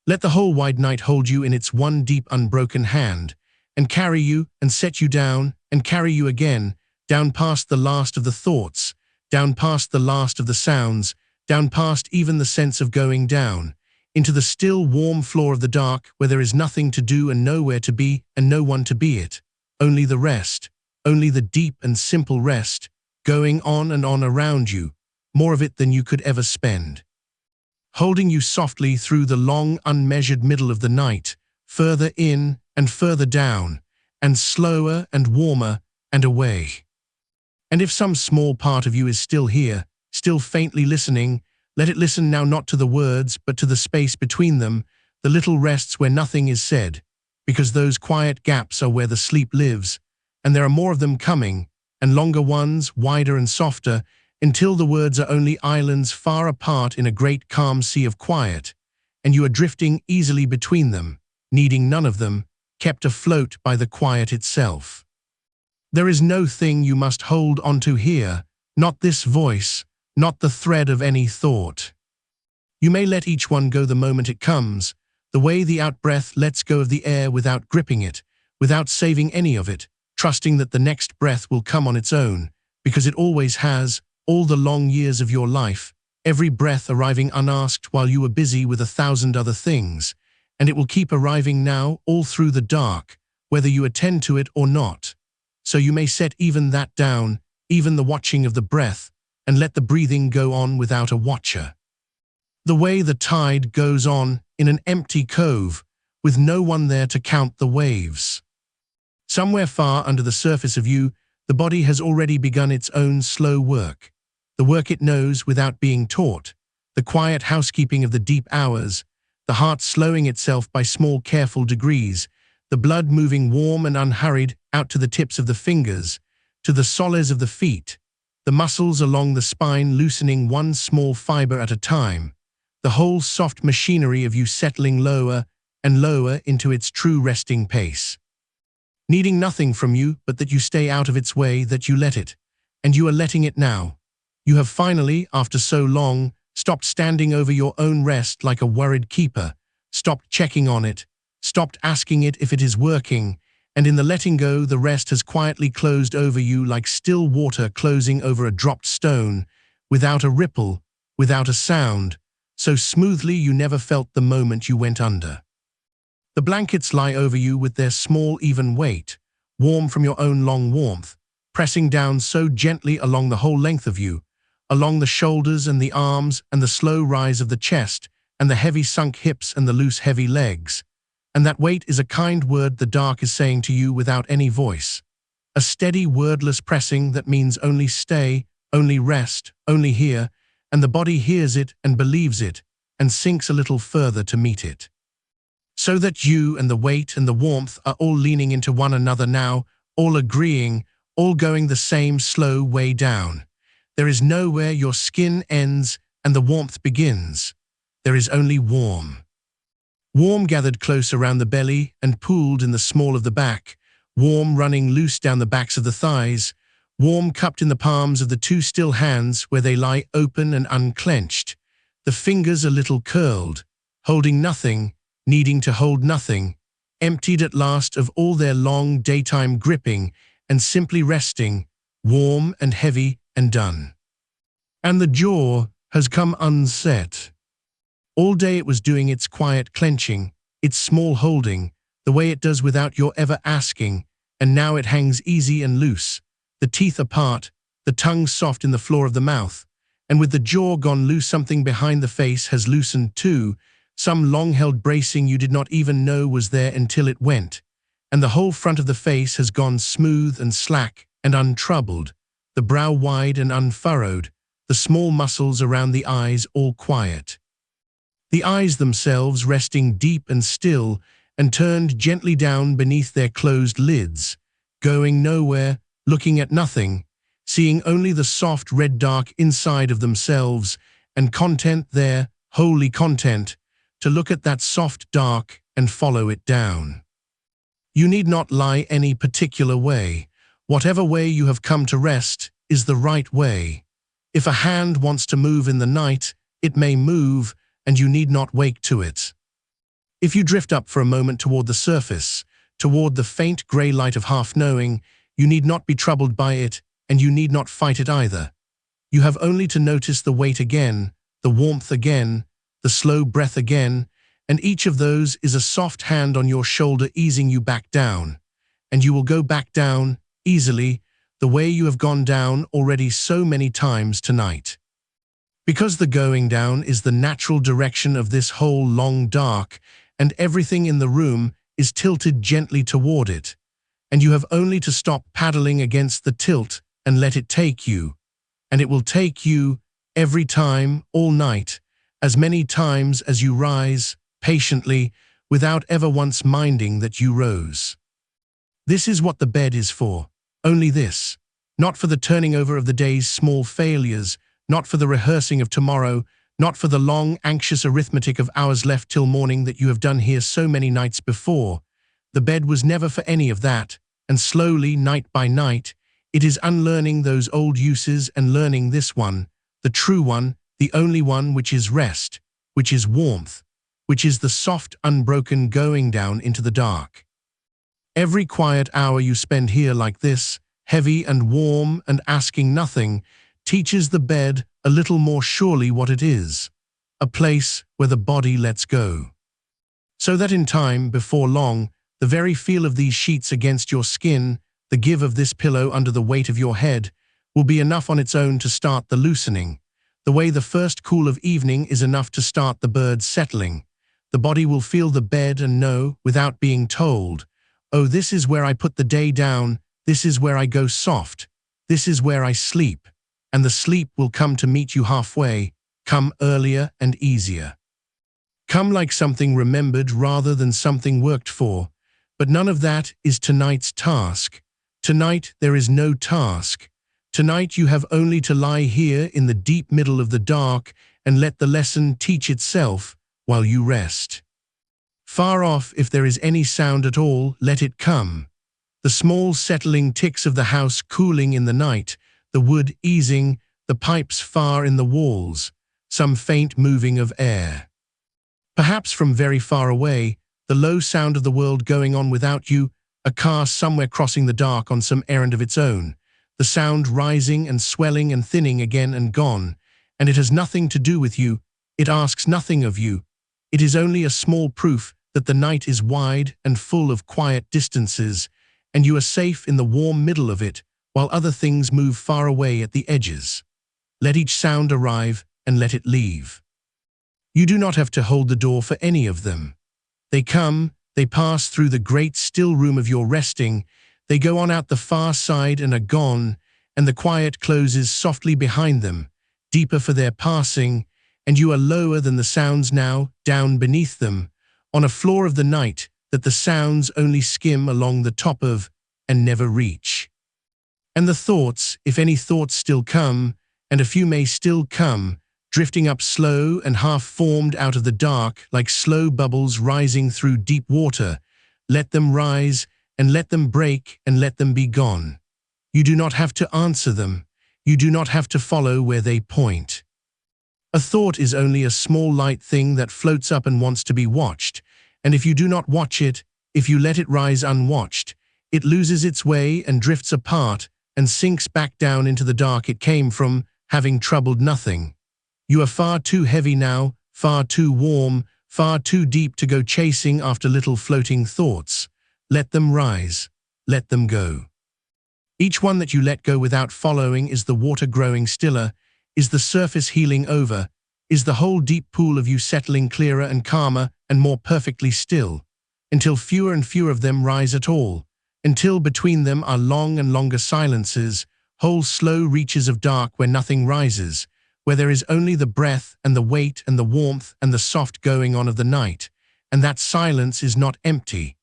Let the whole wide night hold you in its one deep unbroken hand, and carry you and set you down and carry you again, down past the last of the thoughts, down past the last of the sounds, down past even the sense of going down, into the still warm floor of the dark where there is nothing to do and nowhere to be and no one to be it, only the rest, only the deep and simple rest, going on and on around you, more of it than you could ever spend. Holding you softly through the long unmeasured middle of the night, further in and further down, and slower and warmer and away. And if some small part of you is still here, still faintly listening, let it listen now not to the words but to the space between them, the little rests where nothing is said, because those quiet gaps are where the sleep lives, and there are more of them coming, and longer ones, wider and softer, until the words are only islands far apart in a great calm sea of quiet, and you are drifting easily between them, needing none of them, kept afloat by the quiet itself. There is no thing you must hold onto here, not this voice, not the thread of any thought. You may let each one go the moment it comes, the way the out-breath lets go of the air without gripping it, without saving any of it, trusting that the next breath will come on its own, because it always has, all the long years of your life, every breath arriving unasked while you were busy with 1,000 other things, and it will keep arriving now all through the dark, whether you attend to it or not. So you may set even that down, even the watching of the breath, and let the breathing go on without a watcher. The way the tide goes on in an empty cove, with no one there to count the waves. Somewhere far under the surface of you, the body has already begun its own slow work, the work it knows without being taught, the quiet housekeeping of the deep hours, the heart slowing itself by small careful degrees, the blood moving warm and unhurried out to the tips of the fingers, to the soles of the feet, the muscles along the spine loosening one small fiber at a time, the whole soft machinery of you settling lower and lower into its true resting pace. needing nothing from you but that you stay out of its way, that you let it. And you are letting it now. You have finally, after so long, stopped standing over your own rest like a worried keeper, stopped checking on it, stopped asking it if it is working, and in the letting go, the rest has quietly closed over you like still water closing over a dropped stone, without a ripple, without a sound, so smoothly you never felt the moment you went under. The blankets lie over you with their small, even weight, warm from your own long warmth, pressing down so gently along the whole length of you, along the shoulders and the arms and the slow rise of the chest and the heavy sunk hips and the loose heavy legs. And that weight is a kind word the dark is saying to you without any voice. A steady wordless pressing that means only stay, only rest, only here, and the body hears it and believes it and sinks a little further to meet it. So that you and the weight and the warmth are all leaning into one another now, all agreeing, all going the same slow way down. There is nowhere your skin ends and the warmth begins. There is only warm. Warm gathered close around the belly and pooled in the small of the back, warm running loose down the backs of the thighs, warm cupped in the palms of the two still hands where they lie open and unclenched, the fingers a little curled, holding nothing, needing to hold nothing, emptied at last of all their long daytime gripping and simply resting, warm and heavy and done. And the jaw has come unset. All day it was doing its quiet clenching, its small holding, the way it does without your ever asking, and now it hangs easy and loose, the teeth apart, the tongue soft in the floor of the mouth, and with the jaw gone loose something behind the face has loosened too, some long-held bracing you did not even know was there until it went, and the whole front of the face has gone smooth and slack and untroubled, the brow wide and unfurrowed, the small muscles around the eyes all quiet. The eyes themselves resting deep and still and turned gently down beneath their closed lids, going nowhere, looking at nothing, seeing only the soft red dark inside of themselves and content there, wholly content, to look at that soft dark and follow it down. You need not lie any particular way. Whatever way you have come to rest is the right way. If a hand wants to move in the night, it may move, and you need not wake to it. If you drift up for a moment toward the surface, toward the faint grey light of half-knowing, you need not be troubled by it, and you need not fight it either. You have only to notice the weight again, the warmth again, the slow breath again, and each of those is a soft hand on your shoulder easing you back down, and you will go back down, easily, the way you have gone down already so many times tonight. Because the going down is the natural direction of this whole long dark, and everything in the room is tilted gently toward it, and you have only to stop paddling against the tilt and let it take you, and it will take you, every time, all night, as many times as you rise, patiently, without ever once minding that you rose. This is what the bed is for, only this, not for the turning over of the day's small failures, not for the rehearsing of tomorrow, not for the long, anxious arithmetic of hours left till morning that you have done here so many nights before. The bed was never for any of that, and slowly, night by night, it is unlearning those old uses and learning this one, the true one, the only one which is rest, which is warmth, which is the soft, unbroken going down into the dark. Every quiet hour you spend here like this, heavy and warm and asking nothing, teaches the bed a little more surely what it is, a place where the body lets go. So that in time, before long, the very feel of these sheets against your skin, the give of this pillow under the weight of your head, will be enough on its own to start the loosening, the way the first cool of evening is enough to start the birds settling. The body will feel the bed and know, without being told, oh, this is where I put the day down, this is where I go soft, this is where I sleep. And the sleep will come to meet you halfway, come earlier and easier. Come like something remembered rather than something worked for, but none of that is tonight's task. Tonight there is no task. Tonight you have only to lie here in the deep middle of the dark and let the lesson teach itself while you rest. Far off, if there is any sound at all, let it come. The small settling ticks of the house cooling in the night, the wood easing, the pipes far in the walls, some faint moving of air. Perhaps from very far away, the low sound of the world going on without you, a car somewhere crossing the dark on some errand of its own, the sound rising and swelling and thinning again and gone, and it has nothing to do with you, it asks nothing of you. It is only a small proof that the night is wide and full of quiet distances, and you are safe in the warm middle of it, while other things move far away at the edges. Let each sound arrive and let it leave. You do not have to hold the door for any of them. They come, they pass through the great still room of your resting, they go on out the far side and are gone, and the quiet closes softly behind them, deeper for their passing, and you are lower than the sounds now, down beneath them, on a floor of the night that the sounds only skim along the top of and never reach. And the thoughts, if any thoughts still come, and a few may still come, drifting up slow and half-formed out of the dark like slow bubbles rising through deep water, let them rise and let them break and let them be gone. You do not have to answer them. You do not have to follow where they point. A thought is only a small light thing that floats up and wants to be watched, and if you do not watch it, if you let it rise unwatched, it loses its way and drifts apart and sinks back down into the dark it came from, having troubled nothing. You are far too heavy now, far too warm, far too deep to go chasing after little floating thoughts. Let them rise. Let them go. Each one that you let go without following is the water growing stiller, is the surface healing over, is the whole deep pool of you settling clearer and calmer and more perfectly still, until fewer and fewer of them rise at all, until between them are long and longer silences, whole slow reaches of dark where nothing rises, where there is only the breath and the weight and the warmth and the soft going on of the night, and that silence is not empty.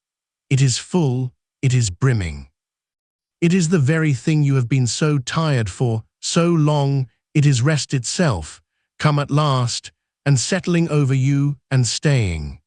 It is full, it is brimming. It is the very thing you have been so tired for, so long, it is rest itself, come at last, and settling over you and staying.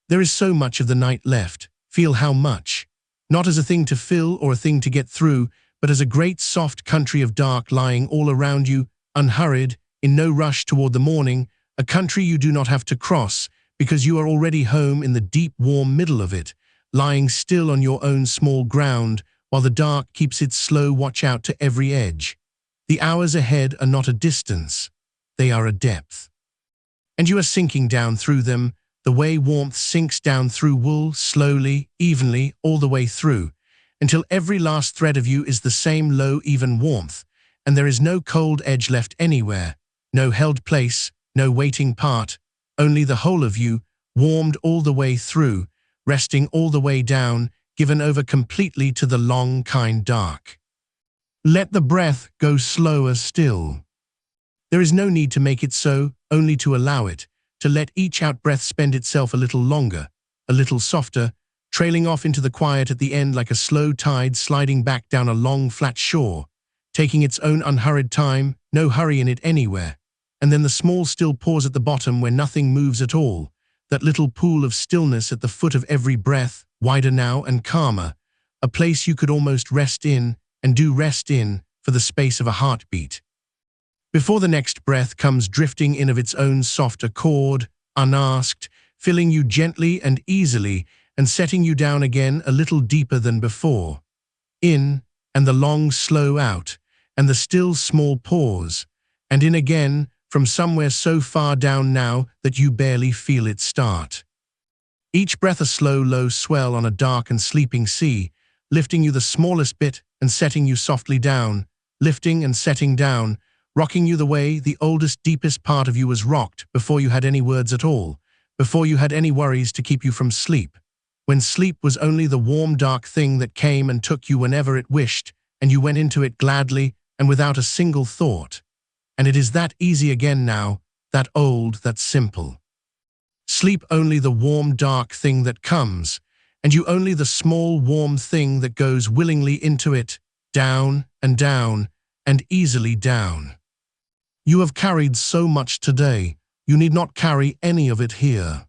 There is so much of the night left, feel how much, not as a thing to fill or a thing to get through, but as a great soft country of dark lying all around you, unhurried, in no rush toward the morning, a country you do not have to cross, because you are already home in the deep warm middle of it, lying still on your own small ground, while the dark keeps its slow watch out to every edge. The hours ahead are not a distance, they are a depth. And you are sinking down through them, the way warmth sinks down through wool, slowly, evenly, all the way through, until every last thread of you is the same low, even warmth, and there is no cold edge left anywhere, no held place, no waiting part, only the whole of you, warmed all the way through, resting all the way down, given over completely to the long, kind dark. Let the breath go slower still. There is no need to make it so, only to allow it, to let each out-breath spend itself a little longer, a little softer, trailing off into the quiet at the end like a slow tide sliding back down a long, flat shore, taking its own unhurried time, no hurry in it anywhere, and then the small still pause at the bottom where nothing moves at all, that little pool of stillness at the foot of every breath, wider now and calmer, a place you could almost rest in, and do rest in, for the space of a heartbeat. Before the next breath comes drifting in of its own soft accord, unasked, filling you gently and easily, and setting you down again a little deeper than before. In, and the long slow out, and the still small pause, and in again, from somewhere so far down now that you barely feel it start. Each breath a slow, low swell on a dark and sleeping sea, lifting you the smallest bit and setting you softly down, lifting and setting down, rocking you the way the oldest, deepest part of you was rocked before you had any words at all, before you had any worries to keep you from sleep, when sleep was only the warm, dark thing that came and took you whenever it wished, and you went into it gladly and without a single thought. And it is that easy again now, that old, that simple. Sleep only the warm, dark thing that comes, and you only the small, warm thing that goes willingly into it, down, and easily down. You have carried so much today, you need not carry any of it here.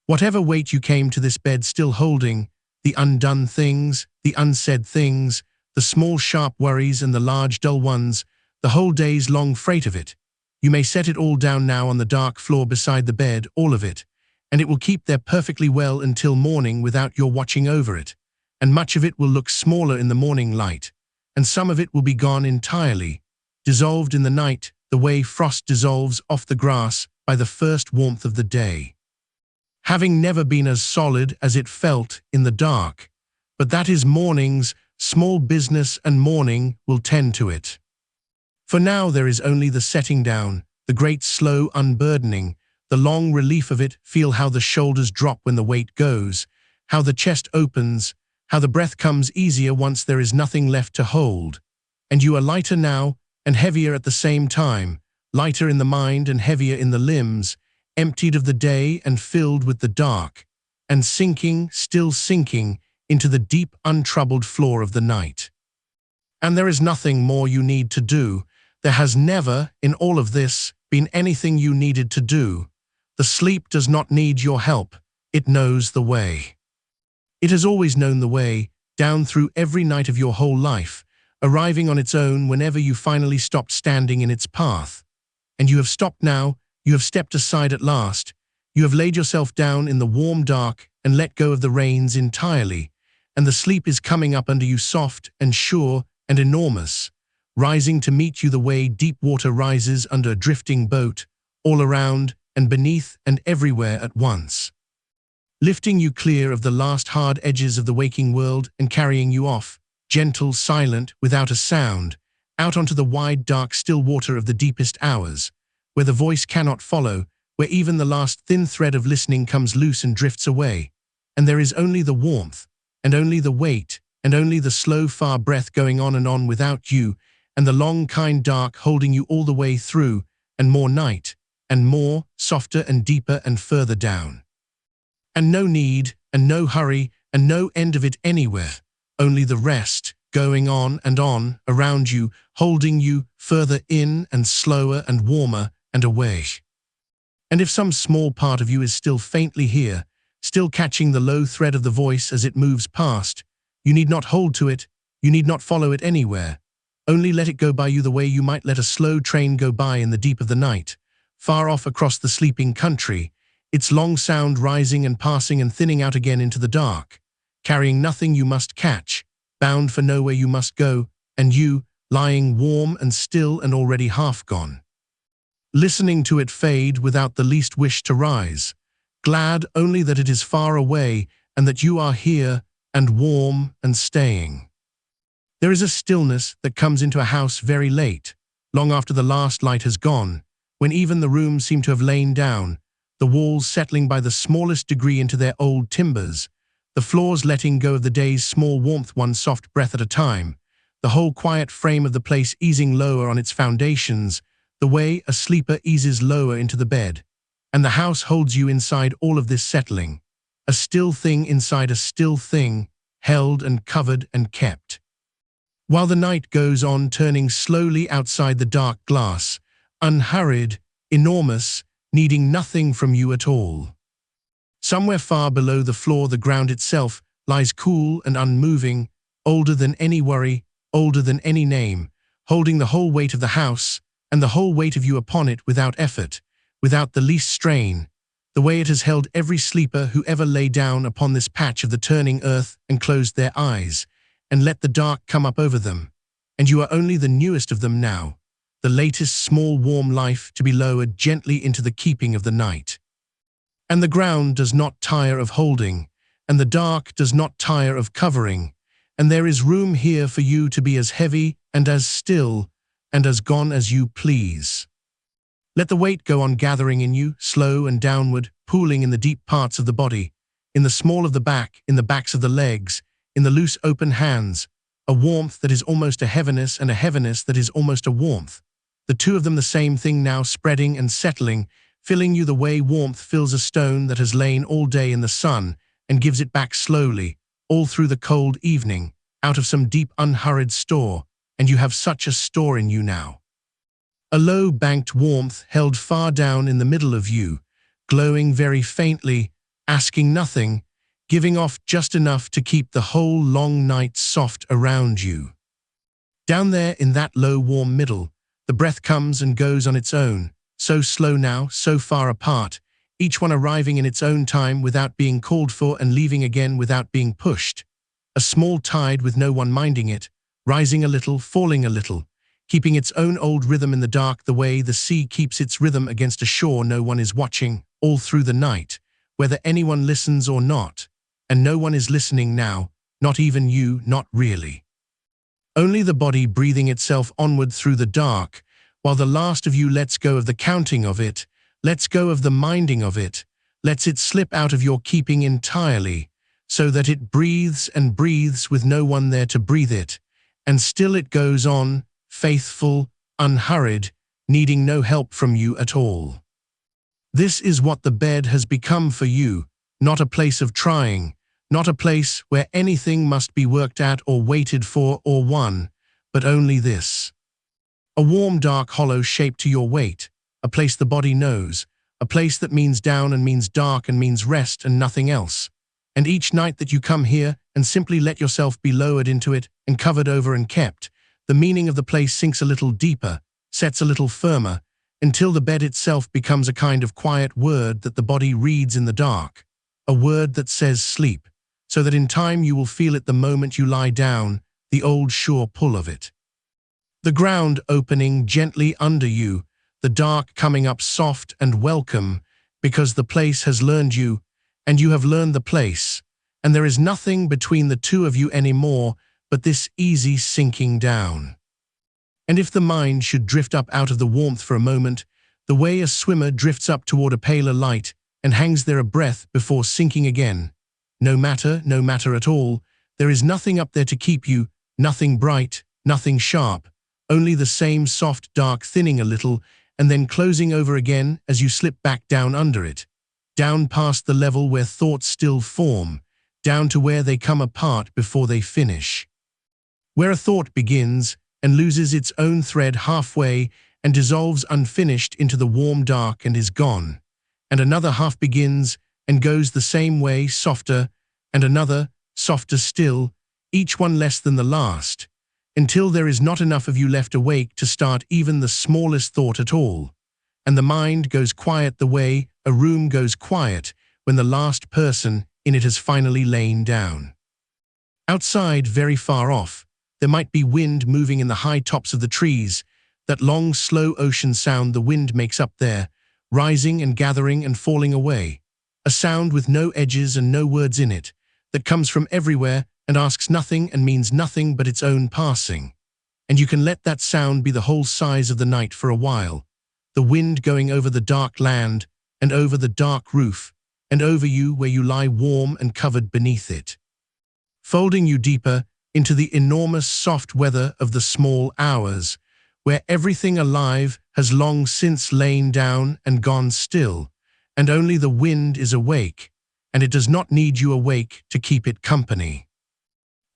Whatever weight you came to this bed still holding, the undone things, the unsaid things, the small sharp worries and the large dull ones, the whole day's long freight of it. You may set it all down now on the dark floor beside the bed, all of it, and it will keep there perfectly well until morning without your watching over it. And much of it will look smaller in the morning light, and some of it will be gone entirely, dissolved in the night the way frost dissolves off the grass by the first warmth of the day. Having never been as solid as it felt in the dark, but that is morning's small business, and morning will tend to it. For now there is only the setting down, the great slow unburdening, the long relief of it. Feel how the shoulders drop when the weight goes, how the chest opens, how the breath comes easier once there is nothing left to hold. And you are lighter now and heavier at the same time, lighter in the mind and heavier in the limbs, emptied of the day and filled with the dark, and sinking, still sinking, into the deep untroubled floor of the night. And there is nothing more you need to do. There has never, in all of this, been anything you needed to do. The sleep does not need your help. It knows the way. It has always known the way, down through every night of your whole life, arriving on its own whenever you finally stopped standing in its path. And you have stopped now, you have stepped aside at last, you have laid yourself down in the warm dark and let go of the reins entirely, and the sleep is coming up under you soft and sure and enormous, rising to meet you the way deep water rises under a drifting boat, all around and beneath and everywhere at once. Lifting you clear of the last hard edges of the waking world and carrying you off, gentle, silent, without a sound, out onto the wide, dark, still water of the deepest hours, where the voice cannot follow, where even the last thin thread of listening comes loose and drifts away, and there is only the warmth, and only the weight, and only the slow, far breath going on without you, and the long, kind dark holding you all the way through, and more night, and more, softer and deeper and further down. And no need, and no hurry, and no end of it anywhere, only the rest, going on and on, around you, holding you further in and slower and warmer and away. And if some small part of you is still faintly here, still catching the low thread of the voice as it moves past, you need not hold to it, you need not follow it anywhere. Only let it go by you the way you might let a slow train go by in the deep of the night, far off across the sleeping country, its long sound rising and passing and thinning out again into the dark, carrying nothing you must catch, bound for nowhere you must go, and you, lying warm and still and already half gone. Listening to it fade without the least wish to rise, glad only that it is far away and that you are here and warm and staying. There is a stillness that comes into a house very late, long after the last light has gone, when even the rooms seem to have lain down, the walls settling by the smallest degree into their old timbers, the floors letting go of the day's small warmth one soft breath at a time, the whole quiet frame of the place easing lower on its foundations, the way a sleeper eases lower into the bed, and the house holds you inside all of this settling, a still thing inside a still thing, held and covered and kept. While the night goes on turning slowly outside the dark glass, unhurried, enormous, needing nothing from you at all. Somewhere far below the floor, the ground itself lies cool and unmoving, older than any worry, older than any name, holding the whole weight of the house and the whole weight of you upon it without effort, without the least strain, the way it has held every sleeper who ever lay down upon this patch of the turning earth and closed their eyes, and let the dark come up over them, and you are only the newest of them now, the latest small warm life to be lowered gently into the keeping of the night. And the ground does not tire of holding, and the dark does not tire of covering, and there is room here for you to be as heavy and as still and as gone as you please. Let the weight go on gathering in you, slow and downward, pooling in the deep parts of the body, in the small of the back, in the backs of the legs, in the loose open hands, a warmth that is almost a heaviness and a heaviness that is almost a warmth, the two of them the same thing now, spreading and settling, filling you the way warmth fills a stone that has lain all day in the sun and gives it back slowly, all through the cold evening, out of some deep unhurried store, and you have such a store in you now. A low banked warmth held far down in the middle of you, glowing very faintly, asking nothing, giving off just enough to keep the whole long night soft around you. Down there in that low, warm middle, the breath comes and goes on its own, so slow now, so far apart, each one arriving in its own time without being called for and leaving again without being pushed. A small tide with no one minding it, rising a little, falling a little, keeping its own old rhythm in the dark the way the sea keeps its rhythm against a shore no one is watching, all through the night, whether anyone listens or not. And no one is listening now, not even you, not really. Only the body breathing itself onward through the dark, while the last of you lets go of the counting of it, lets go of the minding of it, lets it slip out of your keeping entirely, so that it breathes and breathes with no one there to breathe it, and still it goes on, faithful, unhurried, needing no help from you at all. This is what the bed has become for you, not a place of trying, not a place where anything must be worked at or waited for or won, but only this. A warm, dark hollow shaped to your weight, a place the body knows, a place that means down and means dark and means rest and nothing else. And each night that you come here and simply let yourself be lowered into it and covered over and kept, the meaning of the place sinks a little deeper, sets a little firmer, until the bed itself becomes a kind of quiet word that the body reads in the dark, a word that says sleep, so that in time you will feel it the moment you lie down, the old sure pull of it. The ground opening gently under you, the dark coming up soft and welcome, because the place has learned you, and you have learned the place, and there is nothing between the two of you anymore but this easy sinking down. And if the mind should drift up out of the warmth for a moment, the way a swimmer drifts up toward a paler light and hangs there a breath before sinking again, no matter at all, there is nothing up there to keep you, nothing bright, nothing sharp, only the same soft dark thinning a little and then closing over again as you slip back down under it, down past the level where thoughts still form, down to where they come apart before they finish. Where a thought begins and loses its own thread halfway and dissolves unfinished into the warm dark and is gone, and another half begins and goes the same way, softer, and another, softer still, each one less than the last, until there is not enough of you left awake to start even the smallest thought at all, and the mind goes quiet the way a room goes quiet when the last person in it has finally lain down. Outside, very far off, there might be wind moving in the high tops of the trees, that long, slow ocean sound the wind makes up there, rising and gathering and falling away, a sound with no edges and no words in it, that comes from everywhere and asks nothing and means nothing but its own passing. And you can let that sound be the whole size of the night for a while, the wind going over the dark land and over the dark roof and over you where you lie warm and covered beneath it, folding you deeper into the enormous soft weather of the small hours, where everything alive has long since lain down and gone still, and only the wind is awake, and it does not need you awake to keep it company.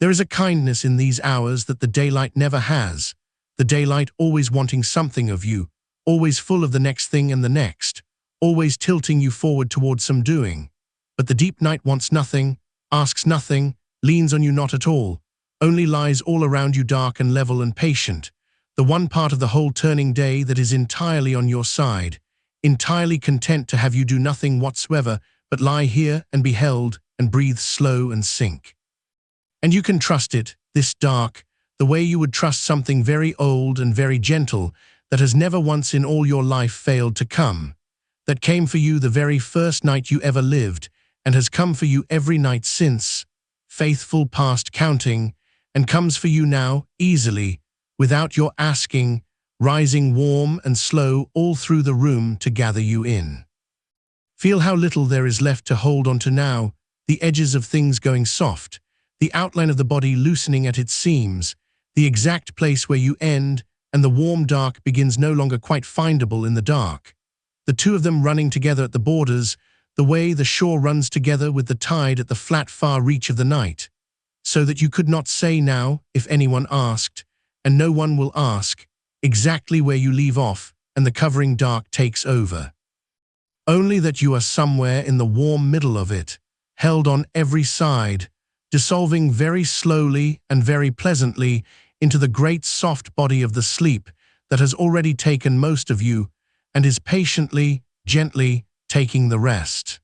There is a kindness in these hours that the daylight never has, the daylight always wanting something of you, always full of the next thing and the next, always tilting you forward towards some doing. But the deep night wants nothing, asks nothing, leans on you not at all, only lies all around you dark and level and patient, the one part of the whole turning day that is entirely on your side, entirely content to have you do nothing whatsoever but lie here and be held and breathe slow and sink. And you can trust it, this dark, the way you would trust something very old and very gentle that has never once in all your life failed to come, that came for you the very first night you ever lived and has come for you every night since, faithful past counting, and comes for you now easily, without your asking, rising warm and slow all through the room to gather you in. Feel how little there is left to hold on to now, the edges of things going soft, the outline of the body loosening at its seams, the exact place where you end, and the warm dark begins no longer quite findable in the dark. The two of them running together at the borders, the way the shore runs together with the tide at the flat far reach of the night, so that you could not say now, if anyone asked, and no one will ask, exactly where you leave off and the covering dark takes over. Only that you are somewhere in the warm middle of it, held on every side, dissolving very slowly and very pleasantly into the great soft body of the sleep that has already taken most of you and is patiently, gently taking the rest.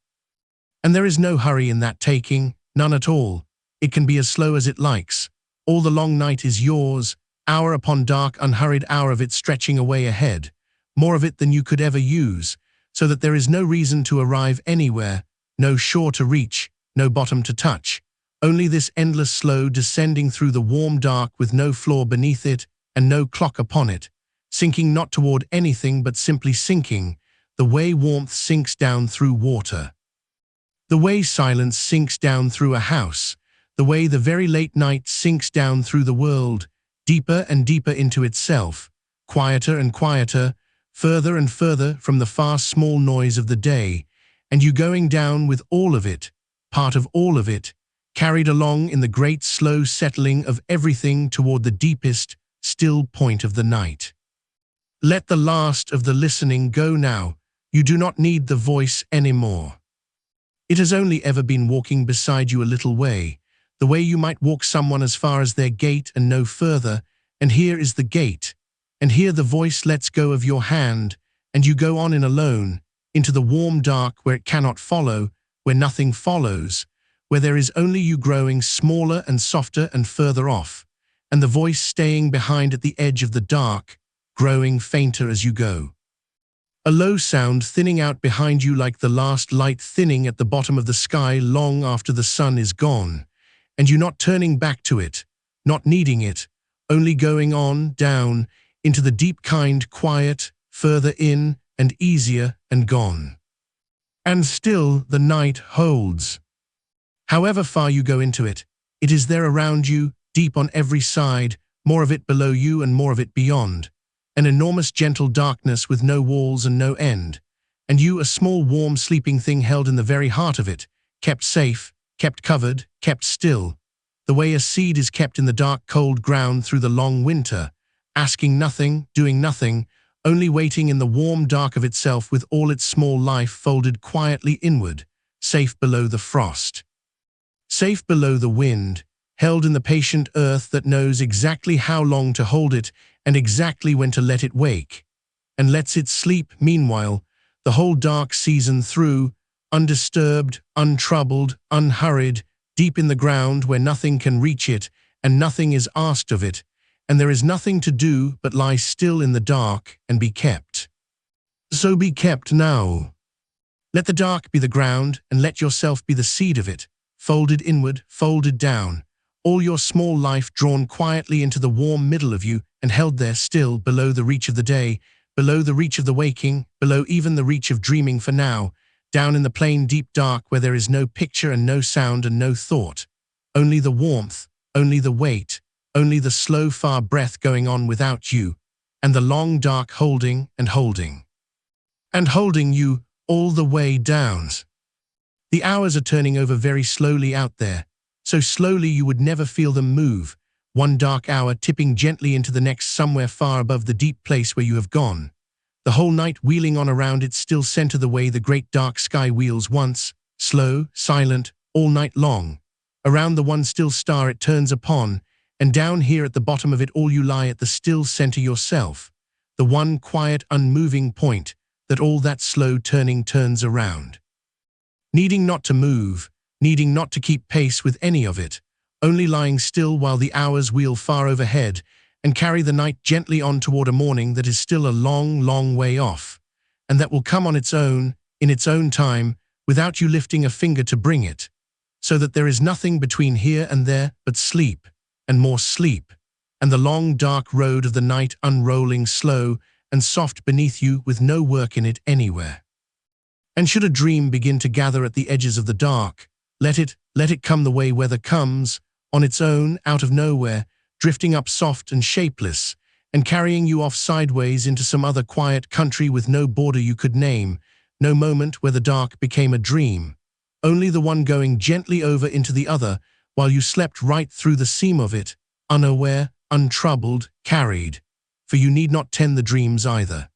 And there is no hurry in that taking, none at all. It can be as slow as it likes. All the long night is yours, hour upon dark, unhurried hour of it stretching away ahead, more of it than you could ever use, so that there is no reason to arrive anywhere, no shore to reach, no bottom to touch, only this endless slow descending through the warm dark with no floor beneath it and no clock upon it, sinking not toward anything but simply sinking, the way warmth sinks down through water. The way silence sinks down through a house, the way the very late night sinks down through the world, deeper and deeper into itself, quieter and quieter, further and further from the far small noise of the day, and you going down with all of it, part of all of it, carried along in the great slow settling of everything toward the deepest, still point of the night. Let the last of the listening go now. You do not need the voice anymore. It has only ever been walking beside you a little way, the way you might walk someone as far as their gate and no further, and here is the gate, and here the voice lets go of your hand, and you go on in alone, into the warm dark where it cannot follow, where nothing follows, where there is only you growing smaller and softer and further off, and the voice staying behind at the edge of the dark, growing fainter as you go. A low sound thinning out behind you like the last light thinning at the bottom of the sky long after the sun is gone, and you not turning back to it, not needing it, only going on, down, into the deep kind quiet, further in and easier and gone. And still the night holds. However far you go into it, it is there around you, deep on every side, more of it below you and more of it beyond. An enormous gentle darkness with no walls and no end, and you a small warm sleeping thing held in the very heart of it, kept safe, kept covered, kept still, the way a seed is kept in the dark cold ground through the long winter, asking nothing, doing nothing, only waiting in the warm dark of itself with all its small life folded quietly inward, safe below the frost. Safe below the wind, held in the patient earth that knows exactly how long to hold it and exactly when to let it wake, and lets it sleep meanwhile, the whole dark season through, undisturbed, untroubled, unhurried, deep in the ground where nothing can reach it and nothing is asked of it, and there is nothing to do but lie still in the dark and be kept. So be kept now. Let the dark be the ground and let yourself be the seed of it, folded inward, folded down, all your small life drawn quietly into the warm middle of you and held there still below the reach of the day, below the reach of the waking, below even the reach of dreaming for now, down in the plain deep dark where there is no picture and no sound and no thought, only the warmth, only the weight, only the slow far breath going on without you, and the long dark holding and holding. And holding you all the way down. The hours are turning over very slowly out there, so slowly you would never feel them move, one dark hour tipping gently into the next somewhere far above the deep place where you have gone, the whole night wheeling on around its still center the way the great dark sky wheels once, slow, silent, all night long, around the one still star it turns upon, and down here at the bottom of it all you lie at the still center yourself, the one quiet unmoving point that all that slow turning turns around. Needing not to move, needing not to keep pace with any of it, only lying still while the hours wheel far overhead and carry the night gently on toward a morning that is still a long, long way off, and that will come on its own, in its own time, without you lifting a finger to bring it, so that there is nothing between here and there but sleep, and more sleep, and the long dark road of the night unrolling slow and soft beneath you with no work in it anywhere. And should a dream begin to gather at the edges of the dark, let it come the way weather comes, on its own, out of nowhere, drifting up soft and shapeless, and carrying you off sideways into some other quiet country with no border you could name, no moment where the dark became a dream, only the one going gently over into the other, while you slept right through the seam of it, unaware, untroubled, carried, for you need not tend the dreams either.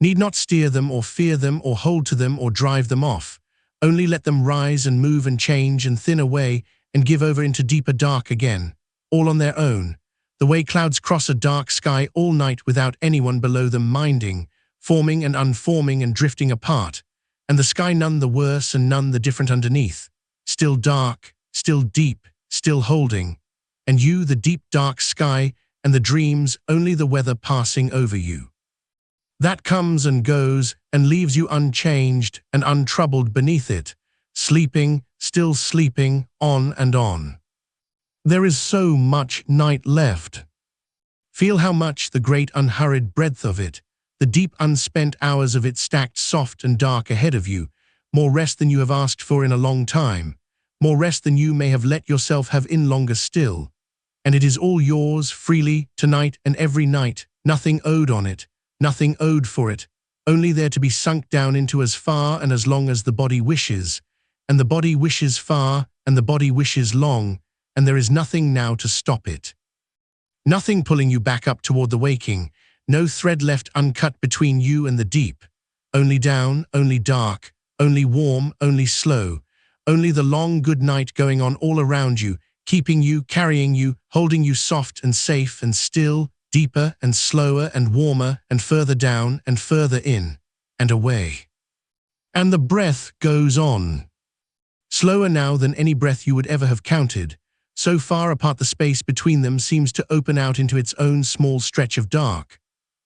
Need not steer them or fear them or hold to them or drive them off, Only let them rise and move and change and thin away and give over into deeper dark again, all on their own, the way clouds cross a dark sky all night without anyone below them minding, forming and unforming and drifting apart, and the sky none the worse and none the different underneath, still dark, still deep, still holding, and you the deep dark sky and the dreams only the weather passing over you. That comes and goes and leaves you unchanged and untroubled beneath it, sleeping, still sleeping, on and on. There is so much night left. Feel how much the great unhurried breadth of it, the deep unspent hours of it stacked soft and dark ahead of you, more rest than you have asked for in a long time, more rest than you may have let yourself have in longer still. And it is all yours, freely, tonight and every night, nothing owed on it, nothing owed for it, only there to be sunk down into as far and as long as the body wishes, and the body wishes far, and the body wishes long, and there is nothing now to stop it. Nothing pulling you back up toward the waking, no thread left uncut between you and the deep, only down, only dark, only warm, only slow, only the long good night going on all around you, keeping you, carrying you, holding you soft and safe and still, deeper and slower and warmer and further down and further in and away. And the breath goes on. Slower now than any breath you would ever have counted. So far apart the space between them seems to open out into its own small stretch of dark.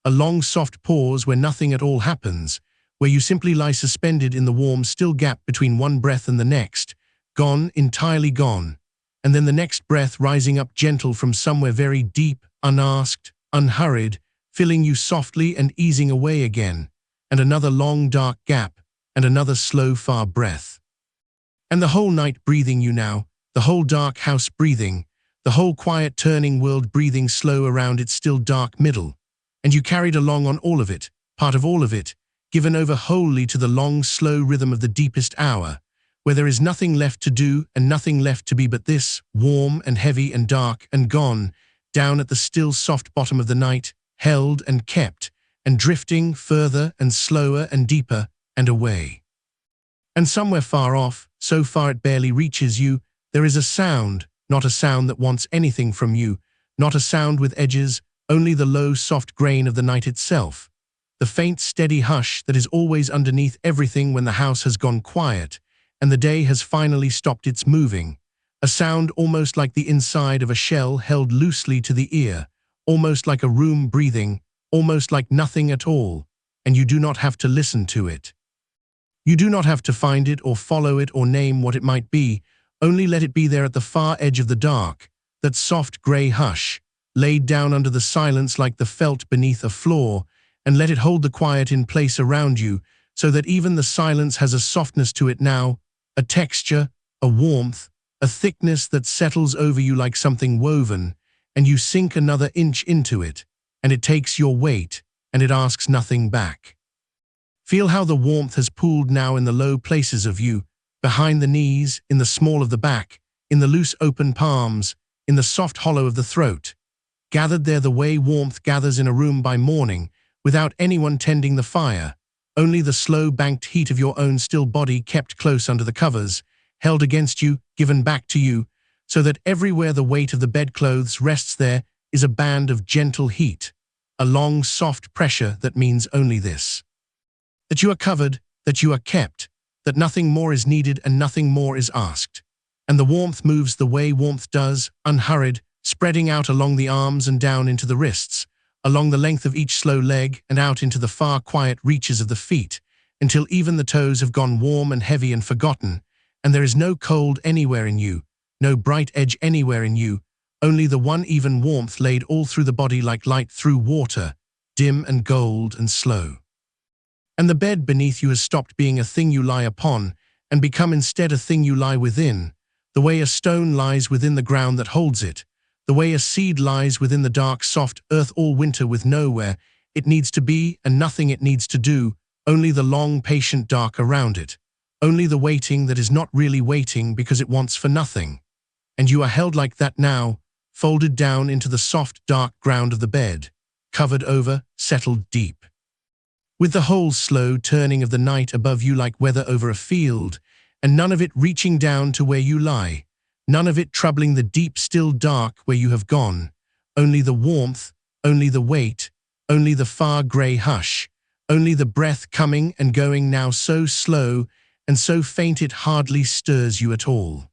A long soft pause where nothing at all happens, where you simply lie suspended in the warm still gap between one breath and the next, gone, entirely gone, and then the next breath rising up gentle from somewhere very deep, unasked, unhurried, filling you softly and easing away again, and another long dark gap, and another slow far breath. And the whole night breathing you now, the whole dark house breathing, the whole quiet turning world breathing slow around its still dark middle, and you carried along on all of it, part of all of it, given over wholly to the long slow rhythm of the deepest hour, where there is nothing left to do and nothing left to be but this, warm and heavy and dark and gone, down at the still soft bottom of the night, held and kept, and drifting further and slower and deeper and away. And somewhere far off, so far it barely reaches you, there is a sound, not a sound that wants anything from you, not a sound with edges, only the low soft grain of the night itself, the faint steady hush that is always underneath everything when the house has gone quiet, and the day has finally stopped its moving, a sound almost like the inside of a shell held loosely to the ear, almost like a room breathing, almost like nothing at all, and you do not have to listen to it. You do not have to find it or follow it or name what it might be, only let it be there at the far edge of the dark, that soft grey hush, laid down under the silence like the felt beneath a floor, and let it hold the quiet in place around you, so that even the silence has a softness to it now, a texture, a warmth, a thickness that settles over you like something woven, and you sink another inch into it, and it takes your weight, and it asks nothing back. Feel how the warmth has pooled now in the low places of you, behind the knees, in the small of the back, in the loose open palms, in the soft hollow of the throat, gathered there the way warmth gathers in a room by morning, without anyone tending the fire, only the slow banked heat of your own still body kept close under the covers, held against you, given back to you, so that everywhere the weight of the bedclothes rests there is a band of gentle heat, a long soft pressure that means only this: that you are covered, that you are kept, that nothing more is needed and nothing more is asked. And the warmth moves the way warmth does, unhurried, spreading out along the arms and down into the wrists, along the length of each slow leg and out into the far quiet reaches of the feet, until even the toes have gone warm and heavy and forgotten, and there is no cold anywhere in you, no bright edge anywhere in you, only the one even warmth laid all through the body like light through water, dim and gold and slow. And the bed beneath you has stopped being a thing you lie upon and become instead a thing you lie within, the way a stone lies within the ground that holds it, the way a seed lies within the dark soft earth all winter with nowhere it needs to be and nothing it needs to do, only the long patient dark around it, only the waiting that is not really waiting because it wants for nothing. And you are held like that now, folded down into the soft dark ground of the bed, covered over, settled deep. With the whole slow turning of the night above you like weather over a field, and none of it reaching down to where you lie, none of it troubling the deep, still dark where you have gone. Only the warmth, only the weight, only the far grey hush, only the breath coming and going now so slow and so faint it hardly stirs you at all.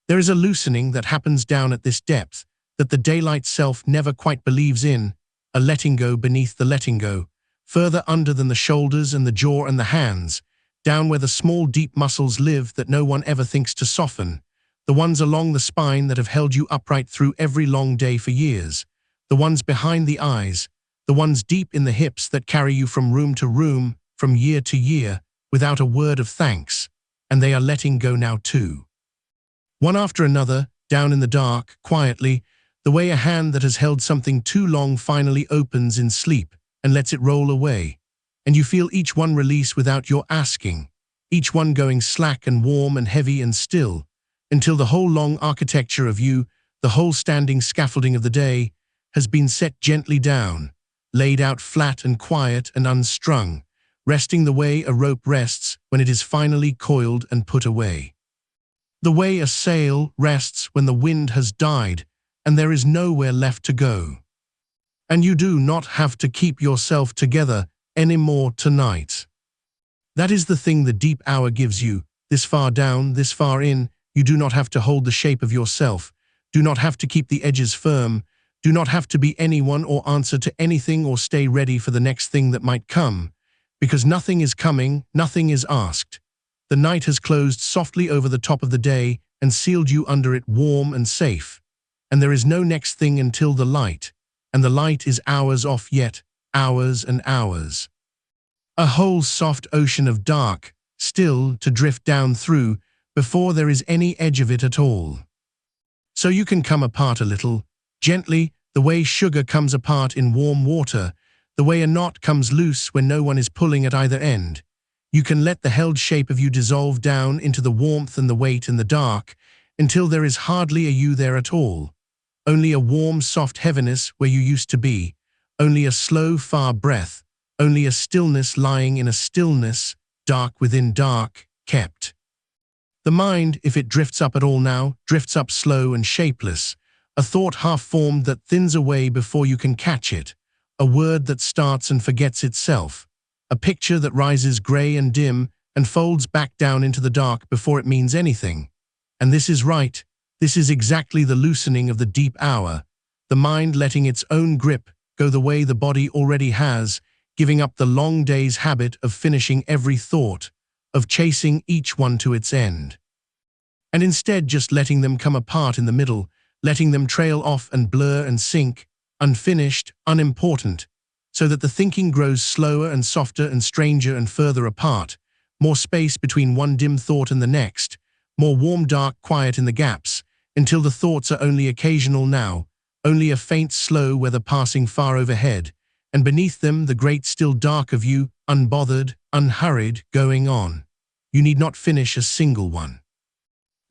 There is a loosening that happens down at this depth that the daylight self never quite believes in, a letting go beneath the letting go, further under than the shoulders and the jaw and the hands, down where the small deep muscles live that no one ever thinks to soften, the ones along the spine that have held you upright through every long day for years, the ones behind the eyes, the ones deep in the hips that carry you from room to room, from year to year, without a word of thanks, and they are letting go now too. One after another, down in the dark, quietly, the way a hand that has held something too long finally opens in sleep and lets it roll away, and you feel each one release without your asking, each one going slack and warm and heavy and still, until the whole long architecture of you, the whole standing scaffolding of the day, has been set gently down, laid out flat and quiet and unstrung, resting the way a rope rests when it is finally coiled and put away. The way a sail rests when the wind has died and there is nowhere left to go. And you do not have to keep yourself together anymore tonight. That is the thing the deep hour gives you, this far down, this far in. You do not have to hold the shape of yourself, do not have to keep the edges firm, do not have to be anyone or answer to anything or stay ready for the next thing that might come, because nothing is coming, nothing is asked. The night has closed softly over the top of the day and sealed you under it warm and safe, and there is no next thing until the light, and the light is hours off yet, hours and hours. A whole soft ocean of dark, still to drift down through, before there is any edge of it at all. So you can come apart a little, gently, the way sugar comes apart in warm water, the way a knot comes loose when no one is pulling at either end. You can let the held shape of you dissolve down into the warmth and the weight and the dark, until there is hardly a you there at all. Only a warm, soft heaviness where you used to be, only a slow, far breath, only a stillness lying in a stillness, dark within dark, kept. The mind, if it drifts up at all now, drifts up slow and shapeless, a thought half-formed that thins away before you can catch it, a word that starts and forgets itself, a picture that rises grey and dim and folds back down into the dark before it means anything. And this is right, this is exactly the loosening of the deep hour, the mind letting its own grip go the way the body already has, giving up the long day's habit of finishing every thought, of chasing each one to its end. And instead just letting them come apart in the middle, letting them trail off and blur and sink, unfinished, unimportant, so that the thinking grows slower and softer and stranger and further apart, more space between one dim thought and the next, more warm dark quiet in the gaps, until the thoughts are only occasional now, only a faint slow weather passing far overhead, and beneath them the great still dark of you, unbothered, unhurried, going on. You need not finish a single one.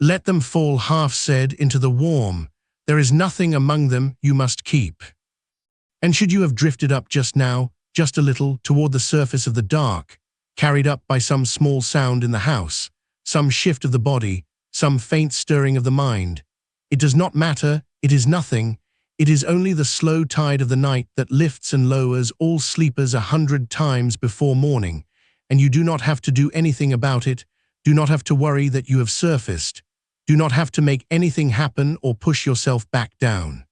Let them fall half-said into the warm. There is nothing among them you must keep. And should you have drifted up just now, just a little, toward the surface of the dark, carried up by some small sound in the house, some shift of the body, some faint stirring of the mind, it does not matter, it is nothing. It is only the slow tide of the night that lifts and lowers all sleepers 100 times before morning, and you do not have to do anything about it, do not have to worry that you have surfaced, do not have to make anything happen or push yourself back down.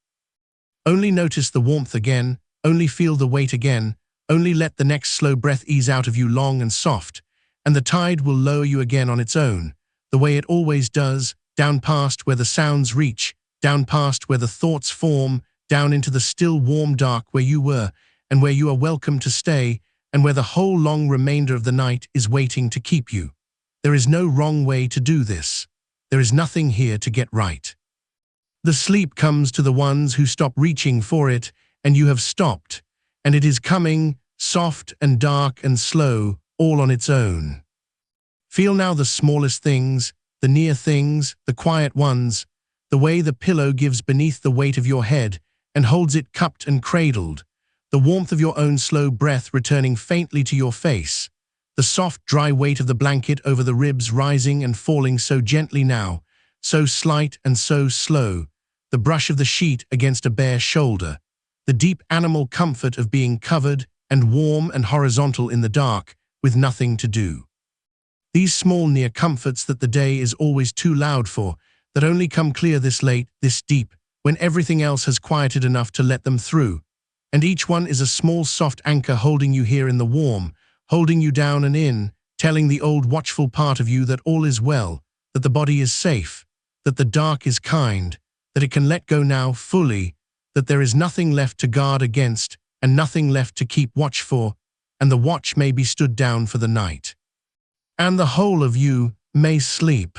Only notice the warmth again, only feel the weight again, only let the next slow breath ease out of you long and soft, and the tide will lower you again on its own, the way it always does, down past where the sounds reach, down past where the thoughts form, down into the still warm dark where you were, and where you are welcome to stay, and where the whole long remainder of the night is waiting to keep you. There is no wrong way to do this. There is nothing here to get right. The sleep comes to the ones who stop reaching for it, and you have stopped, and it is coming, soft and dark and slow, all on its own. Feel now the smallest things, the near things, the quiet ones, the way the pillow gives beneath the weight of your head and holds it cupped and cradled, the warmth of your own slow breath returning faintly to your face, The soft, dry weight of the blanket over the ribs rising and falling so gently now, so slight and so slow, the brush of the sheet against a bare shoulder, the deep animal comfort of being covered and warm and horizontal in the dark with nothing to do. These small near comforts that the day is always too loud for, that only come clear this late, this deep, when everything else has quieted enough to let them through. And each one is a small soft anchor holding you here in the warm, holding you down and in, telling the old watchful part of you that all is well, that the body is safe, that the dark is kind, that it can let go now fully, that there is nothing left to guard against and nothing left to keep watch for, and the watch may be stood down for the night. And the whole of you may sleep.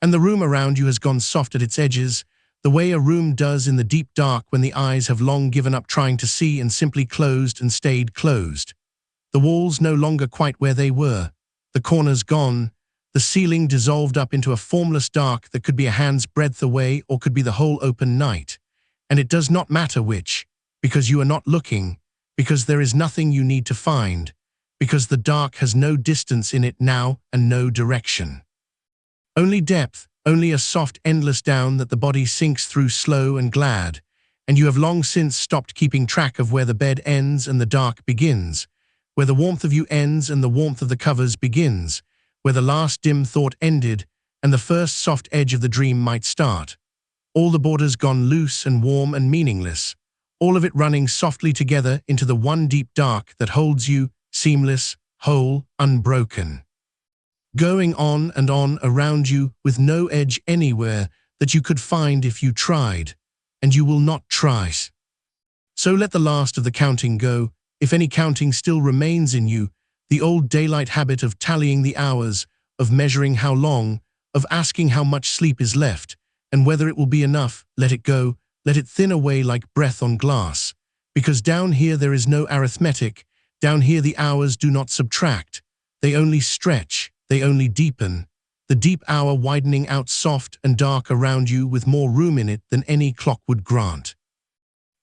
And the room around you has gone soft at its edges, the way a room does in the deep dark when the eyes have long given up trying to see and simply closed and stayed closed. The walls no longer quite where they were, the corners gone, the ceiling dissolved up into a formless dark that could be a hand's breadth away or could be the whole open night. And it does not matter which, because you are not looking, because there is nothing you need to find, because the dark has no distance in it now and no direction. Only depth, only a soft endless down that the body sinks through slow and glad, and you have long since stopped keeping track of where the bed ends and the dark begins, where the warmth of you ends and the warmth of the covers begins, where the last dim thought ended and the first soft edge of the dream might start. All the borders gone loose and warm and meaningless, all of it running softly together into the one deep dark that holds you, seamless, whole, unbroken. Going on and on around you with no edge anywhere that you could find if you tried, and you will not try. So let the last of the counting go, if any counting still remains in you, the old daylight habit of tallying the hours, of measuring how long, of asking how much sleep is left, and whether it will be enough, let it go, let it thin away like breath on glass. Because down here there is no arithmetic, down here the hours do not subtract, they only stretch, they only deepen, the deep hour widening out soft and dark around you with more room in it than any clock would grant.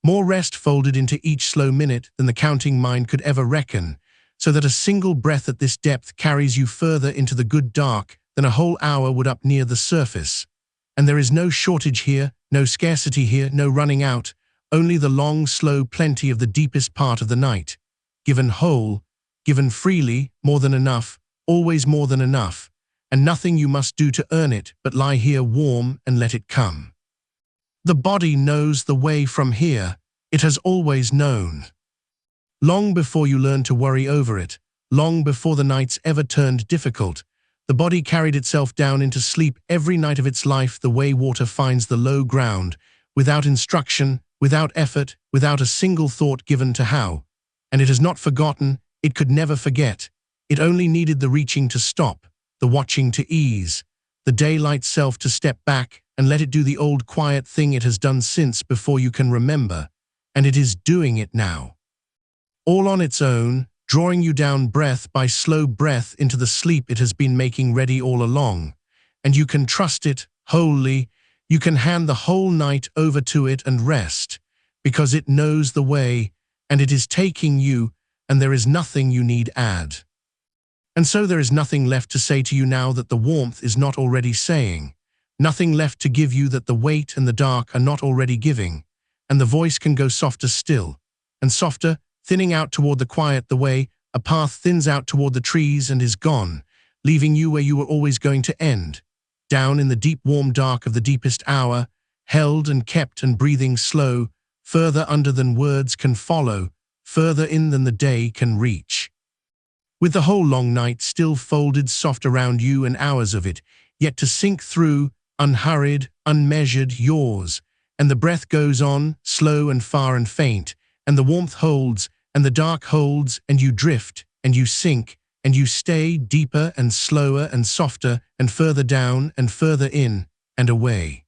More rest folded into each slow minute than the counting mind could ever reckon, so that a single breath at this depth carries you further into the good dark than a whole hour would up near the surface. And there is no shortage here, no scarcity here, no running out, only the long, slow plenty of the deepest part of the night, given whole, given freely, more than enough, always more than enough, and nothing you must do to earn it but lie here warm and let it come. The body knows the way from here, it has always known. Long before you learned to worry over it, long before the nights ever turned difficult, the body carried itself down into sleep every night of its life the way water finds the low ground, without instruction, without effort, without a single thought given to how. And it has not forgotten, it could never forget. It only needed the reaching to stop, the watching to ease, the daylight self to step back and let it do the old quiet thing it has done since before you can remember, and it is doing it now. All on its own, drawing you down breath by slow breath into the sleep it has been making ready all along, and you can trust it wholly, you can hand the whole night over to it and rest, because it knows the way, and it is taking you, and there is nothing you need add. And so there is nothing left to say to you now that the warmth is not already saying, nothing left to give you that the weight and the dark are not already giving, and the voice can go softer still, and softer, thinning out toward the quiet the way a path thins out toward the trees and is gone, leaving you where you were always going to end, down in the deep warm dark of the deepest hour, held and kept and breathing slow, further under than words can follow, further in than the day can reach. With the whole long night still folded soft around you and hours of it, yet to sink through, unhurried, unmeasured, yours, and the breath goes on, slow and far and faint, and the warmth holds, and the dark holds, and you drift, and you sink, and you stay deeper and slower and softer, and further down, and further in, and away.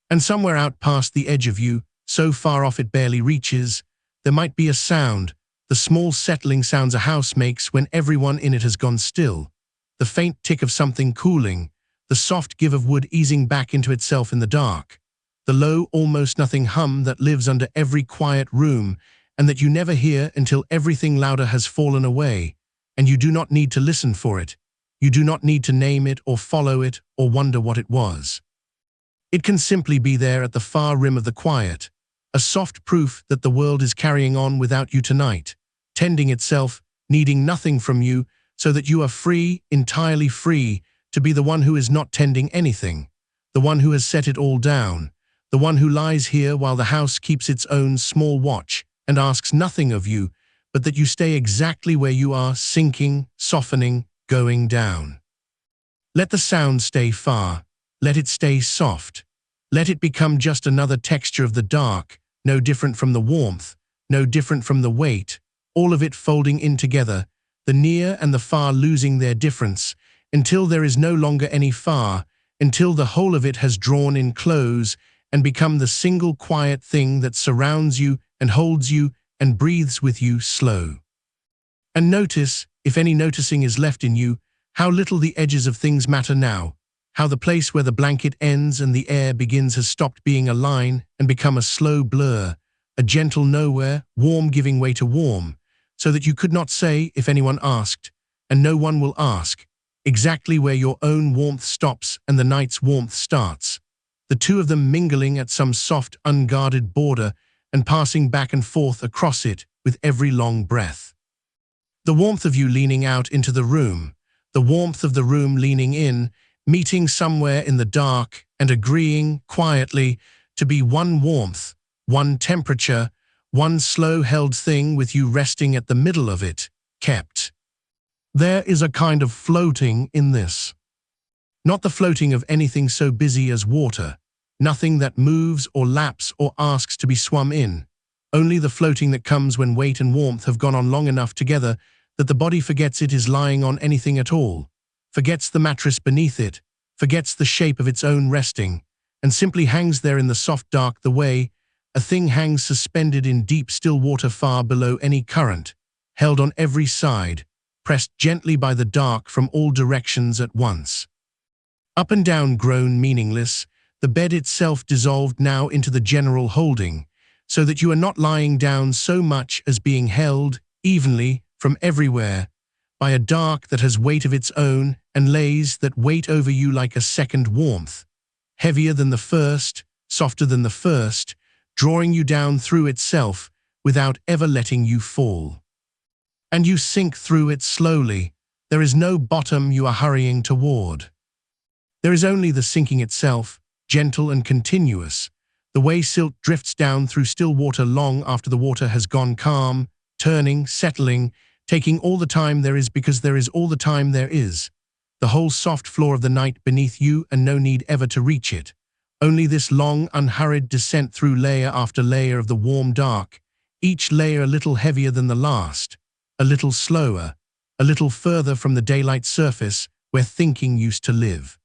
And somewhere out past the edge of you, so far off it barely reaches, there might be a sound, the small settling sounds a house makes when everyone in it has gone still, the faint tick of something cooling, the soft give of wood easing back into itself in the dark, the low, almost nothing hum that lives under every quiet room and that you never hear until everything louder has fallen away, and you do not need to listen for it. You do not need to name it or follow it or wonder what it was. It can simply be there at the far rim of the quiet, a soft proof that the world is carrying on without you tonight, tending itself, needing nothing from you, so that you are free, entirely free, to be the one who is not tending anything, the one who has set it all down, the one who lies here while the house keeps its own small watch and asks nothing of you, but that you stay exactly where you are, sinking, softening, going down. Let the sound stay far. Let it stay soft. Let it become just another texture of the dark, no different from the warmth, no different from the weight, all of it folding in together, the near and the far losing their difference, until there is no longer any far, until the whole of it has drawn in close and become the single quiet thing that surrounds you and holds you and breathes with you slow. And notice, if any noticing is left in you, how little the edges of things matter now, how the place where the blanket ends and the air begins has stopped being a line and become a slow blur, a gentle nowhere, warm giving way to warm, so that you could not say if anyone asked, and no one will ask, exactly where your own warmth stops and the night's warmth starts, the two of them mingling at some soft, unguarded border and passing back and forth across it with every long breath. The warmth of you leaning out into the room, the warmth of the room leaning in, meeting somewhere in the dark and agreeing, quietly, to be one warmth, one temperature, one slow-held thing with you resting at the middle of it, kept. There is a kind of floating in this. Not the floating of anything so busy as water, nothing that moves or laps or asks to be swum in, only the floating that comes when weight and warmth have gone on long enough together that the body forgets it is lying on anything at all, forgets the mattress beneath it, forgets the shape of its own resting, and simply hangs there in the soft dark the way a thing hangs suspended in deep still water far below any current, held on every side, pressed gently by the dark from all directions at once. Up and down grown meaningless, the bed itself dissolved now into the general holding, so that you are not lying down so much as being held, evenly, from everywhere, by a dark that has weight of its own and lays that weight over you like a second warmth, heavier than the first, softer than the first, drawing you down through itself without ever letting you fall. And you sink through it slowly. There is no bottom you are hurrying toward. There is only the sinking itself, gentle and continuous, the way silt drifts down through still water long after the water has gone calm, turning, settling, taking all the time there is because there is all the time there is, the whole soft floor of the night beneath you and no need ever to reach it, only this long, unhurried descent through layer after layer of the warm dark, each layer a little heavier than the last, a little slower, a little further from the daylight surface where thinking used to live.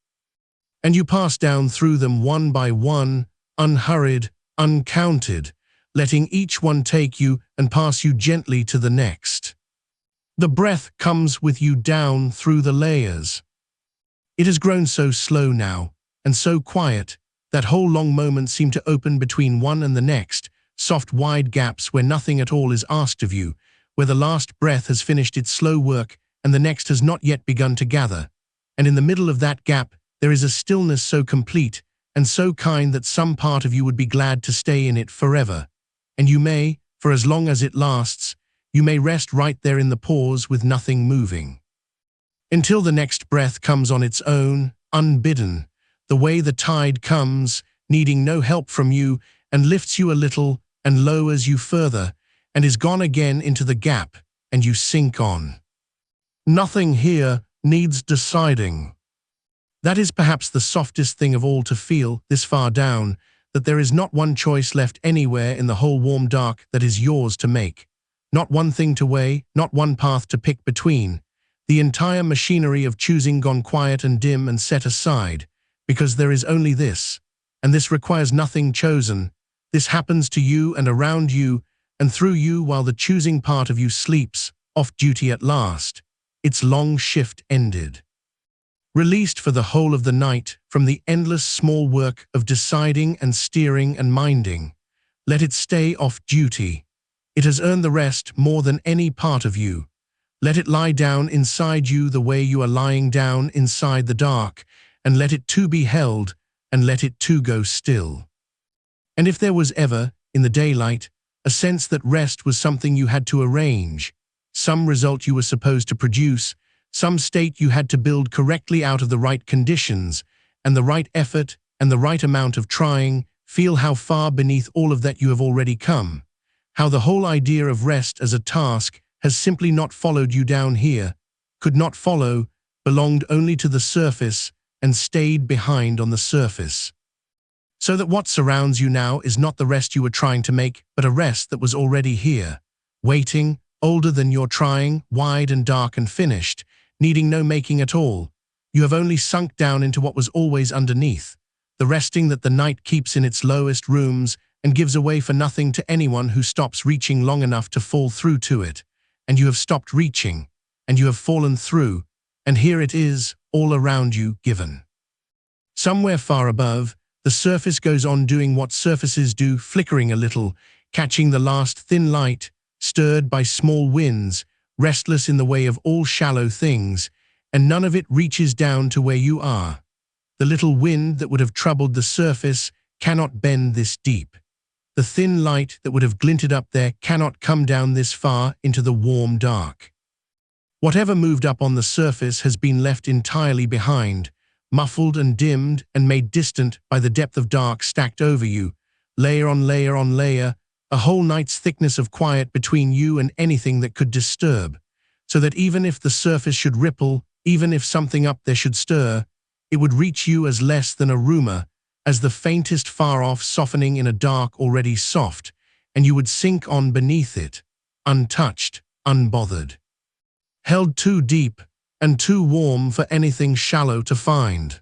And you pass down through them one by one, unhurried, uncounted, letting each one take you and pass you gently to the next. The breath comes with you down through the layers. It has grown so slow now, and so quiet, that whole long moments seem to open between one and the next, soft wide gaps where nothing at all is asked of you, where the last breath has finished its slow work and the next has not yet begun to gather. And in the middle of that gap, there is a stillness so complete and so kind that some part of you would be glad to stay in it forever. And you may, for as long as it lasts, you may rest right there in the pause with nothing moving. Until the next breath comes on its own, unbidden, the way the tide comes, needing no help from you, and lifts you a little and lowers you further, and is gone again into the gap, and you sink on. Nothing here needs deciding. That is perhaps the softest thing of all to feel, this far down, that there is not one choice left anywhere in the whole warm dark that is yours to make. Not one thing to weigh, not one path to pick between. The entire machinery of choosing gone quiet and dim and set aside, because there is only this, and this requires nothing chosen. This happens to you and around you and through you while the choosing part of you sleeps, off duty at last, its long shift ended. Released for the whole of the night from the endless small work of deciding and steering and minding, let it stay off duty. It has earned the rest more than any part of you. Let it lie down inside you the way you are lying down inside the dark, and let it too be held, and let it too go still. And if there was ever, in the daylight, a sense that rest was something you had to arrange, some result you were supposed to produce, some state you had to build correctly out of the right conditions, and the right effort, and the right amount of trying, feel how far beneath all of that you have already come. How the whole idea of rest as a task has simply not followed you down here, could not follow, belonged only to the surface, and stayed behind on the surface. So that what surrounds you now is not the rest you were trying to make, but a rest that was already here, waiting, older than your trying, wide and dark and finished, needing no making at all. You have only sunk down into what was always underneath, the resting that the night keeps in its lowest rooms and gives away for nothing to anyone who stops reaching long enough to fall through to it. And you have stopped reaching, and you have fallen through, and here it is, all around you, given. Somewhere far above, the surface goes on doing what surfaces do, flickering a little, catching the last thin light, stirred by small winds, restless in the way of all shallow things, and none of it reaches down to where you are. The little wind that would have troubled the surface cannot bend this deep. The thin light that would have glinted up there cannot come down this far into the warm dark. Whatever moved up on the surface has been left entirely behind, muffled and dimmed and made distant by the depth of dark stacked over you, layer on layer on layer, a whole night's thickness of quiet between you and anything that could disturb, so that even if the surface should ripple, even if something up there should stir, it would reach you as less than a rumor, as the faintest far-off softening in a dark already soft, and you would sink on beneath it, untouched, unbothered. Held too deep and too warm for anything shallow to find.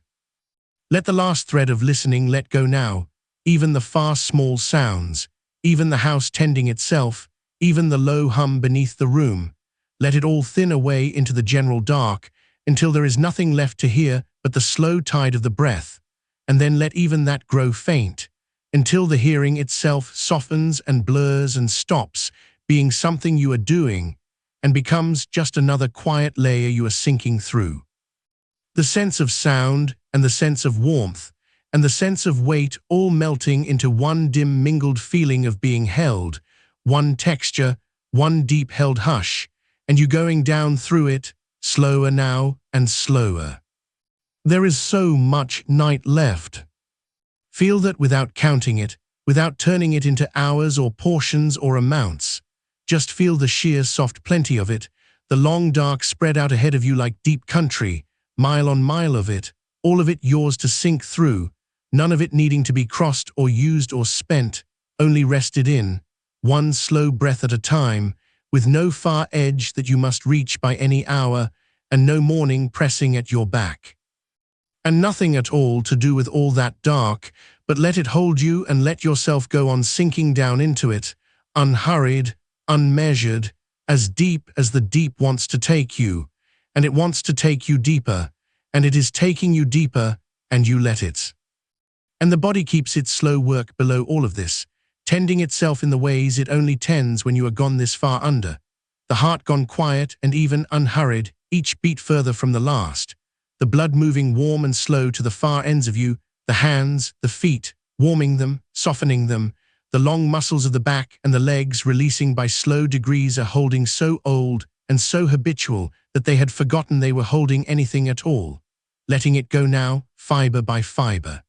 Let the last thread of listening let go now, even the far small sounds, even the house tending itself, even the low hum beneath the room. Let it all thin away into the general dark, until there is nothing left to hear but the slow tide of the breath, and then let even that grow faint, until the hearing itself softens and blurs and stops being something you are doing, and becomes just another quiet layer you are sinking through. The sense of sound, and the sense of warmth, and the sense of weight all melting into one dim mingled feeling of being held, one texture, one deep held hush, and you going down through it, slower now and slower. There is so much night left. Feel that without counting it, without turning it into hours or portions or amounts. Just feel the sheer soft plenty of it, the long dark spread out ahead of you like deep country, mile on mile of it, all of it yours to sink through, none of it needing to be crossed or used or spent, only rested in, one slow breath at a time, with no far edge that you must reach by any hour, and no morning pressing at your back. And nothing at all to do with all that dark, but let it hold you and let yourself go on sinking down into it, unhurried, unmeasured, as deep as the deep wants to take you, and it wants to take you deeper, and it is taking you deeper, and you let it. And the body keeps its slow work below all of this, tending itself in the ways it only tends when you are gone this far under, the heart gone quiet and even unhurried, each beat further from the last, the blood moving warm and slow to the far ends of you, the hands, the feet, warming them, softening them, the long muscles of the back and the legs releasing by slow degrees a holding so old and so habitual that they had forgotten they were holding anything at all, letting it go now, fiber by fiber.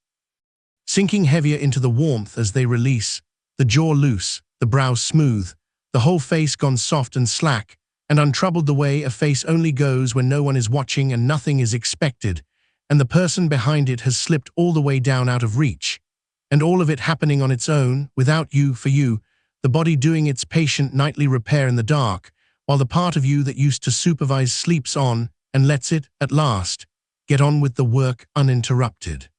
Sinking heavier into the warmth as they release, the jaw loose, the brow smooth, the whole face gone soft and slack, and untroubled the way a face only goes when no one is watching and nothing is expected, and the person behind it has slipped all the way down out of reach, and all of it happening on its own, without you, for you, the body doing its patient nightly repair in the dark, while the part of you that used to supervise sleeps on and lets it, at last, get on with the work uninterrupted.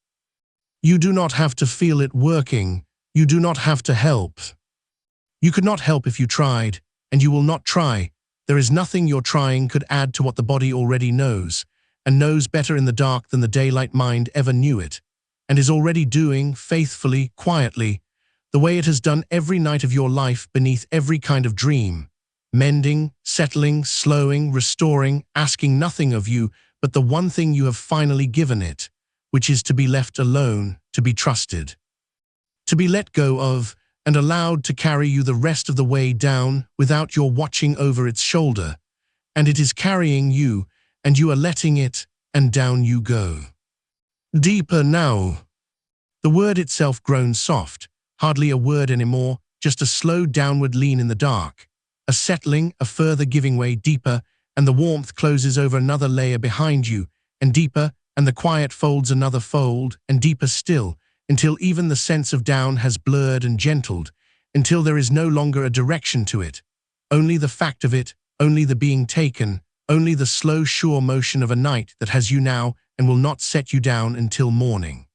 You do not have to feel it working, you do not have to help. You could not help if you tried, and you will not try. There is nothing your trying could add to what the body already knows, and knows better in the dark than the daylight mind ever knew it, and is already doing, faithfully, quietly, the way it has done every night of your life beneath every kind of dream, mending, settling, slowing, restoring, asking nothing of you but the one thing you have finally given it, which is to be left alone, to be trusted, to be let go of, and allowed to carry you the rest of the way down without your watching over its shoulder. And it is carrying you, and you are letting it, and down you go. Deeper now. The word itself grown soft, hardly a word anymore, just a slow downward lean in the dark. A settling, a further giving way deeper, and the warmth closes over another layer behind you, and deeper, and the quiet folds another fold, and deeper still, until even the sense of down has blurred and gentled, until there is no longer a direction to it. Only the fact of it, only the being taken, only the slow, sure motion of a night that has you now and will not set you down until morning.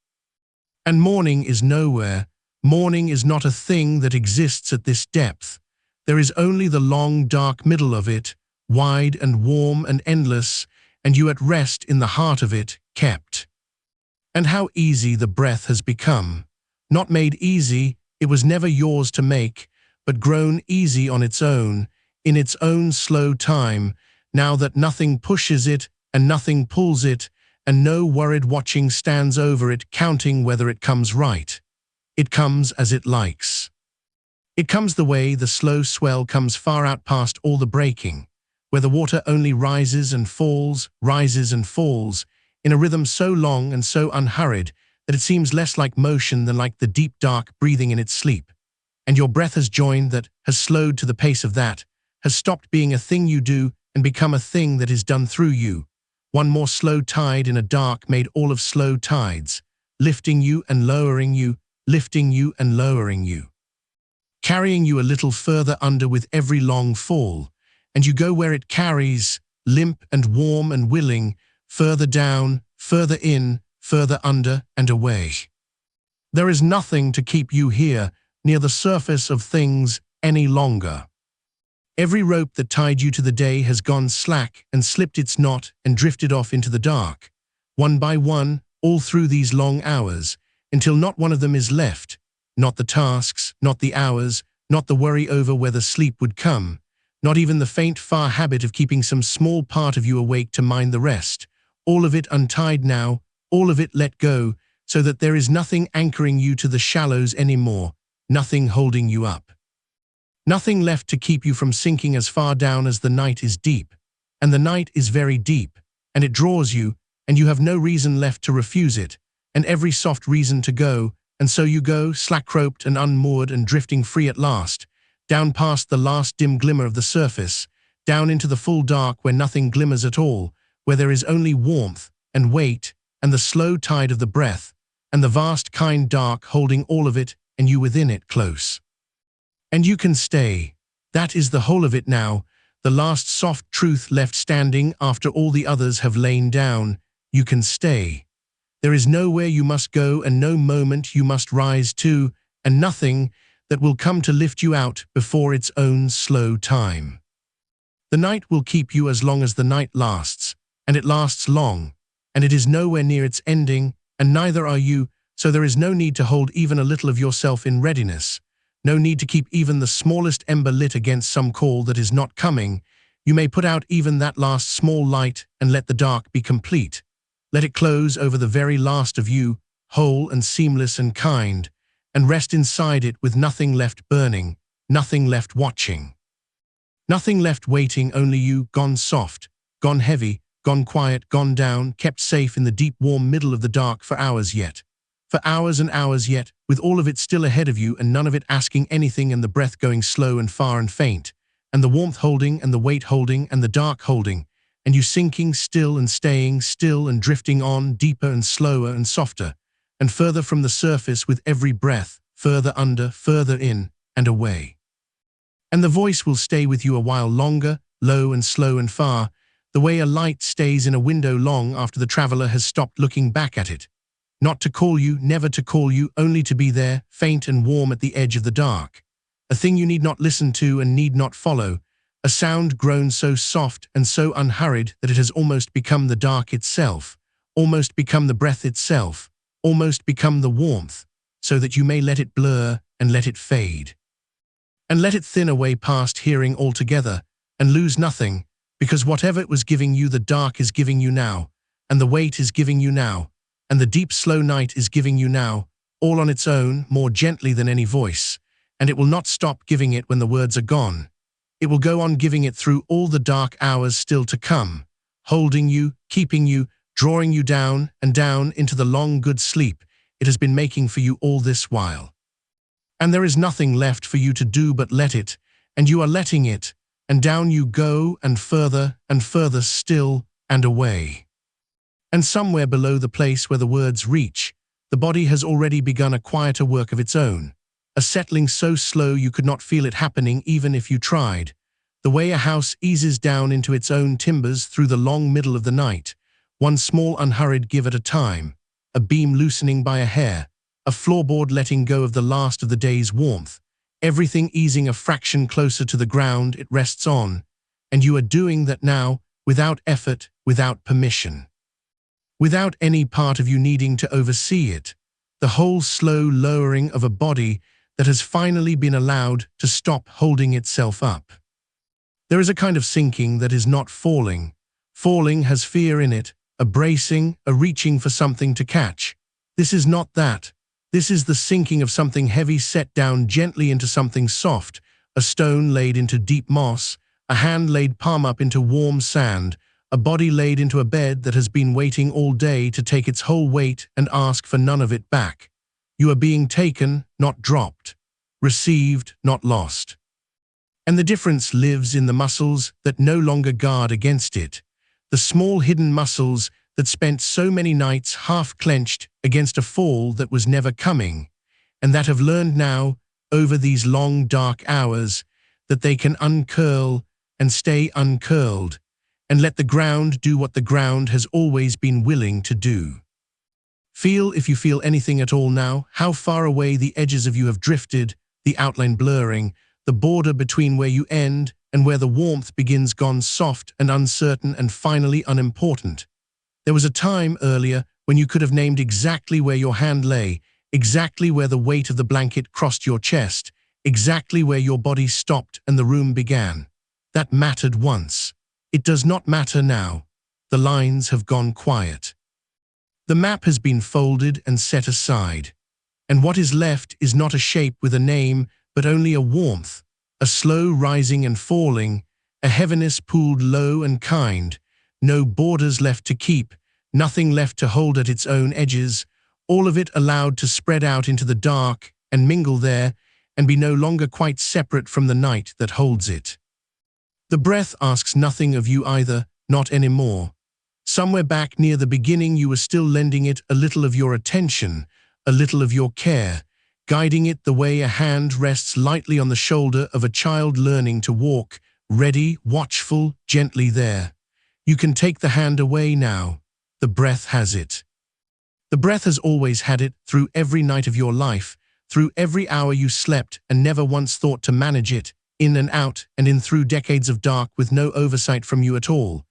And morning is nowhere. Morning is not a thing that exists at this depth. There is only the long, dark middle of it, wide and warm and endless, and you at rest in the heart of it, kept. And how easy the breath has become. Not made easy, it was never yours to make, but grown easy on its own, in its own slow time, now that nothing pushes it and nothing pulls it, and no worried watching stands over it counting whether it comes right. It comes as it likes. It comes the way the slow swell comes far out past all the breaking, where the water only rises and falls, in a rhythm so long and so unhurried that it seems less like motion than like the deep dark breathing in its sleep. And your breath has joined that, has slowed to the pace of that, has stopped being a thing you do and become a thing that is done through you. One more slow tide in a dark made all of slow tides, lifting you and lowering you, lifting you and lowering you, carrying you a little further under with every long fall, and you go where it carries, limp and warm and willing, further down, further in, further under and away. There is nothing to keep you here, near the surface of things, any longer. Every rope that tied you to the day has gone slack and slipped its knot and drifted off into the dark, one by one, all through these long hours, until not one of them is left, not the tasks, not the hours, not the worry over whether sleep would come, not even the faint far habit of keeping some small part of you awake to mind the rest, all of it untied now, all of it let go, so that there is nothing anchoring you to the shallows anymore, nothing holding you up. Nothing left to keep you from sinking as far down as the night is deep, and the night is very deep, and it draws you, and you have no reason left to refuse it, and every soft reason to go, and so you go, slack-roped and unmoored and drifting free at last, down past the last dim glimmer of the surface, down into the full dark where nothing glimmers at all, where there is only warmth and weight and the slow tide of the breath, and the vast kind dark holding all of it and you within it close. And you can stay. That is the whole of it now, the last soft truth left standing after all the others have lain down. You can stay. There is nowhere you must go and no moment you must rise to, and nothing that will come to lift you out before its own slow time. The night will keep you as long as the night lasts, and it lasts long, and it is nowhere near its ending, and neither are you, so there is no need to hold even a little of yourself in readiness. No need to keep even the smallest ember lit against some call that is not coming. You may put out even that last small light and let the dark be complete. Let it close over the very last of you, whole and seamless and kind, and rest inside it with nothing left burning, nothing left watching. Nothing left waiting, only you, gone soft, gone heavy, gone quiet, gone down, kept safe in the deep warm middle of the dark for hours yet. For hours and hours yet, with all of it still ahead of you and none of it asking anything and the breath going slow and far and faint, and the warmth holding and the weight holding and the dark holding, and you sinking still and staying still and drifting on deeper and slower and softer, and further from the surface with every breath, further under, further in, and away. And the voice will stay with you a while longer, low and slow and far, the way a light stays in a window long after the traveler has stopped looking back at it. Not to call you, never to call you, only to be there, faint and warm at the edge of the dark. A thing you need not listen to and need not follow, a sound grown so soft and so unhurried that it has almost become the dark itself, almost become the breath itself, almost become the warmth, so that you may let it blur and let it fade. And let it thin away past hearing altogether, and lose nothing, because whatever it was giving you, the dark is giving you now, and the weight is giving you now, and the deep slow night is giving you now, all on its own, more gently than any voice, and it will not stop giving it when the words are gone. It will go on giving it through all the dark hours still to come, holding you, keeping you, drawing you down and down into the long good sleep it has been making for you all this while. And there is nothing left for you to do but let it, and you are letting it, and down you go and further still and away. And somewhere below the place where the words reach, the body has already begun a quieter work of its own, a settling so slow you could not feel it happening even if you tried, the way a house eases down into its own timbers through the long middle of the night, one small unhurried give at a time, a beam loosening by a hair, a floorboard letting go of the last of the day's warmth, everything easing a fraction closer to the ground it rests on, and you are doing that now, without effort, without permission. Without any part of you needing to oversee it, the whole slow lowering of a body that has finally been allowed to stop holding itself up. There is a kind of sinking that is not falling. Falling has fear in it, a bracing, a reaching for something to catch. This is not that. This is the sinking of something heavy set down gently into something soft, a stone laid into deep moss, a hand laid palm up into warm sand, a body laid into a bed that has been waiting all day to take its whole weight and ask for none of it back. You are being taken, not dropped, received, not lost. And the difference lives in the muscles that no longer guard against it, the small hidden muscles that spent so many nights half-clenched against a fall that was never coming, and that have learned now, over these long dark hours, that they can uncurl and stay uncurled, and let the ground do what the ground has always been willing to do. Feel, if you feel anything at all now, how far away the edges of you have drifted, the outline blurring, the border between where you end and where the warmth begins gone soft and uncertain and finally unimportant. There was a time earlier when you could have named exactly where your hand lay, exactly where the weight of the blanket crossed your chest, exactly where your body stopped and the room began. That mattered once. It does not matter now. The lines have gone quiet. The map has been folded and set aside, and what is left is not a shape with a name, but only a warmth, a slow rising and falling, a heaviness pooled low and kind, no borders left to keep, nothing left to hold at its own edges, all of it allowed to spread out into the dark and mingle there and be no longer quite separate from the night that holds it. The breath asks nothing of you either, not anymore. Somewhere back near the beginning you were still lending it a little of your attention, a little of your care, guiding it the way a hand rests lightly on the shoulder of a child learning to walk, ready, watchful, gently there. You can take the hand away now. The breath has it. The breath has always had it through every night of your life, through every hour you slept and never once thought to manage it, in and out and in through decades of dark with no oversight from you at all.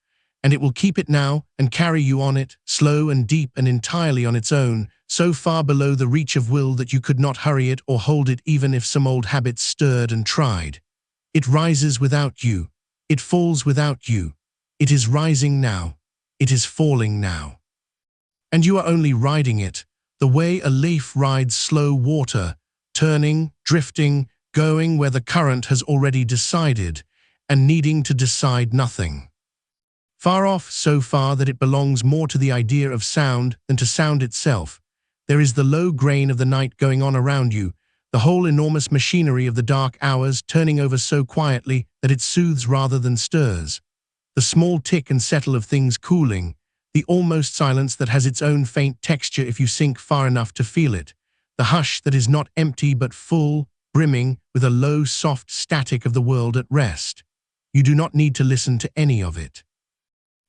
And it will keep it now and carry you on it, slow and deep and entirely on its own, so far below the reach of will that you could not hurry it or hold it even if some old habits stirred and tried. It rises without you. It falls without you. It is rising now. It is falling now. And you are only riding it, the way a leaf rides slow water, turning, drifting, going where the current has already decided, and needing to decide nothing. Far off so far that it belongs more to the idea of sound than to sound itself, there is the low grain of the night going on around you, the whole enormous machinery of the dark hours turning over so quietly that it soothes rather than stirs, the small tick and settle of things cooling, the almost silence that has its own faint texture if you sink far enough to feel it, the hush that is not empty but full, brimming with a low, soft static of the world at rest. You do not need to listen to any of it.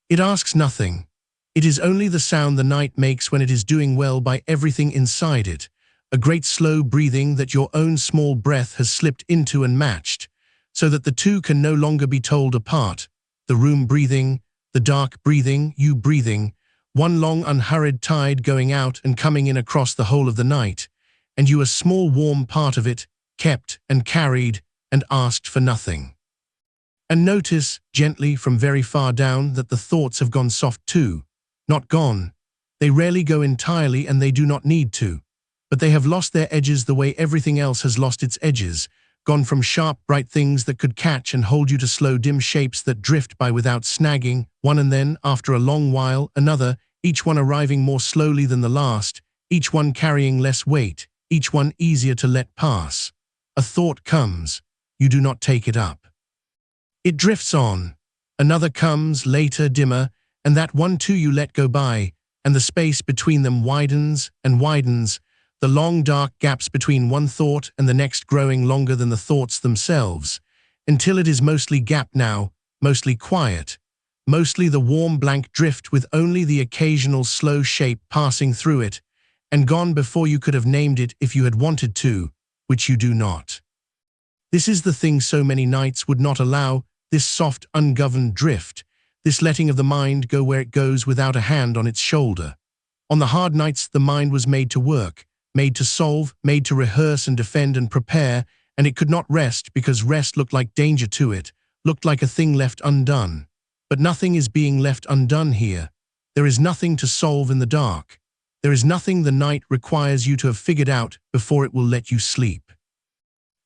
It asks nothing. It is only the sound the night makes when it is doing well by everything inside it, a great slow breathing that your own small breath has slipped into and matched, so that the two can no longer be told apart, the room breathing, the dark breathing, you breathing, one long unhurried tide going out and coming in across the whole of the night, and you a small warm part of it, kept and carried and asked for nothing. And notice, gently from very far down, that the thoughts have gone soft too. Not gone. They rarely go entirely, and they do not need to. But they have lost their edges the way everything else has lost its edges, gone from sharp, bright things that could catch and hold you to slow, dim shapes that drift by without snagging, one and then, after a long while, another, each one arriving more slowly than the last, each one carrying less weight, each one easier to let pass. A thought comes. You do not take it up. It drifts on. Another comes, later, dimmer, and that one too you let go by, and the space between them widens and widens, the long dark gaps between one thought and the next growing longer than the thoughts themselves, until it is mostly gap now, mostly quiet, mostly the warm blank drift with only the occasional slow shape passing through it, and gone before you could have named it if you had wanted to, which you do not. This is the thing so many nights would not allow, this soft, ungoverned drift, this letting of the mind go where it goes without a hand on its shoulder. On the hard nights the mind was made to work, made to solve, made to rehearse and defend and prepare, and it could not rest because rest looked like danger to it, looked like a thing left undone. But nothing is being left undone here. There is nothing to solve in the dark. There is nothing the night requires you to have figured out before it will let you sleep.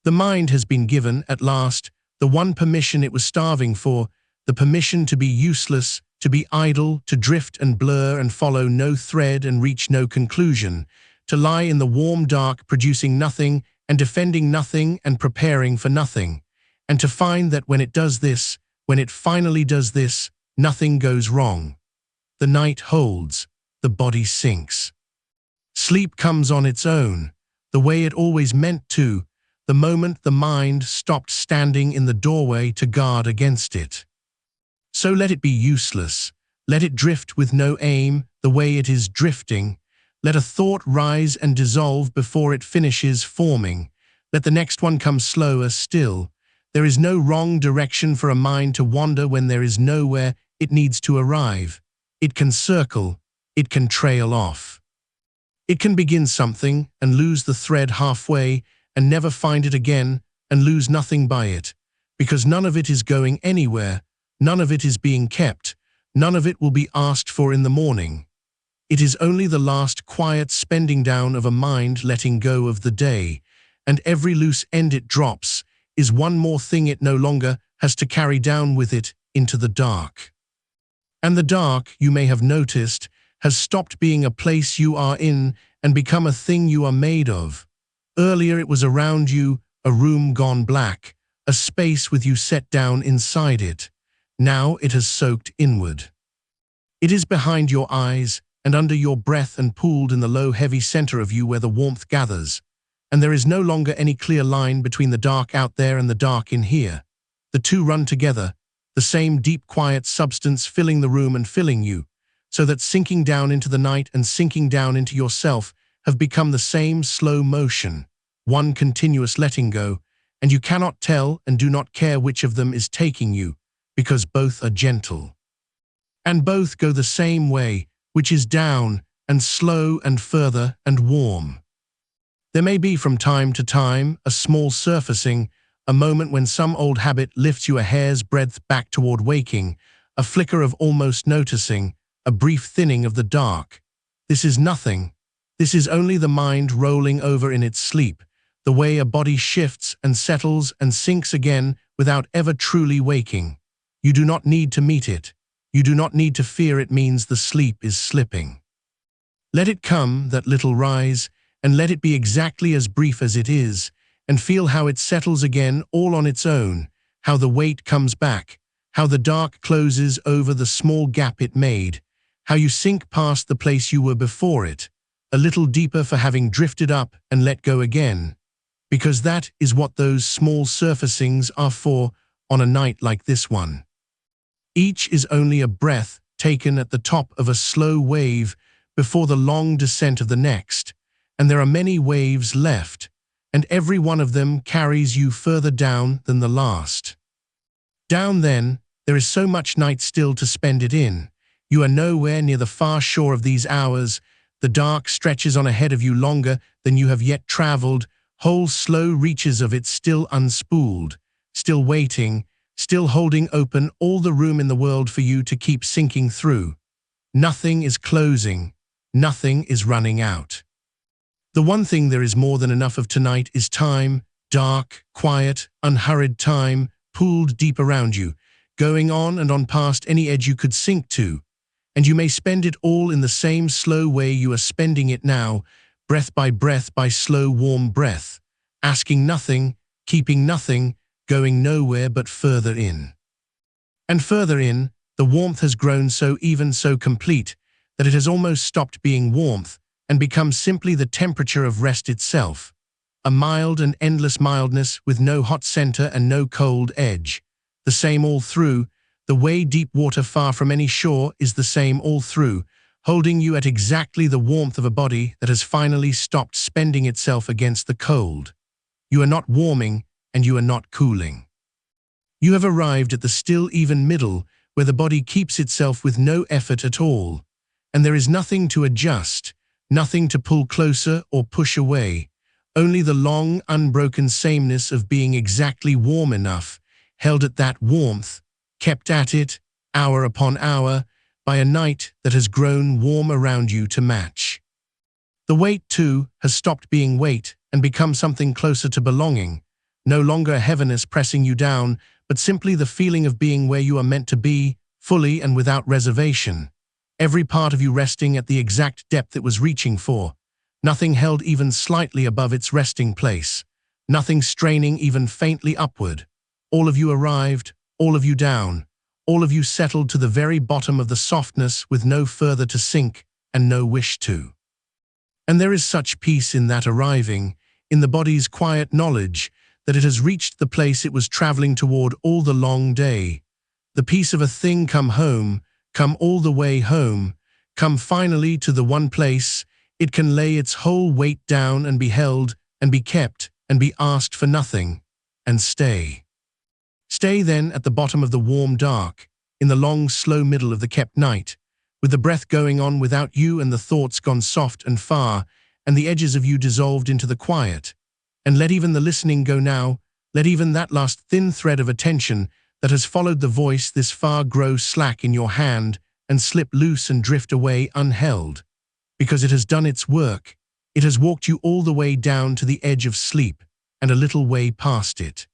The mind has been given, at last, the one permission it was starving for, the permission to be useless, to be idle, to drift and blur and follow no thread and reach no conclusion, to lie in the warm dark producing nothing and defending nothing and preparing for nothing, and to find that when it does this, when it finally does this, nothing goes wrong. The night holds, the body sinks. Sleep comes on its own, the way it always meant to, the moment the mind stopped standing in the doorway to guard against it. So let it be useless, let it drift with no aim, the way it is drifting. Let a thought rise and dissolve before it finishes forming. Let the next one come slower still. There is no wrong direction for a mind to wander when there is nowhere it needs to arrive. It can circle, it can trail off. It can begin something and lose the thread halfway and never find it again and lose nothing by it, because none of it is going anywhere, none of it is being kept, none of it will be asked for in the morning. It is only the last quiet spending down of a mind letting go of the day, and every loose end it drops is one more thing it no longer has to carry down with it into the dark. And the dark, you may have noticed, has stopped being a place you are in and become a thing you are made of. Earlier it was around you, a room gone black, a space with you set down inside it. Now it has soaked inward. It is behind your eyes and under your breath and pooled in the low heavy center of you where the warmth gathers, and there is no longer any clear line between the dark out there and the dark in here. The two run together, the same deep quiet substance filling the room and filling you, so that sinking down into the night and sinking down into yourself have become the same slow motion, one continuous letting go, and you cannot tell and do not care which of them is taking you, because both are gentle. And both go the same way, which is down and slow and further and warm. There may be from time to time a small surfacing, a moment when some old habit lifts you a hair's breadth back toward waking, a flicker of almost noticing, a brief thinning of the dark. This is nothing. This is only the mind rolling over in its sleep, the way a body shifts and settles and sinks again without ever truly waking. You do not need to meet it. You do not need to fear it means the sleep is slipping. Let it come, that little rise, and let it be exactly as brief as it is, and feel how it settles again all on its own, how the weight comes back, how the dark closes over the small gap it made, how you sink past the place you were before it, a little deeper for having drifted up and let go again, because that is what those small surfacings are for on a night like this one. Each is only a breath taken at the top of a slow wave before the long descent of the next, and there are many waves left, and every one of them carries you further down than the last. Down then, there is so much night still to spend it in. You are nowhere near the far shore of these hours. The dark stretches on ahead of you longer than you have yet traveled, whole slow reaches of it still unspooled, still waiting, still holding open all the room in the world for you to keep sinking through. Nothing is closing, nothing is running out. The one thing there is more than enough of tonight is time, dark, quiet, unhurried time, pooled deep around you, going on and on past any edge you could sink to, and you may spend it all in the same slow way you are spending it now, breath by slow warm breath, asking nothing, keeping nothing, going nowhere but further in. And further in, the warmth has grown so even, so complete, that it has almost stopped being warmth and become simply the temperature of rest itself, a mild and endless mildness with no hot center and no cold edge, the same all through. The way deep water far from any shore is the same all through, holding you at exactly the warmth of a body that has finally stopped spending itself against the cold. You are not warming and you are not cooling. You have arrived at the still even middle where the body keeps itself with no effort at all, and there is nothing to adjust, nothing to pull closer or push away, only the long, unbroken sameness of being exactly warm enough, held at that warmth, kept at it, hour upon hour, by a night that has grown warm around you to match. The weight, too, has stopped being weight and become something closer to belonging, no longer a heaviness pressing you down, but simply the feeling of being where you are meant to be, fully and without reservation. Every part of you resting at the exact depth it was reaching for, nothing held even slightly above its resting place, nothing straining even faintly upward. All of you arrived, all of you down, all of you settled to the very bottom of the softness with no further to sink and no wish to. And there is such peace in that arriving, in the body's quiet knowledge that it has reached the place it was traveling toward all the long day, the peace of a thing come home, come all the way home, come finally to the one place it can lay its whole weight down and be held and be kept and be asked for nothing, and stay. Stay then at the bottom of the warm dark, in the long slow middle of the kept night, with the breath going on without you and the thoughts gone soft and far, and the edges of you dissolved into the quiet. And let even the listening go now, let even that last thin thread of attention that has followed the voice this far grow slack in your hand and slip loose and drift away unheld, because it has done its work. It has walked you all the way down to the edge of sleep and a little way past it.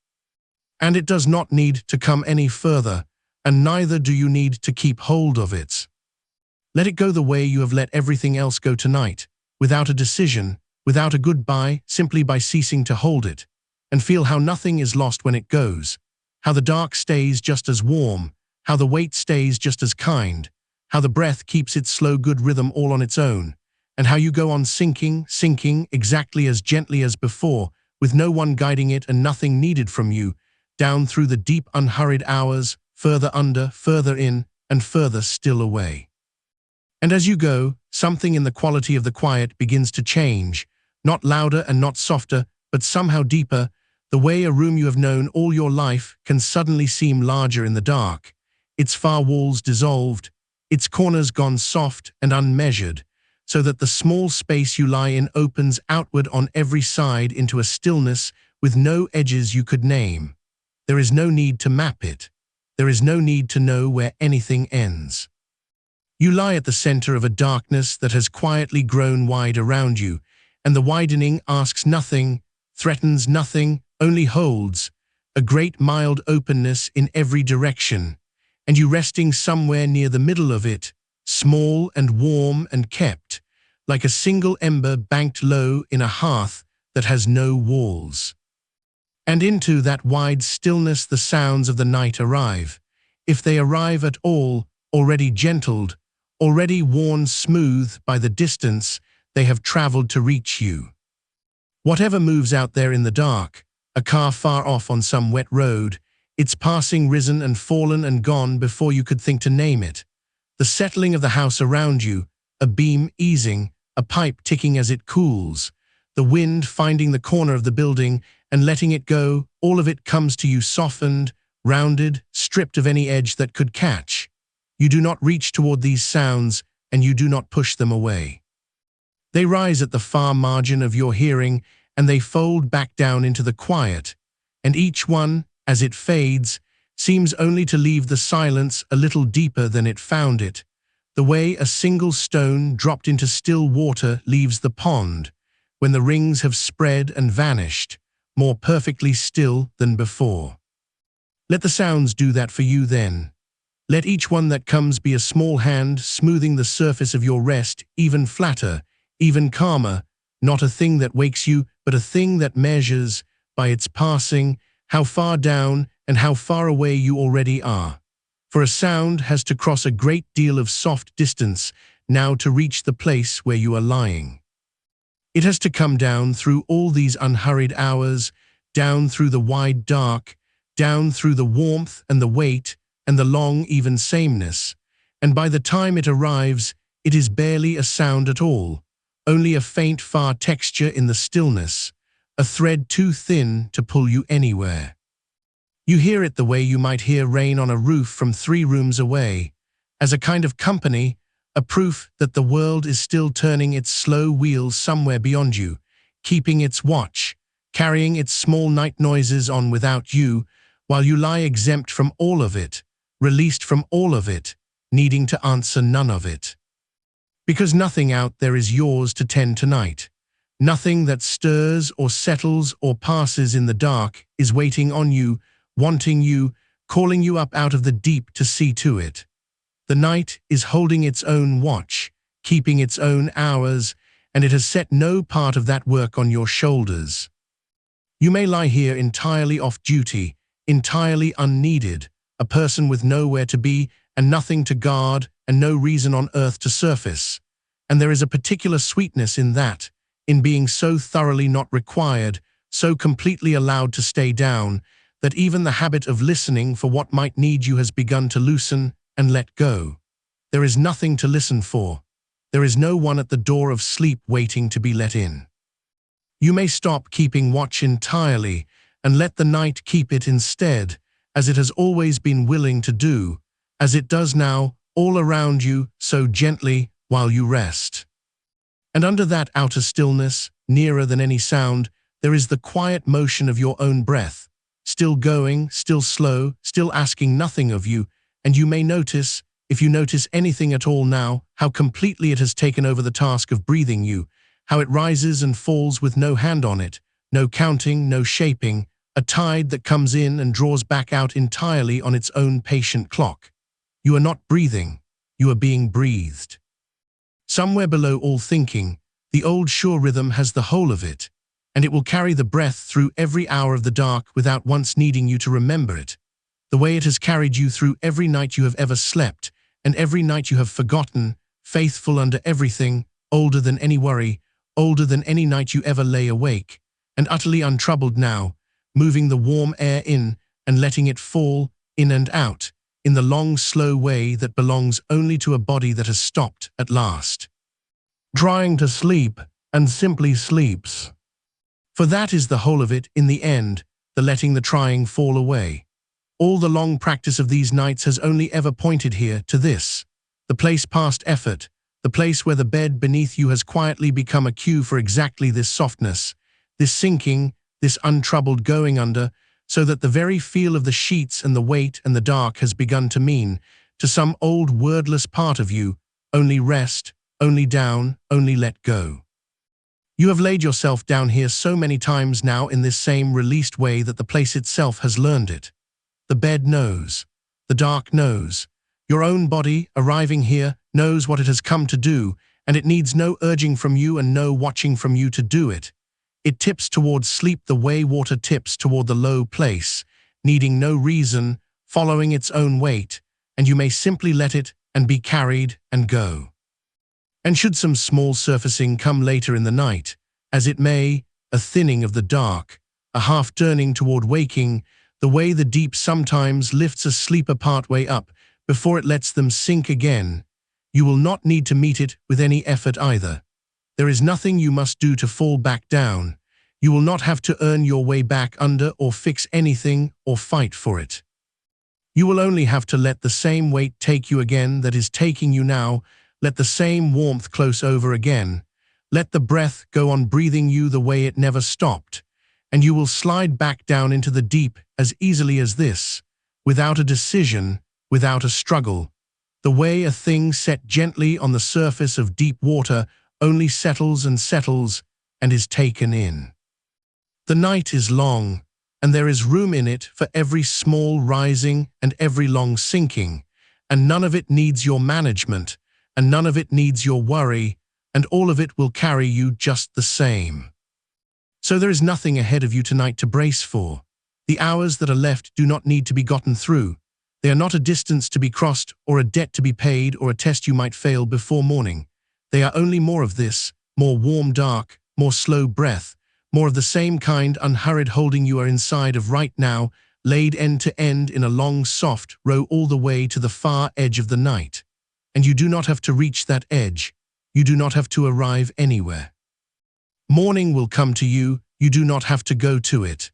And it does not need to come any further, and neither do you need to keep hold of it. Let it go the way you have let everything else go tonight, without a decision, without a goodbye, simply by ceasing to hold it, and feel how nothing is lost when it goes, how the dark stays just as warm, how the weight stays just as kind, how the breath keeps its slow good rhythm all on its own, and how you go on sinking exactly as gently as before, with no one guiding it and nothing needed from you, down through the deep unhurried hours, further under, further in, and further still away. And as you go, something in the quality of the quiet begins to change, not louder and not softer, but somehow deeper. The way a room you have known all your life can suddenly seem larger in the dark, its far walls dissolved, its corners gone soft and unmeasured, so that the small space you lie in opens outward on every side into a stillness with no edges you could name. There is no need to map it. There is no need to know where anything ends. You lie at the center of a darkness that has quietly grown wide around you, and the widening asks nothing, threatens nothing, only holds, a great mild openness in every direction, and you resting somewhere near the middle of it, small and warm and kept, like a single ember banked low in a hearth that has no walls. And into that wide stillness the sounds of the night arrive, if they arrive at all, already gentled, already worn smooth by the distance they have traveled to reach you. Whatever moves out there in the dark, a car far off on some wet road, its passing risen and fallen and gone before you could think to name it. The settling of the house around you, a beam easing, a pipe ticking as it cools, the wind finding the corner of the building and letting it go, all of it comes to you softened, rounded, stripped of any edge that could catch. You do not reach toward these sounds, and you do not push them away. They rise at the far margin of your hearing, and they fold back down into the quiet, and each one, as it fades, seems only to leave the silence a little deeper than it found it, the way a single stone dropped into still water leaves the pond, when the rings have spread and vanished, more perfectly still than before. Let the sounds do that for you then. Let each one that comes be a small hand smoothing the surface of your rest even flatter, even calmer, not a thing that wakes you, but a thing that measures, by its passing, how far down and how far away you already are. For a sound has to cross a great deal of soft distance now to reach the place where you are lying. It has to come down through all these unhurried hours, down through the wide dark, down through the warmth and the weight and the long even sameness, and by the time it arrives, it is barely a sound at all, only a faint far texture in the stillness, a thread too thin to pull you anywhere. You hear it the way you might hear rain on a roof from 3 rooms away, as a kind of company, a proof that the world is still turning its slow wheels somewhere beyond you, keeping its watch, carrying its small night noises on without you, while you lie exempt from all of it, released from all of it, needing to answer none of it. Because nothing out there is yours to tend tonight. Nothing that stirs or settles or passes in the dark is waiting on you, wanting you, calling you up out of the deep to see to it. The night is holding its own watch, keeping its own hours, and it has set no part of that work on your shoulders. You may lie here entirely off duty, entirely unneeded, a person with nowhere to be and nothing to guard and no reason on earth to surface. And there is a particular sweetness in that, in being so thoroughly not required, so completely allowed to stay down, that even the habit of listening for what might need you has begun to loosen and let go. There is nothing to listen for. There is no one at the door of sleep waiting to be let in. You may stop keeping watch entirely and let the night keep it instead, as it has always been willing to do, as it does now, all around you, so gently, while you rest. And under that outer stillness, nearer than any sound, there is the quiet motion of your own breath, still going, still slow, still asking nothing of you, and you may notice, if you notice anything at all now, how completely it has taken over the task of breathing you, how it rises and falls with no hand on it, no counting, no shaping, a tide that comes in and draws back out entirely on its own patient clock. You are not breathing, you are being breathed. Somewhere below all thinking, the old sure rhythm has the whole of it, and it will carry the breath through every hour of the dark without once needing you to remember it, the way it has carried you through every night you have ever slept, and every night you have forgotten, faithful under everything, older than any worry, older than any night you ever lay awake, and utterly untroubled now, moving the warm air in and letting it fall, in and out, in the long, slow way that belongs only to a body that has stopped at last, trying to sleep and simply sleeps. For that is the whole of it in the end, the letting the trying fall away. All the long practice of these nights has only ever pointed here to this, the place past effort, the place where the bed beneath you has quietly become a cue for exactly this softness, this sinking, this untroubled going under, so that the very feel of the sheets and the weight and the dark has begun to mean, to some old wordless part of you, only rest, only down, only let go. You have laid yourself down here so many times now in this same released way that the place itself has learned it. The bed knows. The dark knows. Your own body, arriving here, knows what it has come to do, and it needs no urging from you and no watching from you to do it. It tips toward sleep the way water tips toward the low place, needing no reason, following its own weight, and you may simply let it and be carried and go. And should some small surfacing come later in the night, as it may, a thinning of the dark, a half-turning toward waking, the way the deep sometimes lifts a sleeper partway up before it lets them sink again, you will not need to meet it with any effort either. There is nothing you must do to fall back down. You will not have to earn your way back under or fix anything or fight for it. You will only have to let the same weight take you again that is taking you now, let the same warmth close over again, let the breath go on breathing you the way it never stopped, and you will slide back down into the deep as easily as this, without a decision, without a struggle. The way a thing set gently on the surface of deep water only settles and is taken in. The night is long, and there is room in it for every small rising and every long sinking, and none of it needs your management, and none of it needs your worry, and all of it will carry you just the same. So there is nothing ahead of you tonight to brace for. The hours that are left do not need to be gotten through. They are not a distance to be crossed or a debt to be paid or a test you might fail before morning. They are only more of this, more warm dark, more slow breath, more of the same kind unhurried holding you are inside of right now, laid end to end in a long soft row all the way to the far edge of the night. And you do not have to reach that edge. You do not have to arrive anywhere. Morning will come to you. You do not have to go to it.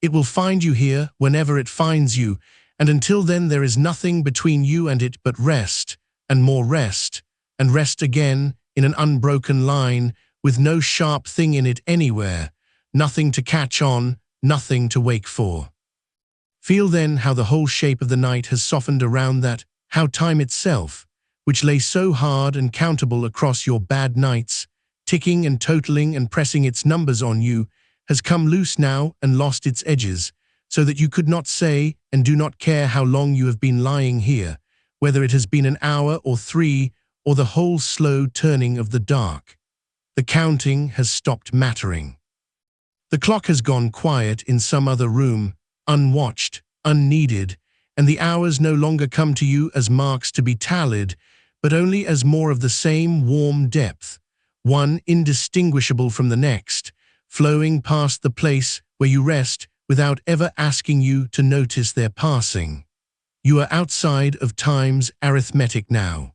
It will find you here whenever it finds you, and until then there is nothing between you and it but rest, and more rest, and rest again in an unbroken line with no sharp thing in it anywhere, nothing to catch on, nothing to wake for. Feel then how the whole shape of the night has softened around that, how time itself, which lay so hard and countable across your bad nights, ticking and totaling and pressing its numbers on you, has come loose now and lost its edges, so that you could not say and do not care how long you have been lying here, whether it has been an hour or 3, or the whole slow turning of the dark. The counting has stopped mattering. The clock has gone quiet in some other room, unwatched, unneeded, and the hours no longer come to you as marks to be tallied, but only as more of the same warm depth, one indistinguishable from the next, flowing past the place where you rest without ever asking you to notice their passing. You are outside of time's arithmetic now.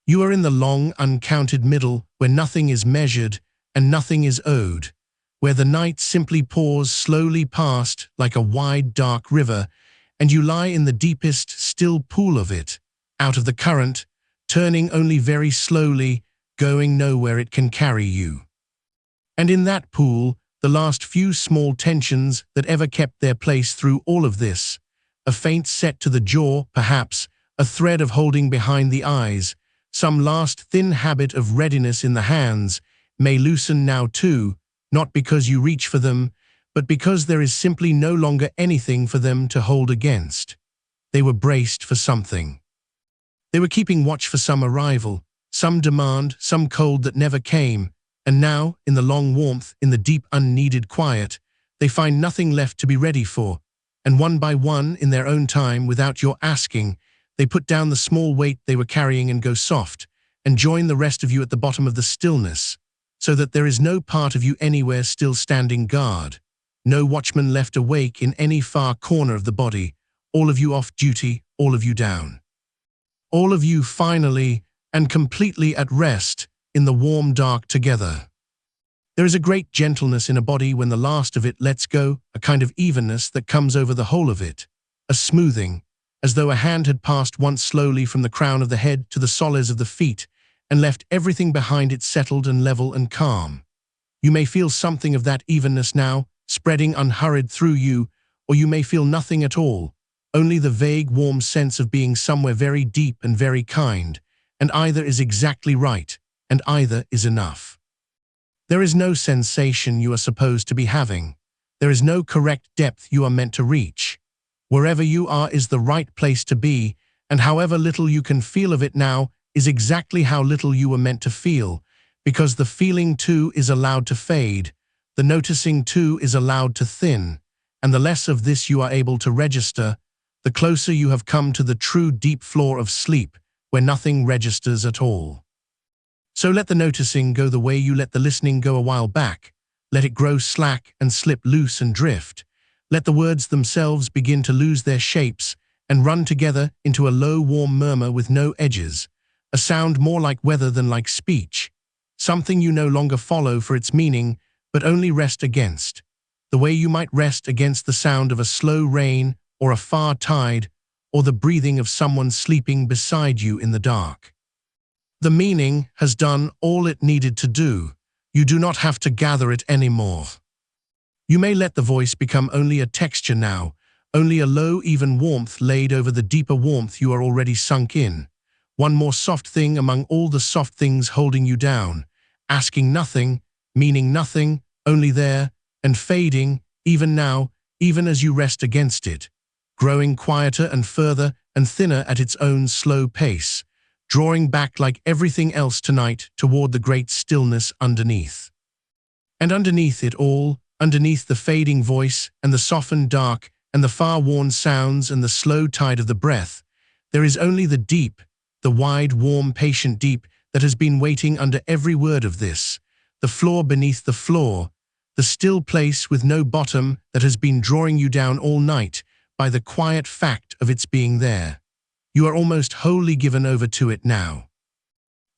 You are in the long, uncounted middle where nothing is measured and nothing is owed, where the night simply pours slowly past like a wide, dark river, and you lie in the deepest, still pool of it, out of the current, turning only very slowly, going nowhere it can carry you. And in that pool, the last few small tensions that ever kept their place through all of this, a faint set to the jaw, perhaps, a thread of holding behind the eyes, some last thin habit of readiness in the hands, may loosen now too, not because you reach for them, but because there is simply no longer anything for them to hold against. They were braced for something. They were keeping watch for some arrival, some demand, some cold that never came, and now, in the long warmth, in the deep unneeded quiet, they find nothing left to be ready for, and one by one, in their own time, without your asking, they put down the small weight they were carrying and go soft, and join the rest of you at the bottom of the stillness, so that there is no part of you anywhere still standing guard, no watchman left awake in any far corner of the body, all of you off duty, all of you down. All of you finally and completely at rest in the warm dark together. There is a great gentleness in a body when the last of it lets go, a kind of evenness that comes over the whole of it, a smoothing, as though a hand had passed once slowly from the crown of the head to the soles of the feet and left everything behind it settled and level and calm. You may feel something of that evenness now, spreading unhurried through you, or you may feel nothing at all, only the vague warm sense of being somewhere very deep and very kind, and either is exactly right, and either is enough. There is no sensation you are supposed to be having. There is no correct depth you are meant to reach. Wherever you are is the right place to be, and however little you can feel of it now is exactly how little you were meant to feel, because the feeling too is allowed to fade, the noticing too is allowed to thin, and the less of this you are able to register, the closer you have come to the true deep floor of sleep, where nothing registers at all. So let the noticing go the way you let the listening go a while back. Let it grow slack and slip loose and drift. Let the words themselves begin to lose their shapes and run together into a low warm murmur with no edges, a sound more like weather than like speech, something you no longer follow for its meaning, but only rest against, the way you might rest against the sound of a slow rain or a far tide or the breathing of someone sleeping beside you in the dark. The meaning has done all it needed to do. You do not have to gather it anymore. You may let the voice become only a texture now, only a low, even warmth laid over the deeper warmth you are already sunk in. One more soft thing among all the soft things holding you down, asking nothing, meaning nothing, only there, and fading, even now, even as you rest against it, growing quieter and further and thinner at its own slow pace, drawing back like everything else tonight toward the great stillness underneath. And underneath it all, underneath the fading voice and the softened dark and the far-worn sounds and the slow tide of the breath, there is only the deep, the wide, warm, patient deep that has been waiting under every word of this, the floor beneath the floor, the still place with no bottom that has been drawing you down all night by the quiet fact of its being there. You are almost wholly given over to it now.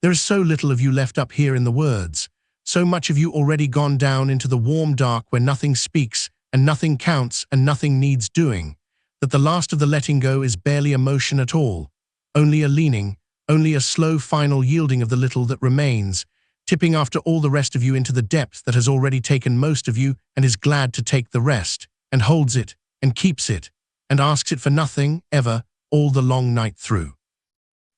There is so little of you left up here in the words, so much of you already gone down into the warm dark where nothing speaks and nothing counts and nothing needs doing, that the last of the letting go is barely a motion at all, only a leaning, only a slow final yielding of the little that remains, tipping after all the rest of you into the depth that has already taken most of you and is glad to take the rest, and holds it, and keeps it, and asks it for nothing, ever, all the long night through.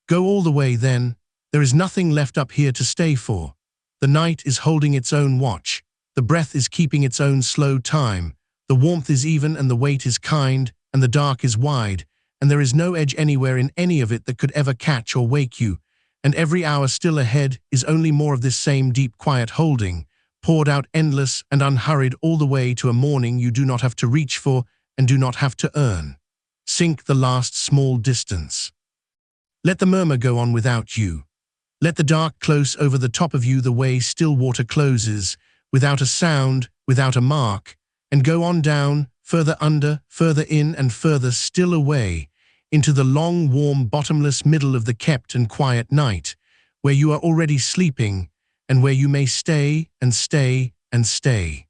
Go all the way then, there is nothing left up here to stay for. The night is holding its own watch, the breath is keeping its own slow time, the warmth is even and the weight is kind, and the dark is wide, and there is no edge anywhere in any of it that could ever catch or wake you, and every hour still ahead is only more of this same deep quiet holding, poured out endless and unhurried all the way to a morning you do not have to reach for and do not have to earn. Sink the last small distance. Let the murmur go on without you. Let the dark close over the top of you the way still water closes, without a sound, without a mark, and go on down, further under, further in and further still away, into the long, warm, bottomless middle of the kept and quiet night, where you are already sleeping, and where you may stay and stay and stay.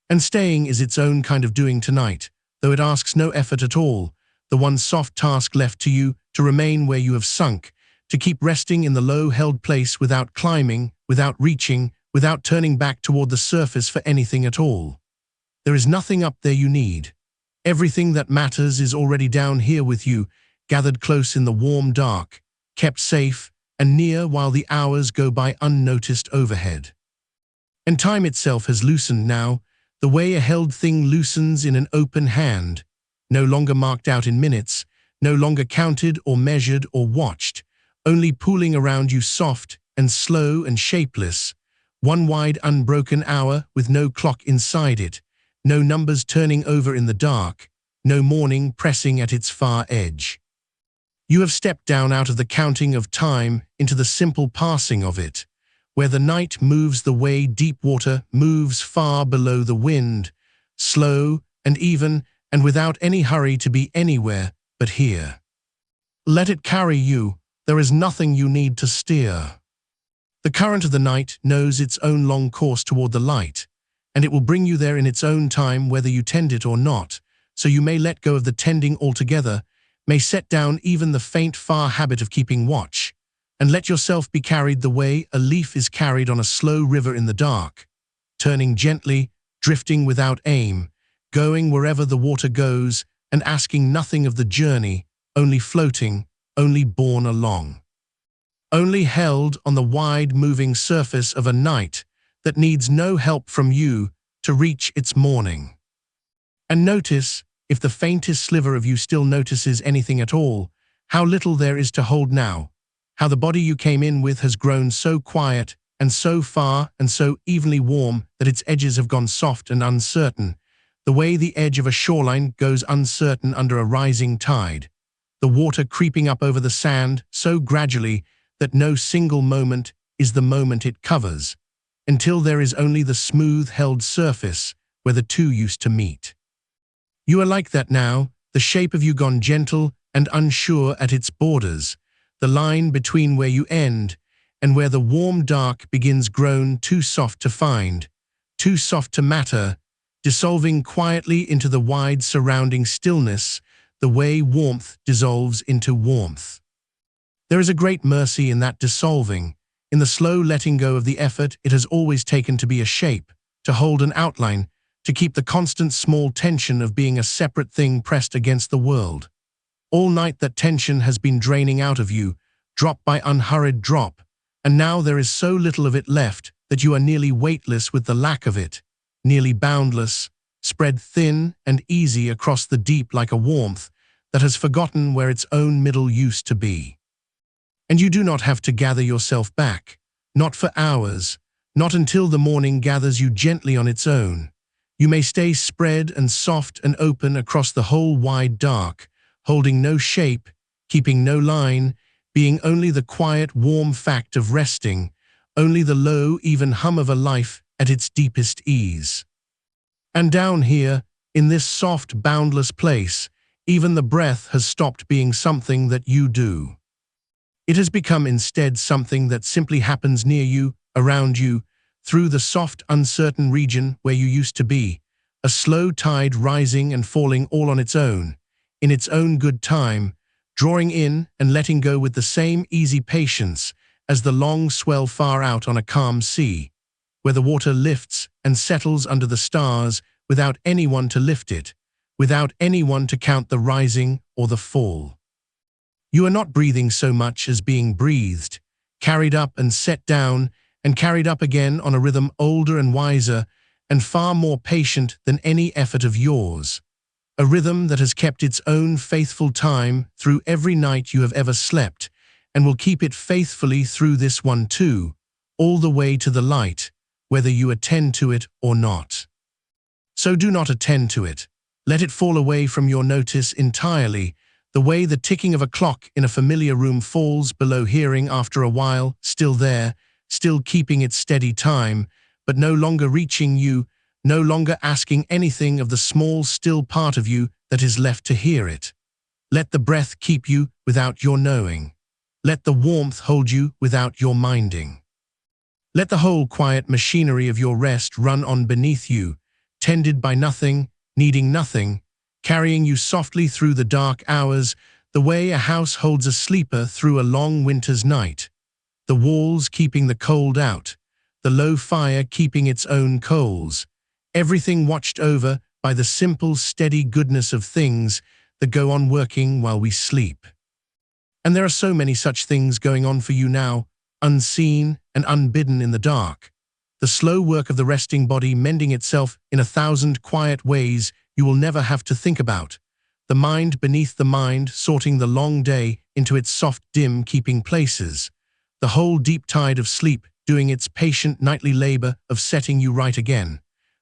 And staying is its own kind of doing tonight, though it asks no effort at all, the one soft task left to you to remain where you have sunk, to keep resting in the low-held place without climbing, without reaching, without turning back toward the surface for anything at all. There is nothing up there you need. Everything that matters is already down here with you, gathered close in the warm dark, kept safe and near while the hours go by unnoticed overhead. And time itself has loosened now, the way a held thing loosens in an open hand, no longer marked out in minutes, no longer counted or measured or watched, only pooling around you soft and slow and shapeless, one wide unbroken hour with no clock inside it, no numbers turning over in the dark, no morning pressing at its far edge. You have stepped down out of the counting of time into the simple passing of it, where the night moves the way deep water moves far below the wind, slow and even and without any hurry to be anywhere but here. Let it carry you, there is nothing you need to steer. The current of the night knows its own long course toward the light, and it will bring you there in its own time whether you tend it or not, so you may let go of the tending altogether, may set down even the faint far habit of keeping watch, and let yourself be carried the way a leaf is carried on a slow river in the dark, turning gently, drifting without aim, going wherever the water goes, and asking nothing of the journey, only floating, only borne along. Only held on the wide moving surface of a night that needs no help from you to reach its morning. And notice, if the faintest sliver of you still notices anything at all, how little there is to hold now, how the body you came in with has grown so quiet and so far and so evenly warm that its edges have gone soft and uncertain, the way the edge of a shoreline goes uncertain under a rising tide, the water creeping up over the sand so gradually that no single moment is the moment it covers, until there is only the smooth-held surface where the two used to meet. You are like that now, the shape of you gone gentle and unsure at its borders, the line between where you end and where the warm dark begins grown too soft to find, too soft to matter, dissolving quietly into the wide surrounding stillness, the way warmth dissolves into warmth. There is a great mercy in that dissolving, in the slow letting go of the effort it has always taken to be a shape, to hold an outline, to keep the constant small tension of being a separate thing pressed against the world. All night that tension has been draining out of you, drop by unhurried drop, and now there is so little of it left that you are nearly weightless with the lack of it, nearly boundless, spread thin and easy across the deep like a warmth that has forgotten where its own middle used to be. And you do not have to gather yourself back, not for hours, not until the morning gathers you gently on its own. You may stay spread and soft and open across the whole wide dark, holding no shape, keeping no line, being only the quiet, warm fact of resting, only the low, even hum of a life at its deepest ease. And down here, in this soft, boundless place, even the breath has stopped being something that you do. It has become instead something that simply happens near you, around you, through the soft, uncertain region where you used to be, a slow tide rising and falling all on its own, in its own good time, drawing in and letting go with the same easy patience as the long swell far out on a calm sea, where the water lifts and settles under the stars without anyone to lift it, without anyone to count the rising or the fall. You are not breathing so much as being breathed, carried up and set down, and carried up again on a rhythm older and wiser and far more patient than any effort of yours. A rhythm that has kept its own faithful time through every night you have ever slept, and will keep it faithfully through this one too, all the way to the light, whether you attend to it or not. So do not attend to it. Let it fall away from your notice entirely, the way the ticking of a clock in a familiar room falls below hearing after a while, still there, still keeping its steady time, but no longer reaching you, no longer asking anything of the small, still part of you that is left to hear it. Let the breath keep you without your knowing. Let the warmth hold you without your minding. Let the whole quiet machinery of your rest run on beneath you, tended by nothing, needing nothing, carrying you softly through the dark hours, the way a house holds a sleeper through a long winter's night. The walls keeping the cold out, the low fire keeping its own coals, everything watched over by the simple, steady goodness of things that go on working while we sleep. And there are so many such things going on for you now, unseen and unbidden in the dark. The slow work of the resting body mending itself in 1,000 quiet ways you will never have to think about. The mind beneath the mind sorting the long day into its soft, dim keeping places. The whole deep tide of sleep doing its patient nightly labor of setting you right again.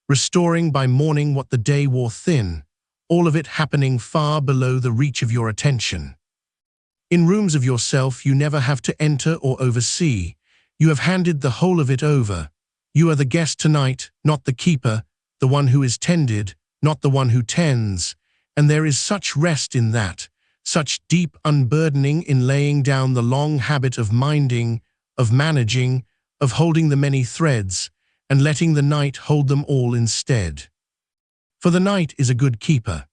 Restoring by morning what the day wore thin. All of it happening far below the reach of your attention. In rooms of yourself you never have to enter or oversee. You have handed the whole of it over. You are the guest tonight, not the keeper, the one who is tended, not the one who tends, and there is such rest in that, such deep unburdening in laying down the long habit of minding, of managing, of holding the many threads, and letting the night hold them all instead. For the night is a good keeper.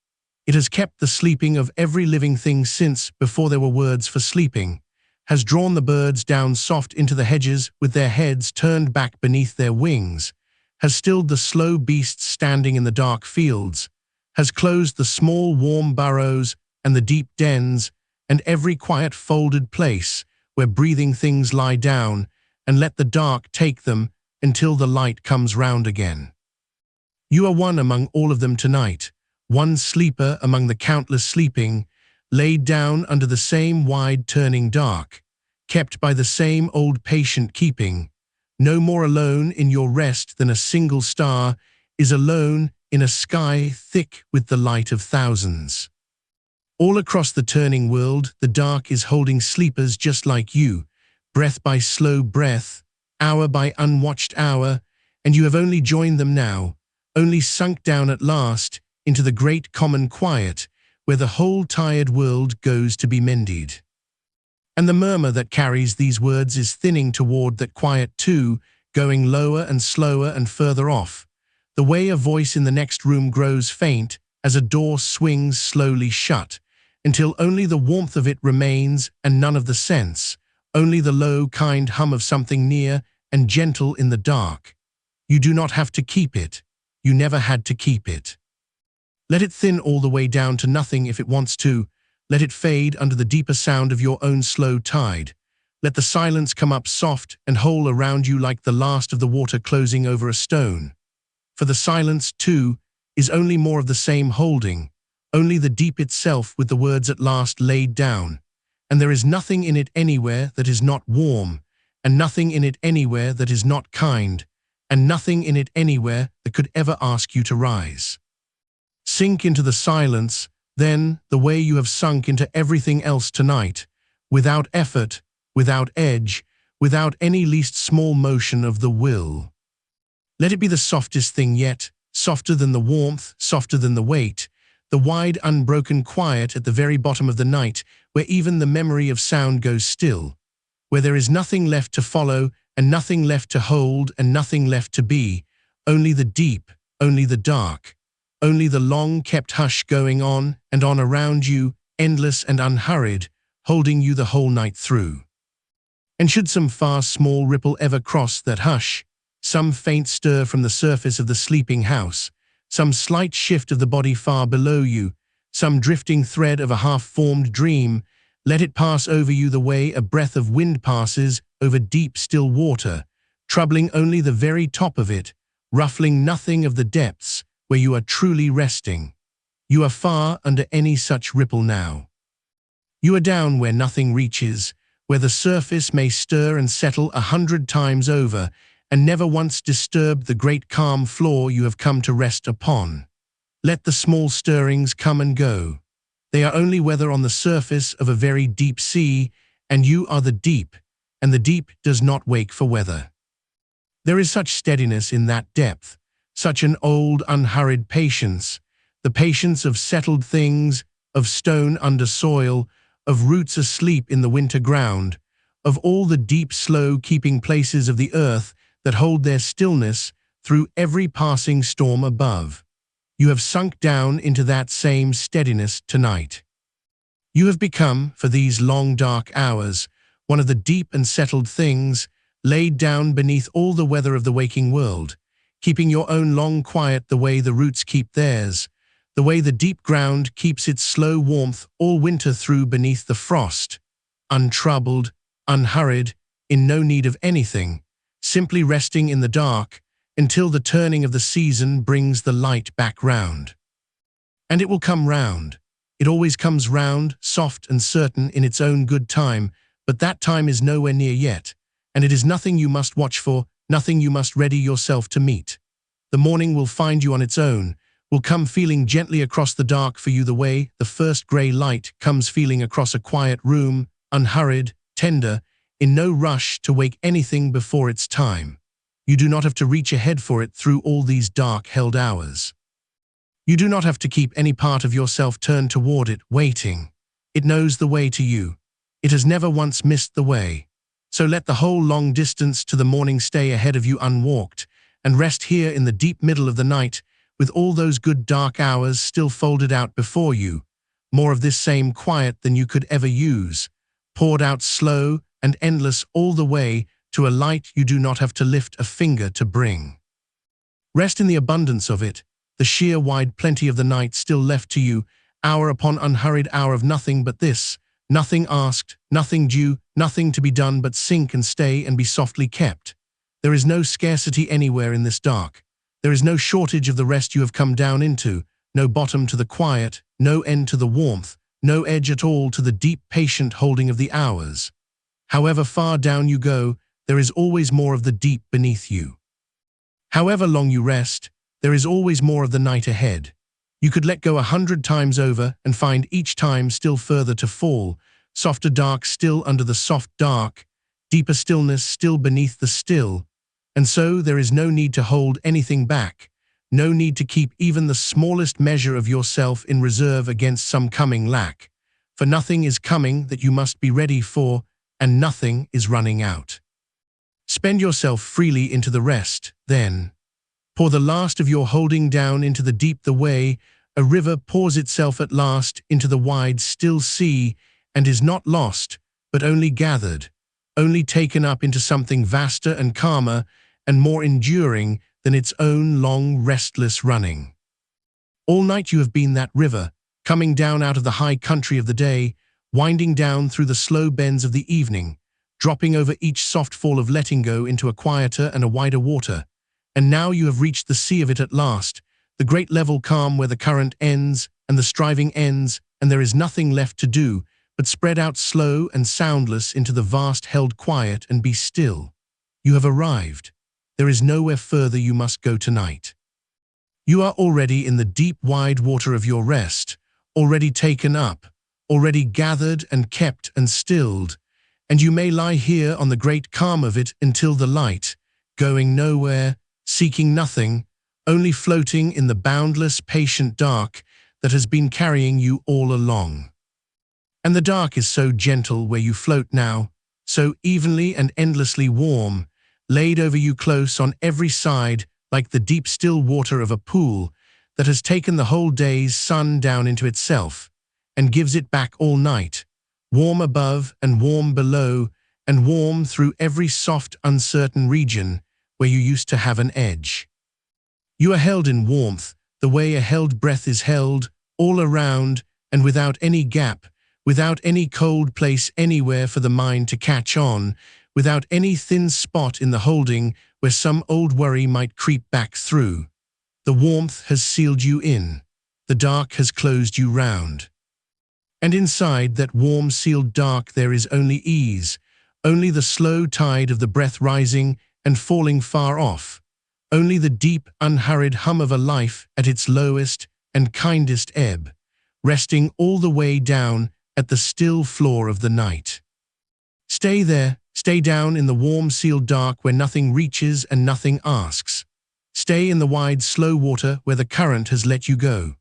It has kept the sleeping of every living thing since, before there were words for sleeping, has drawn the birds down soft into the hedges with their heads turned back beneath their wings, has stilled the slow beasts standing in the dark fields, has closed the small warm burrows and the deep dens and every quiet folded place where breathing things lie down, and let the dark take them until the light comes round again. You are one among all of them tonight, one sleeper among the countless sleeping, laid down under the same wide turning dark, kept by the same old patient keeping, no more alone in your rest than a single star is alone in a sky thick with the light of thousands. All across the turning world, the dark is holding sleepers just like you, breath by slow breath, hour by unwatched hour, and you have only joined them now, only sunk down at last into the great common quiet where the whole tired world goes to be mended. And the murmur that carries these words is thinning toward that quiet too, going lower and slower and further off, the way a voice in the next room grows faint as a door swings slowly shut, until only the warmth of it remains and none of the sense, only the low, kind hum of something near and gentle in the dark. You do not have to keep it. you never had to keep it. Let it thin all the way down to nothing if it wants to. Let it fade under the deeper sound of your own slow tide. Let the silence come up soft and whole around you like the last of the water closing over a stone. For the silence, too, is only more of the same holding, only the deep itself with the words at last laid down. And there is nothing in it anywhere that is not warm, and nothing in it anywhere that is not kind, and nothing in it anywhere that could ever ask you to rise. Sink into the silence, then, the way you have sunk into everything else tonight, without effort, without edge, without any least small motion of the will. Let it be the softest thing yet, softer than the warmth, softer than the weight, the wide, unbroken quiet at the very bottom of the night, where even the memory of sound goes still, where there is nothing left to follow, and nothing left to hold, and nothing left to be, only the deep, only the dark, only the long-kept hush going on and on around you, endless and unhurried, holding you the whole night through. And should some far small ripple ever cross that hush, some faint stir from the surface of the sleeping house, some slight shift of the body far below you, some drifting thread of a half-formed dream, let it pass over you the way a breath of wind passes over deep, still water, troubling only the very top of it, ruffling nothing of the depths where you are truly resting. You are far under any such ripple now. You are down where nothing reaches, where the surface may stir and settle 100 times over, and never once disturb the great calm floor you have come to rest upon. Let the small stirrings come and go. They are only weather on the surface of a very deep sea, and you are the deep, and the deep does not wake for weather. There is such steadiness in that depth, such an old, unhurried patience, the patience of settled things, of stone under soil, of roots asleep in the winter ground, of all the deep, slow keeping places of the earth that hold their stillness through every passing storm above. You have sunk down into that same steadiness tonight. You have become, for these long dark hours, one of the deep and settled things, laid down beneath all the weather of the waking world, keeping your own long quiet the way the roots keep theirs, the way the deep ground keeps its slow warmth all winter through beneath the frost, untroubled, unhurried, in no need of anything, simply resting in the dark until the turning of the season brings the light back round. And it will come round. It always comes round, soft and certain in its own good time, but that time is nowhere near yet, and it is nothing you must watch for, nothing you must ready yourself to meet. The morning will find you on its own, will come feeling gently across the dark for you the way the first grey light comes feeling across a quiet room, unhurried, tender, in no rush to wake anything before its time. You do not have to reach ahead for it through all these dark-held hours. You do not have to keep any part of yourself turned toward it, waiting. It knows the way to you. It has never once missed the way. So let the whole long distance to the morning stay ahead of you unwalked, and rest here in the deep middle of the night, with all those good dark hours still folded out before you, more of this same quiet than you could ever use, poured out slow and endless all the way to a light you do not have to lift a finger to bring. Rest in the abundance of it, the sheer wide plenty of the night still left to you, hour upon unhurried hour of nothing but this, nothing asked, nothing due, nothing to be done but sink and stay and be softly kept. There is no scarcity anywhere in this dark. There is no shortage of the rest you have come down into, no bottom to the quiet, no end to the warmth, no edge at all to the deep patient holding of the hours. However far down you go, there is always more of the deep beneath you. However long you rest, there is always more of the night ahead. You could let go 100 times over and find each time still further to fall, softer dark still under the soft dark, deeper stillness still beneath the still. And so there is no need to hold anything back, no need to keep even the smallest measure of yourself in reserve against some coming lack, for nothing is coming that you must be ready for, and nothing is running out. Spend yourself freely into the rest, then. Pour the last of your holding down into the deep the way a river pours itself at last into the wide, still sea, and is not lost, but only gathered, only taken up into something vaster and calmer and more enduring than its own long, restless running. All night you have been that river, coming down out of the high country of the day, winding down through the slow bends of the evening, dropping over each soft fall of letting go into a quieter and a wider water. And now you have reached the sea of it at last, the great level calm where the current ends and the striving ends, and there is nothing left to do but spread out slow and soundless into the vast held quiet and be still. You have arrived. There is nowhere further you must go tonight. You are already in the deep wide water of your rest, already taken up, already gathered and kept and stilled, and you may lie here on the great calm of it until the light, going nowhere, seeking nothing, only floating in the boundless, patient dark that has been carrying you all along. And the dark is so gentle where you float now, so evenly and endlessly warm, laid over you close on every side like the deep still water of a pool that has taken the whole day's sun down into itself and gives it back all night, warm above and warm below and warm through every soft, uncertain region where you used to have an edge. You are held in warmth, the way a held breath is held, all around and without any gap, without any cold place anywhere for the mind to catch on, without any thin spot in the holding where some old worry might creep back through. The warmth has sealed you in. The dark has closed you round. And inside that warm sealed dark there is only ease, only the slow tide of the breath rising and falling far off, only the deep, unhurried hum of a life at its lowest and kindest ebb, resting all the way down at the still floor of the night. Stay there, stay down in the warm sealed dark where nothing reaches and nothing asks. Stay in the wide slow water where the current has let you go.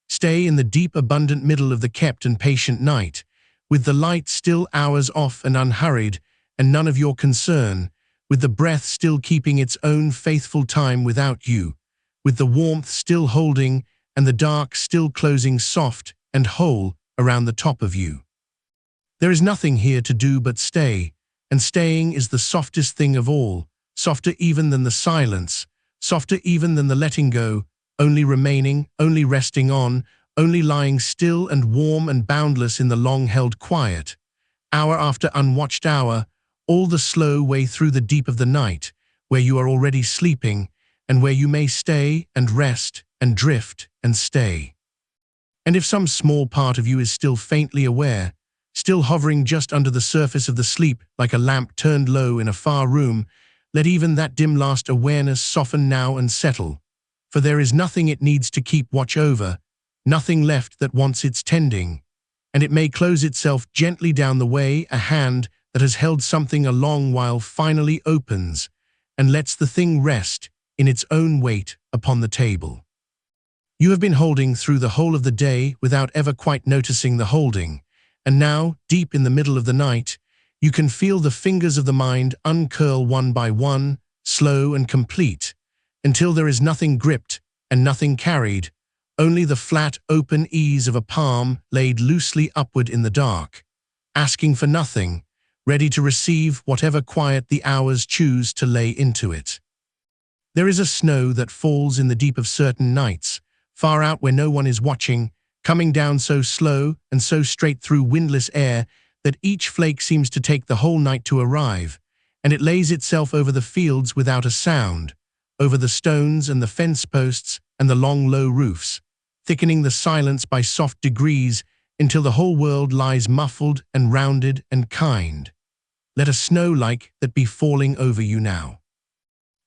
Stay in the deep abundant middle of the kept and patient night, with the light still hours off and unhurried and none of your concern, with the breath still keeping its own faithful time without you, with the warmth still holding and the dark still closing soft and whole around the top of you. There is nothing here to do but stay, and staying is the softest thing of all, softer even than the silence, softer even than the letting go, only remaining, only resting on, only lying still and warm and boundless in the long-held quiet, hour after unwatched hour, all the slow way through the deep of the night, where you are already sleeping, and where you may stay and rest and drift and stay. And if some small part of you is still faintly aware, still hovering just under the surface of the sleep like a lamp turned low in a far room, let even that dim last awareness soften now and settle, for there is nothing it needs to keep watch over, nothing left that wants its tending, and it may close itself gently down the way a hand that has held something a long while finally opens and lets the thing rest in its own weight upon the table. You have been holding through the whole of the day without ever quite noticing the holding, and now, deep in the middle of the night, you can feel the fingers of the mind uncurl one by one, slow and complete, until there is nothing gripped and nothing carried, only the flat, open ease of a palm laid loosely upward in the dark, asking for nothing, ready to receive whatever quiet the hours choose to lay into it. There is a snow that falls in the deep of certain nights, far out where no one is watching, coming down so slow and so straight through windless air that each flake seems to take the whole night to arrive, and it lays itself over the fields without a sound, over the stones and the fence posts and the long low roofs, thickening the silence by soft degrees until the whole world lies muffled and rounded and kind. Let a snow like that be falling over you now.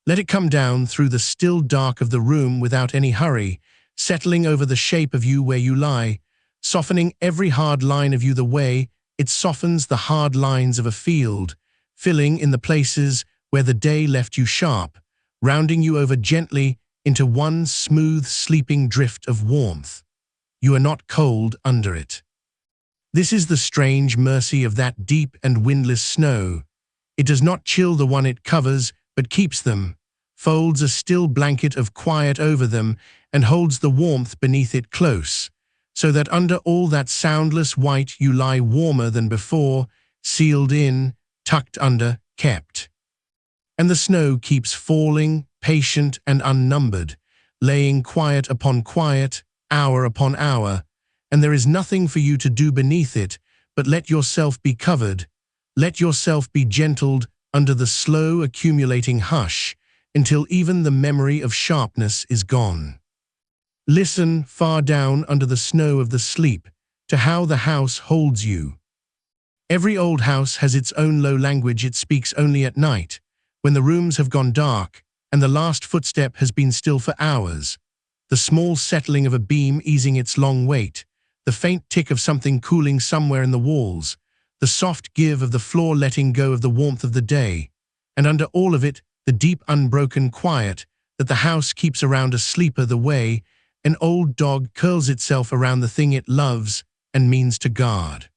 Let it come down through the still dark of the room without any hurry, settling over the shape of you where you lie, softening every hard line of you the way it softens the hard lines of a field, filling in the places where the day left you sharp, rounding you over gently into one smooth sleeping drift of warmth. You are not cold under it. This is the strange mercy of that deep and windless snow. It does not chill the one it covers, but keeps them, folds a still blanket of quiet over them, and holds the warmth beneath it close, so that under all that soundless white you lie warmer than before, sealed in, tucked under, kept. And the snow keeps falling, patient and unnumbered, laying quiet upon quiet, hour upon hour, and there is nothing for you to do beneath it, but let yourself be covered, let yourself be gentled under the slow accumulating hush, until even the memory of sharpness is gone. Listen far down under the snow of the sleep to how the house holds you. Every old house has its own low language it speaks only at night, when the rooms have gone dark and the last footstep has been still for hours. The small settling of a beam easing its long weight, the faint tick of something cooling somewhere in the walls, the soft give of the floor letting go of the warmth of the day, and under all of it, the deep unbroken quiet that the house keeps around a sleeper the way an old dog curls itself around the thing it loves and means to guard.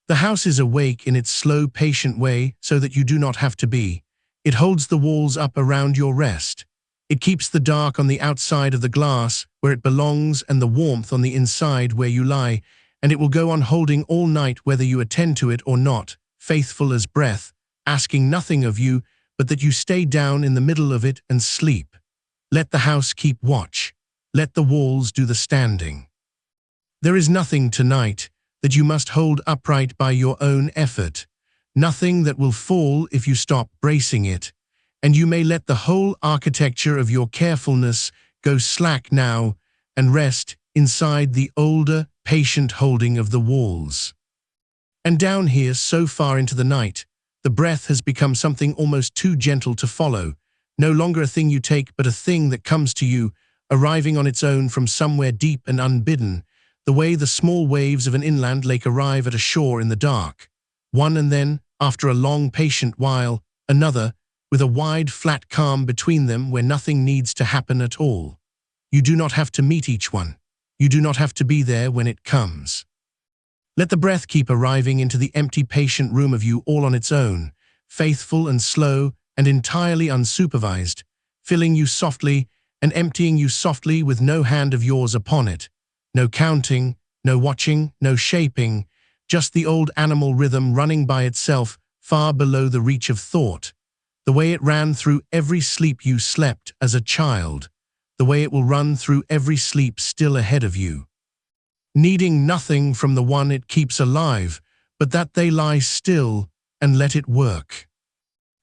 The house is awake in its slow, patient way so that you do not have to be. It holds the walls up around your rest. It keeps the dark on the outside of the glass where it belongs and the warmth on the inside where you lie, and it will go on holding all night whether you attend to it or not, faithful as breath, asking nothing of you but that you stay down in the middle of it and sleep. Let the house keep watch. Let the walls do the standing. There is nothing tonight that you must hold upright by your own effort, nothing that will fall if you stop bracing it, and you may let the whole architecture of your carefulness go slack now and rest inside the older, patient holding of the walls. And down here, so far into the night, the breath has become something almost too gentle to follow, no longer a thing you take but a thing that comes to you, arriving on its own from somewhere deep and unbidden, the way the small waves of an inland lake arrive at a shore in the dark. One and then, after a long patient while, another, with a wide flat calm between them where nothing needs to happen at all. You do not have to meet each one. You do not have to be there when it comes. Let the breath keep arriving into the empty patient room of you all on its own, faithful and slow and entirely unsupervised, filling you softly and emptying you softly with no hand of yours upon it. No counting, no watching, no shaping, just the old animal rhythm running by itself far below the reach of thought, the way it ran through every sleep you slept as a child, the way it will run through every sleep still ahead of you. Needing nothing from the one it keeps alive, but that they lie still and let it work.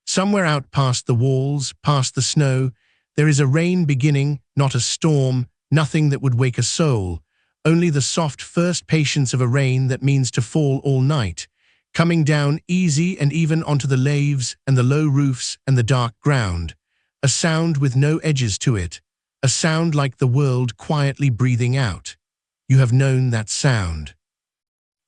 Somewhere out past the walls, past the snow, there is a rain beginning, not a storm, nothing that would wake a soul, only the soft first patience of a rain that means to fall all night, coming down easy and even onto the laves and the low roofs and the dark ground, a sound with no edges to it, a sound like the world quietly breathing out. You have known that sound.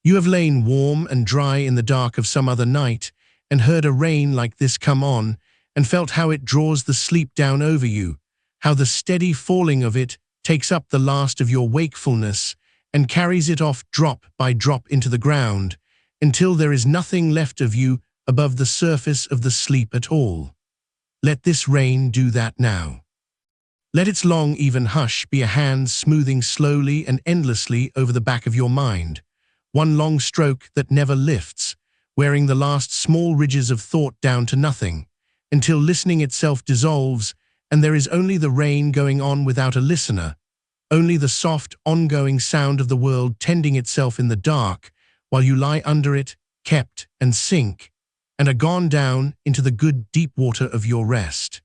You have lain warm and dry in the dark of some other night and heard a rain like this come on and felt how it draws the sleep down over you, how the steady falling of it takes up the last of your wakefulness and carries it off drop by drop into the ground, until there is nothing left of you above the surface of the sleep at all. Let this rain do that now. Let its long, even hush be a hand smoothing slowly and endlessly over the back of your mind, one long stroke that never lifts, wearing the last small ridges of thought down to nothing, until listening itself dissolves and there is only the rain going on without a listener, only the soft, ongoing sound of the world tending itself in the dark while you lie under it, kept and sink, and are gone down into the good deep water of your rest.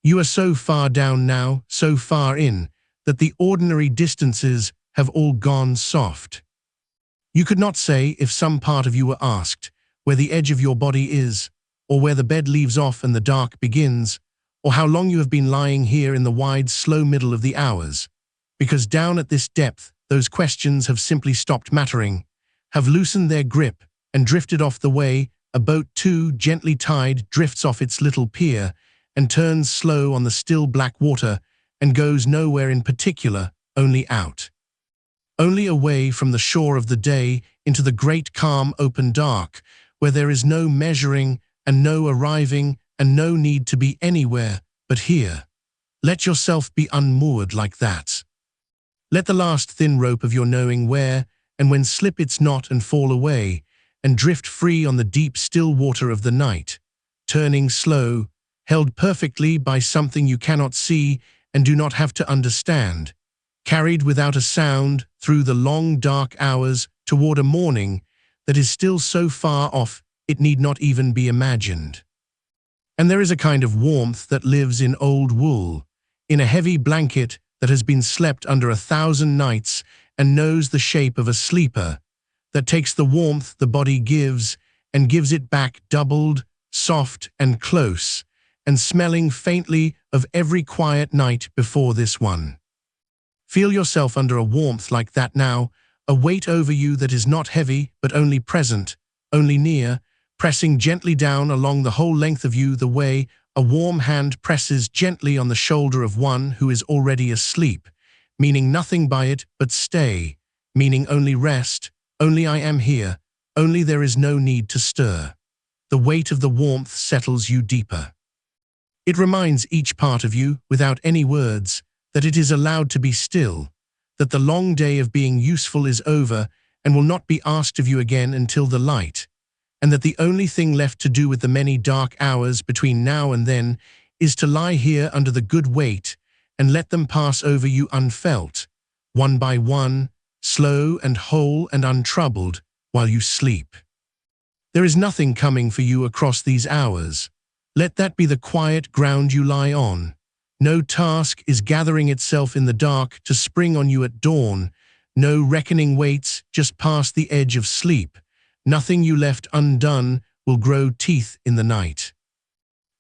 You are so far down now, so far in, that the ordinary distances have all gone soft. You could not say if some part of you were asked where the edge of your body is, or where the bed leaves off and the dark begins, or how long you have been lying here in the wide, slow middle of the hours, because down at this depth those questions have simply stopped mattering, have loosened their grip and drifted off the way a boat too gently tied drifts off its little pier and turns slow on the still black water and goes nowhere in particular, only out. Only away from the shore of the day into the great calm open dark, where there is no measuring and no arriving and no need to be anywhere but here. Let yourself be unmoored like that. Let the last thin rope of your knowing where and when slip its knot and fall away, and drift free on the deep still water of the night, turning slow, held perfectly by something you cannot see and do not have to understand, carried without a sound through the long dark hours toward a morning that is still so far off it need not even be imagined. And there is a kind of warmth that lives in old wool, in a heavy blanket that has been slept under 1,000 nights and knows the shape of a sleeper, that takes the warmth the body gives and gives it back doubled, soft and close, and smelling faintly of every quiet night before this one. Feel yourself under a warmth like that now, a weight over you that is not heavy but only present, only near, pressing gently down along the whole length of you the way a warm hand presses gently on the shoulder of one who is already asleep, meaning nothing by it but stay, meaning only rest, only I am here, only there is no need to stir. The weight of the warmth settles you deeper. It reminds each part of you, without any words, that it is allowed to be still, that the long day of being useful is over and will not be asked of you again until the light, and that the only thing left to do with the many dark hours between now and then is to lie here under the good weight and let them pass over you unfelt, one by one, slow and whole and untroubled, while you sleep. There is nothing coming for you across these hours. Let that be the quiet ground you lie on. No task is gathering itself in the dark to spring on you at dawn. No reckoning waits just past the edge of sleep. Nothing you left undone will grow teeth in the night.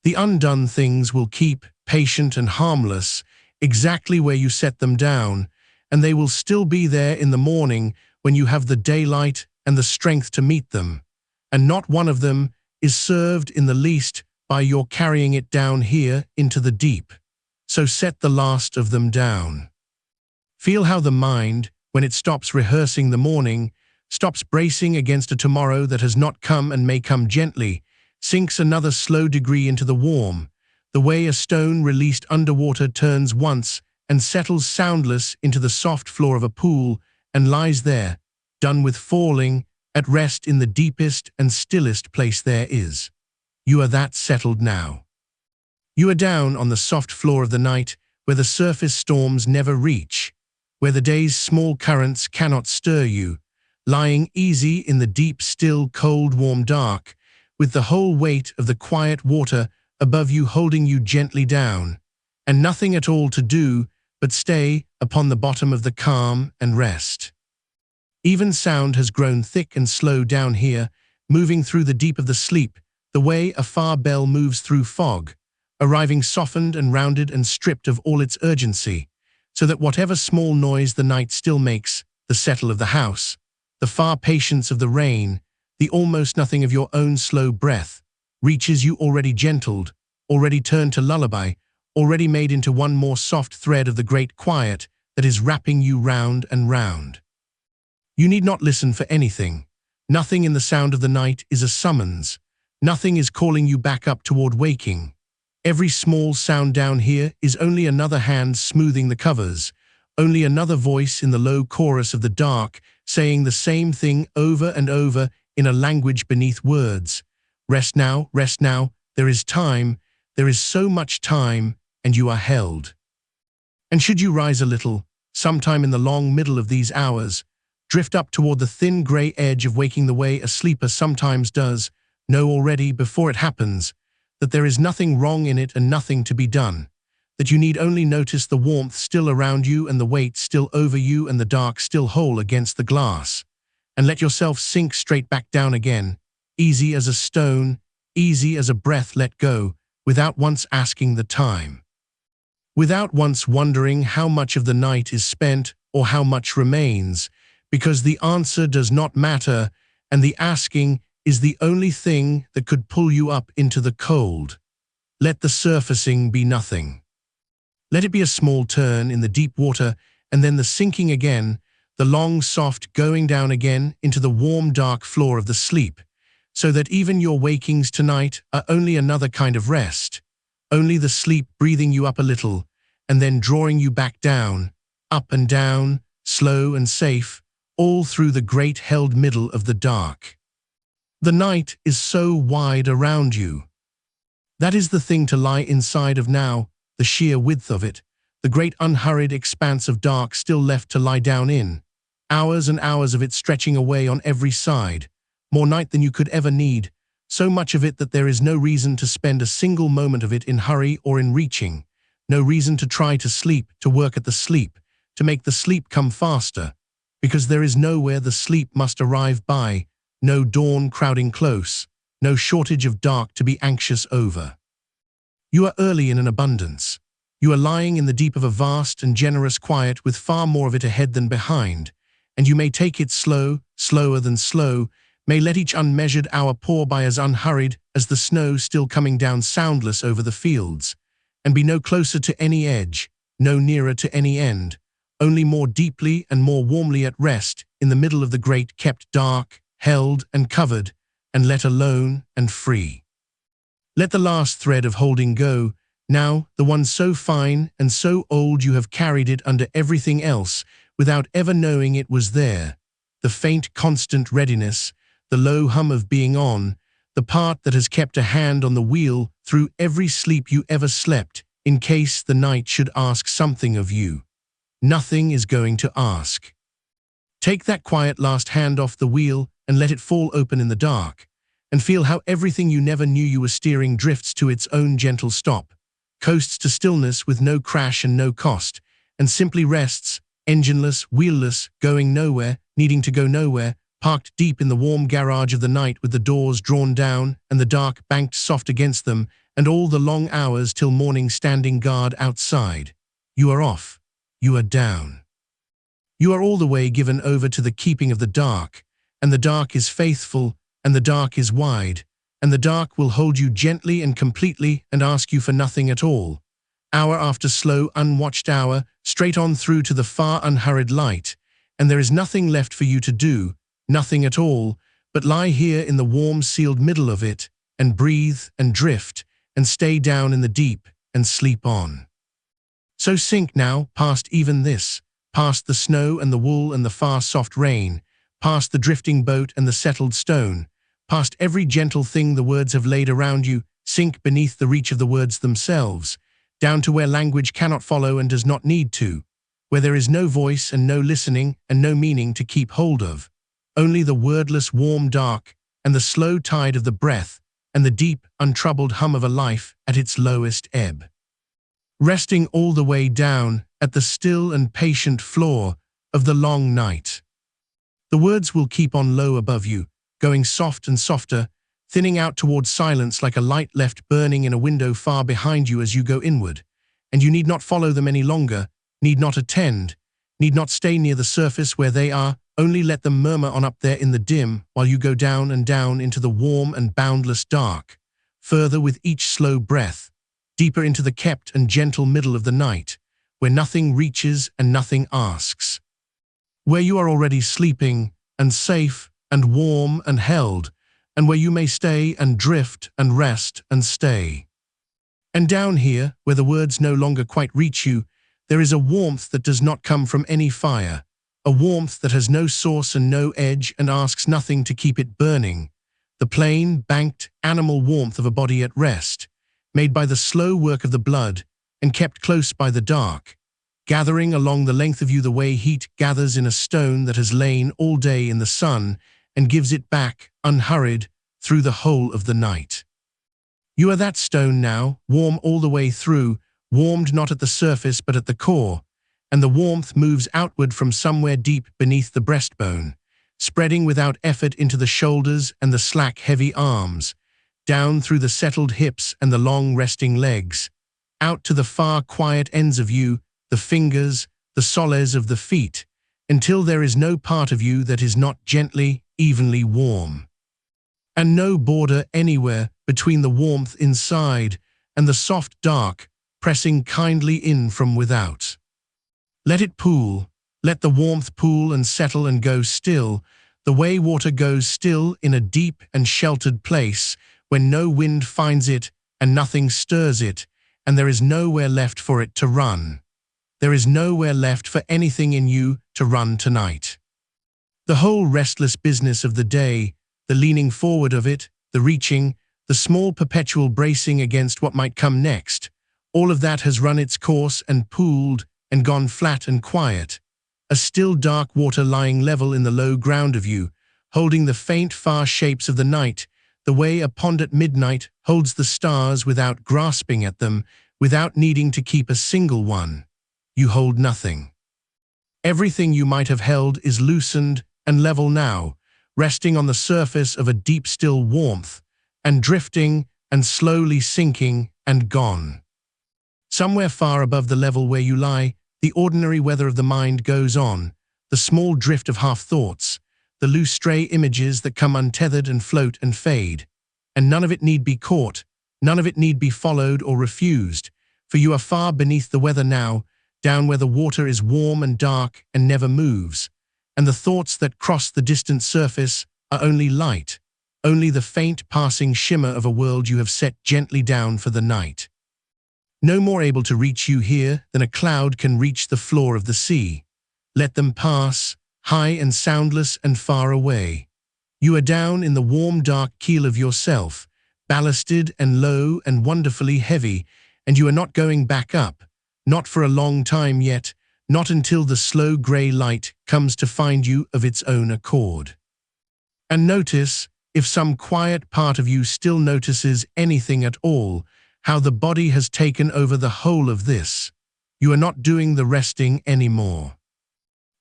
The undone things will keep, patient and harmless, exactly where you set them down, and they will still be there in the morning when you have the daylight and the strength to meet them. And not one of them is served in the least by your carrying it down here into the deep. So set the last of them down. Feel how the mind, when it stops rehearsing the morning, stops bracing against a tomorrow that has not come and may come gently, sinks another slow degree into the warm, the way a stone released underwater turns once and settles soundless into the soft floor of a pool and lies there, done with falling, at rest in the deepest and stillest place there is. You are that settled now. You are down on the soft floor of the night where the surface storms never reach, where the day's small currents cannot stir you, lying easy in the deep, still, cold, warm dark, with the whole weight of the quiet water above you holding you gently down, and nothing at all to do but stay upon the bottom of the calm and rest. Even sound has grown thick and slow down here, moving through the deep of the sleep, the way a far bell moves through fog, arriving softened and rounded and stripped of all its urgency, so that whatever small noise the night still makes, the settle of the house, the far patience of the rain, the almost nothing of your own slow breath, reaches you already gentled, already turned to lullaby, already made into one more soft thread of the great quiet that is wrapping you round and round. You need not listen for anything. Nothing in the sound of the night is a summons. Nothing is calling you back up toward waking. Every small sound down here is only another hand smoothing the covers, only another voice in the low chorus of the dark saying the same thing over and over in a language beneath words. Rest now, there is time, there is so much time, and you are held. And should you rise a little, sometime in the long middle of these hours, drift up toward the thin grey edge of waking the way a sleeper sometimes does, know already before it happens that there is nothing wrong in it and nothing to be done, that you need only notice the warmth still around you and the weight still over you and the dark still whole against the glass, and let yourself sink straight back down again, easy as a stone, easy as a breath let go, without once asking the time. Without once wondering how much of the night is spent or how much remains, because the answer does not matter and the asking is the only thing that could pull you up into the cold. Let the surfacing be nothing. Let it be a small turn in the deep water and then the sinking again, the long soft going down again into the warm dark floor of the sleep, so that even your wakings tonight are only another kind of rest, only the sleep breathing you up a little and then drawing you back down, up and down, slow and safe, all through the great held middle of the dark. The night is so wide around you. That is the thing to lie inside of now, the sheer width of it, the great unhurried expanse of dark still left to lie down in. Hours and hours of it stretching away on every side. More night than you could ever need, so much of it that there is no reason to spend a single moment of it in hurry or in reaching. No reason to try to sleep, to work at the sleep, to make the sleep come faster, because there is nowhere the sleep must arrive by, no dawn crowding close, no shortage of dark to be anxious over. You are early in an abundance. You are lying in the deep of a vast and generous quiet with far more of it ahead than behind, and you may take it slow, slower than slow, may let each unmeasured hour pour by as unhurried as the snow still coming down soundless over the fields, and be no closer to any edge, no nearer to any end, only more deeply and more warmly at rest in the middle of the great kept dark, held and covered, and let alone and free. Let the last thread of holding go, now the one so fine and so old you have carried it under everything else without ever knowing it was there, the faint constant readiness, the low hum of being on, the part that has kept a hand on the wheel through every sleep you ever slept, in case the night should ask something of you. Nothing is going to ask. Take that quiet last hand off the wheel and let it fall open in the dark, and feel how everything you never knew you were steering drifts to its own gentle stop, coasts to stillness with no crash and no cost, and simply rests, engineless, wheelless, going nowhere, needing to go nowhere, parked deep in the warm garage of the night with the doors drawn down and the dark banked soft against them, and all the long hours till morning standing guard outside. You are off. You are down. You are all the way given over to the keeping of the dark, and the dark is faithful, and the dark is wide, and the dark will hold you gently and completely and ask you for nothing at all. Hour after slow, unwatched hour, straight on through to the far unhurried light, and there is nothing left for you to do, nothing at all, but lie here in the warm sealed middle of it, and breathe and drift, and stay down in the deep, and sleep on. So sink now, past even this, past the snow and the wool and the far soft rain, past the drifting boat and the settled stone, past every gentle thing the words have laid around you, sink beneath the reach of the words themselves, down to where language cannot follow and does not need to, where there is no voice and no listening and no meaning to keep hold of, only the wordless warm dark and the slow tide of the breath and the deep, untroubled hum of a life at its lowest ebb. Resting all the way down at the still and patient floor of the long night. The words will keep on low above you, going soft and softer, thinning out towards silence like a light left burning in a window far behind you as you go inward, and you need not follow them any longer, need not attend, need not stay near the surface where they are, only let them murmur on up there in the dim while you go down and down into the warm and boundless dark, further with each slow breath, deeper into the kept and gentle middle of the night, where nothing reaches and nothing asks. Where you are already sleeping and safe and warm and held, and where you may stay and drift and rest and stay. And down here, where the words no longer quite reach you, there is a warmth that does not come from any fire, a warmth that has no source and no edge and asks nothing to keep it burning, the plain, banked, animal warmth of a body at rest, made by the slow work of the blood and kept close by the dark, gathering along the length of you the way heat gathers in a stone that has lain all day in the sun and gives it back, unhurried, through the whole of the night. You are that stone now, warm all the way through, warmed not at the surface but at the core, and the warmth moves outward from somewhere deep beneath the breastbone, spreading without effort into the shoulders and the slack, heavy arms, down through the settled hips and the long resting legs, out to the far quiet ends of you, the fingers, the soles of the feet, until there is no part of you that is not gently, evenly warm. And no border anywhere between the warmth inside and the soft dark pressing kindly in from without. Let it pool, let the warmth pool and settle and go still, the way water goes still in a deep and sheltered place when no wind finds it and nothing stirs it, and there is nowhere left for it to run. There is nowhere left for anything in you to run tonight. The whole restless business of the day, the leaning forward of it, the reaching, the small perpetual bracing against what might come next, all of that has run its course and pooled and gone flat and quiet. A still dark water lying level in the low ground of you, holding the faint far shapes of the night, the way a pond at midnight holds the stars without grasping at them, without needing to keep a single one. You hold nothing. Everything you might have held is loosened and level now, resting on the surface of a deep still warmth, and drifting and slowly sinking and gone. Somewhere far above the level where you lie, the ordinary weather of the mind goes on, the small drift of half-thoughts, the loose stray images that come untethered and float and fade. And none of it need be caught, none of it need be followed or refused, for you are far beneath the weather now, down where the water is warm and dark and never moves, and the thoughts that cross the distant surface are only light, only the faint passing shimmer of a world you have set gently down for the night. No more able to reach you here than a cloud can reach the floor of the sea. Let them pass, high and soundless and far away. You are down in the warm dark keel of yourself, ballasted and low and wonderfully heavy, and you are not going back up, not for a long time yet, not until the slow grey light comes to find you of its own accord. And notice, if some quiet part of you still notices anything at all, how the body has taken over the whole of this. You are not doing the resting anymore.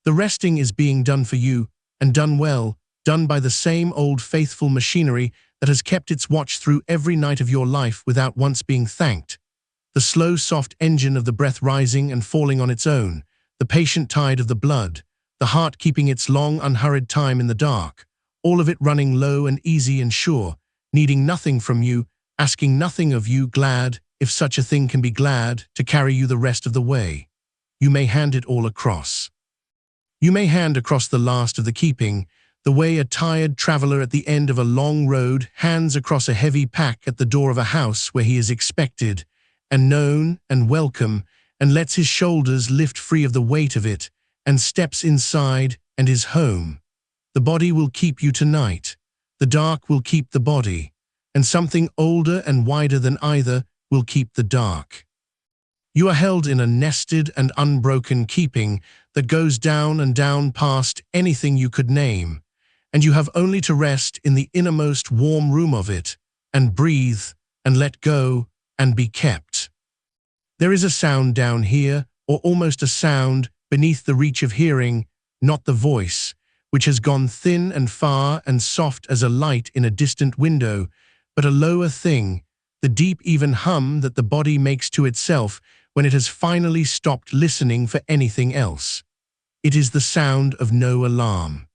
The resting is being done for you, and done well, done by the same old faithful machinery that has kept its watch through every night of your life without once being thanked. The slow, soft engine of the breath rising and falling on its own, the patient tide of the blood, the heart keeping its long, unhurried time in the dark, all of it running low and easy and sure, needing nothing from you, asking nothing of you, glad, if such a thing can be glad, to carry you the rest of the way. You may hand it all across. You may hand across the last of the keeping, the way a tired traveler at the end of a long road hands across a heavy pack at the door of a house where he is expected, and known and welcome, and lets his shoulders lift free of the weight of it, and steps inside and is home. The body will keep you tonight. The dark will keep the body, and something older and wider than either will keep the dark. You are held in a nested and unbroken keeping that goes down and down past anything you could name, and you have only to rest in the innermost warm room of it, and breathe, and let go, and be kept. There is a sound down here, or almost a sound, beneath the reach of hearing, not the voice, which has gone thin and far and soft as a light in a distant window, but a lower thing, the deep even hum that the body makes to itself when it has finally stopped listening for anything else. It is the sound of no alarm.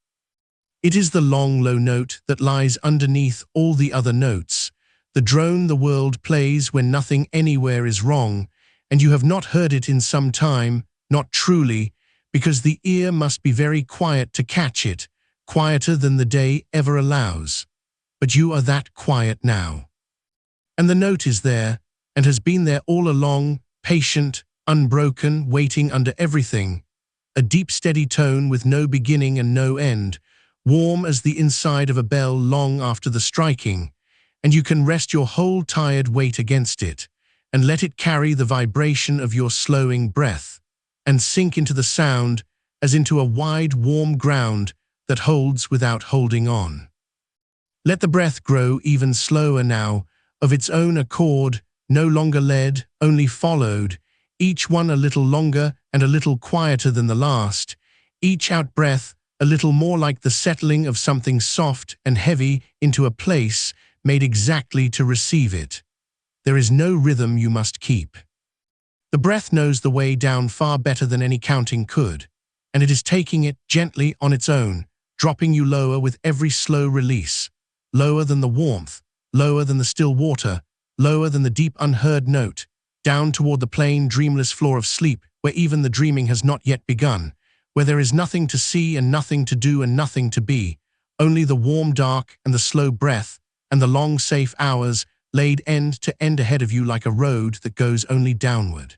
It is the long low note that lies underneath all the other notes, the drone the world plays when nothing anywhere is wrong, and you have not heard it in some time, not truly, because the ear must be very quiet to catch it, quieter than the day ever allows. But you are that quiet now. And the note is there, and has been there all along, patient, unbroken, waiting under everything, a deep steady tone with no beginning and no end, warm as the inside of a bell long after the striking, and you can rest your whole tired weight against it, and let it carry the vibration of your slowing breath, and sink into the sound as into a wide warm ground that holds without holding on. Let the breath grow even slower now, of its own accord, no longer led, only followed, each one a little longer and a little quieter than the last, each out-breath a little more like the settling of something soft and heavy into a place made exactly to receive it. There is no rhythm you must keep. The breath knows the way down far better than any counting could, and it is taking it gently on its own, dropping you lower with every slow release, lower than the warmth, lower than the still water, lower than the deep unheard note, down toward the plain, dreamless floor of sleep, where even the dreaming has not yet begun, where there is nothing to see and nothing to do and nothing to be, only the warm dark and the slow breath and the long safe hours laid end to end ahead of you like a road that goes only downward,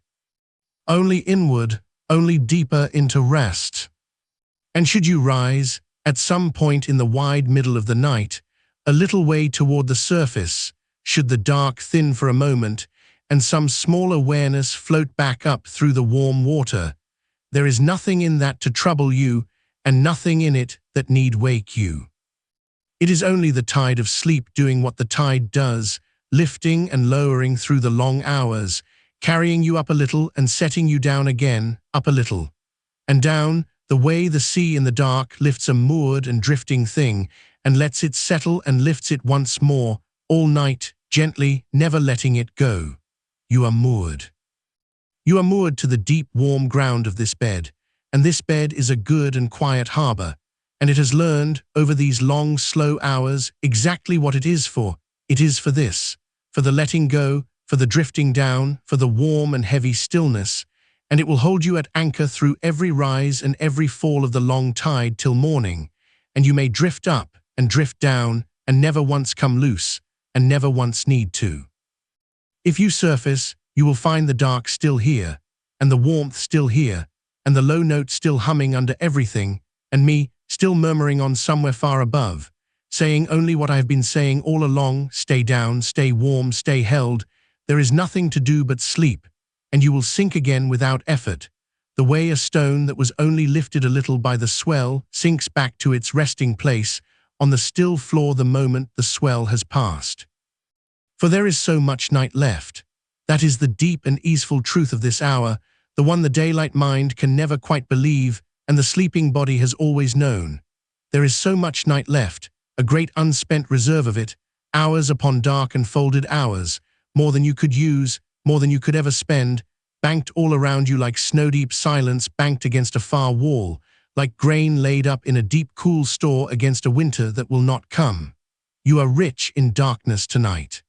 only inward, only deeper into rest. And should you rise, at some point in the wide middle of the night, a little way toward the surface, should the dark thin for a moment, and some small awareness float back up through the warm water, there is nothing in that to trouble you, and nothing in it that need wake you. It is only the tide of sleep doing what the tide does, lifting and lowering through the long hours, carrying you up a little and setting you down again, up a little. And down, the way the sea in the dark lifts a moored and drifting thing, and lets it settle and lifts it once more, all night, gently, never letting it go. You are moored. You are moored to the deep, warm ground of this bed, and this bed is a good and quiet harbor, and it has learned, over these long, slow hours, exactly what it is for. It is for this, for the letting go, for the drifting down, for the warm and heavy stillness, and it will hold you at anchor through every rise and every fall of the long tide till morning, and you may drift up and drift down and never once come loose, and never once need to. If you surface, you will find the dark still here, and the warmth still here, and the low note still humming under everything, and me still murmuring on somewhere far above, saying only what I have been saying all along: stay down, stay warm, stay held. There is nothing to do but sleep, and you will sink again without effort, the way a stone that was only lifted a little by the swell sinks back to its resting place on the still floor the moment the swell has passed. For there is so much night left. That is the deep and easeful truth of this hour, the one the daylight mind can never quite believe, and the sleeping body has always known. There is so much night left, a great unspent reserve of it, hours upon dark and folded hours, more than you could use, more than you could ever spend, banked all around you like snow-deep silence banked against a far wall, like grain laid up in a deep cool store against a winter that will not come. You are rich in darkness tonight.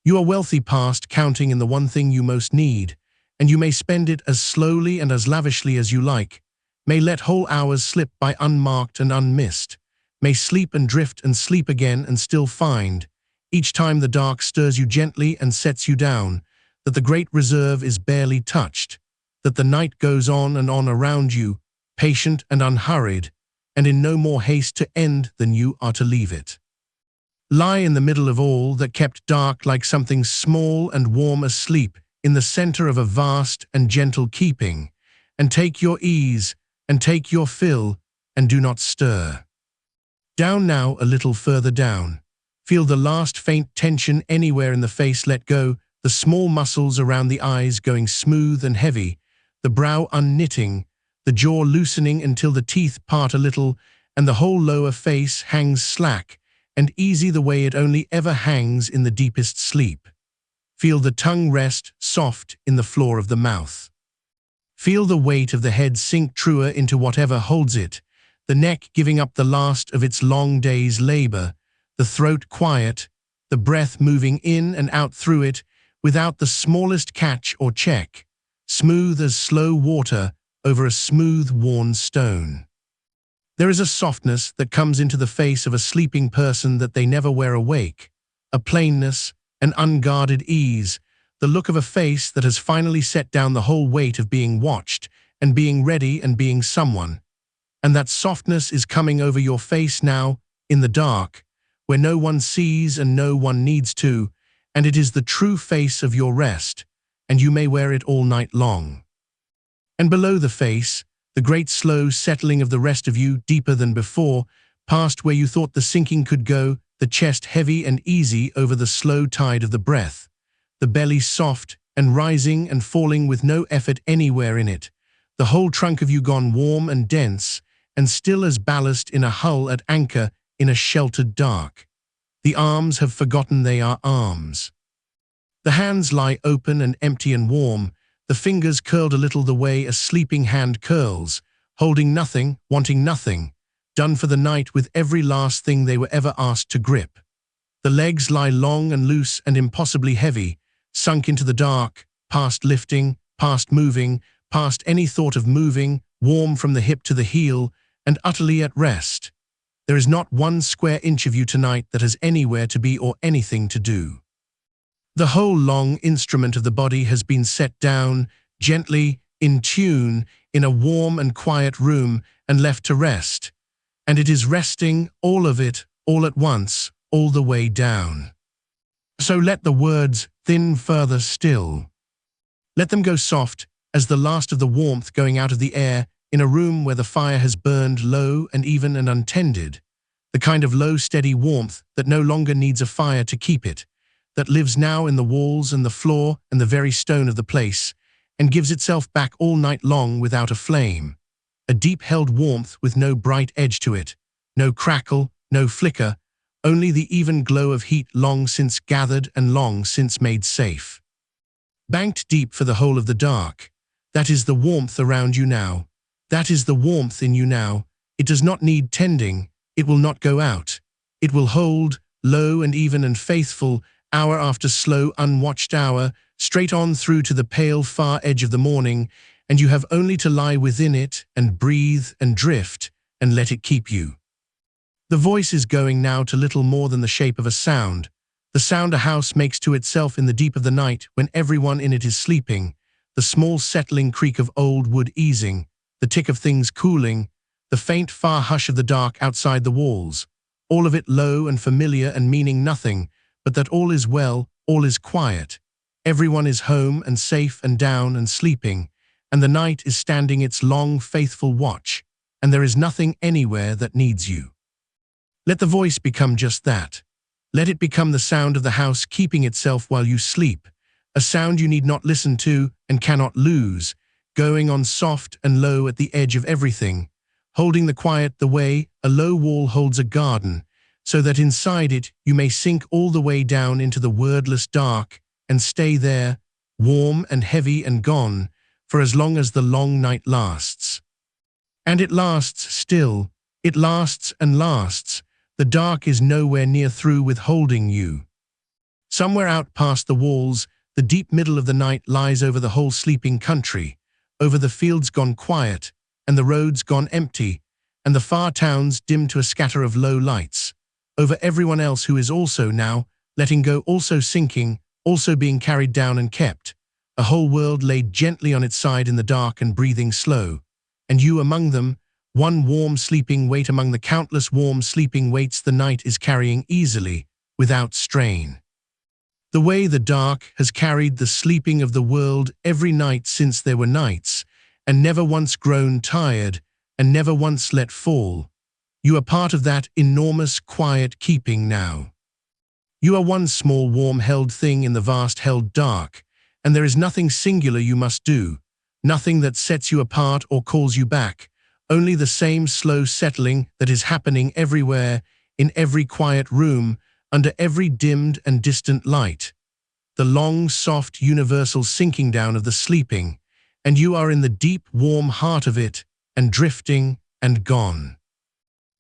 You are wealthy past counting in the one thing you most need, and you may spend it as slowly and as lavishly as you like, may let whole hours slip by unmarked and unmissed, may sleep and drift and sleep again and still find, each time the dark stirs you gently and sets you down, that the great reserve is barely touched, that the night goes on and on around you, patient and unhurried, and in no more haste to end than you are to leave it. Lie in the middle of all that kept dark like something small and warm asleep in the center of a vast and gentle keeping, and take your ease, and take your fill, and do not stir. Down now, a little further down. Feel the last faint tension anywhere in the face let go, the small muscles around the eyes going smooth and heavy, the brow unknitting, the jaw loosening until the teeth part a little, and the whole lower face hangs slack and easy the way it only ever hangs in the deepest sleep. Feel the tongue rest soft in the floor of the mouth. Feel the weight of the head sink truer into whatever holds it, the neck giving up the last of its long day's labor, the throat quiet, the breath moving in and out through it without the smallest catch or check, smooth as slow water over a smooth, worn stone. There is a softness that comes into the face of a sleeping person that they never wear awake, a plainness, an unguarded ease, the look of a face that has finally set down the whole weight of being watched and being ready and being someone. And that softness is coming over your face now, in the dark, where no one sees and no one needs to, and it is the true face of your rest, and you may wear it all night long. And below the face, the great slow settling of the rest of you deeper than before, past where you thought the sinking could go, the chest heavy and easy over the slow tide of the breath, the belly soft and rising and falling with no effort anywhere in it, the whole trunk of you gone warm and dense, and still as ballast in a hull at anchor in a sheltered dark. The arms have forgotten they are arms. The hands lie open and empty and warm, the fingers curled a little the way a sleeping hand curls, holding nothing, wanting nothing, done for the night with every last thing they were ever asked to grip. The legs lie long and loose and impossibly heavy, sunk into the dark, past lifting, past moving, past any thought of moving, warm from the hip to the heel, and utterly at rest. There is not one square inch of you tonight that has anywhere to be or anything to do. The whole long instrument of the body has been set down, gently, in tune, in a warm and quiet room, and left to rest. And it is resting, all of it, all at once, all the way down. So let the words thin further still. Let them go soft as the last of the warmth going out of the air in a room where the fire has burned low and even and untended. The kind of low, steady warmth that no longer needs a fire to keep it, that lives now in the walls and the floor and the very stone of the place, and gives itself back all night long without a flame. A deep-held warmth with no bright edge to it, no crackle, no flicker, only the even glow of heat long since gathered and long since made safe. Banked deep for the whole of the dark, that is the warmth around you now. That is the warmth in you now. It does not need tending. It will not go out. It will hold, low and even and faithful, hour after slow, unwatched hour, straight on through to the pale far edge of the morning, and you have only to lie within it and breathe and drift and let it keep you. The voice is going now to little more than the shape of a sound, the sound a house makes to itself in the deep of the night when everyone in it is sleeping, the small settling creak of old wood easing, the tick of things cooling, the faint far hush of the dark outside the walls, all of it low and familiar and meaning nothing, but that all is well, all is quiet. Everyone is home and safe and down and sleeping, and the night is standing its long, faithful watch, and there is nothing anywhere that needs you. Let the voice become just that. Let it become the sound of the house keeping itself while you sleep, a sound you need not listen to and cannot lose, going on soft and low at the edge of everything, holding the quiet the way a low wall holds a garden, so that inside it you may sink all the way down into the wordless dark and stay there, warm and heavy and gone, for as long as the long night lasts. And it lasts still, it lasts and lasts. The dark is nowhere near through with holding you. Somewhere out past the walls, the deep middle of the night lies over the whole sleeping country, over the fields gone quiet, and the roads gone empty, and the far towns dim to a scatter of low lights, over everyone else who is also now letting go, also sinking, also being carried down and kept, a whole world laid gently on its side in the dark and breathing slow, and you among them, one warm sleeping weight among the countless warm sleeping weights the night is carrying easily, without strain. The way the dark has carried the sleeping of the world every night since there were nights, and never once grown tired, and never once let fall. You are part of that enormous quiet keeping now. You are one small warm-held thing in the vast held dark, and there is nothing singular you must do, nothing that sets you apart or calls you back, only the same slow settling that is happening everywhere, in every quiet room, under every dimmed and distant light. The long, soft, universal sinking down of the sleeping, and you are in the deep, warm heart of it, and drifting and gone.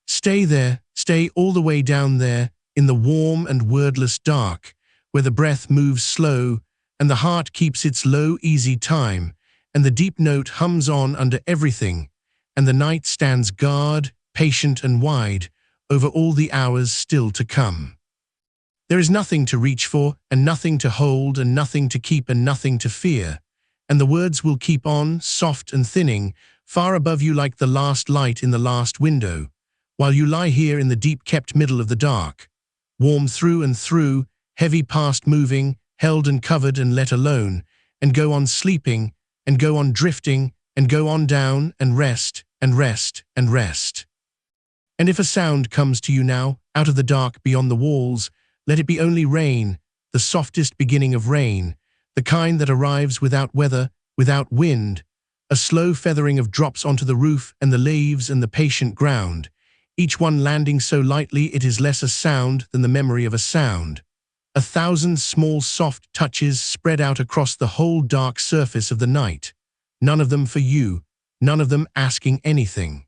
Stay there, stay all the way down there, in the warm and wordless dark, where the breath moves slow, and the heart keeps its low, easy time, and the deep note hums on under everything, and the night stands guard, patient and wide, over all the hours still to come. There is nothing to reach for, and nothing to hold, and nothing to keep, and nothing to fear, and the words will keep on, soft and thinning, far above you like the last light in the last window, while you lie here in the deep-kept middle of the dark, warm through and through, heavy past moving, held and covered and let alone, and go on sleeping, and go on drifting, and go on down, and rest, and rest, and rest. And if a sound comes to you now, out of the dark beyond the walls, let it be only rain, the softest beginning of rain, the kind that arrives without weather, without wind, a slow feathering of drops onto the roof and the leaves and the patient ground, each one landing so lightly it is less a sound than the memory of a sound. 1,000 small soft touches spread out across the whole dark surface of the night, none of them for you, none of them asking anything.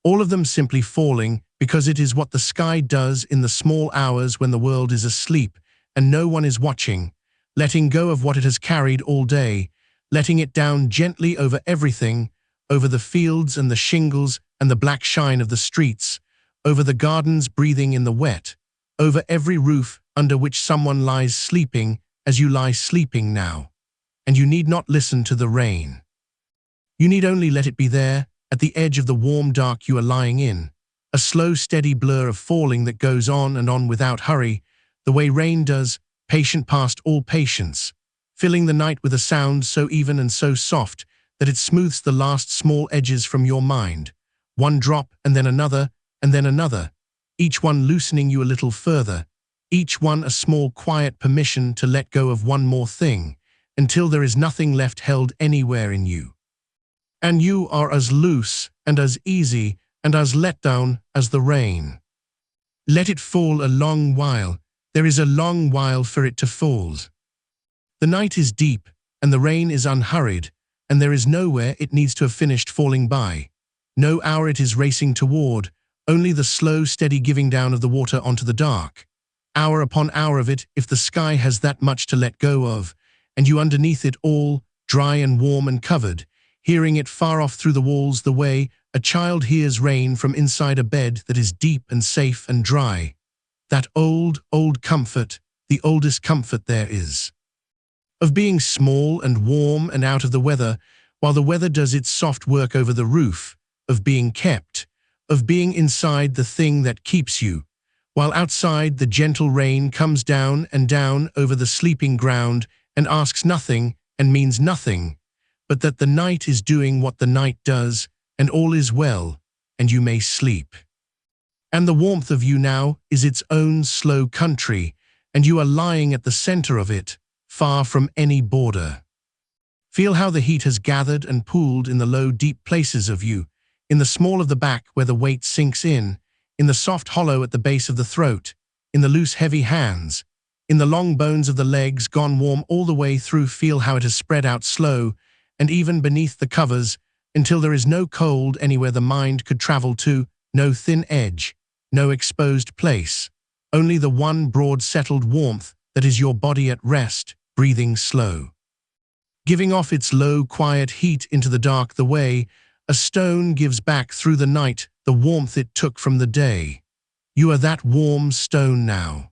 All of them simply falling because it is what the sky does in the small hours when the world is asleep and no one is watching, letting go of what it has carried all day, letting it down gently over everything, over the fields and the shingles and the black shine of the streets, over the gardens breathing in the wet, over every roof under which someone lies sleeping as you lie sleeping now. And you need not listen to the rain. You need only let it be there, at the edge of the warm dark you are lying in, a slow steady blur of falling that goes on and on without hurry, the way rain does, patient past all patience, filling the night with a sound so even and so soft that it smooths the last small edges from your mind. One drop and then another, each one loosening you a little further, each one a small quiet permission to let go of one more thing, until there is nothing left held anywhere in you. And you are as loose and as easy and as let down as the rain. Let it fall a long while. There is a long while for it to fall. The night is deep, and the rain is unhurried, and there is nowhere it needs to have finished falling by. No hour it is racing toward, only the slow, steady giving down of the water onto the dark. Hour upon hour of it, if the sky has that much to let go of, and you underneath it all, dry and warm and covered, hearing it far off through the walls the way a child hears rain from inside a bed that is deep and safe and dry. That old, old comfort, the oldest comfort there is. Of being small and warm and out of the weather, while the weather does its soft work over the roof, of being kept, of being inside the thing that keeps you, while outside the gentle rain comes down and down over the sleeping ground and asks nothing and means nothing, but that the night is doing what the night does, and all is well, and you may sleep. And the warmth of you now is its own slow country, and you are lying at the center of it, far from any border. Feel how the heat has gathered and pooled in the low, deep places of you, in the small of the back where the weight sinks in the soft hollow at the base of the throat, in the loose, heavy hands, in the long bones of the legs gone warm all the way through. Feel how it has spread out slow, and even beneath the covers, until there is no cold anywhere the mind could travel to, no thin edge, no exposed place, only the one broad settled warmth that is your body at rest, breathing slow. Giving off its low, quiet heat into the dark the way a stone gives back through the night the warmth it took from the day. You are that warm stone now.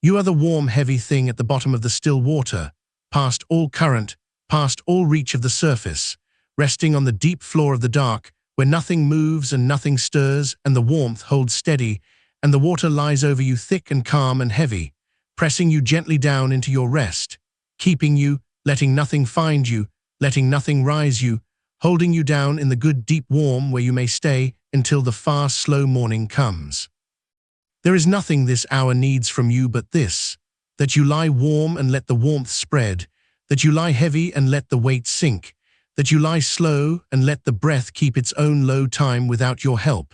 You are the warm, heavy thing at the bottom of the still water, past all current, past all reach of the surface, resting on the deep floor of the dark, where nothing moves and nothing stirs, and the warmth holds steady, and the water lies over you thick and calm and heavy, pressing you gently down into your rest, keeping you, letting nothing find you, letting nothing rise you, holding you down in the good deep warm where you may stay until the far slow morning comes. There is nothing this hour needs from you but this, that you lie warm and let the warmth spread, that you lie heavy and let the weight sink, that you lie slow and let the breath keep its own low time without your help,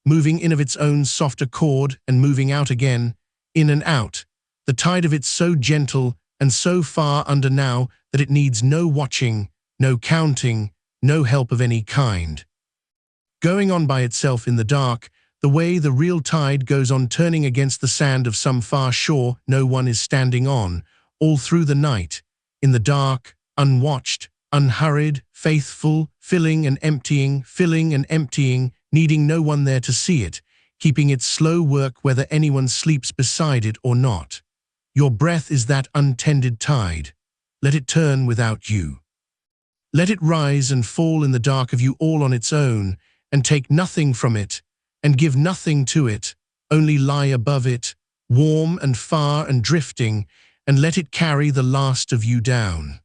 moving in of its own soft accord and moving out again, in and out, the tide of it so gentle and so far under now that it needs no watching, no counting, no help of any kind. Going on by itself in the dark, the way the real tide goes on turning against the sand of some far shore no one is standing on, all through the night, in the dark, unwatched, unhurried, faithful, filling and emptying, needing no one there to see it, keeping its slow work whether anyone sleeps beside it or not. Your breath is that untended tide. Let it turn without you. Let it rise and fall in the dark of you all on its own, and take nothing from it, and give nothing to it, only lie above it, warm and far and drifting, and let it carry the last of you down.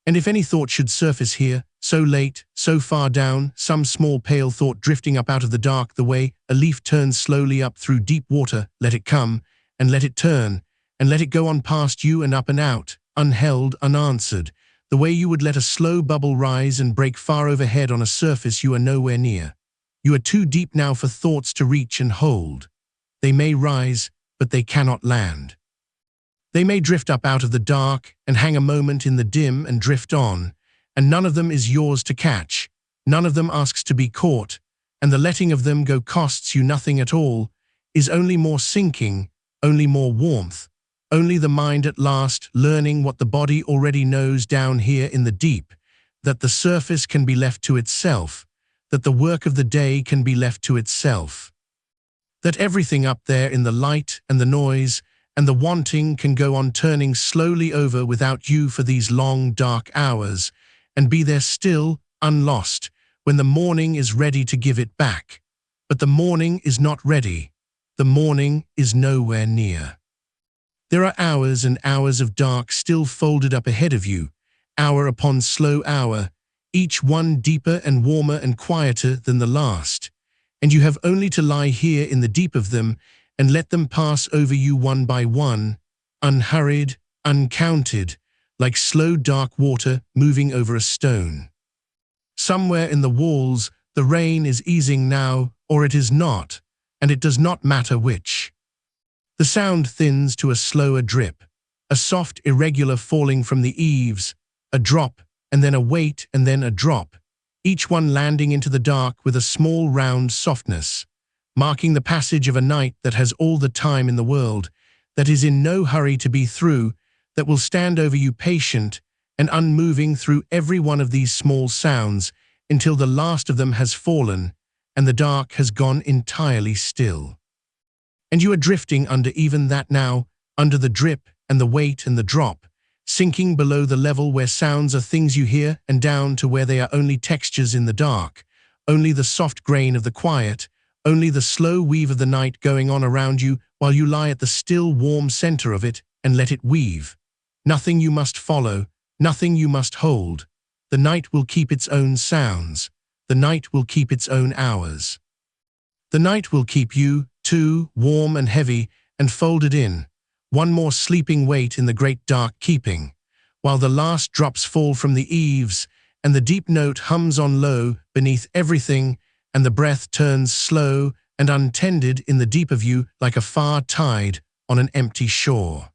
And if any thought should surface here, so late, so far down, some small pale thought drifting up out of the dark the way a leaf turns slowly up through deep water, let it come, and let it turn, and let it go on past you and up and out, unheld, unanswered, the way you would let a slow bubble rise and break far overhead on a surface you are nowhere near. You are too deep now for thoughts to reach and hold. They may rise, but they cannot land. They may drift up out of the dark and hang a moment in the dim and drift on, and none of them is yours to catch, none of them asks to be caught, and the letting of them go costs you nothing at all, is only more sinking, only more warmth, only the mind at last learning what the body already knows down here in the deep, that the surface can be left to itself, that the work of the day can be left to itself, that everything up there in the light and the noise and the wanting can go on turning slowly over without you for these long dark hours, and be there still, unlost, when the morning is ready to give it back. But the morning is not ready. The morning is nowhere near. There are hours and hours of dark still folded up ahead of you, hour upon slow hour, each one deeper and warmer and quieter than the last, and you have only to lie here in the deep of them and let them pass over you one by one, unhurried, uncounted, like slow dark water moving over a stone. Somewhere in the walls, the rain is easing now, or it is not, and it does not matter which. The sound thins to a slower drip, a soft, irregular falling from the eaves, a drop, and then a weight, and then a drop, each one landing into the dark with a small round softness, marking the passage of a night that has all the time in the world, that is in no hurry to be through, that will stand over you patient and unmoving through every one of these small sounds until the last of them has fallen and the dark has gone entirely still. And you are drifting under even that now, under the drip and the weight and the drop, sinking below the level where sounds are things you hear and down to where they are only textures in the dark, only the soft grain of the quiet, only the slow weave of the night going on around you while you lie at the still warm center of it and let it weave. Nothing you must follow, nothing you must hold. The night will keep its own sounds. The night will keep its own hours. The night will keep you, too, warm and heavy and folded in, one more sleeping weight in the great dark keeping, while the last drops fall from the eaves and the deep note hums on low beneath everything and the breath turns slow and untended in the deep of you like a far tide on an empty shore.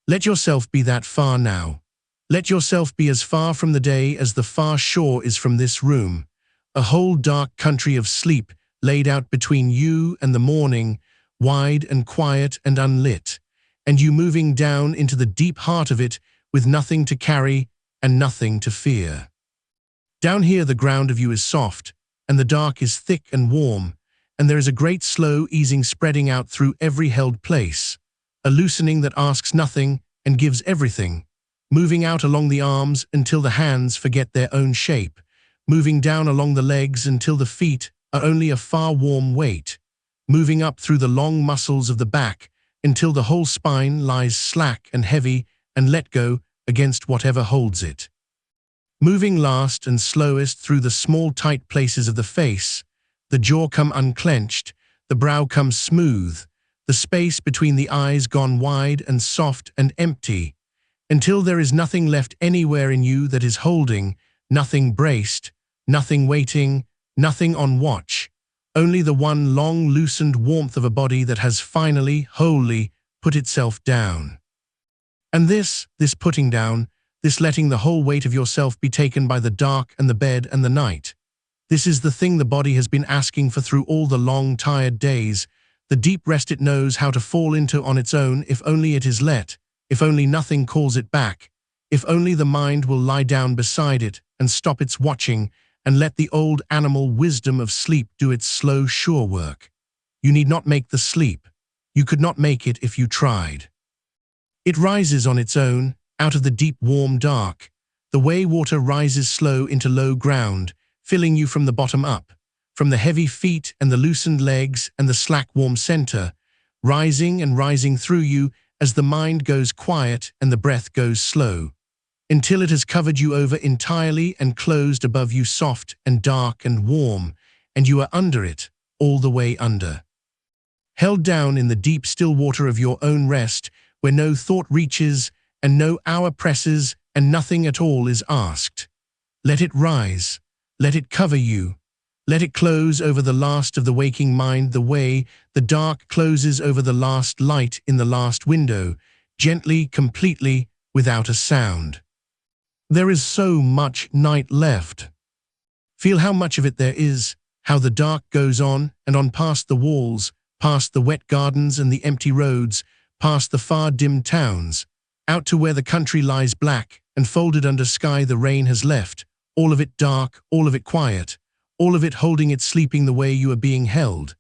Let yourself be that far now. Let yourself be as far from the day as the far shore is from this room, a whole dark country of sleep laid out between you and the morning, wide and quiet and unlit, and you moving down into the deep heart of it with nothing to carry and nothing to fear. Down here the ground of you is soft, and the dark is thick and warm, and there is a great slow easing spreading out through every held place, a loosening that asks nothing and gives everything, moving out along the arms until the hands forget their own shape, moving down along the legs until the feet are only a far warm weight, moving up through the long muscles of the back until the whole spine lies slack and heavy and let go against whatever holds it. Moving last and slowest through the small tight places of the face, the jaw come unclenched, the brow comes smooth, the space between the eyes gone wide and soft and empty, until there is nothing left anywhere in you that is holding, nothing braced, nothing waiting, nothing on watch, only the one long loosened warmth of a body that has finally, wholly, put itself down. And this putting down, this letting the whole weight of yourself be taken by the dark and the bed and the night, this is the thing the body has been asking for through all the long, tired days, the deep rest it knows how to fall into on its own if only it is let, if only nothing calls it back, if only the mind will lie down beside it and stop its watching and let the old animal wisdom of sleep do its slow, sure work. You need not make the sleep. You could not make it if you tried. It rises on its own, out of the deep, warm dark, the way water rises slow into low ground, filling you from the bottom up, from the heavy feet and the loosened legs and the slack, warm center, rising and rising through you as the mind goes quiet and the breath goes slow, until it has covered you over entirely and closed above you soft and dark and warm, and you are under it, all the way under. Held down in the deep still water of your own rest, where no thought reaches and no hour presses and nothing at all is asked. Let it rise, let it cover you, let it close over the last of the waking mind the way the dark closes over the last light in the last window, gently, completely, without a sound. There is so much night left. Feel how much of it there is, how the dark goes on and on past the walls, past the wet gardens and the empty roads, past the far dim towns, out to where the country lies black and folded under sky the rain has left, all of it dark, all of it quiet, all of it holding it sleeping the way you are being held.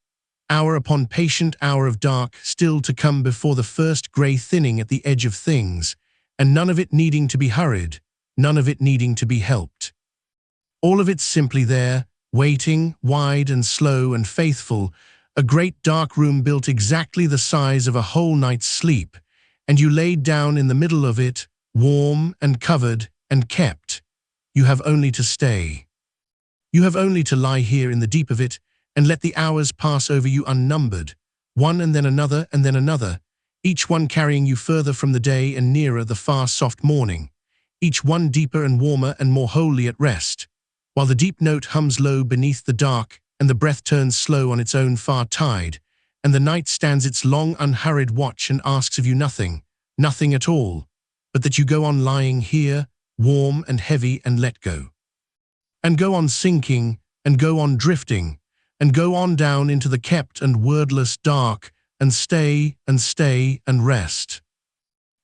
Hour upon patient hour of dark still to come before the first grey thinning at the edge of things, and none of it needing to be hurried, none of it needing to be helped. All of it simply there, waiting, wide and slow and faithful, a great dark room built exactly the size of a whole night's sleep, and you laid down in the middle of it, warm and covered and kept. You have only to stay. You have only to lie here in the deep of it and let the hours pass over you unnumbered, one and then another, each one carrying you further from the day and nearer the far soft morning, each one deeper and warmer and more wholly at rest, while the deep note hums low beneath the dark and the breath turns slow on its own far tide, and the night stands its long unhurried watch and asks of you nothing, nothing at all, but that you go on lying here, warm and heavy, and let go. And go on sinking, and go on drifting, and go on down into the kept and wordless dark, and stay and rest.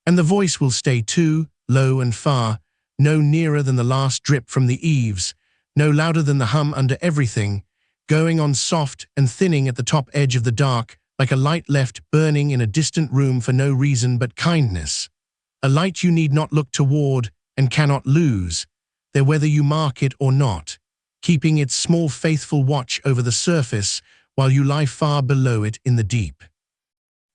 And the voice will stay too, low and far, no nearer than the last drip from the eaves, no louder than the hum under everything, going on soft and thinning at the top edge of the dark, like a light left burning in a distant room for no reason but kindness. A light you need not look toward and cannot lose, there whether you mark it or not, keeping its small faithful watch over the surface while you lie far below it in the deep.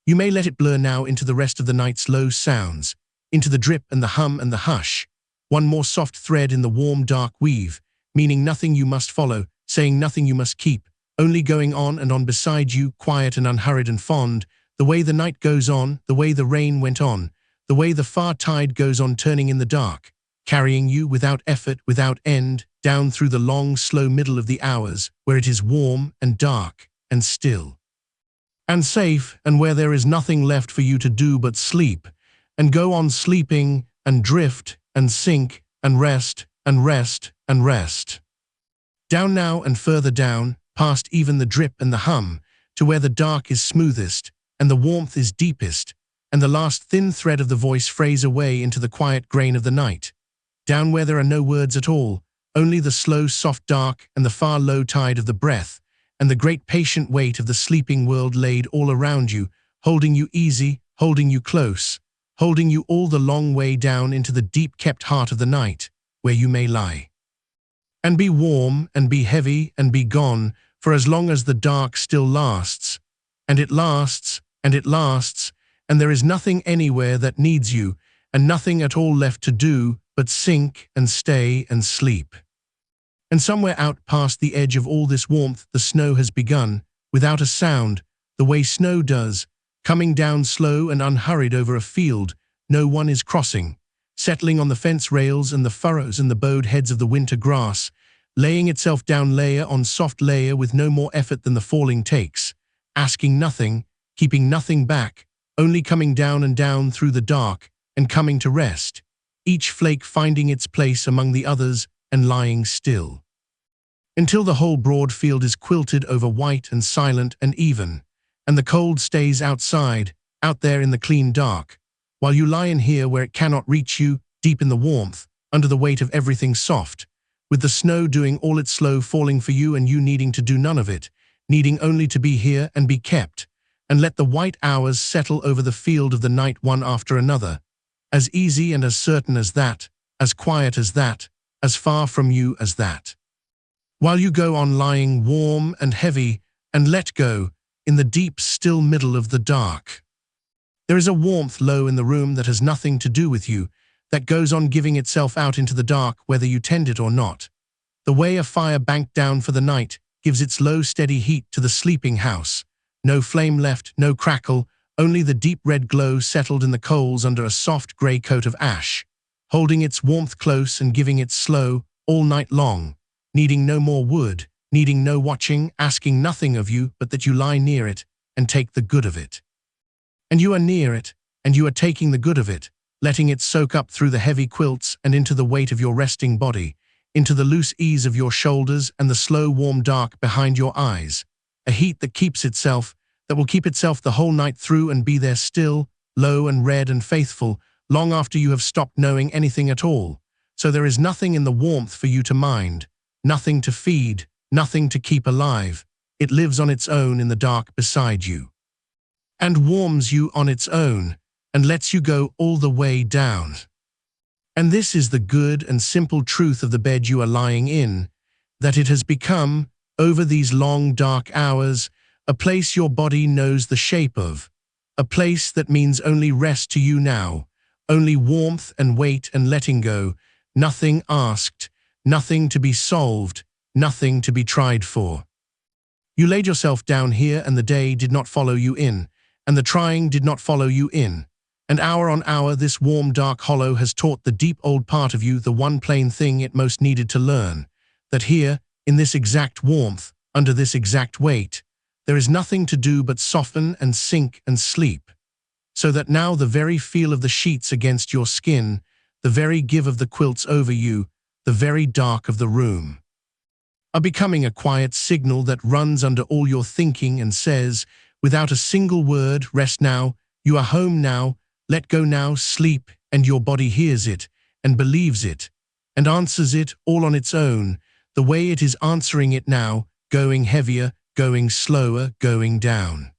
You may let it blur now into the rest of the night's low sounds, into the drip and the hum and the hush, one more soft thread in the warm dark weave, meaning nothing you must follow, saying nothing you must keep, only going on and on beside you, quiet and unhurried and fond, the way the night goes on, the way the rain went on, the way the far tide goes on turning in the dark, carrying you without effort, without end, down through the long, slow middle of the hours, where it is warm and dark and still and safe, and where there is nothing left for you to do but sleep, and go on sleeping, and drift, and sink, and rest, and rest, and rest. Down now and further down, past even the drip and the hum, to where the dark is smoothest, and the warmth is deepest, and the last thin thread of the voice frays away into the quiet grain of the night. Down where there are no words at all, only the slow, soft dark and the far low tide of the breath, and the great patient weight of the sleeping world laid all around you, holding you easy, holding you close, holding you all the long way down into the deep-kept heart of the night, where you may lie. And be warm, and be heavy, and be gone, for as long as the dark still lasts, and it lasts, and it lasts, and there is nothing anywhere that needs you, and nothing at all left to do but sink and stay and sleep. And somewhere out past the edge of all this warmth the snow has begun, without a sound, the way snow does, coming down slow and unhurried over a field no one is crossing, settling on the fence rails and the furrows and the bowed heads of the winter grass, laying itself down layer on soft layer with no more effort than the falling takes, asking nothing, keeping nothing back, only coming down and down through the dark and coming to rest, each flake finding its place among the others and lying still, until the whole broad field is quilted over white and silent and even, and the cold stays outside, out there in the clean dark, while you lie in here where it cannot reach you, deep in the warmth, under the weight of everything soft, with the snow doing all its slow falling for you and you needing to do none of it, needing only to be here and be kept, and let the white hours settle over the field of the night one after another, as easy and as certain as that, as quiet as that, as far from you as that. While you go on lying warm and heavy and let go in the deep still middle of the dark. There is a warmth low in the room that has nothing to do with you, that goes on giving itself out into the dark whether you tend it or not. The way a fire banked down for the night gives its low steady heat to the sleeping house. No flame left, no crackle, only the deep red glow settled in the coals under a soft grey coat of ash, holding its warmth close and giving it slow, all night long, needing no more wood, needing no watching, asking nothing of you but that you lie near it and take the good of it. And you are near it, and you are taking the good of it, letting it soak up through the heavy quilts and into the weight of your resting body, into the loose ease of your shoulders and the slow warm dark behind your eyes, a heat that keeps itself, that will keep itself the whole night through and be there still, low and red and faithful, long after you have stopped knowing anything at all. So there is nothing in the warmth for you to mind, nothing to feed, nothing to keep alive. It lives on its own in the dark beside you, and warms you on its own, and lets you go all the way down. And this is the good and simple truth of the bed you are lying in, that it has become, over these long dark hours, a place your body knows the shape of, a place that means only rest to you now, only warmth and weight and letting go, nothing asked, nothing to be solved, nothing to be tried for. You laid yourself down here and the day did not follow you in, and the trying did not follow you in. And hour on hour this warm dark hollow has taught the deep old part of you the one plain thing it most needed to learn, that here, in this exact warmth, under this exact weight, there is nothing to do but soften and sink and sleep, so that now the very feel of the sheets against your skin, the very give of the quilts over you, the very dark of the room, are becoming a quiet signal that runs under all your thinking and says, without a single word, rest now, you are home now, let go now, sleep, and your body hears it, and believes it, and answers it all on its own, the way it is answering it now, going heavier, going slower, going down.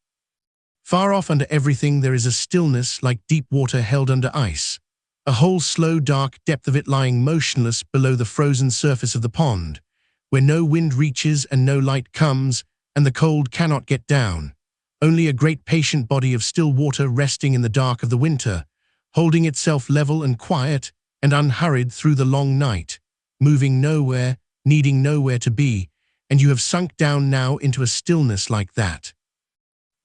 Far off under everything there is a stillness like deep water held under ice, a whole slow dark depth of it lying motionless below the frozen surface of the pond, where no wind reaches and no light comes, and the cold cannot get down. Only a great patient body of still water resting in the dark of the winter, holding itself level and quiet and unhurried through the long night, moving nowhere, needing nowhere to be, and you have sunk down now into a stillness like that.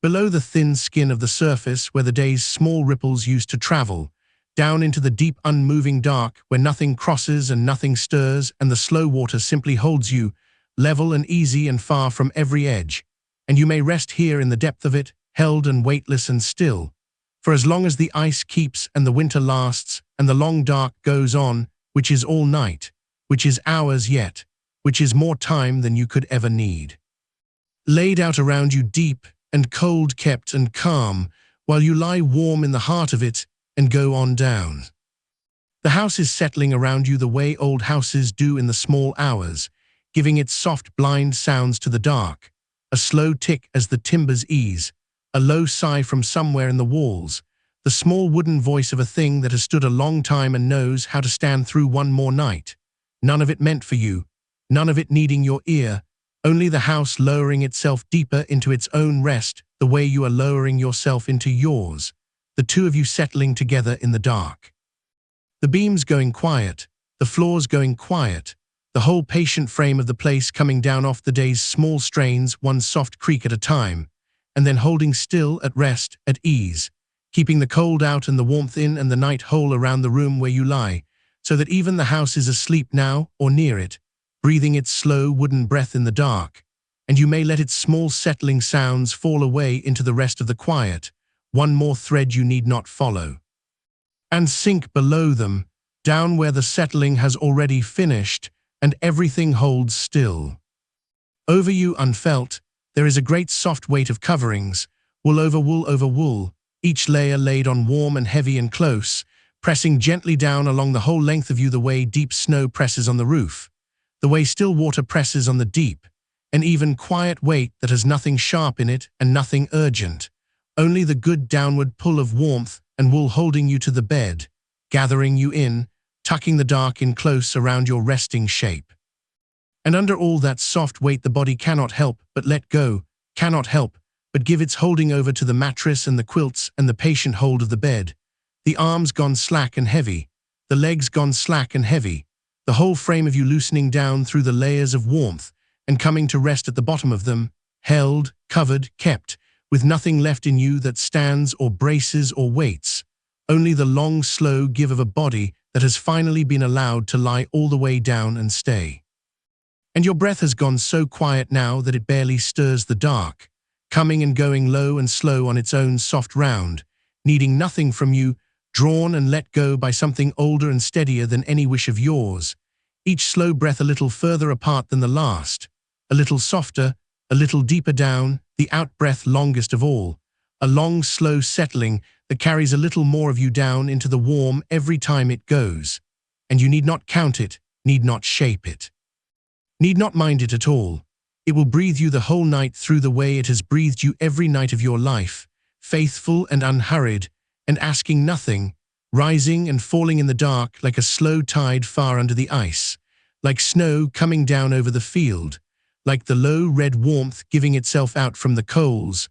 Below the thin skin of the surface where the day's small ripples used to travel, down into the deep unmoving dark where nothing crosses and nothing stirs and the slow water simply holds you, level and easy and far from every edge, and you may rest here in the depth of it, held and weightless and still, for as long as the ice keeps and the winter lasts and the long dark goes on, which is all night, which is hours yet, which is more time than you could ever need. Laid out around you deep and cold kept and calm, while you lie warm in the heart of it and go on down. The house is settling around you the way old houses do in the small hours, giving its soft blind sounds to the dark, a slow tick as the timbers ease, a low sigh from somewhere in the walls, the small wooden voice of a thing that has stood a long time and knows how to stand through one more night, none of it meant for you, none of it needing your ear, only the house lowering itself deeper into its own rest the way you are lowering yourself into yours, the two of you settling together in the dark. The beams going quiet, the floors going quiet, the whole patient frame of the place coming down off the day's small strains one soft creak at a time, and then holding still at rest, at ease, keeping the cold out and the warmth in and the night whole around the room where you lie, so that even the house is asleep now or near it, breathing its slow wooden breath in the dark, and you may let its small settling sounds fall away into the rest of the quiet, one more thread you need not follow, and sink below them, down where the settling has already finished, and everything holds still. Over you unfelt, there is a great soft weight of coverings, wool over wool, each layer laid on warm and heavy and close, pressing gently down along the whole length of you the way deep snow presses on the roof, the way still water presses on the deep, an even quiet weight that has nothing sharp in it and nothing urgent, only the good downward pull of warmth and wool holding you to the bed, gathering you in, tucking the dark in close around your resting shape. And under all that soft weight the body cannot help but let go, cannot help but give its holding over to the mattress and the quilts and the patient hold of the bed, the arms gone slack and heavy, the legs gone slack and heavy, the whole frame of you loosening down through the layers of warmth and coming to rest at the bottom of them, held, covered, kept, with nothing left in you that stands or braces or waits, only the long, slow give of a body that has finally been allowed to lie all the way down and stay. And your breath has gone so quiet now that it barely stirs the dark, coming and going low and slow on its own soft round, needing nothing from you, drawn and let go by something older and steadier than any wish of yours, each slow breath a little further apart than the last, a little softer, a little deeper down, the out-breath longest of all, a long, slow settling that carries a little more of you down into the warm every time it goes, and you need not count it, need not shape it, need not mind it at all. It will breathe you the whole night through the way it has breathed you every night of your life, faithful and unhurried, and asking nothing, rising and falling in the dark like a slow tide far under the ice, like snow coming down over the field, like the low red warmth giving itself out from the coals,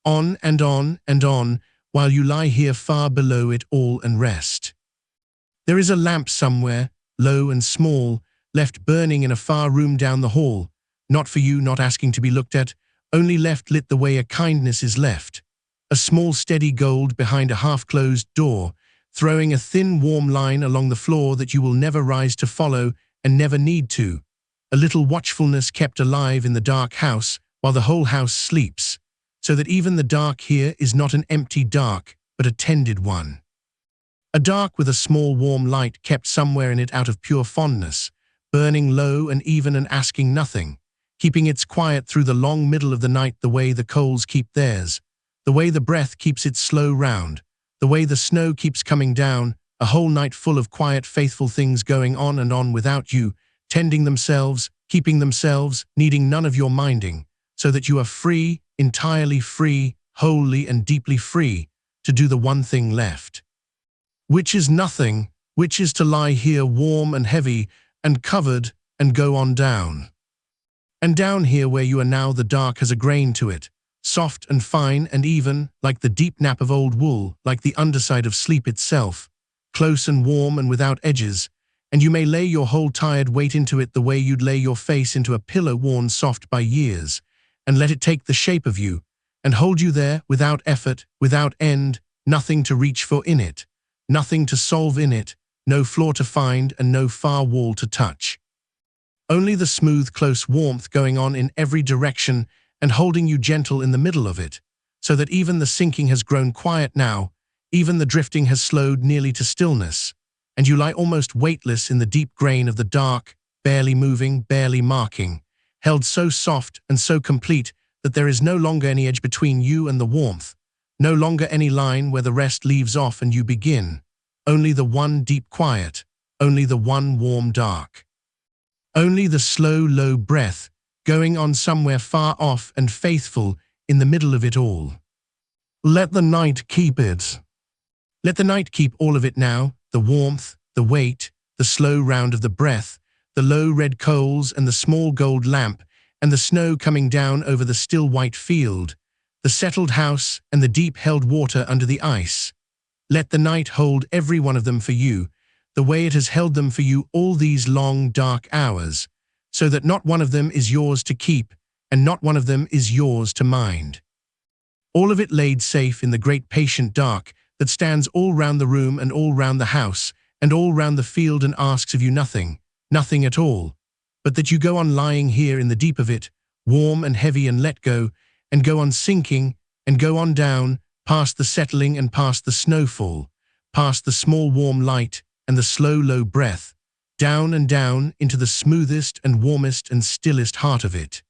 on and on and on, while you lie here far below it all and rest. There is a lamp somewhere, low and small, left burning in a far room down the hall, not for you, not asking to be looked at, only left lit the way a kindness is left. A small steady gold behind a half-closed door, throwing a thin warm line along the floor that you will never rise to follow and never need to. A little watchfulness kept alive in the dark house while the whole house sleeps, so that even the dark here is not an empty dark, but a tended one. A dark with a small warm light kept somewhere in it out of pure fondness, burning low and even and asking nothing, keeping its quiet through the long middle of the night the way the coals keep theirs, the way the breath keeps its slow round, the way the snow keeps coming down, a whole night full of quiet faithful things going on and on without you, tending themselves, keeping themselves, needing none of your minding, so that you are free, entirely free, wholly and deeply free, to do the one thing left. Which is nothing, which is to lie here warm and heavy and covered and go on down. And down here where you are now the dark has a grain to it, soft and fine and even, like the deep nap of old wool, like the underside of sleep itself, close and warm and without edges, and you may lay your whole tired weight into it the way you'd lay your face into a pillow worn soft by years, and let it take the shape of you, and hold you there without effort, without end, nothing to reach for in it, nothing to solve in it, no floor to find and no far wall to touch. Only the smooth, close warmth going on in every direction and holding you gentle in the middle of it, so that even the sinking has grown quiet now, even the drifting has slowed nearly to stillness, and you lie almost weightless in the deep grain of the dark, barely moving, barely marking, held so soft and so complete that there is no longer any edge between you and the warmth, no longer any line where the rest leaves off and you begin, only the one deep quiet, only the one warm dark. Only the slow, low breath, going on somewhere far off and faithful in the middle of it all. Let the night keep it. Let the night keep all of it now, the warmth, the weight, the slow round of the breath, the low red coals and the small gold lamp, and the snow coming down over the still white field, the settled house and the deep-held water under the ice. Let the night hold every one of them for you, the way it has held them for you all these long, dark hours, so that not one of them is yours to keep, and not one of them is yours to mind. All of it laid safe in the great patient dark that stands all round the room and all round the house, and all round the field and asks of you nothing, nothing at all, but that you go on lying here in the deep of it, warm and heavy and let go, and go on sinking, and go on down, past the settling and past the snowfall, past the small warm light, and the slow, low breath, down and down into the smoothest and warmest and stillest heart of it,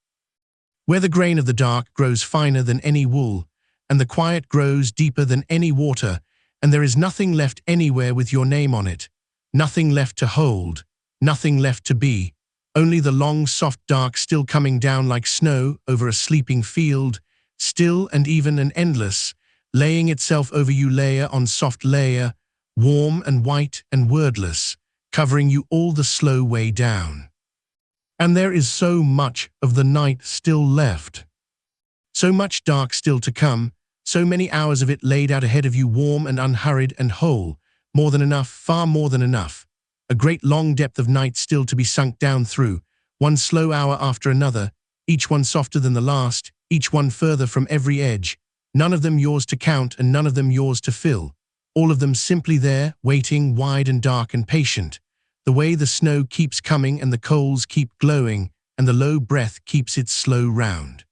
where the grain of the dark grows finer than any wool, and the quiet grows deeper than any water, and there is nothing left anywhere with your name on it, nothing left to hold, nothing left to be, only the long, soft dark still coming down like snow over a sleeping field, still and even and endless, laying itself over you layer on soft layer, warm and white and wordless, covering you all the slow way down. And there is so much of the night still left. So much dark still to come, so many hours of it laid out ahead of you warm and unhurried and whole, more than enough, far more than enough. A great long depth of night still to be sunk down through, one slow hour after another, each one softer than the last, each one further from every edge, none of them yours to count and none of them yours to fill. All of them simply there, waiting, wide and dark and patient, the way the snow keeps coming and the coals keep glowing and the low breath keeps its slow round.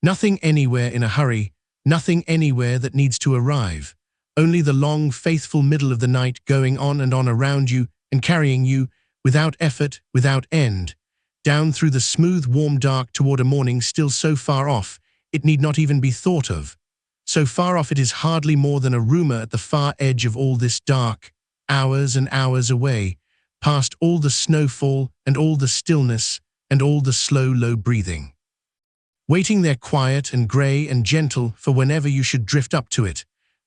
Nothing anywhere in a hurry, nothing anywhere that needs to arrive, only the long, faithful middle of the night going on and on around you and carrying you, without effort, without end, down through the smooth, warm dark toward a morning still so far off, it need not even be thought of. So far off it is hardly more than a rumor at the far edge of all this dark, hours and hours away, past all the snowfall and all the stillness and all the slow, low breathing. Waiting there quiet and grey and gentle for whenever you should drift up to it.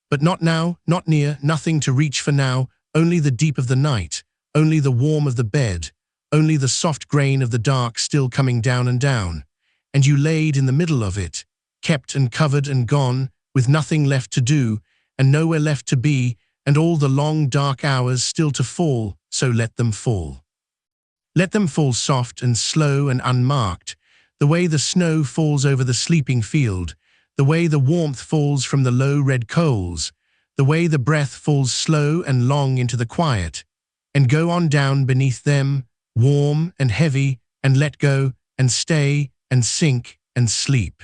But not now, not near, nothing to reach for now, only the deep of the night, only the warm of the bed, only the soft grain of the dark still coming down and down, and you laid in the middle of it, kept and covered and gone, with nothing left to do, and nowhere left to be, and all the long dark hours still to fall, so let them fall. Let them fall soft and slow and unmarked, the way the snow falls over the sleeping field, the way the warmth falls from the low red coals, the way the breath falls slow and long into the quiet, and go on down beneath them, warm and heavy, and let go, and stay, and sink, and sleep.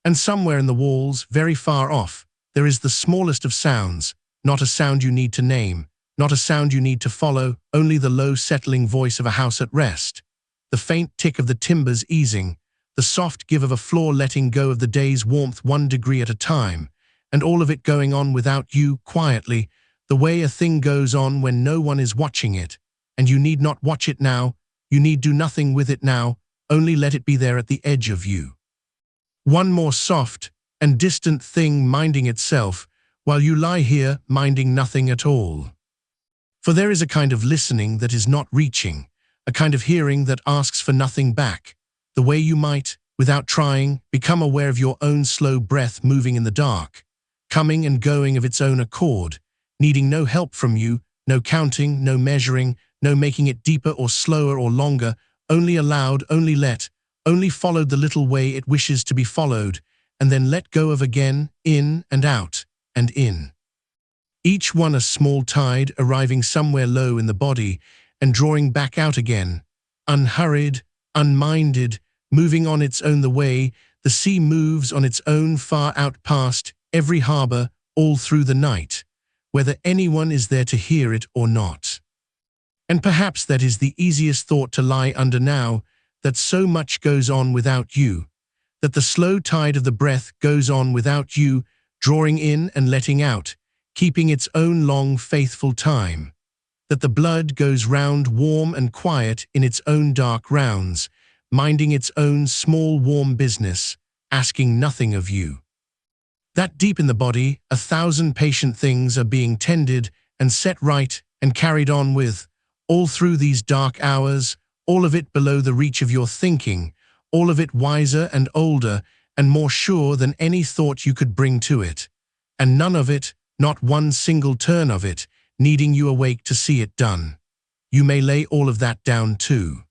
And somewhere in the walls, very far off, there is the smallest of sounds, not a sound you need to name, not a sound you need to follow, only the low settling voice of a house at rest, the faint tick of the timbers easing, the soft give of a floor letting go of the day's warmth 1 degree at a time, and all of it going on without you, quietly, the way a thing goes on when no one is watching it, and you need not watch it now, you need do nothing with it now, only let it be there at the edge of you. One more soft and distant thing minding itself, while you lie here minding nothing at all. For there is a kind of listening that is not reaching, a kind of hearing that asks for nothing back, the way you might, without trying, become aware of your own slow breath moving in the dark, coming and going of its own accord, needing no help from you, no counting, no measuring, no making it deeper or slower or longer, only allowed, only let, only followed the little way it wishes to be followed, and then let go of again, in and out, and in. Each one a small tide arriving somewhere low in the body and drawing back out again, unhurried, unminded, moving on its own the way the sea moves on its own far out past every harbor all through the night, whether anyone is there to hear it or not. And perhaps that is the easiest thought to lie under now, that so much goes on without you, that the slow tide of the breath goes on without you, drawing in and letting out, keeping its own long faithful time, that the blood goes round warm and quiet in its own dark rounds, minding its own small warm business, asking nothing of you. That deep in the body 1,000 patient things are being tended and set right and carried on with, all through these dark hours, all of it below the reach of your thinking, all of it wiser and older and more sure than any thought you could bring to it, and none of it, not one single turn of it, needing you awake to see it done. You may lay all of that down too.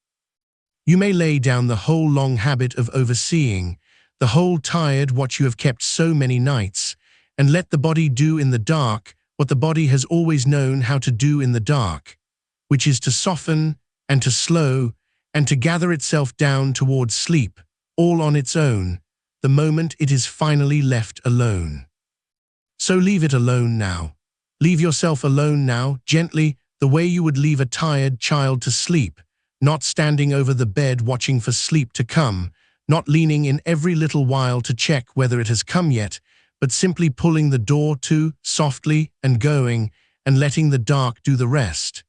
You may lay down the whole long habit of overseeing, the whole tired what you have kept so many nights, and let the body do in the dark what the body has always known how to do in the dark, which is to soften and to slow and to gather itself down towards sleep, all on its own, the moment it is finally left alone. So leave it alone now. Leave yourself alone now, gently, the way you would leave a tired child to sleep, not standing over the bed watching for sleep to come, not leaning in every little while to check whether it has come yet, but simply pulling the door to, softly, and going, and letting the dark do the rest.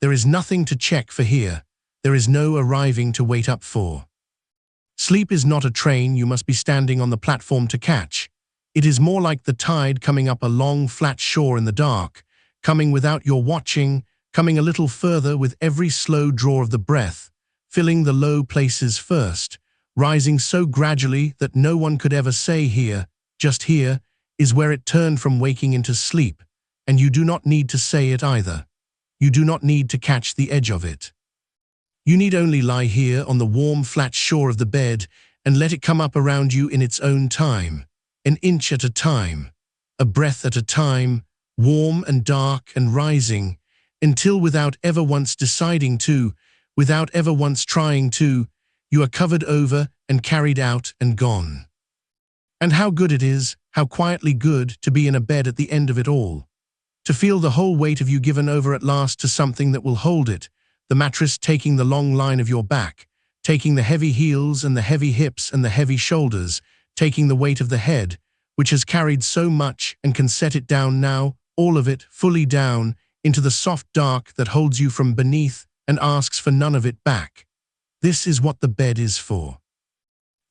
There is nothing to check for here. There is no arriving to wait up for. Sleep is not a train you must be standing on the platform to catch. It is more like the tide coming up a long flat shore in the dark, coming without your watching, coming a little further with every slow draw of the breath, filling the low places first, rising so gradually that no one could ever say here, just here, is where it turned from waking into sleep, and you do not need to say it either. You do not need to catch the edge of it. You need only lie here on the warm flat shore of the bed and let it come up around you in its own time, an inch at a time, a breath at a time, warm and dark and rising, until without ever once deciding to, without ever once trying to, you are covered over and carried out and gone. And how good it is, how quietly good to be in a bed at the end of it all, to feel the whole weight of you given over at last to something that will hold it, the mattress taking the long line of your back, taking the heavy heels and the heavy hips and the heavy shoulders, taking the weight of the head, which has carried so much and can set it down now, all of it, fully down, into the soft dark that holds you from beneath and asks for none of it back. This is what the bed is for.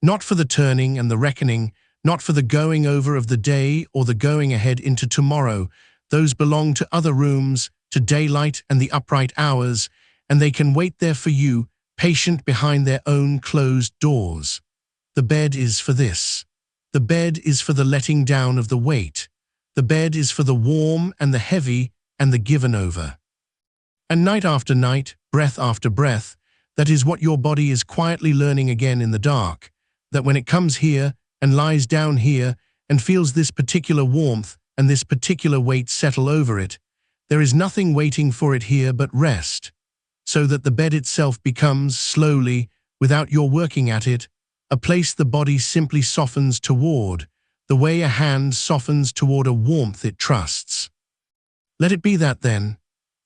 Not for the turning and the reckoning, not for the going over of the day or the going ahead into tomorrow. Those belong to other rooms, to daylight and the upright hours, and they can wait there for you, patient behind their own closed doors. The bed is for this. The bed is for the letting down of the weight, The bed is for the warm and the heavy and the given over. And night after night, breath after breath, that is what your body is quietly learning again in the dark, that when it comes here and lies down here and feels this particular warmth and this particular weight settle over it, there is nothing waiting for it here but rest, so that the bed itself becomes, slowly, without your working at it, a place the body simply softens toward, the way a hand softens toward a warmth it trusts. Let it be that then.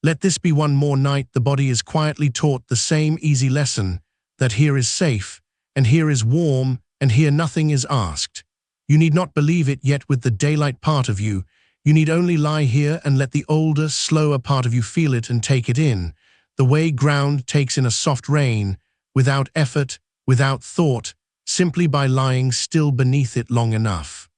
Let this be one more night the body is quietly taught the same easy lesson, that here is safe, and here is warm, and here nothing is asked. You need not believe it yet with the daylight part of you. You need only lie here and let the older, slower part of you feel it and take it in, the way ground takes in a soft rain, without effort, without thought, simply by lying still beneath it long enough.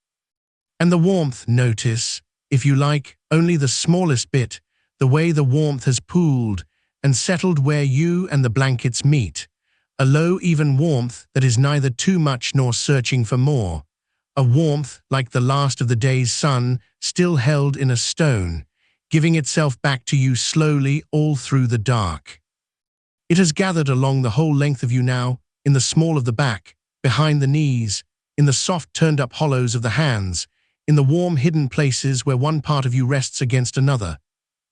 And the warmth, notice, if you like, only the smallest bit, the way the warmth has pooled and settled where you and the blankets meet, a low, even warmth that is neither too much nor searching for more, a warmth like the last of the day's sun still held in a stone, giving itself back to you slowly all through the dark. It has gathered along the whole length of you now, in the small of the back, behind the knees, in the soft turned-up hollows of the hands, in the warm hidden places where one part of you rests against another,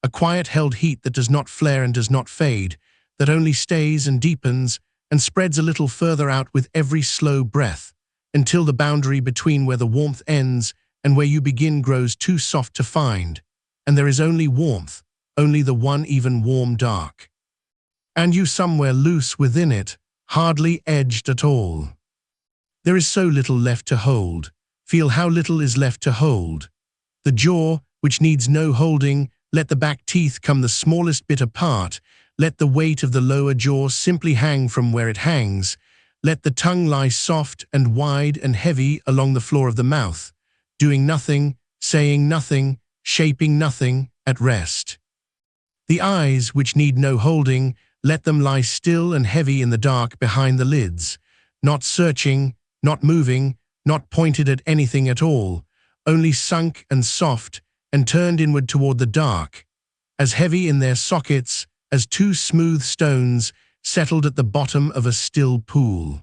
a quiet held heat that does not flare and does not fade, that only stays and deepens and spreads a little further out with every slow breath, until the boundary between where the warmth ends and where you begin grows too soft to find, and there is only warmth, only the one even warm dark. And you somewhere loose within it, hardly edged at all. There is so little left to hold. Feel how little is left to hold. The jaw, which needs no holding, let the back teeth come the smallest bit apart, let the weight of the lower jaw simply hang from where it hangs, let the tongue lie soft and wide and heavy along the floor of the mouth, doing nothing, saying nothing, shaping nothing, at rest. The eyes, which need no holding, let them lie still and heavy in the dark behind the lids, not searching, not moving, not pointed at anything at all, only sunk and soft and turned inward toward the dark, as heavy in their sockets as two smooth stones settled at the bottom of a still pool.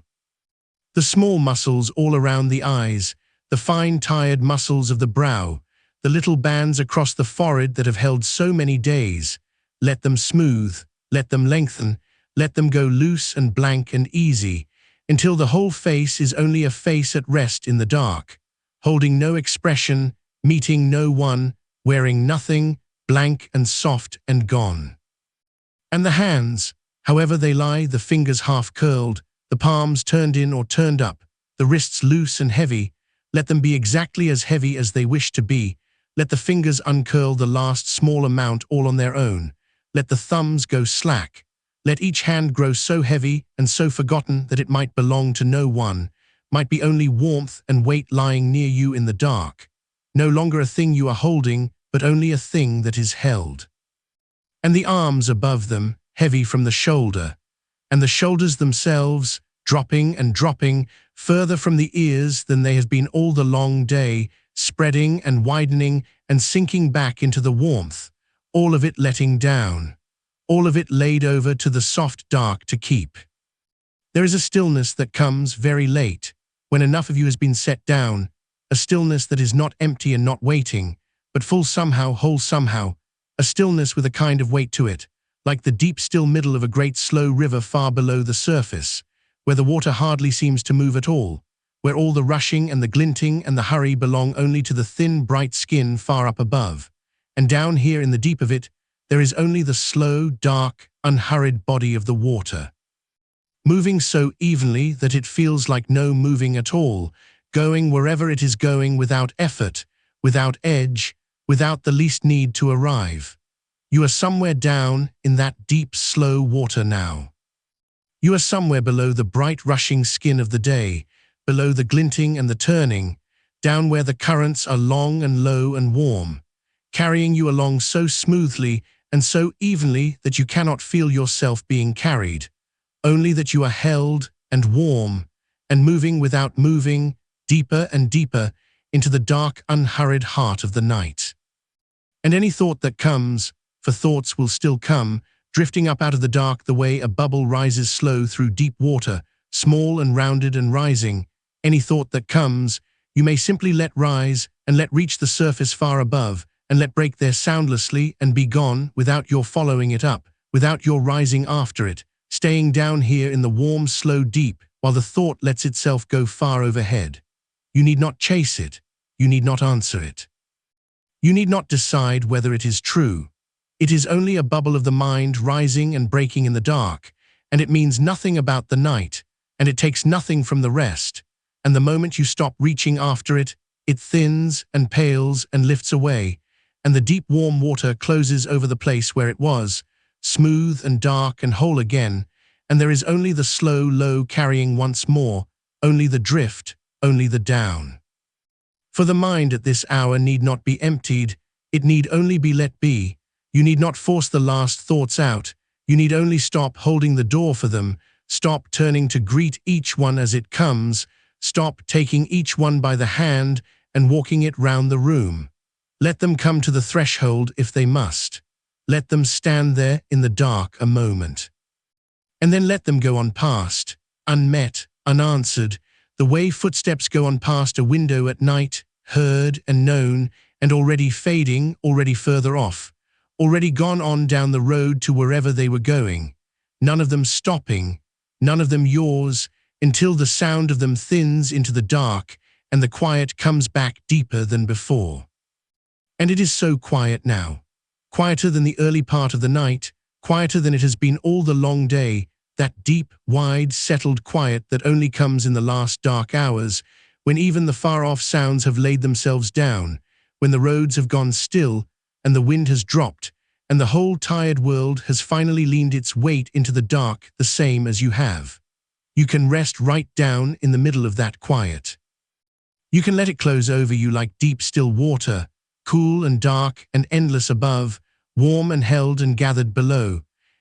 The small muscles all around the eyes, the fine tired muscles of the brow, the little bands across the forehead that have held so many days, let them smooth, let them lengthen, let them go loose and blank and easy, until the whole face is only a face at rest in the dark, holding no expression, meeting no one, wearing nothing, blank and soft and gone. And the hands, however they lie, the fingers half curled, the palms turned in or turned up, the wrists loose and heavy, let them be exactly as heavy as they wish to be, let the fingers uncurl the last small amount all on their own, let the thumbs go slack, let each hand grow so heavy and so forgotten that it might belong to no one, might be only warmth and weight lying near you in the dark, no longer a thing you are holding, but only a thing that is held. And the arms above them, heavy from the shoulder, and the shoulders themselves, dropping and dropping, further from the ears than they have been all the long day, spreading and widening and sinking back into the warmth, all of it letting down, all of it laid over to the soft dark to keep. There is a stillness that comes very late, when enough of you has been set down, a stillness that is not empty and not waiting, but full somehow, whole somehow, a stillness with a kind of weight to it, like the deep still middle of a great slow river far below the surface, where the water hardly seems to move at all, where all the rushing and the glinting and the hurry belong only to the thin, bright skin far up above, and down here in the deep of it, there is only the slow, dark, unhurried body of the water, moving so evenly that it feels like no moving at all, going wherever it is going without effort, without edge, without the least need to arrive. You are somewhere down in that deep, slow water now. You are somewhere below the bright, rushing skin of the day, below the glinting and the turning, down where the currents are long and low and warm, carrying you along so smoothly and so evenly that you cannot feel yourself being carried, only that you are held and warm and moving without moving, deeper and deeper, into the dark, unhurried heart of the night. And any thought that comes, for thoughts will still come, drifting up out of the dark the way a bubble rises slow through deep water, small and rounded and rising, any thought that comes, you may simply let rise and let reach the surface far above, and let break there soundlessly and be gone without your following it up, without your rising after it, staying down here in the warm, slow deep while the thought lets itself go far overhead. You need not chase it. You need not answer it. You need not decide whether it is true. It is only a bubble of the mind rising and breaking in the dark, and it means nothing about the night, and it takes nothing from the rest, and the moment you stop reaching after it, it thins and pales and lifts away, and the deep warm water closes over the place where it was, smooth and dark and whole again, and there is only the slow, low carrying once more, only the drift, only the down. For the mind at this hour need not be emptied, it need only be let be. You need not force the last thoughts out, you need only stop holding the door for them, stop turning to greet each one as it comes, stop taking each one by the hand and walking it round the room. Let them come to the threshold if they must. Let them stand there in the dark a moment. And then let them go on past, unmet, unanswered, the way footsteps go on past a window at night, heard and known, and already fading, already further off, already gone on down the road to wherever they were going, none of them stopping, none of them yours, until the sound of them thins into the dark and the quiet comes back deeper than before. And it is so quiet now, quieter than the early part of the night, quieter than it has been all the long day, that deep, wide, settled quiet that only comes in the last dark hours, when even the far-off sounds have laid themselves down, when the roads have gone still, and the wind has dropped, and the whole tired world has finally leaned its weight into the dark the same as you have. You can rest right down in the middle of that quiet. You can let it close over you like deep, still water, cool and dark and endless above, warm and held and gathered below,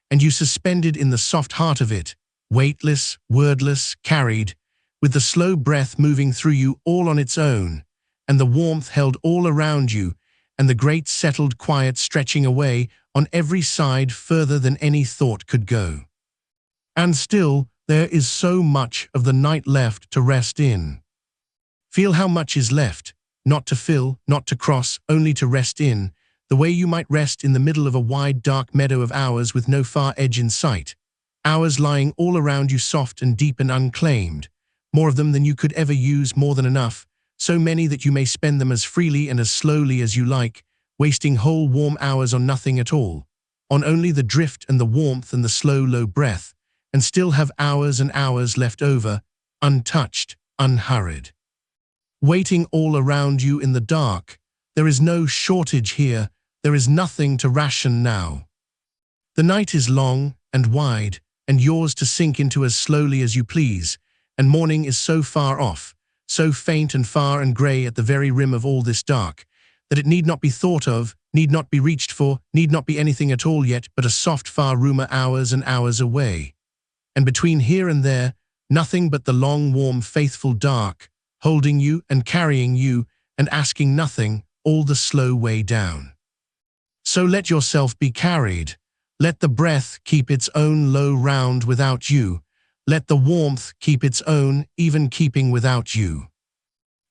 and you suspended in the soft heart of it, weightless, wordless, carried, with the slow breath moving through you all on its own, and the warmth held all around you, and the great settled quiet stretching away on every side further than any thought could go. And still, there is so much of the night left to rest in. Feel how much is left, not to fill, not to cross, only to rest in, the way you might rest in the middle of a wide dark meadow of hours with no far edge in sight, hours lying all around you soft and deep and unclaimed, more of them than you could ever use, more than enough, so many that you may spend them as freely and as slowly as you like, wasting whole warm hours on nothing at all, on only the drift and the warmth and the slow, low breath, and still have hours and hours left over, untouched, unhurried. Waiting all around you in the dark, there is no shortage here, there is nothing to ration now. The night is long and wide, and yours to sink into as slowly as you please, and morning is so far off, so faint and far and grey at the very rim of all this dark, that it need not be thought of, need not be reached for, need not be anything at all yet but a soft far rumour hours and hours away. And between here and there, nothing but the long, warm, faithful dark, holding you and carrying you and asking nothing, all the slow way down. So let yourself be carried. Let the breath keep its own low round without you. Let the warmth keep its own, even keeping without you.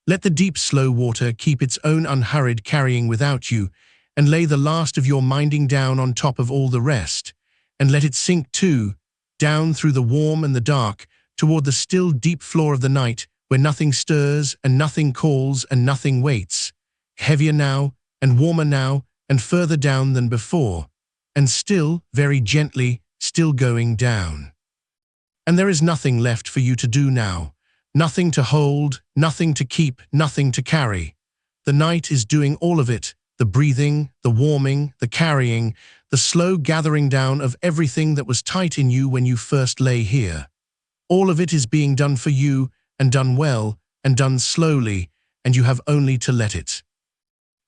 Let the deep, slow water keep its own unhurried carrying without you, and lay the last of your minding down on top of all the rest, and let it sink too, down through the warm and the dark, toward the still deep floor of the night, where nothing stirs and nothing calls and nothing waits, heavier now and warmer now and further down than before, and still, very gently, still going down. And there is nothing left for you to do now, nothing to hold, nothing to keep, nothing to carry. The night is doing all of it, the breathing, the warming, the carrying, the slow gathering down of everything that was tight in you when you first lay here. All of it is being done for you, and done well, and done slowly, and you have only to let it.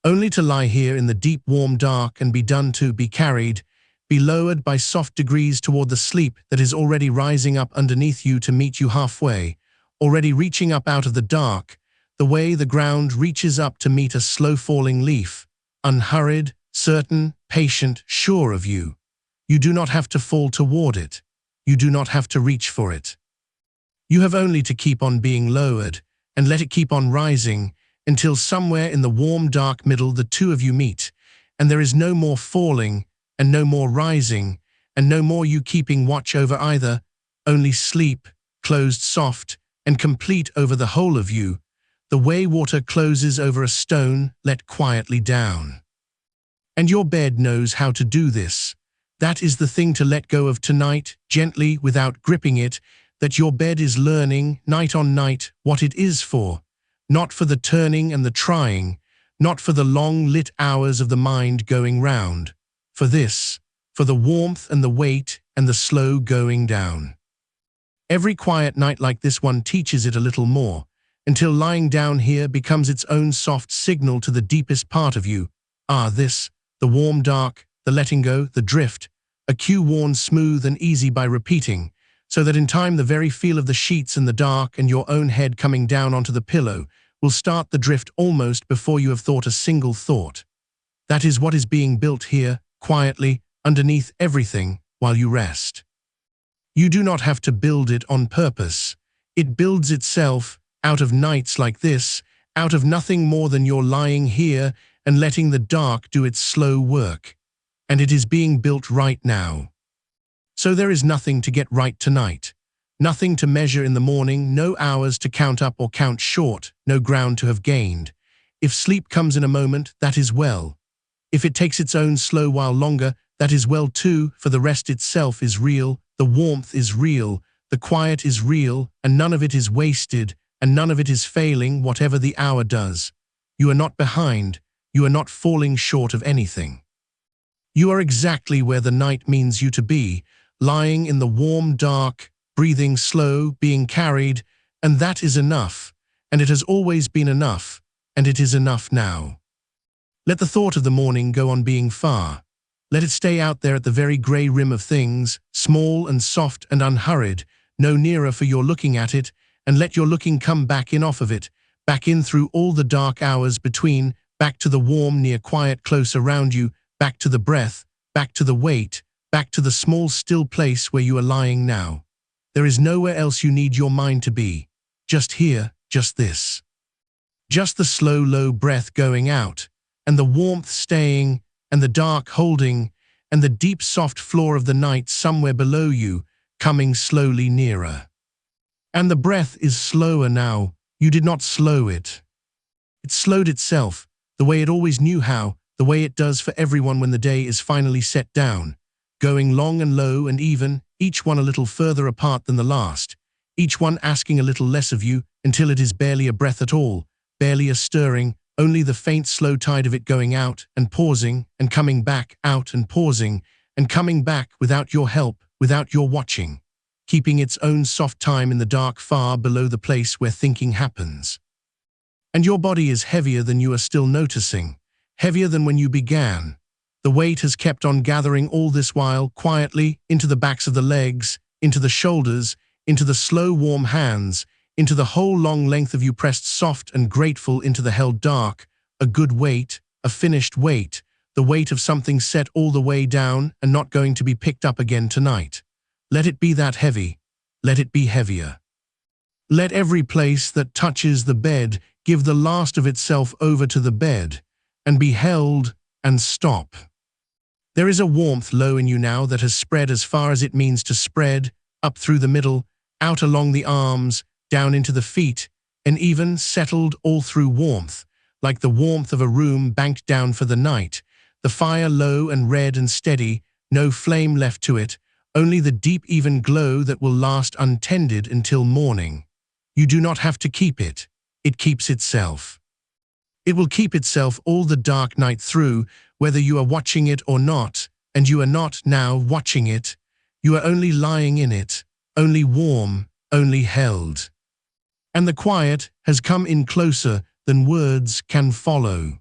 Only to lie here in the deep warm dark and be done to, be carried, be lowered by soft degrees toward the sleep that is already rising up underneath you to meet you halfway, already reaching up out of the dark, the way the ground reaches up to meet a slow-falling leaf, unhurried, certain, patient, sure of you. You do not have to fall toward it. You do not have to reach for it. You have only to keep on being lowered and let it keep on rising until somewhere in the warm, dark middle the two of you meet, and there is no more falling and no more rising and no more you keeping watch over either, only sleep, closed soft and complete over the whole of you, the way water closes over a stone let quietly down. And your bed knows how to do this. That is the thing to let go of tonight, gently, without gripping it, that your bed is learning, night on night, what it is for. Not for the turning and the trying, not for the long lit hours of the mind going round. For this, for the warmth and the weight and the slow going down. Every quiet night like this one teaches it a little more, until lying down here becomes its own soft signal to the deepest part of you. This, the warm dark, the letting go, the drift, a cue worn smooth and easy by repeating, so that in time the very feel of the sheets and the dark and your own head coming down onto the pillow will start the drift almost before you have thought a single thought. That is what is being built here, quietly, underneath everything, while you rest. You do not have to build it on purpose. It builds itself, out of nights like this, out of nothing more than your lying here and letting the dark do its slow work. And it is being built right now. So there is nothing to get right tonight. Nothing to measure in the morning, no hours to count up or count short, no ground to have gained. If sleep comes in a moment, that is well. If it takes its own slow while longer, that is well too, for the rest itself is real, the warmth is real, the quiet is real, and none of it is wasted, and none of it is failing whatever the hour does. You are not behind, you are not falling short of anything. You are exactly where the night means you to be, lying in the warm dark, breathing slow, being carried, and that is enough, and it has always been enough, and it is enough now. Let the thought of the morning go on being far. Let it stay out there at the very grey rim of things, small and soft and unhurried, no nearer for your looking at it, and let your looking come back in off of it, back in through all the dark hours between, back to the warm, near quiet close around you, back to the breath, back to the weight, back to the small still place where you are lying now. There is nowhere else you need your mind to be. Just here, just this. Just the slow, low breath going out, and the warmth staying, and the dark holding, and the deep, soft floor of the night somewhere below you, coming slowly nearer. And the breath is slower now. You did not slow it. It slowed itself, the way it always knew how, the way it does for everyone when the day is finally set down, going long and low and even, each one a little further apart than the last, each one asking a little less of you until it is barely a breath at all, barely a stirring, only the faint slow tide of it going out and pausing and coming back out and pausing and coming back without your help, without your watching, keeping its own soft time in the dark far below the place where thinking happens. And your body is heavier than you are still noticing, heavier than when you began. The weight has kept on gathering all this while, quietly, into the backs of the legs, into the shoulders, into the slow warm hands, into the whole long length of you pressed soft and grateful into the held dark, a good weight, a finished weight, the weight of something set all the way down and not going to be picked up again tonight. Let it be that heavy, let it be heavier. Let every place that touches the bed give the last of itself over to the bed, and be held and stop. There is a warmth low in you now that has spread as far as it means to spread, up through the middle, out along the arms, down into the feet, and even settled all through warmth, like the warmth of a room banked down for the night, the fire low and red and steady, no flame left to it, only the deep even glow that will last untended until morning. You do not have to keep it. It keeps itself. It will keep itself all the dark night through, whether you are watching it or not, and you are not now watching it. You are only lying in it, only warm, only held. And the quiet has come in closer than words can follow.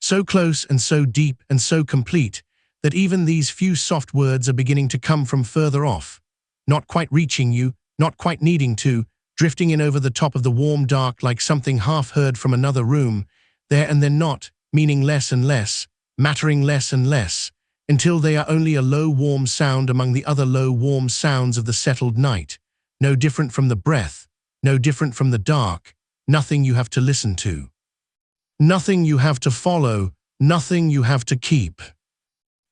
So close and so deep and so complete that even these few soft words are beginning to come from further off, not quite reaching you, not quite needing to, drifting in over the top of the warm dark like something half heard from another room, there and then not, meaning less and less, mattering less and less, until they are only a low warm sound among the other low warm sounds of the settled night, no different from the breath, no different from the dark, nothing you have to listen to. Nothing you have to follow, nothing you have to keep.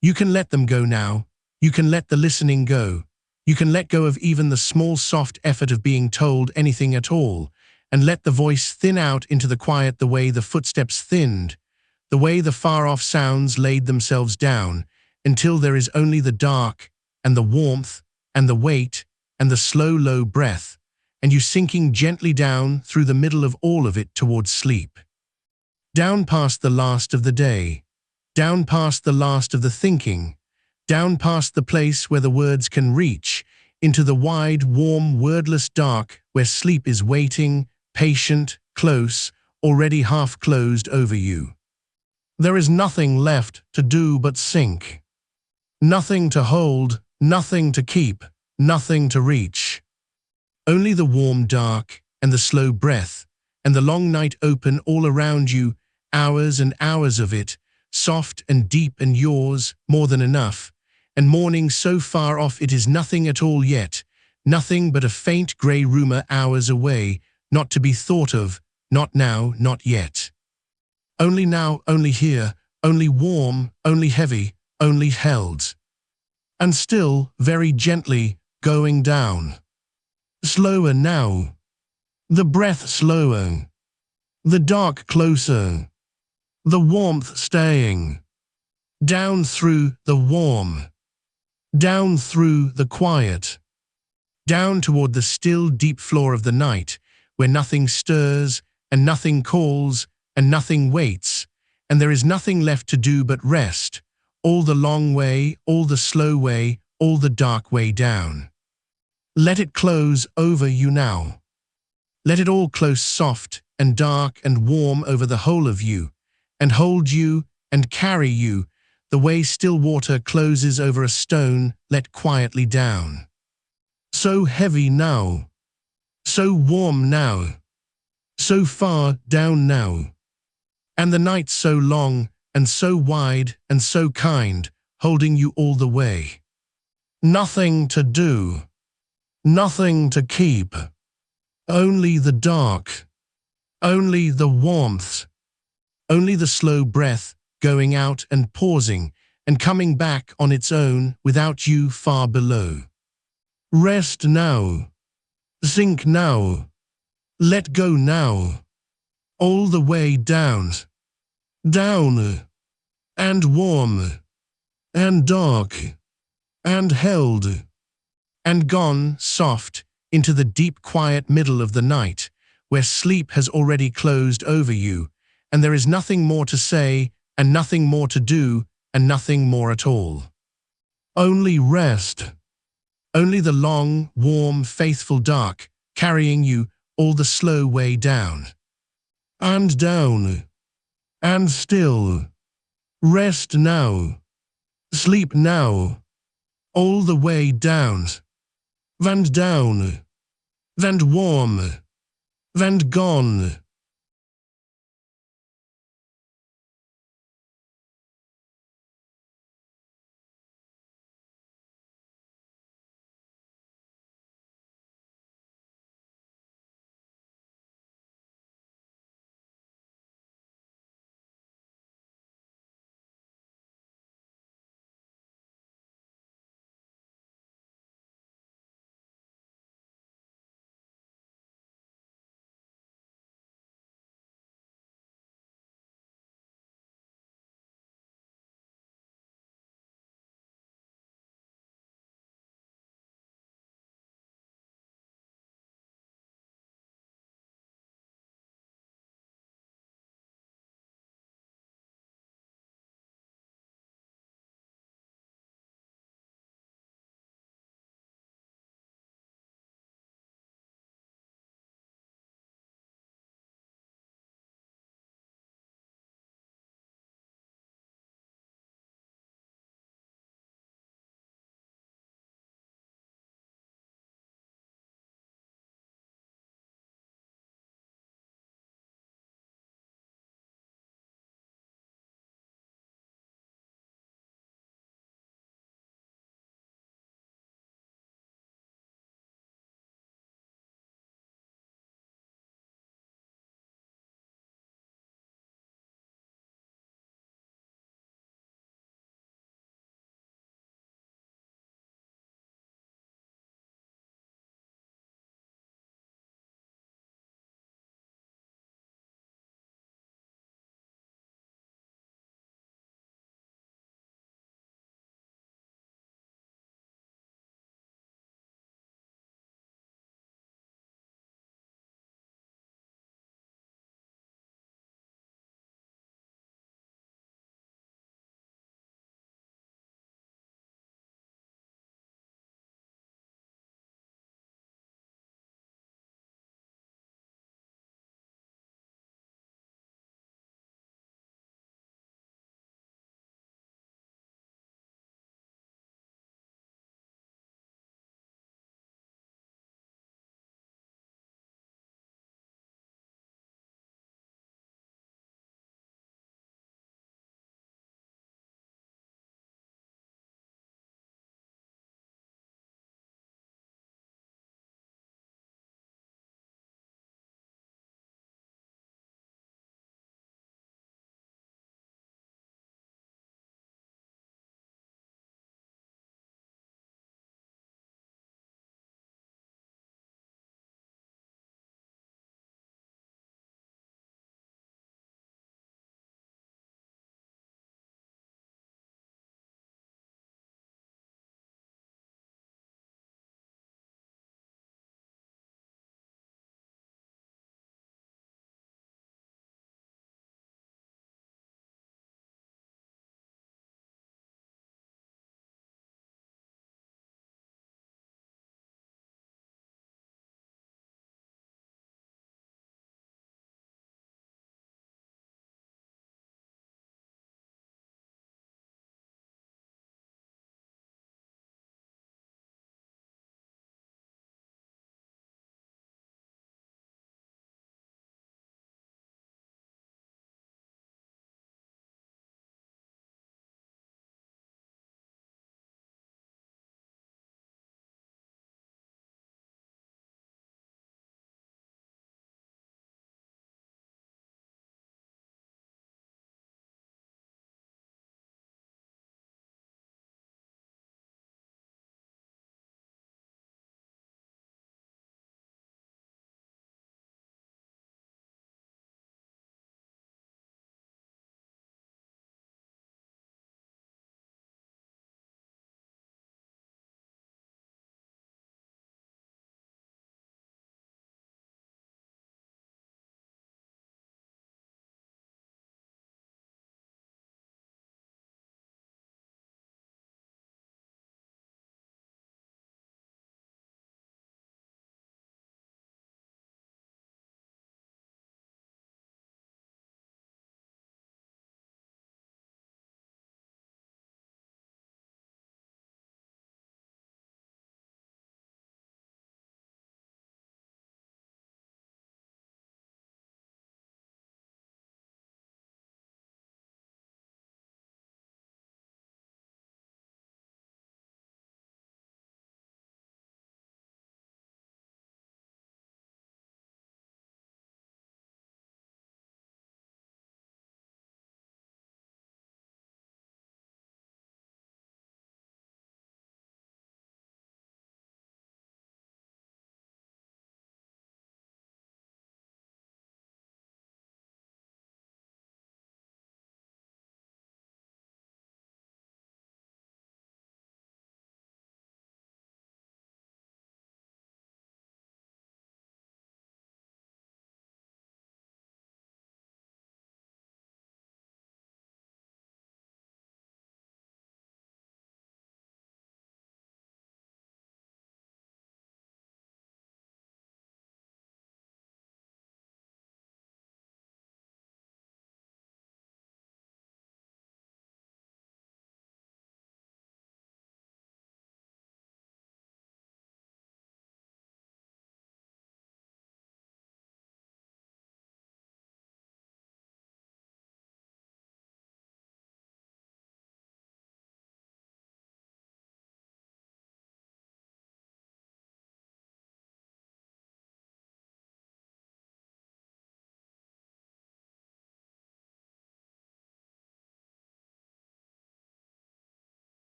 You can let them go now, you can let the listening go, you can let go of even the small soft effort of being told anything at all, and let the voice thin out into the quiet the way the footsteps thinned, the way the far-off sounds laid themselves down, until there is only the dark, and the warmth, and the weight, and the slow, low breath, and you sinking gently down through the middle of all of it towards sleep. Down past the last of the day, down past the last of the thinking, down past the place where the words can reach, into the wide, warm, wordless dark where sleep is waiting, patient, close, already half closed over you. There is nothing left to do but sink. Nothing to hold, nothing to keep, nothing to reach. Only the warm dark and the slow breath and the long night open all around you, hours and hours of it, soft and deep and yours, more than enough, and morning so far off it is nothing at all yet, nothing but a faint grey rumour hours away, not to be thought of, not now, not yet. Only now, only here, only warm, only heavy, only held. And still, very gently, going down. Slower now. The breath slower. The dark closer. The warmth staying. Down through the warm. Down through the quiet. Down toward the still deep floor of the night, where nothing stirs, and nothing calls, and nothing waits, and there is nothing left to do but rest, all the long way, all the slow way, all the dark way down. Let it close over you now. Let it all close soft and dark and warm over the whole of you, and hold you and carry you, the way still water closes over a stone let quietly down. So heavy now, so warm now, so far down now, and the night so long and so wide and so kind, holding you all the way. Nothing to do, nothing to keep, only the dark, only the warmth, only the slow breath going out and pausing and coming back on its own without you far below. Rest now, sink now, let go now, all the way down, down, and warm, and dark, and held, and gone soft into the deep quiet middle of the night, where sleep has already closed over you, and there is nothing more to say, and nothing more to do, and nothing more at all. Only rest. Only the long, warm, faithful dark, carrying you all the slow way down. And down. And still. Rest now. Sleep now. All the way down. And down. And warm. And gone.